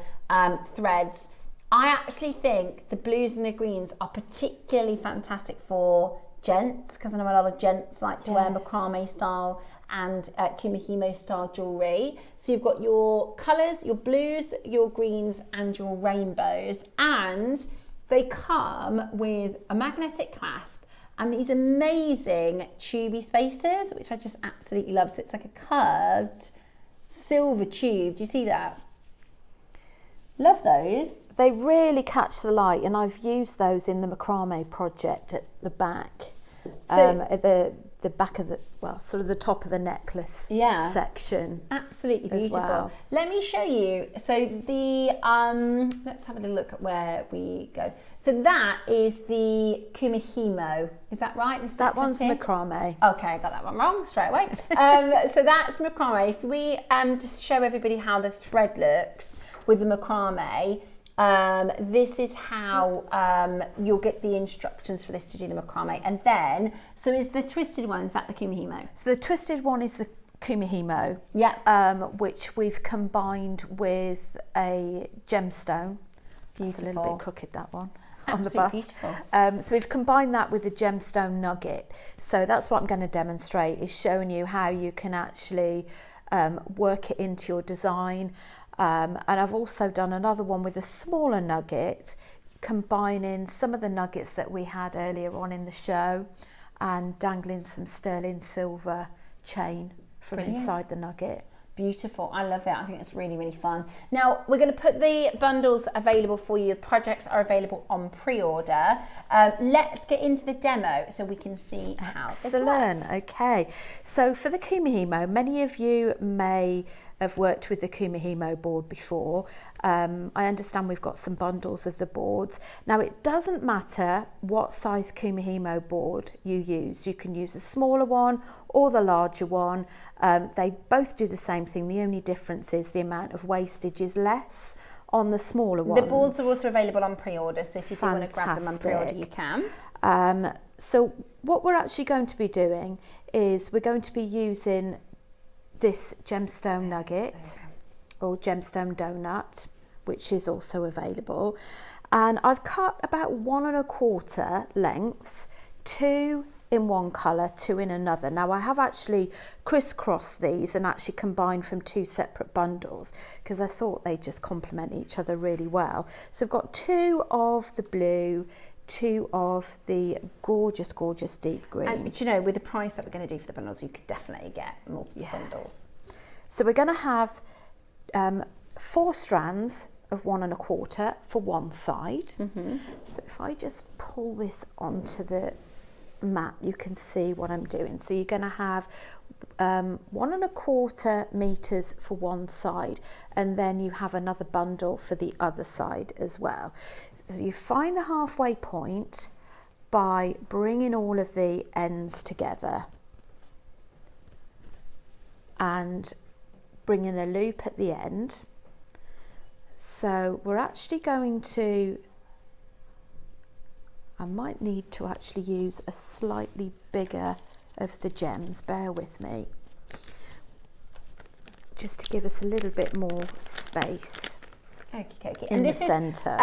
threads. I actually think the blues and the greens are particularly fantastic for gents, because I know a lot of gents like to wear macrame style and Kumihimo style jewellery. So you've got your colours, your blues, your greens and your rainbows, and they come with a magnetic clasp and these amazing tubey spacers, which I just absolutely love. So it's like a curved silver tube. Do you see that? Love those. They really catch the light, and I've used those in the macrame project at the back. So, at the back of the, well, sort of the top of the necklace section. Absolutely beautiful. Well. Let me show you. So the, let's have a little look at where we go. So that is the Kumihimo. Is that right? That one's macrame. Okay, I got that one wrong straight away. So that's macrame. If we just show everybody how the thread looks with the macrame, this is how you'll get the instructions for this to do the macrame. And then, so is the twisted one, is that the Kumihimo? So the twisted one is the Kumihimo, which we've combined with a gemstone. Beautiful. It's a little bit crooked, that one. Absolutely on the bust. beautiful. So we've combined that with the gemstone nugget. So that's what I'm going to demonstrate, is showing you how you can actually work it into your design. And I've also done another one with a smaller nugget, combining some of the nuggets that we had earlier on in the show and dangling some sterling silver chain from inside the nugget. Beautiful. I love it. I think it's really, really fun. Now, we're going to put the bundles available for you. The projects are available on pre-order. Let's get into the demo so we can see how this works. Okay. So for the Kumihimo, many of you may have worked with the Kumihimo board before. I understand we've got some bundles of the boards. Now, it doesn't matter what size Kumihimo board you use. You can use a smaller one or the larger one. They both do the same thing. The only difference is the amount of wastage is less on the smaller ones. The boards are also available on pre-order, so if you do want to grab them on pre-order, you can. So what we're actually going to be doing is we're going to be using this gemstone nugget or gemstone donut, which is also available, and I've cut about 1 1/4 lengths, 2 in one colour, 2 in another. Now I have actually crisscrossed these and actually combined from 2 separate bundles because I thought they just complement each other really well. So I've got 2 of the blue, 2 of the gorgeous deep green. And you know, with the price that we're going to do for the bundles, you could definitely get multiple bundles. So we're going to have 4 strands of 1 1/4 for one side. So if I just pull this onto the mat, you can see what I'm doing. So you're going to have 1¼ meters for one side, and then you have another bundle for the other side as well. So you find the halfway point by bringing all of the ends together and bringing a loop at the end. So we're actually going to, I might need to actually use a slightly bigger of the gems, bear with me, just to give us a little bit more space in the centre.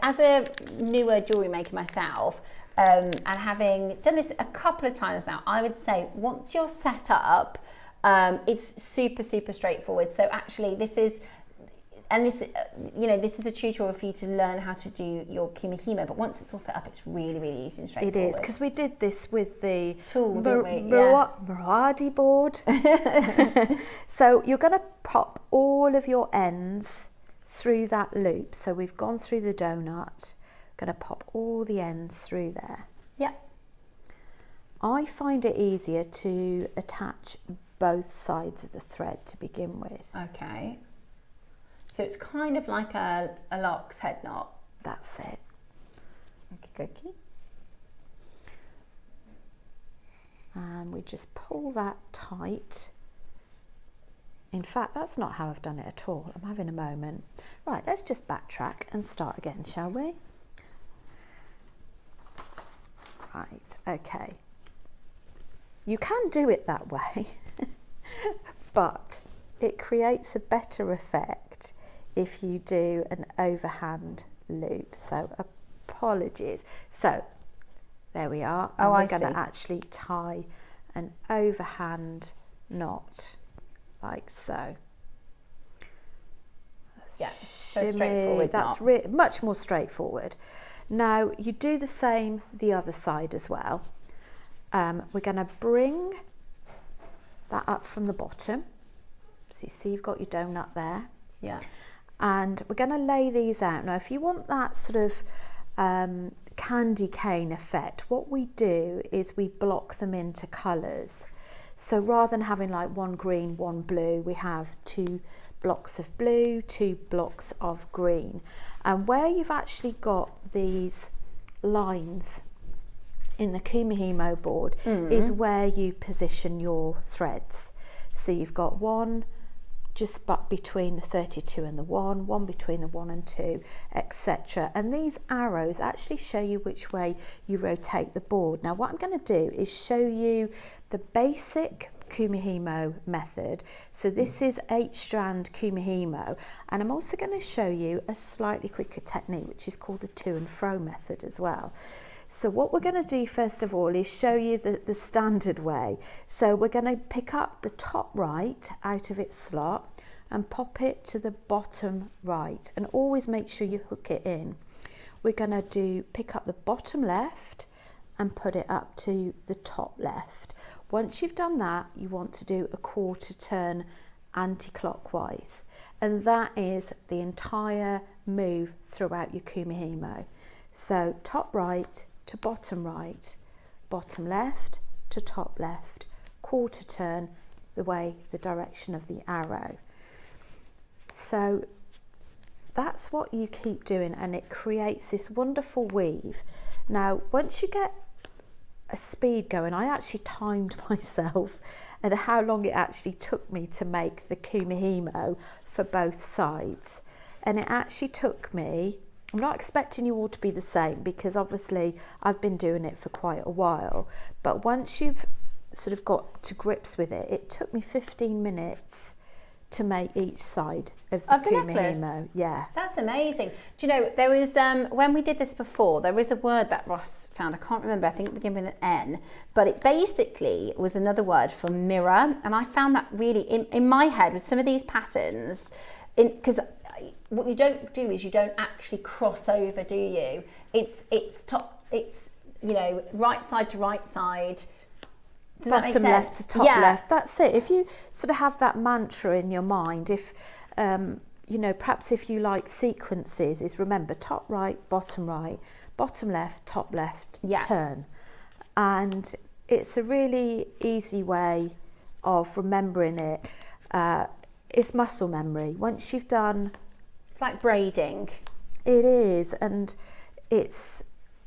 As a newer jewellery maker myself, and having done this a couple of times now, I would say once you're set up, it's super straightforward. So actually this is a tutorial for you to learn how to do your kumihimo, but once it's all set up, it's really easy and straightforward. It is, because we did this with the tool, Muradi board. So you're going to pop all of your ends through that loop. So we've gone through the donut, going to pop all the ends through there. Yeah. I find it easier to attach both sides of the thread to begin with. Okay. So it's kind of like a lark's head knot. That's it. Okay. And we just pull that tight. In fact, that's not how I've done it at all. I'm having a moment. Right, let's just backtrack and start again, shall we? Right, okay. You can do it that way, but it creates a better effect if you do an overhand loop. So apologies. So there we are. And we're going to actually tie an overhand knot like so. Yeah, so straightforward. That's much more straightforward. Now you do the same the other side as well. We're going to bring that up from the bottom. So you see you've got your donut there. Yeah. And we're going to lay these out. Now if you want that sort of candy cane effect, what we do is we block them into colours. So rather than having like one green, one blue, we have 2 blocks of blue, 2 blocks of green. And where you've actually got these lines in the kumihimo board is where you position your threads. So you've got one just between the 32 and the 1, one between the 1 and 2, etc. And these arrows actually show you which way you rotate the board. Now what I'm going to do is show you the basic kumihimo method. So this is 8-strand kumihimo, and I'm also going to show you a slightly quicker technique which is called the to and fro method as well. So what we're going to do first of all is show you the standard way. So we're going to pick up the top right out of its slot and pop it to the bottom right, and always make sure you hook it in. We're going to pick up the bottom left and put it up to the top left. Once you've done that, you want to do a 1/4 turn anti-clockwise, and that is the entire move throughout your kumihimo. So top right to bottom right, bottom left to top left, 1/4 turn the direction of the arrow. So that's what you keep doing, and it creates this wonderful weave. Now once you get a speed going, I actually timed myself and how long it actually took me to make the kumihimo for both sides, and it actually took me, I'm not expecting you all to be the same because obviously I've been doing it for quite a while, but once you've sort of got to grips with it, it took me 15 minutes to make each side of the kumihimo. Yeah. That's amazing. Do you know, there was, when we did this before, there was a word that Ross found, I can't remember, I think it began with an N, but it basically was another word for mirror, and I found that really, in my head, with some of these patterns, because what you don't do is you don't actually cross over, do you? It's you know, right side to right side. Does bottom left to top left. That's it. If you sort of have that mantra in your mind, if you know, perhaps if you like sequences, is remember top right, bottom left, top left, turn. And it's a really easy way of remembering it. It's muscle memory. Once you've done... It's like braiding. It is, and it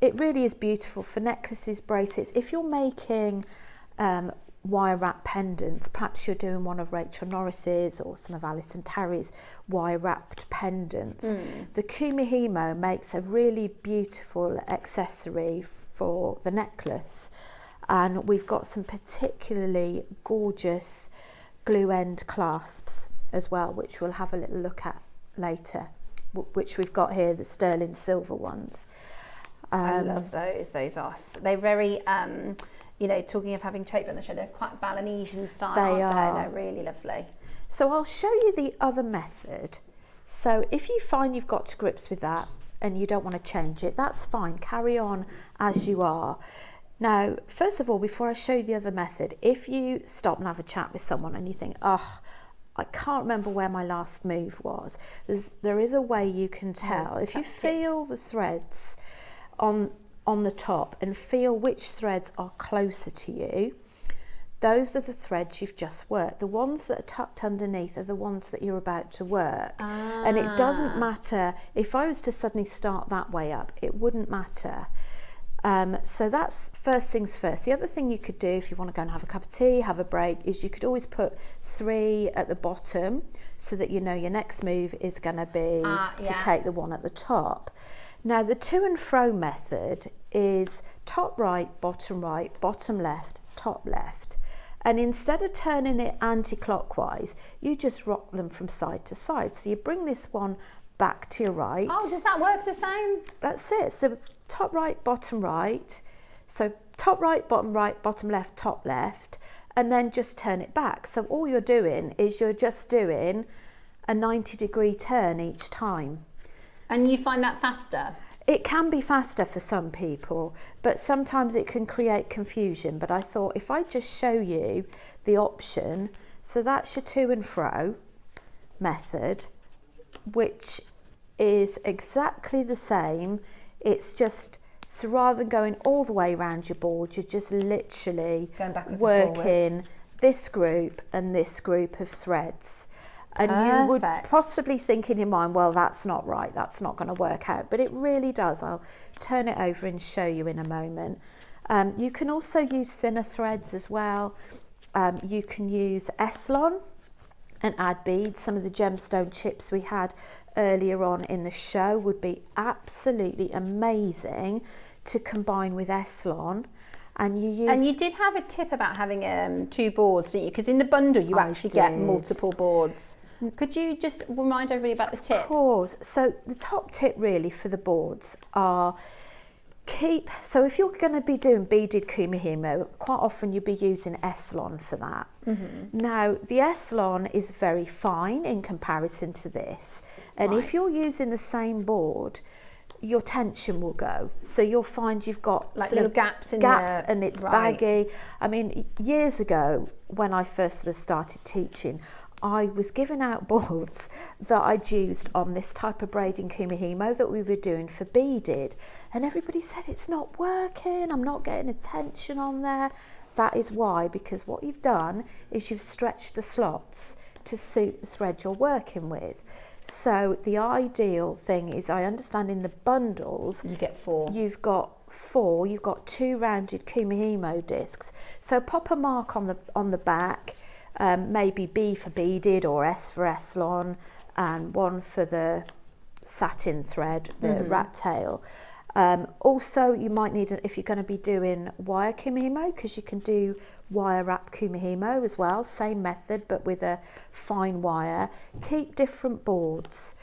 really is beautiful for necklaces, bracelets. If you're making wire wrap pendants, perhaps you're doing one of Rachel Norris's or some of Alison Terry's wire wrapped pendants. The Kumihimo makes a really beautiful accessory for the necklace, and we've got some particularly gorgeous glue end clasps as well, which we'll have a little look at later, which we've got here, the sterling silver ones. I love those. They're very you know, talking of having choke on the show, they're quite Balinesian style, aren't they? They're really lovely. So I'll show you the other method. So if you find you've got to grips with that and you don't want to change it, that's fine. Carry on as you are. Now, first of all, before I show you the other method, if you stop and have a chat with someone and you think, oh, I can't remember where my last move was, there is a way you can tell. If you feel the threads on the top and feel which threads are closer to you, those are the threads you've just worked. The ones that are tucked underneath are the ones that you're about to work. And it doesn't matter, if I was to suddenly start that way up, it wouldn't matter. So that's first things first. The other thing you could do if you want to go and have a cup of tea, have a break, is you could always put 3 at the bottom so that you know your next move is going to be to take the one at the top. Now the to and fro method is top right, bottom left, top left. And instead of turning it anti-clockwise, you just rock them from side to side. So you bring this one back to your right. Oh, does that work the same? That's it. So top right, bottom right. So top right, bottom left, top left. And then just turn it back. So all you're doing is you're just doing a 90-degree turn each time. And you find that faster? It can be faster for some people, but sometimes it can create confusion. But I thought if I just show you the option, so that's your to and fro method, which is exactly the same. It's just, so rather than going all the way around your board, you're just literally working this group and this group of threads. And you would possibly think in your mind, well, that's not right, that's not going to work out, but it really does. I'll turn it over and show you in a moment. You can also use thinner threads as well. You can use Eslon and add beads. Some of the gemstone chips we had earlier on in the show would be absolutely amazing to combine with Eslon. And you did have a tip about having 2 boards, didn't you? Because in the bundle you actually get multiple boards. Could you just remind everybody about the tip? Of course. So the top tip really for the boards are so if you're going to be doing beaded Kumihimo, quite often you'll be using Eslon for that. Now the Eslon is very fine in comparison to this, and if you're using the same board, your tension will go. So you'll find you've got like little gaps in there, and it's baggy. I mean, years ago when I first sort of started teaching, I was giving out boards that I'd used on this type of braiding Kumihimo that we were doing for beaded, and everybody said it's not working, I'm not getting a tension on there. That is why, because what you've done is you've stretched the slots to suit the thread you're working with. So the ideal thing is, I understand in the bundles you get 4. You've got 4. You've got 2 rounded Kumihimo discs. So pop a mark on the back, maybe B for beaded or S for Eslon, and 1 for the satin thread, the rat tail. Also, you might need, if you're going to be doing wire Kumihimo, because you can do wire wrap Kumihimo as well, same method but with a fine wire. Keep different boards.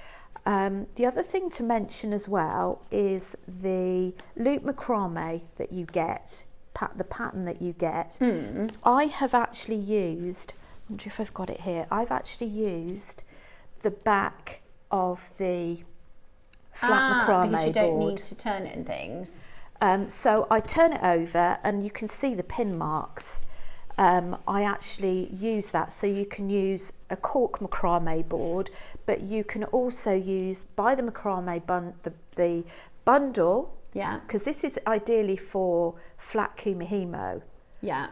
The other thing to mention as well is the loop macrame that you get, the pattern that you get. I have actually used, I wonder if I've got it here, I've actually used the back of the flat macrame because you don't board. need to turn it and things. So I turn it over and you can see the pin marks. I actually use that, so you can use a cork macrame board, but you can also use, buy the macrame the bundle, because this is ideally for flat Kumihimo. Yeah.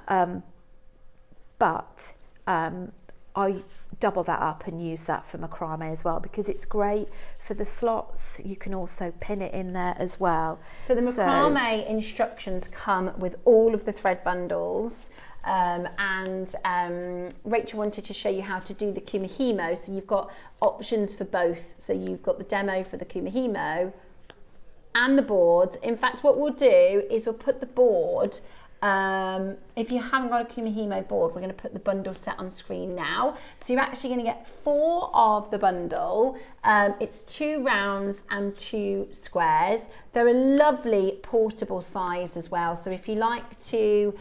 But I double that up and use that for macrame as well, because it's great for the slots. You can also pin it in there as well. So the macrame instructions come with all of the thread bundles. Rachel wanted to show you how to do the kumihimo, so you've got options for both. So you've got the demo for the kumihimo and the boards. In fact, what we'll do is we'll put the board, if you haven't got a kumihimo board, we're going to put the bundle set on screen now. So you're actually going to get 4 of the bundle. It's 2 rounds and 2 squares. They're a lovely portable size as well. So if you like to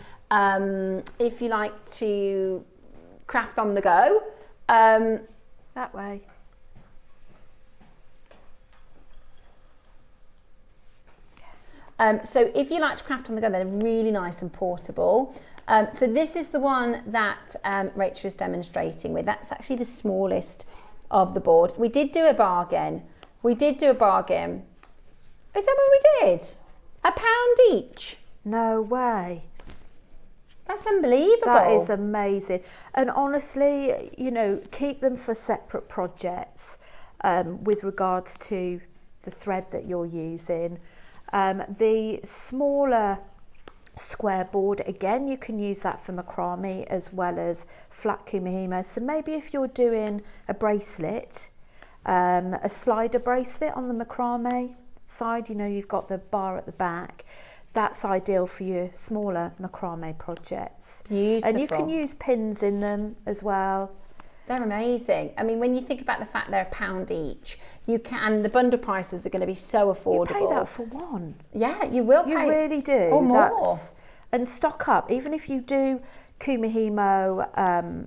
craft on the go, that way. So if you like to craft on the go, they're really nice and portable. So this is the one that Rachel is demonstrating with. That's actually the smallest of the board. We did do a bargain. Is that what we did? £1 each? No way. That's unbelievable. That is amazing. And honestly, you know, keep them for separate projects with regards to the thread that you're using. The smaller square board, again, you can use that for macrame as well as flat kumihimo. So maybe if you're doing a bracelet, a slider bracelet on the macrame side, you know, you've got the bar at the back, that's ideal for your smaller macrame projects. Beautiful. And you can use pins in them as well. They're amazing. I mean, when you think about the fact they're £1 each, you can, the bundle prices are going to be so affordable. You pay that for one. Yeah, you will pay. You really do. Or more. And stock up. Even if you do kumihimo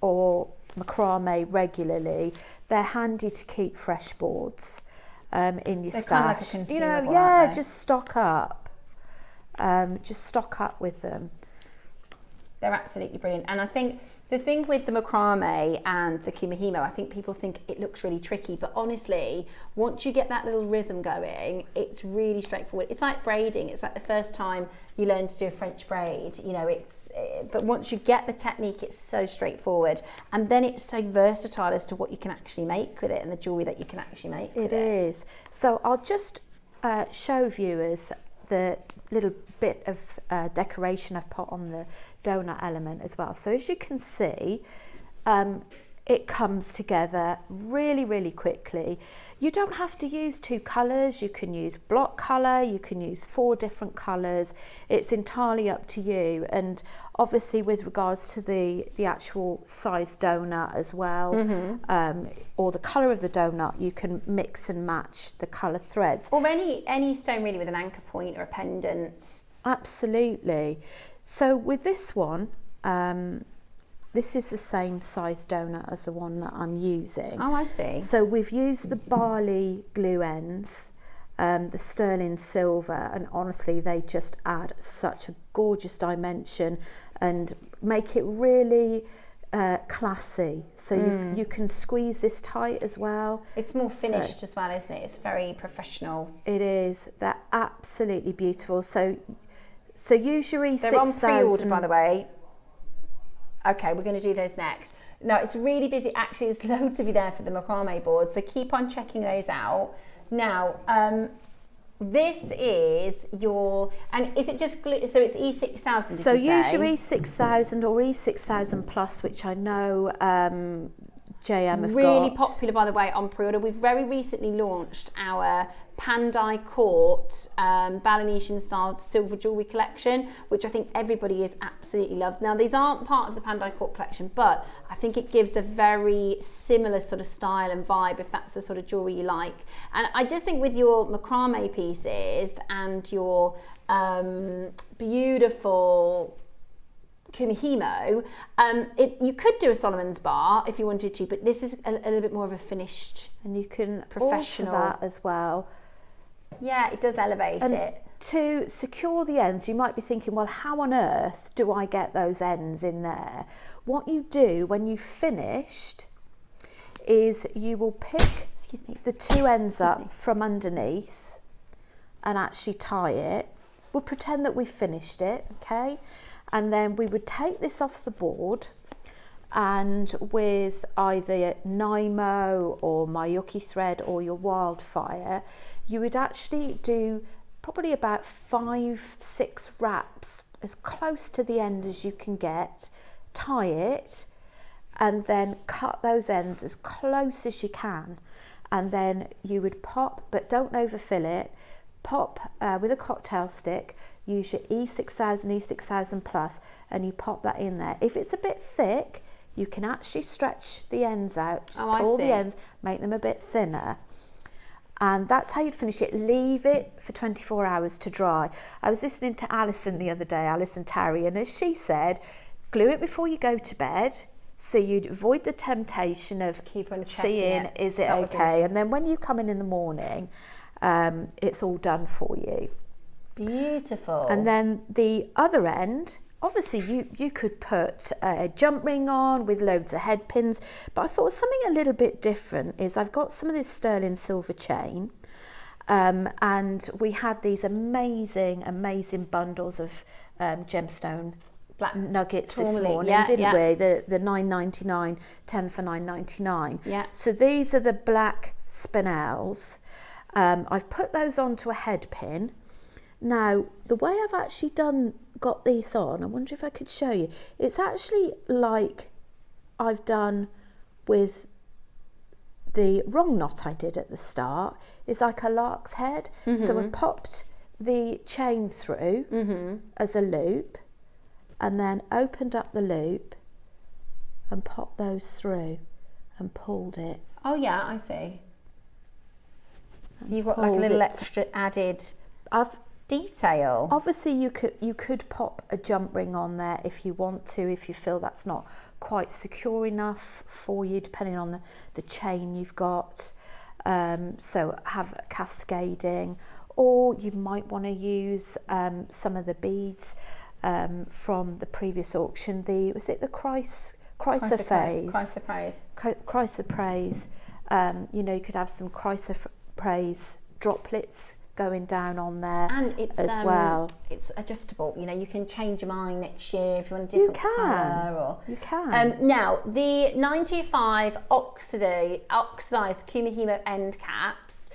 or macrame regularly, they're handy to keep fresh boards in your they're stash. Kind of like a consumable, you know, aren't they? just stock up. Just stock up with them. They're absolutely brilliant. And I think the thing with the macrame and the kumihimo, I think people think it looks really tricky, but honestly, once you get that little rhythm going, it's really straightforward. It's like braiding. It's like the first time you learn to do a French braid, you know, but once you get the technique, it's so straightforward. And then it's so versatile as to what you can actually make with it and the jewellery that you can actually make with it. It is. So I'll just show viewers the little bit of decoration I've put on the donut element as well. So as you can see, it comes together really, really quickly. You don't have to use 2 colours. You can use block colour, you can use 4 different colours. It's entirely up to you. And obviously with regards to the actual size donut as well, or the colour of the donut, you can mix and match the colour threads. Or any stone really with an anchor point or a pendant. Absolutely. So with this one, this is the same size donut as the one that I'm using. Oh, I see. So we've used the barley glue ends, the sterling silver, and honestly they just add such a gorgeous dimension and make it really classy. So you can squeeze this tight as well. It's more finished as well, isn't it? It's very professional. It is. They're absolutely beautiful. So use your E6000. They're on pre-order, by the way. Okay, we're going to do those next. No, it's really busy. Actually, there's loads of you there for the macrame board, so keep on checking those out. Now, this is your, and is it just glue? So it's E6000. So use your E6000 or E6000 Plus, which I know JM have really got. Popular, by the way, on pre-order. We've very recently launched our Pandai Court Balinesian style silver jewellery collection, which I think everybody is absolutely loved. Now, these aren't part of the Pandai Court collection, but I think it gives a very similar sort of style and vibe if that's the sort of jewellery you like. And I just think with your macrame pieces and your beautiful kumihimo, you could do a Solomon's bar if you wanted to, but this is a little bit more of a finished, and you can professional alter that as well. Yeah, it does elevate it. To secure the ends, you might be thinking, well, how on earth do I get those ends in there? What you do when you've finished is you will pick the 2 ends up from underneath and actually tie it. We'll pretend that we've finished it, okay? And then we would take this off the board and with either Nymo or Mayuki thread or your wildfire, you would actually do probably about 5-6 wraps as close to the end as you can get, tie it, and then cut those ends as close as you can, and then you would pop, but don't overfill it, pop with a cocktail stick, use your E6000, E6000 plus, and you pop that in there. If it's a bit thick, you can actually stretch the ends out, just pull the ends, make them a bit thinner. And that's how you'd finish it. Leave it for 24 hours to dry. I was listening to Alison the other day, Alison Tarry, and as she said, glue it before you go to bed, so you'd avoid the temptation of seeing, is it okay? And then when you come in the morning, it's all done for you. Beautiful. And then the other end, obviously you could put a jump ring on with loads of head pins, but I thought something a little bit different is I've got some of this sterling silver chain, and we had these amazing bundles of gemstone black nuggets this morning, didn't we? The $9.99, 10 for $9.99. Yeah. So these are the black spinels. I've put those onto a head pin. Now, the way I've actually got these on, I wonder if I could show you. It's actually like I've done with the wrong knot I did at the start. It's like a lark's head. So I've popped the chain through as a loop, and then opened up the loop and popped those through and pulled it. Oh yeah, I see. So you've got like a little extra added detail. Obviously you could pop a jump ring on there if you want to, if you feel that's not quite secure enough for you, depending on the chain you've got. So have a cascading, or you might want to use some of the beads from the previous auction. Was it the chrysoprase? You know, you could have some chrysoprase droplets going down on there, and it's as well. It's adjustable. You know, you can change your mind next year if you want a different colour. You can. Now, the 925 oxidized Kumihimo end caps.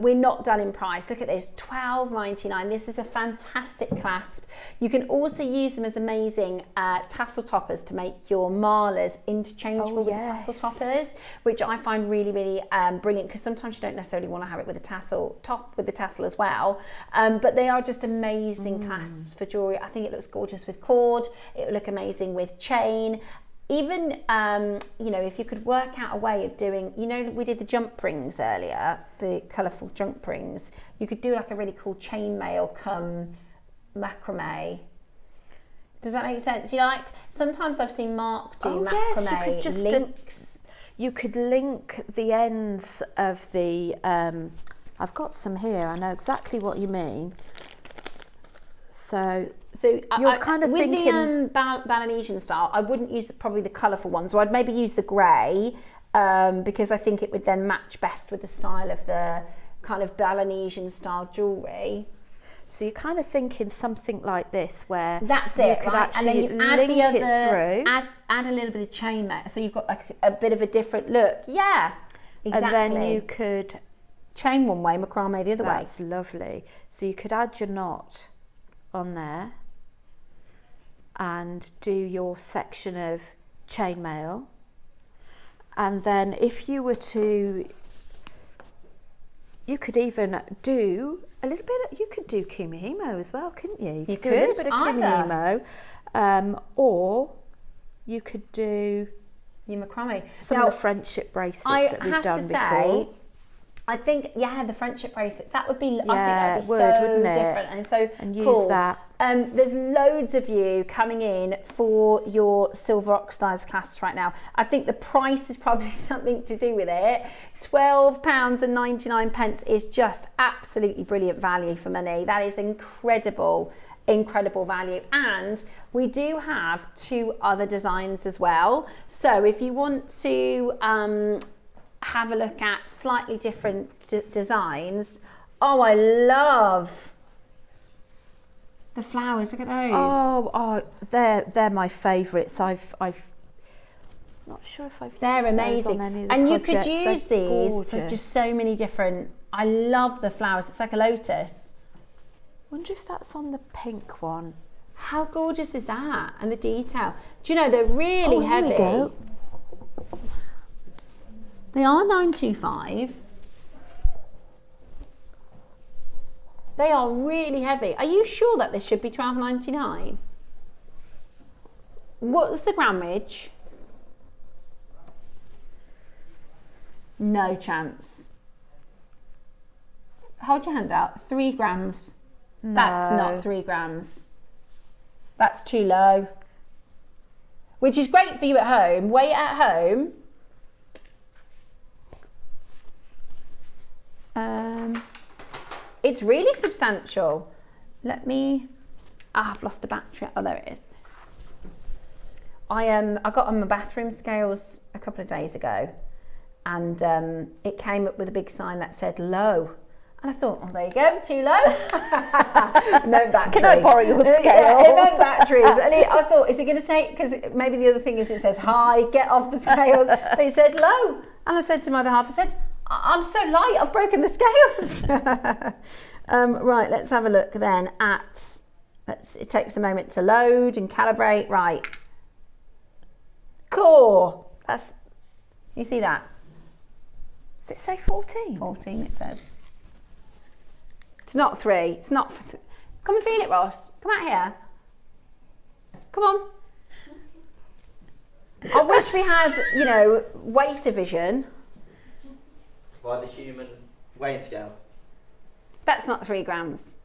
We're not done in price. Look at this, $12.99. This is a fantastic clasp. You can also use them as amazing tassel toppers to make your marlers interchangeable with tassel toppers, which I find really, really brilliant, because sometimes you don't necessarily want to have it with a tassel top with the tassel as well. But they are just amazing clasps for jewellery. I think it looks gorgeous with cord. It will look amazing with chain. Even, you know, if you could work out a way of doing, you know, we did the jump rings earlier, the colourful jump rings. You could do like a really cool chainmail come macrame. Does that make sense? You like, sometimes I've seen Mark do macrame you could just links. You could link the ends of the, I've got some here, I know exactly what you mean. So you're kind of with thinking the Balinesian style, I wouldn't use probably the colourful one, so I'd maybe use the grey, because I think it would then match best with the style of the kind of Balinesian style jewellery. So you're kind of thinking something like this, where that's you it, could right? actually And then you add link the other, it through, add a little bit of chain there, so you've got like a bit of a different look. Yeah, exactly. and then you could chain one way, macrame the other way. That's lovely. So you could add your knot on there and do your section of chainmail, and then if you were to, you could even do a little bit, you could do Kumihimo as well, couldn't you? You could do a little bit of Kumihimo, or you could do your macrame. Some of the friendship bracelets that we've done before. I think, the friendship bracelets, that would be, I think that would be wouldn't it? different and so and cool. Use that. There's loads of you coming in for your silver oxidized clasps right now. I think the price is probably something to do with it. £12.99 is just absolutely brilliant value for money. That is incredible value. And we do have 2 other designs as well. So if you want to have a look at slightly different designs. Oh, I love the flowers. Look at those. Oh, they're my favourites. I've Not sure if I've They're used those amazing. on any of the And you projects. could use They're these for gorgeous. just so many different, I love the flowers. It's like a lotus. Wonder if that's on the pink one. How gorgeous is that? And the detail. Do you know, they're really Here heavy. we go. They are 925. They are really heavy. Are you sure that this should be £12.99? What's the grammage? No chance. Hold your hand out. 3 grams. No. That's not 3 grams. That's too low. Which is great for you at home. Weigh it at home. It's really substantial. Let me. I've lost the battery. Oh, there it is. I got on my bathroom scales a couple of days ago, and it came up with a big sign that said low. And I thought, oh, there you go, too low. No battery. Can I borrow your scales? Yeah, no batteries. And I thought, is it going to say, because maybe the other thing is it says high, get off the scales. But it said low. And I said to my other half, I said, I'm so light, I've broken the scales. Right, let's have a look then at, it takes a moment to load and calibrate. Right. Core. That's, you see that? Does it say 14? 14 it says. It's not 3. It's not. Come and feel it, Ross. Come out here. Come on. I wish we had, you know, weight division. By the human weighing scale. That's not 3 grams.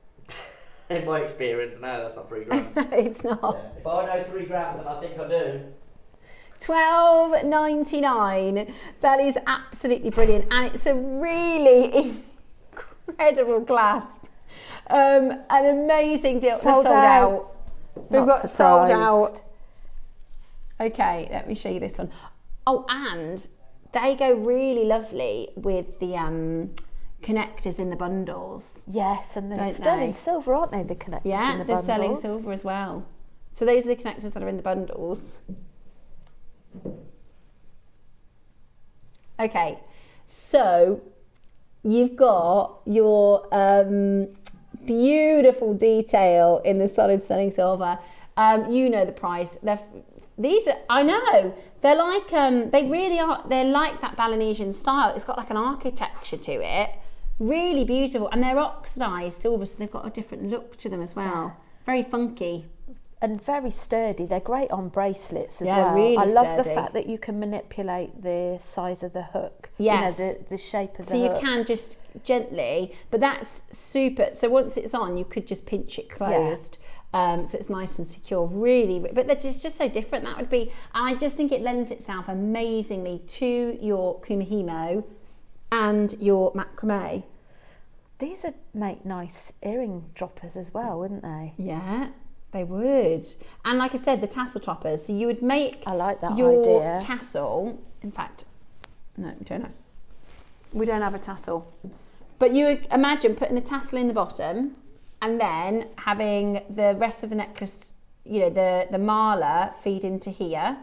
In my experience, no, that's not 3 grams. It's not. Yeah. If I know 3 grams, and I think I do. £12.99. That is absolutely brilliant, and it's a really incredible clasp. An amazing deal. Sold They're sold out. We've Not got sold surprised. out. Okay, let me show you this one. Oh, and they go really lovely with the connectors in the bundles. Yes, and they're Don't sterling they? silver, aren't they, the connectors in Yeah, the they're bundles? selling silver as well. So those are the connectors that are in the bundles. Okay, so you've got your beautiful detail in the solid sterling silver. You know the price. These are, I know, they're like, they really are, they're like that Balinesian style. It's got like an architecture to it. Really beautiful. And they're oxidized silver, so they've got a different look to them as well. Very funky. And very sturdy. They're great on bracelets as Yeah, well. really I love the sturdy. fact that you can manipulate the size of the hook. Yes. You know, the shape of So the you hook. can just gently, but that's super. So once it's on, you could just pinch it closed. So it's nice and secure, really. But they're just so different. That would be, and I just think it lends itself amazingly to your kumihimo and your macrame. These would make nice earring droppers as well, wouldn't they? Yeah, they would. And like I said, the tassel toppers. So you would make I like that your idea. tassel. In fact, no, we don't know. We don't have a tassel. But you would imagine putting the tassel in the bottom and then having the rest of the necklace, you know, the mala feed into here.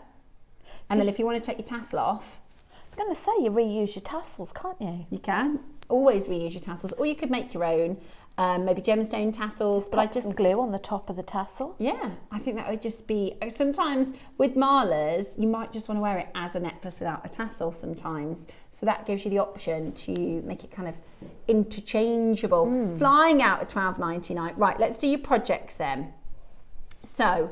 And then if you want to take your tassel off. I was going to say, you reuse your tassels, can't you? You can. Always reuse your tassels. Or you could make your own, maybe gemstone tassels. Pop some glue on the top of the tassel. Yeah, I think that would just be, sometimes with malas, you might just want to wear it as a necklace without a tassel sometimes. So that gives you the option to make it kind of interchangeable. Flying out at £12.99. Right, let's do your projects then. So,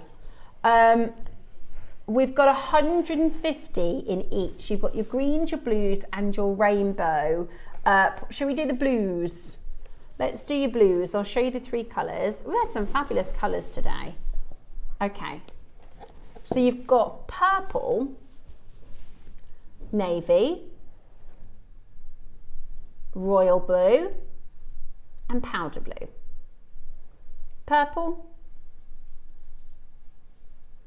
we've got 150 in each. You've got your greens, your blues, and your rainbow. Shall we do the blues? Let's do your blues. I'll show you the 3 colours. We had some fabulous colours today. Okay. So you've got purple, navy, royal blue, and powder blue. Purple,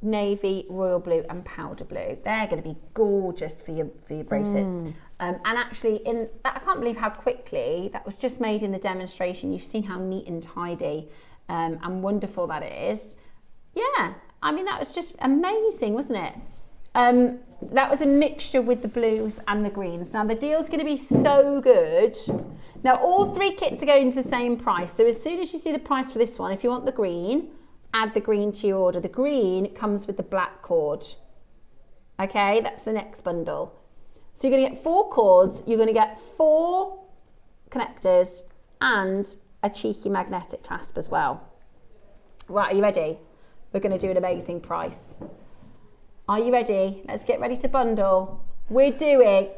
navy, royal blue, and powder blue. They're going to be gorgeous for your bracelets. And actually, I can't believe how quickly that was just made in the demonstration. You've seen how neat and tidy and wonderful that is. Yeah, I mean, that was just amazing, wasn't it? That was a mixture with the blues and the greens. Now the deal's going to be so good. Now all 3 kits are going to the same price. So as soon as you see the price for this one, if you want the green, add the green to your order. The green comes with the black cord. Okay, that's the next bundle. So you're going to get 4 cords, you're going to get 4 connectors and a cheeky magnetic clasp as well. Right, are you ready? We're going to do an amazing price. Are you ready? Let's get ready to bundle. We're doing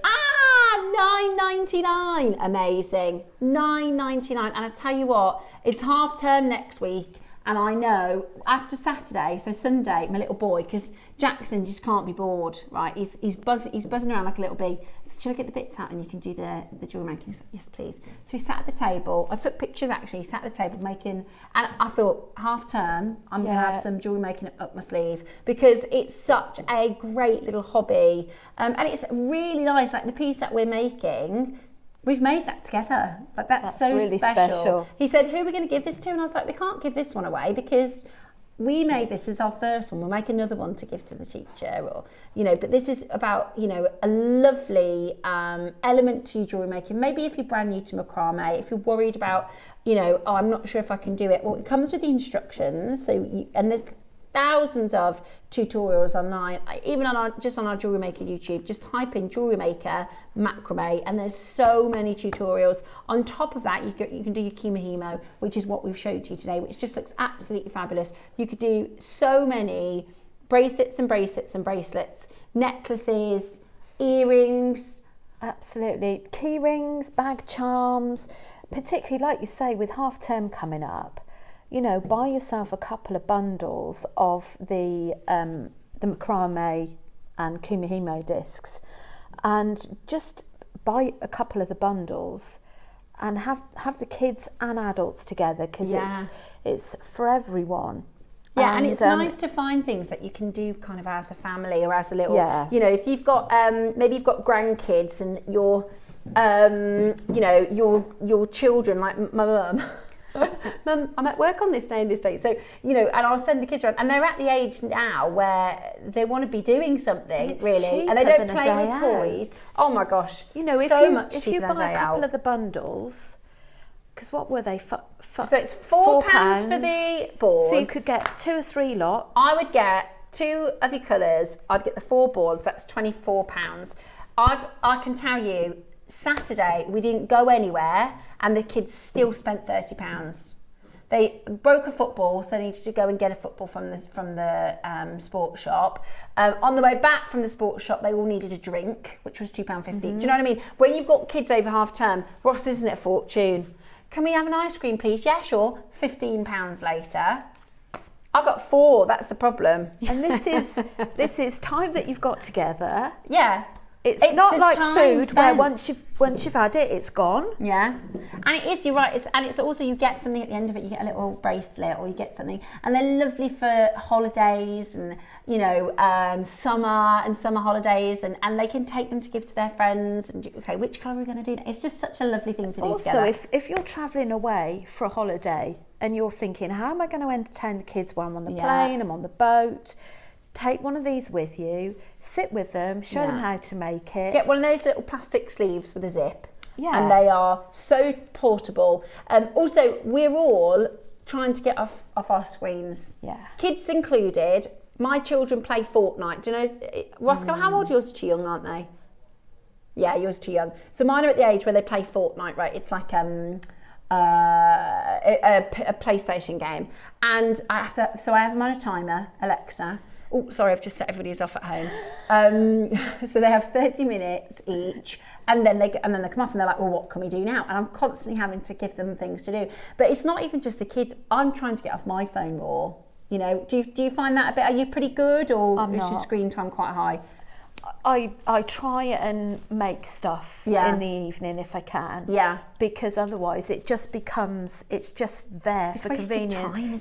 $9.99. Amazing. $9.99. And I tell you what, it's half term next week. And I know after Saturday, so Sunday, my little boy, because Jackson just can't be bored, right? He's buzzing around like a little bee. So shall I get the bits out and you can do the jewellery making? Said, yes, please. So he sat at the table. I took pictures actually. He sat at the table making, and I thought half term, I'm going to have some jewellery making up my sleeve because it's such a great little hobby. And it's really nice, like the piece that we're making. We've made that together. Like that's so really special. He said, who are we going to give this to? And I was like, we can't give this one away because we made this as our first one. We'll make another one to give to the teacher, or but this is about a lovely element to your jewelry making. Maybe if you're brand new to macrame, if you're worried about oh, I'm not sure if I can do it. Well, it comes with the instructions. And there's thousands of tutorials online, even on our Jewellery Maker YouTube. Just type in Jewellery Maker macrame and there's so many tutorials. On top of that, you can do your kimahimo, which is what we've showed you today, which just looks absolutely fabulous. You could do so many bracelets and bracelets and bracelets, necklaces, earrings. Absolutely. Key rings, bag charms, particularly like you say with half term coming up. Buy yourself a couple of bundles of the macrame and kumihimo discs, and just buy a couple of the bundles, and have the kids and adults together because it's for everyone. Yeah, and it's nice to find things that you can do kind of as a family or as a little. If you've got maybe you've got grandkids and your children, like my mum. Mum, I'm at work on this day and this day. So, and I'll send the kids around. And they're at the age now where they want to be doing something, really. And they don't play with toys. Oh my gosh. If you buy a couple of the bundles, because what were they? So it's £4 for the boards. So you could get 2 or 3 lots. I would get 2 of your colours. I'd get the 4 boards. That's £24. I can tell you, Saturday we didn't go anywhere and the kids still spent £30. They broke a football, so they needed to go and get a football from the sports shop. On the way back from the sports shop, they all needed a drink, which was £2.50. Do you know what I mean? When you've got kids over half term, Ross, isn't it a fortune? Can we have an ice cream, please? Yeah, sure. £15 later. I've got 4, that's the problem. And this is time that you've got together. Yeah. It's not like food spent. Where once you've had it, it's gone. Yeah, and it is. You're right. It's also you get something at the end of it. You get a little bracelet, or you get something, and they're lovely for holidays and summer holidays, and they can take them to give to their friends. And okay, which colour are we going to do? It's just such a lovely thing to do together. Also, if you're travelling away for a holiday and you're thinking, how am I going to entertain the kids while I'm on the plane, I'm on the boat? Take one of these with you, sit with them, show them how to make it. Get one of those little plastic sleeves with a zip. Yeah. And they are so portable. Also, we're all trying to get off our screens. Yeah. Kids included. My children play Fortnite. Do you know, Roscoe, how old are yours? Too young, aren't they? Yeah, yours are too young. So mine are at the age where they play Fortnite, right? It's like a PlayStation game. And I have them on a timer, Alexa. Oh, sorry, I've just set everybody's off at home. So they have 30 minutes each, and then they come off and they're like, well, what can we do now? And I'm constantly having to give them things to do. But it's not even just the kids. I'm trying to get off my phone more. Do you find that a bit? Are you pretty good, or is your screen time quite high? I try and make stuff in the evening if I can. Yeah. Because otherwise it's just there for convenience. Time,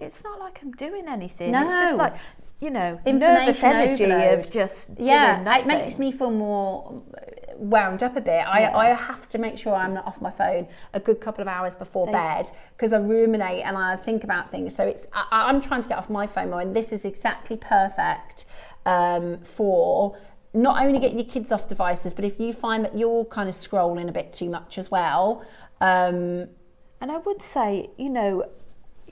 it's not like I'm doing anything. No. It's just like, nervous energy overload. Of just doing nothing. It makes me feel more wound up a bit, I have to make sure I'm not off my phone a good couple of hours before bed, because I ruminate and I think about things. So I'm trying to get off my phone more, and this is exactly perfect for not only getting your kids off devices, but if you find that you're kind of scrolling a bit too much as well. And I would say, you know,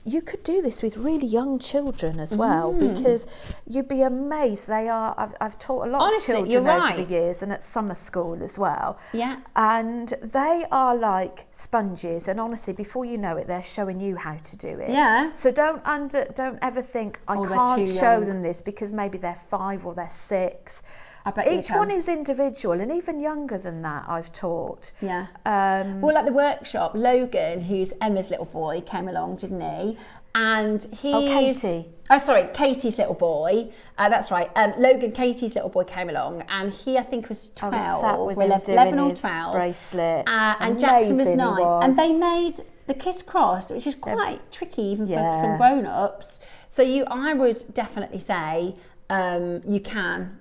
you could do this with really young children as well, because you'd be amazed. They are, I've taught a lot of children over the years, and at summer school as well. Yeah. And they are like sponges, and honestly, before you know it, they're showing you how to do it. Yeah. So don't ever think, I can't show them this, because maybe they're 5 or they're 6. Each one is individual, and even younger than that I've taught. Yeah. Well, like the workshop, Logan, who's Emma's little boy, came along, didn't he? And he's... Katie. Oh, sorry, Katie's little boy. That's right. Logan, Katie's little boy, came along, and he, I think, was 12 or 11 or 12. Bracelet. And Jackson was 9. And they made the kiss cross, which is quite tricky even for some grown-ups. So I would definitely say you can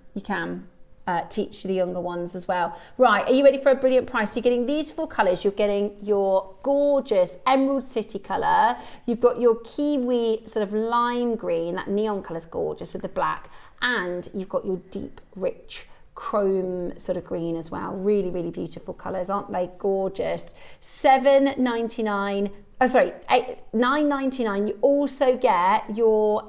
teach the younger ones as well. Right, are you ready for a brilliant price? You're getting these 4 colours. You're getting your gorgeous Emerald City colour. You've got your kiwi sort of lime green, that neon colour's gorgeous with the black. And you've got your deep, rich chrome sort of green as well. Really, really beautiful colours, aren't they gorgeous? $7.99. Oh, sorry, $9.99. You also get your...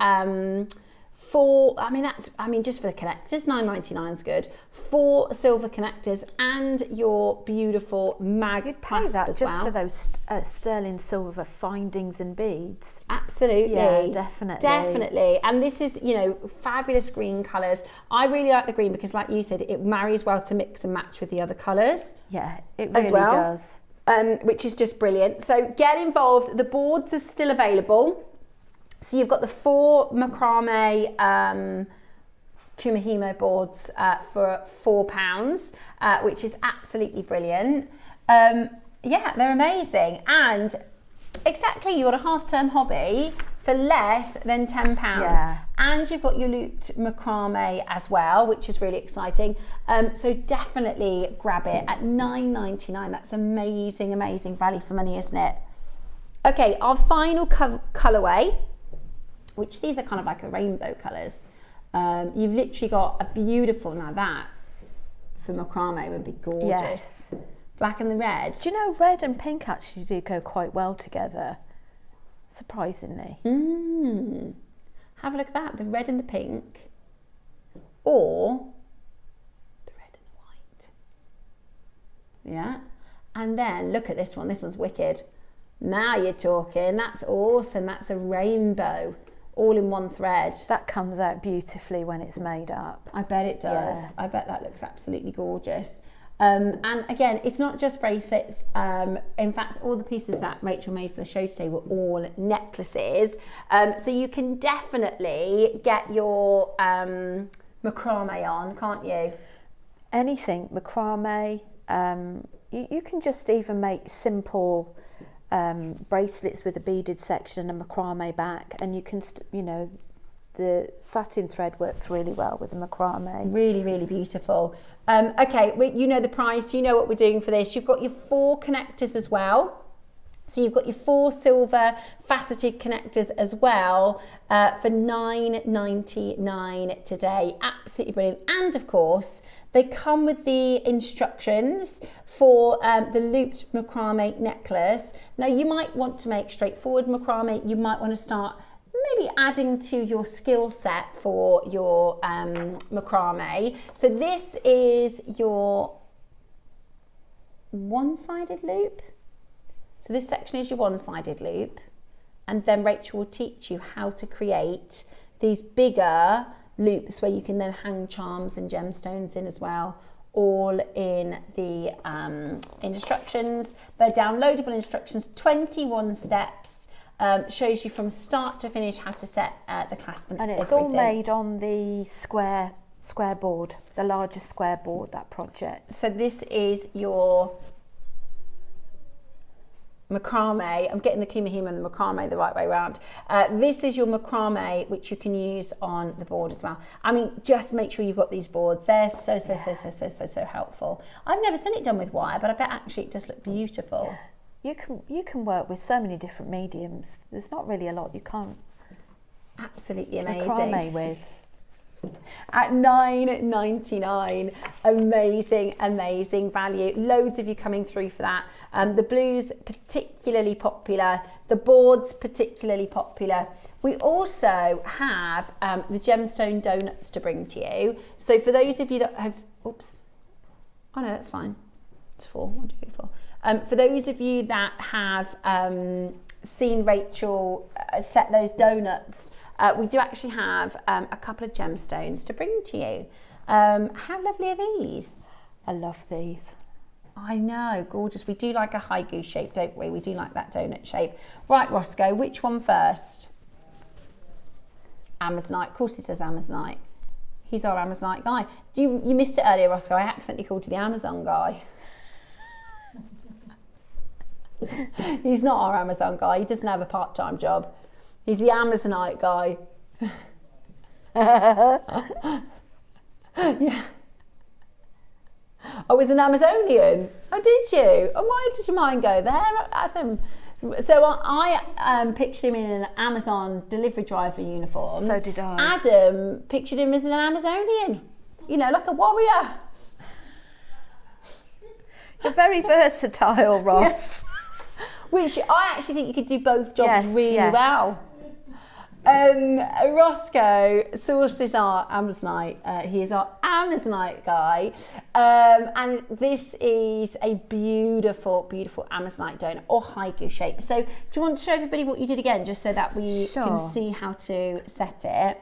just for the connectors, $9.99 is good. 4 silver connectors and your beautiful mag clasp as well. Just for those sterling silver findings and beads. Absolutely. Yeah, definitely. Definitely. And this is, you know, fabulous green colours. I really like the green because, like you said, it marries well to mix and match with the other colours. Yeah, it really does. Which is just brilliant. So get involved. The boards are still available. So you've got the 4 Macrame Kumihimo boards for £4, which is absolutely brilliant. Yeah, they're amazing. And exactly, you've got a half-term hobby for less than £10. Yeah. And you've got your looped macrame as well, which is really exciting. So definitely grab it at $9.99. That's amazing, amazing value for money, isn't it? Okay, our final colourway, which these are kind of like the rainbow colours. You've literally got a beautiful, now that for macrame would be gorgeous. Yes. Black and the red. Do you know red and pink actually do go quite well together, surprisingly. Have a look at that, the red and the pink, or the red and the white. Yeah, and then look at this one, this one's wicked. Now you're talking, that's awesome, that's a rainbow. All in one thread. That comes out beautifully when it's made up. I bet it does. Yeah. I bet that looks absolutely gorgeous. And again, it's not just bracelets. In fact, all the pieces that Rachel made for the show today were all necklaces. So you can definitely get your macrame on, can't you? Anything, macrame. You can just even make simple bracelets with a beaded section and a macrame back, and you can, the satin thread works really well with the macrame. Really, really beautiful. Okay, you know the price, you know what we're doing for this. You've got your 4 connectors as well. So you've got your 4 silver faceted connectors as well for $9.99 today. Absolutely brilliant. And of course, they come with the instructions for the looped macrame necklace. Now you might want to make straightforward macrame. You might want to start maybe adding to your skill set for your macrame. So this is your one-sided loop. So this section is your one-sided loop, and then Rachel will teach you how to create these bigger loops where you can then hang charms and gemstones in as well, all in the instructions. They're downloadable instructions, 21 steps, shows you from start to finish how to set the clasp and it's everything. All made on the square board, the largest square board, that project. So this is your macrame. I'm getting the kumahima and the macrame the right way around. This is your macrame, which you can use on the board as well. I mean, just make sure you've got these boards. They're so helpful. I've never seen it done with wire, but I bet actually it does look beautiful. Yeah. You can work with so many different mediums. There's not really a lot you can't absolutely amazing macrame with. At $9.99, amazing value. Loads of you coming through for that. The blues particularly popular, the boards particularly popular. We also have the gemstone donuts to bring to you. So for those of you that have, oops, oh no, that's fine. It's 4, 1, 2, 3, 4. For those of you that have seen Rachel set those donuts, we do actually have a couple of gemstones to bring to you. How lovely are these? I love these. I know, gorgeous. We do like a haiku shape, don't we? We do like that donut shape. Right, Roscoe, which one first? Amazonite. Of course he says Amazonite. He's our Amazonite guy. You missed it earlier, Roscoe. I accidentally called you the Amazon guy. He's not our Amazon guy. He doesn't have a part-time job. He's the Amazonite guy. Yeah. I was an Amazonian. Oh, did you? Oh, why did your mind go there, Adam? So I pictured him in an Amazon delivery driver uniform. So did I. Adam pictured him as an Amazonian. You know, like a warrior. You're very versatile, Ross. Yes. Which I actually think you could do both jobs really well. Roscoe sources our Amazonite. He is our Amazonite guy. And this is a beautiful Amazonite donut or haiku shape. So do you want to show everybody what you did again, just so that we can see how to set it?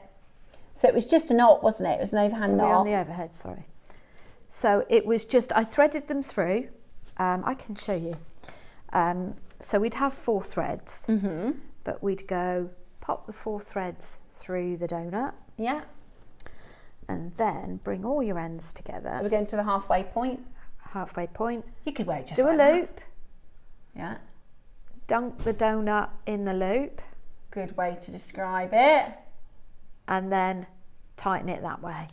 So it was just a knot, wasn't it? It was an overhand knot. On the overhead, sorry. So it was just, I threaded them through. I can show you. So we'd have 4 threads, but we'd go pop the 4 threads through the donut. Yeah. And then bring all your ends together. We're going to the halfway point. Halfway point. You could wear it just do like a loop. That. Yeah. Dunk the donut in the loop. Good way to describe it. And then tighten it that way.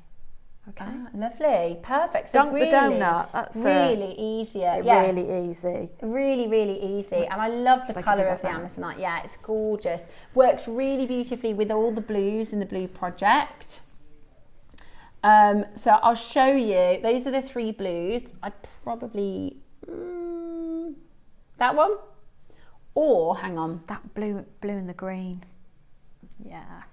Okay. Ah, lovely. Perfect. So Dunk really, the donut. That's really easy. Really easy. Really easy. And I love the colour of the Amazonite. Yeah, it's gorgeous. Works really beautifully with all the blues in the blue project. So I'll show you. Those are the 3 blues. I'd probably that one, or hang on, that blue and the green. Yeah.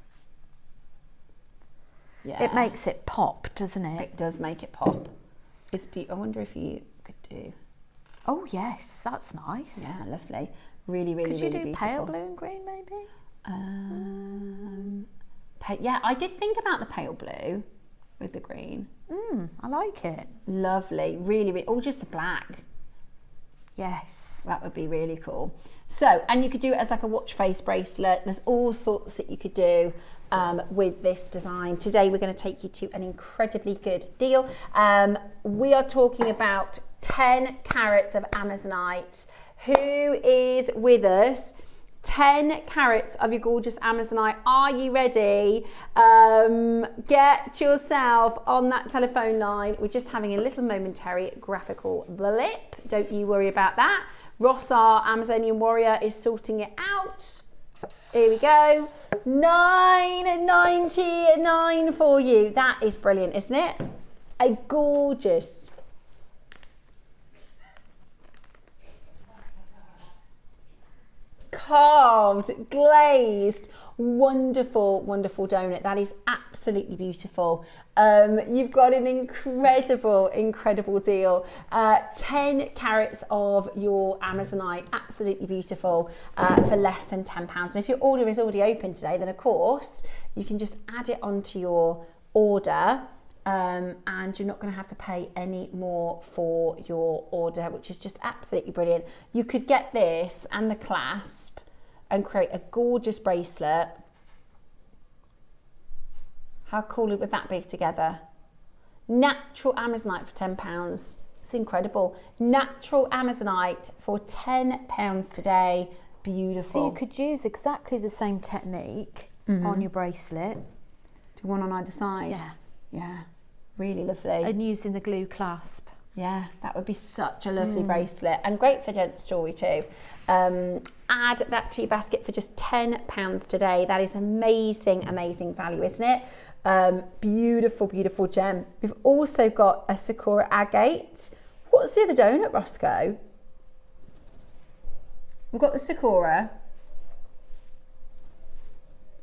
Yeah. It makes it pop, doesn't it? It does make it pop. It's I wonder if you could do. Oh yes, that's nice. Yeah, lovely. Really could you do beautiful. Pale blue and green maybe? Yeah, I did think about the pale blue with the green. I like it. Lovely, really, or just the black. Yes. That would be really cool. So, and you could do it as like a watch face bracelet. There's all sorts that you could do with this design. Today we're going to take you to an incredibly good deal. We are talking about 10 carats of Amazonite. Who is with us? 10 carats of your gorgeous Amazonite. Are you ready? Get yourself on that telephone line. We're just having a little momentary graphical blip. Don't you worry about that. Ross, our Amazonian warrior, is sorting it out. Here we go. $9.99 for you. That is brilliant, isn't it? A gorgeous. Carved, glazed, wonderful donut. That is absolutely beautiful. You've got an incredible deal. 10 carats of your Amazonite, absolutely beautiful, for less than £10. And if your order is already open today, then of course you can just add it onto your order. And you're not going to have to pay any more for your order, which is just absolutely brilliant. You could get this and the clasp and create a gorgeous bracelet. How cool would that be together? Natural Amazonite for £10. It's incredible. Natural Amazonite for £10 today. Beautiful. So you could use exactly the same technique on your bracelet. Do one on either side? Yeah. Yeah, really lovely. And using the glue clasp. Yeah, that would be such a lovely bracelet, and great for gents' jewellery too. Add that to your basket for just £10 today. That is amazing, amazing value, isn't it? Beautiful, beautiful gem. We've also got a Sakura agate. What's the other donut, Roscoe? We've got the Sakura.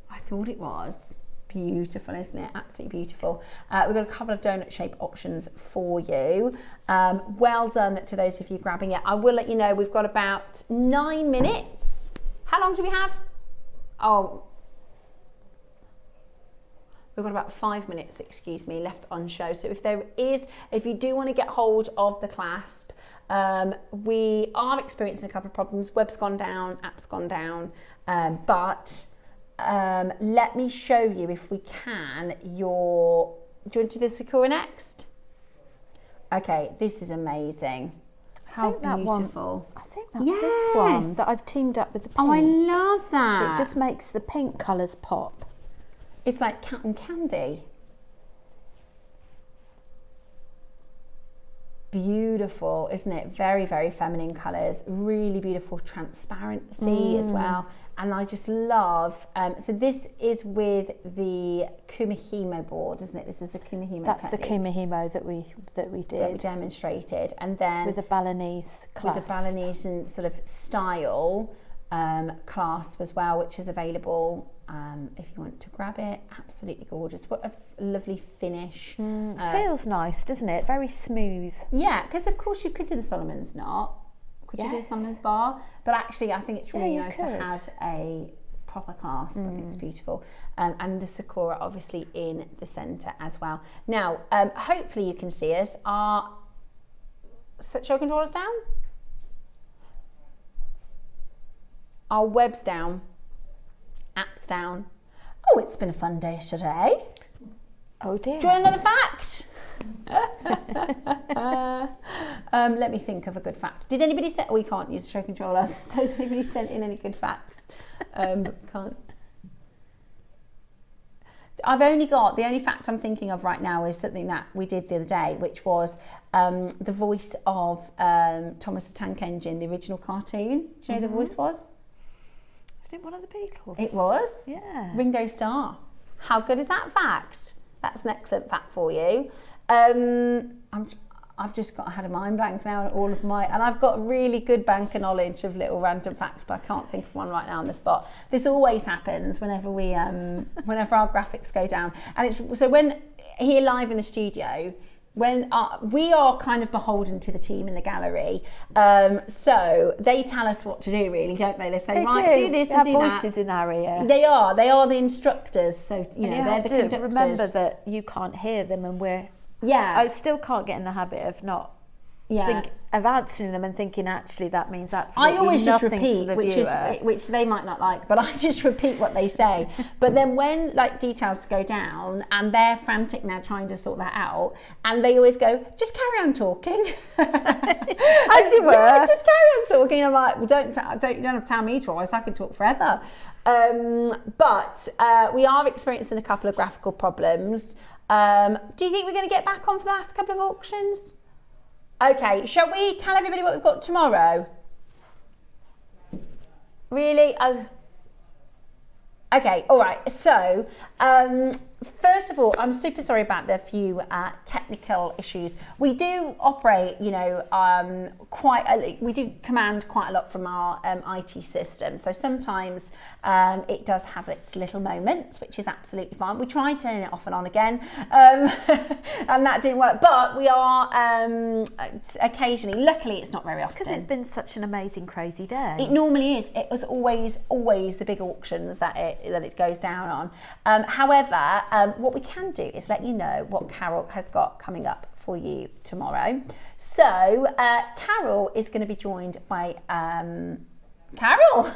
I thought it was. Beautiful, isn't it? Absolutely beautiful. We've got a couple of donut shape options for you. Well done to those of you grabbing it. I will let you know we've got about 9 minutes. How long do we have? Oh, we've got about 5 minutes, excuse me, left on show. So if you do want to get hold of the clasp, we are experiencing a couple of problems. Web's gone down, app's gone down, but let me show you if we can do you want to do the Sakura next? Okay, this is amazing. How beautiful. I think that's this one that I've teamed up with the pink. Oh, I love that. It just makes the pink colours pop. It's like cotton candy. Beautiful, isn't it? Very, very feminine colours. Really beautiful transparency as well. And I just love, so this is with the Kumihimo board, isn't it? This is the Kumihimo That's technique. the Kumihimo that we did. That we demonstrated. And then with a Balinese clasp. With a Balinese sort of style clasp as well, which is available if you want to grab it. Absolutely gorgeous. What a lovely finish. Feels nice, doesn't it? Very smooth. Yeah, because of course you could do the Solomon's knot. Could you do the Solomon's bar? But actually I think it's really nice to have a proper clasp. I think it's beautiful. And the Sakura obviously in the centre as well. Now, hopefully you can see us. Our choke and drawers down. Our web's down. App's down. Oh, it's been a fun day today. Oh dear. Do you want another fact? Let me think of a good fact. Did anybody send? We can't use show controllers. So has anybody sent in any good facts? Can't. I've only got the only fact I'm thinking of right now is something that we did the other day, which was the voice of Thomas the Tank Engine, the original cartoon. Do you know who the voice was? Isn't it one of the Beatles? It was. Yeah. Ringo Starr. How good is that fact? That's an excellent fact for you. I've just had a mind blank now on all of and I've got really good bank of knowledge of little random facts, but I can't think of one right now on the spot. This always happens whenever we, whenever our graphics go down. And it's, so when here live in the studio, when we are kind of beholden to the team in the gallery, so they tell us what to do, really, don't they? They say, right, do this and do that. Voices in our ear. They are the instructors, so you know they're the conductors. Remember that you can't hear them, and I still can't get in the habit of not of answering them and thinking actually that means absolutely I always just nothing repeat, to the which they might not like, but I just repeat what they say. But then when like details go down and they're frantic now trying to sort that out, and they always go, just carry on talking. As you were. Yeah, just carry on talking. I'm like, well, you don't have to tell me twice. I can talk forever. But we are experiencing a couple of graphical problems. Do you think we're going to get back on for the last couple of auctions? Okay, shall we tell everybody what we've got tomorrow? Really? Okay, all right. So, first of all, I'm super sorry about the few technical issues. We do operate, you know, we do command quite a lot from our IT system. So sometimes it does have its little moments, which is absolutely fine. We tried turning it off and on again, and that didn't work. But we are occasionally, luckily it's not very often. Because it's been such an amazing, crazy day. It normally is. It was always the big auctions that it goes down on. However, what we can do is let you know what Carol has got coming up for you tomorrow. So Carol is going to be joined by Carol.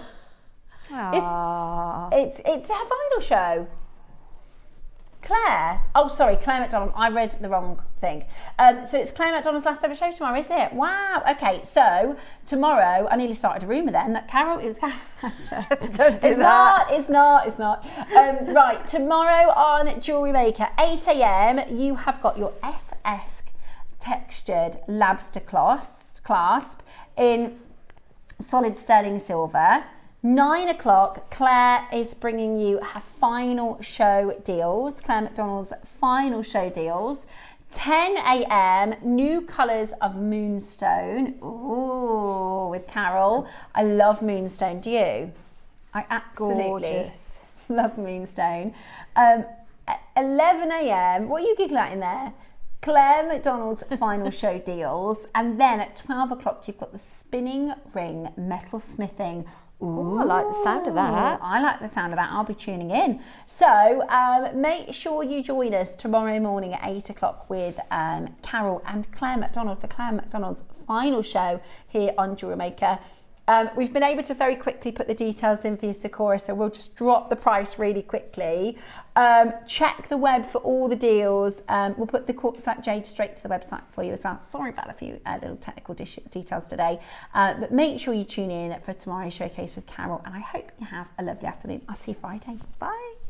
Aww. It's her final show. Claire McDonald. I read the wrong thing. So it's Claire McDonald's last ever show tomorrow, is it? Wow. Okay, so tomorrow, I nearly started a rumour then that it was Carol's last show. It's not. Right, tomorrow on Jewellery Maker, 8 a.m, you have got your SS textured Labster clasp in solid sterling silver. 9 o'clock, Claire is bringing you her final show deals, Claire McDonald's final show deals. 10 a.m, new colours of Moonstone. Ooh, with Carol. I love Moonstone, do you? I absolutely love Moonstone. 11 a.m, what are you giggling at in there? Claire McDonald's final show deals. And then at 12 o'clock, you've got the spinning ring metal smithing. Ooh, I like the sound of that. I like the sound of that. I'll be tuning in. So make sure you join us tomorrow morning at 8 o'clock with Carol and Claire McDonald for Claire McDonald's final show here on Jewellery Maker. We've been able to very quickly put the details in for you, Sakura, so we'll just drop the price really quickly. Check the web for all the deals. We'll put the quartzite jade straight to the website for you as well. Sorry about a few little technical details today, but make sure you tune in for tomorrow's showcase with Carol, and I hope you have a lovely afternoon. I'll see you Friday. Bye.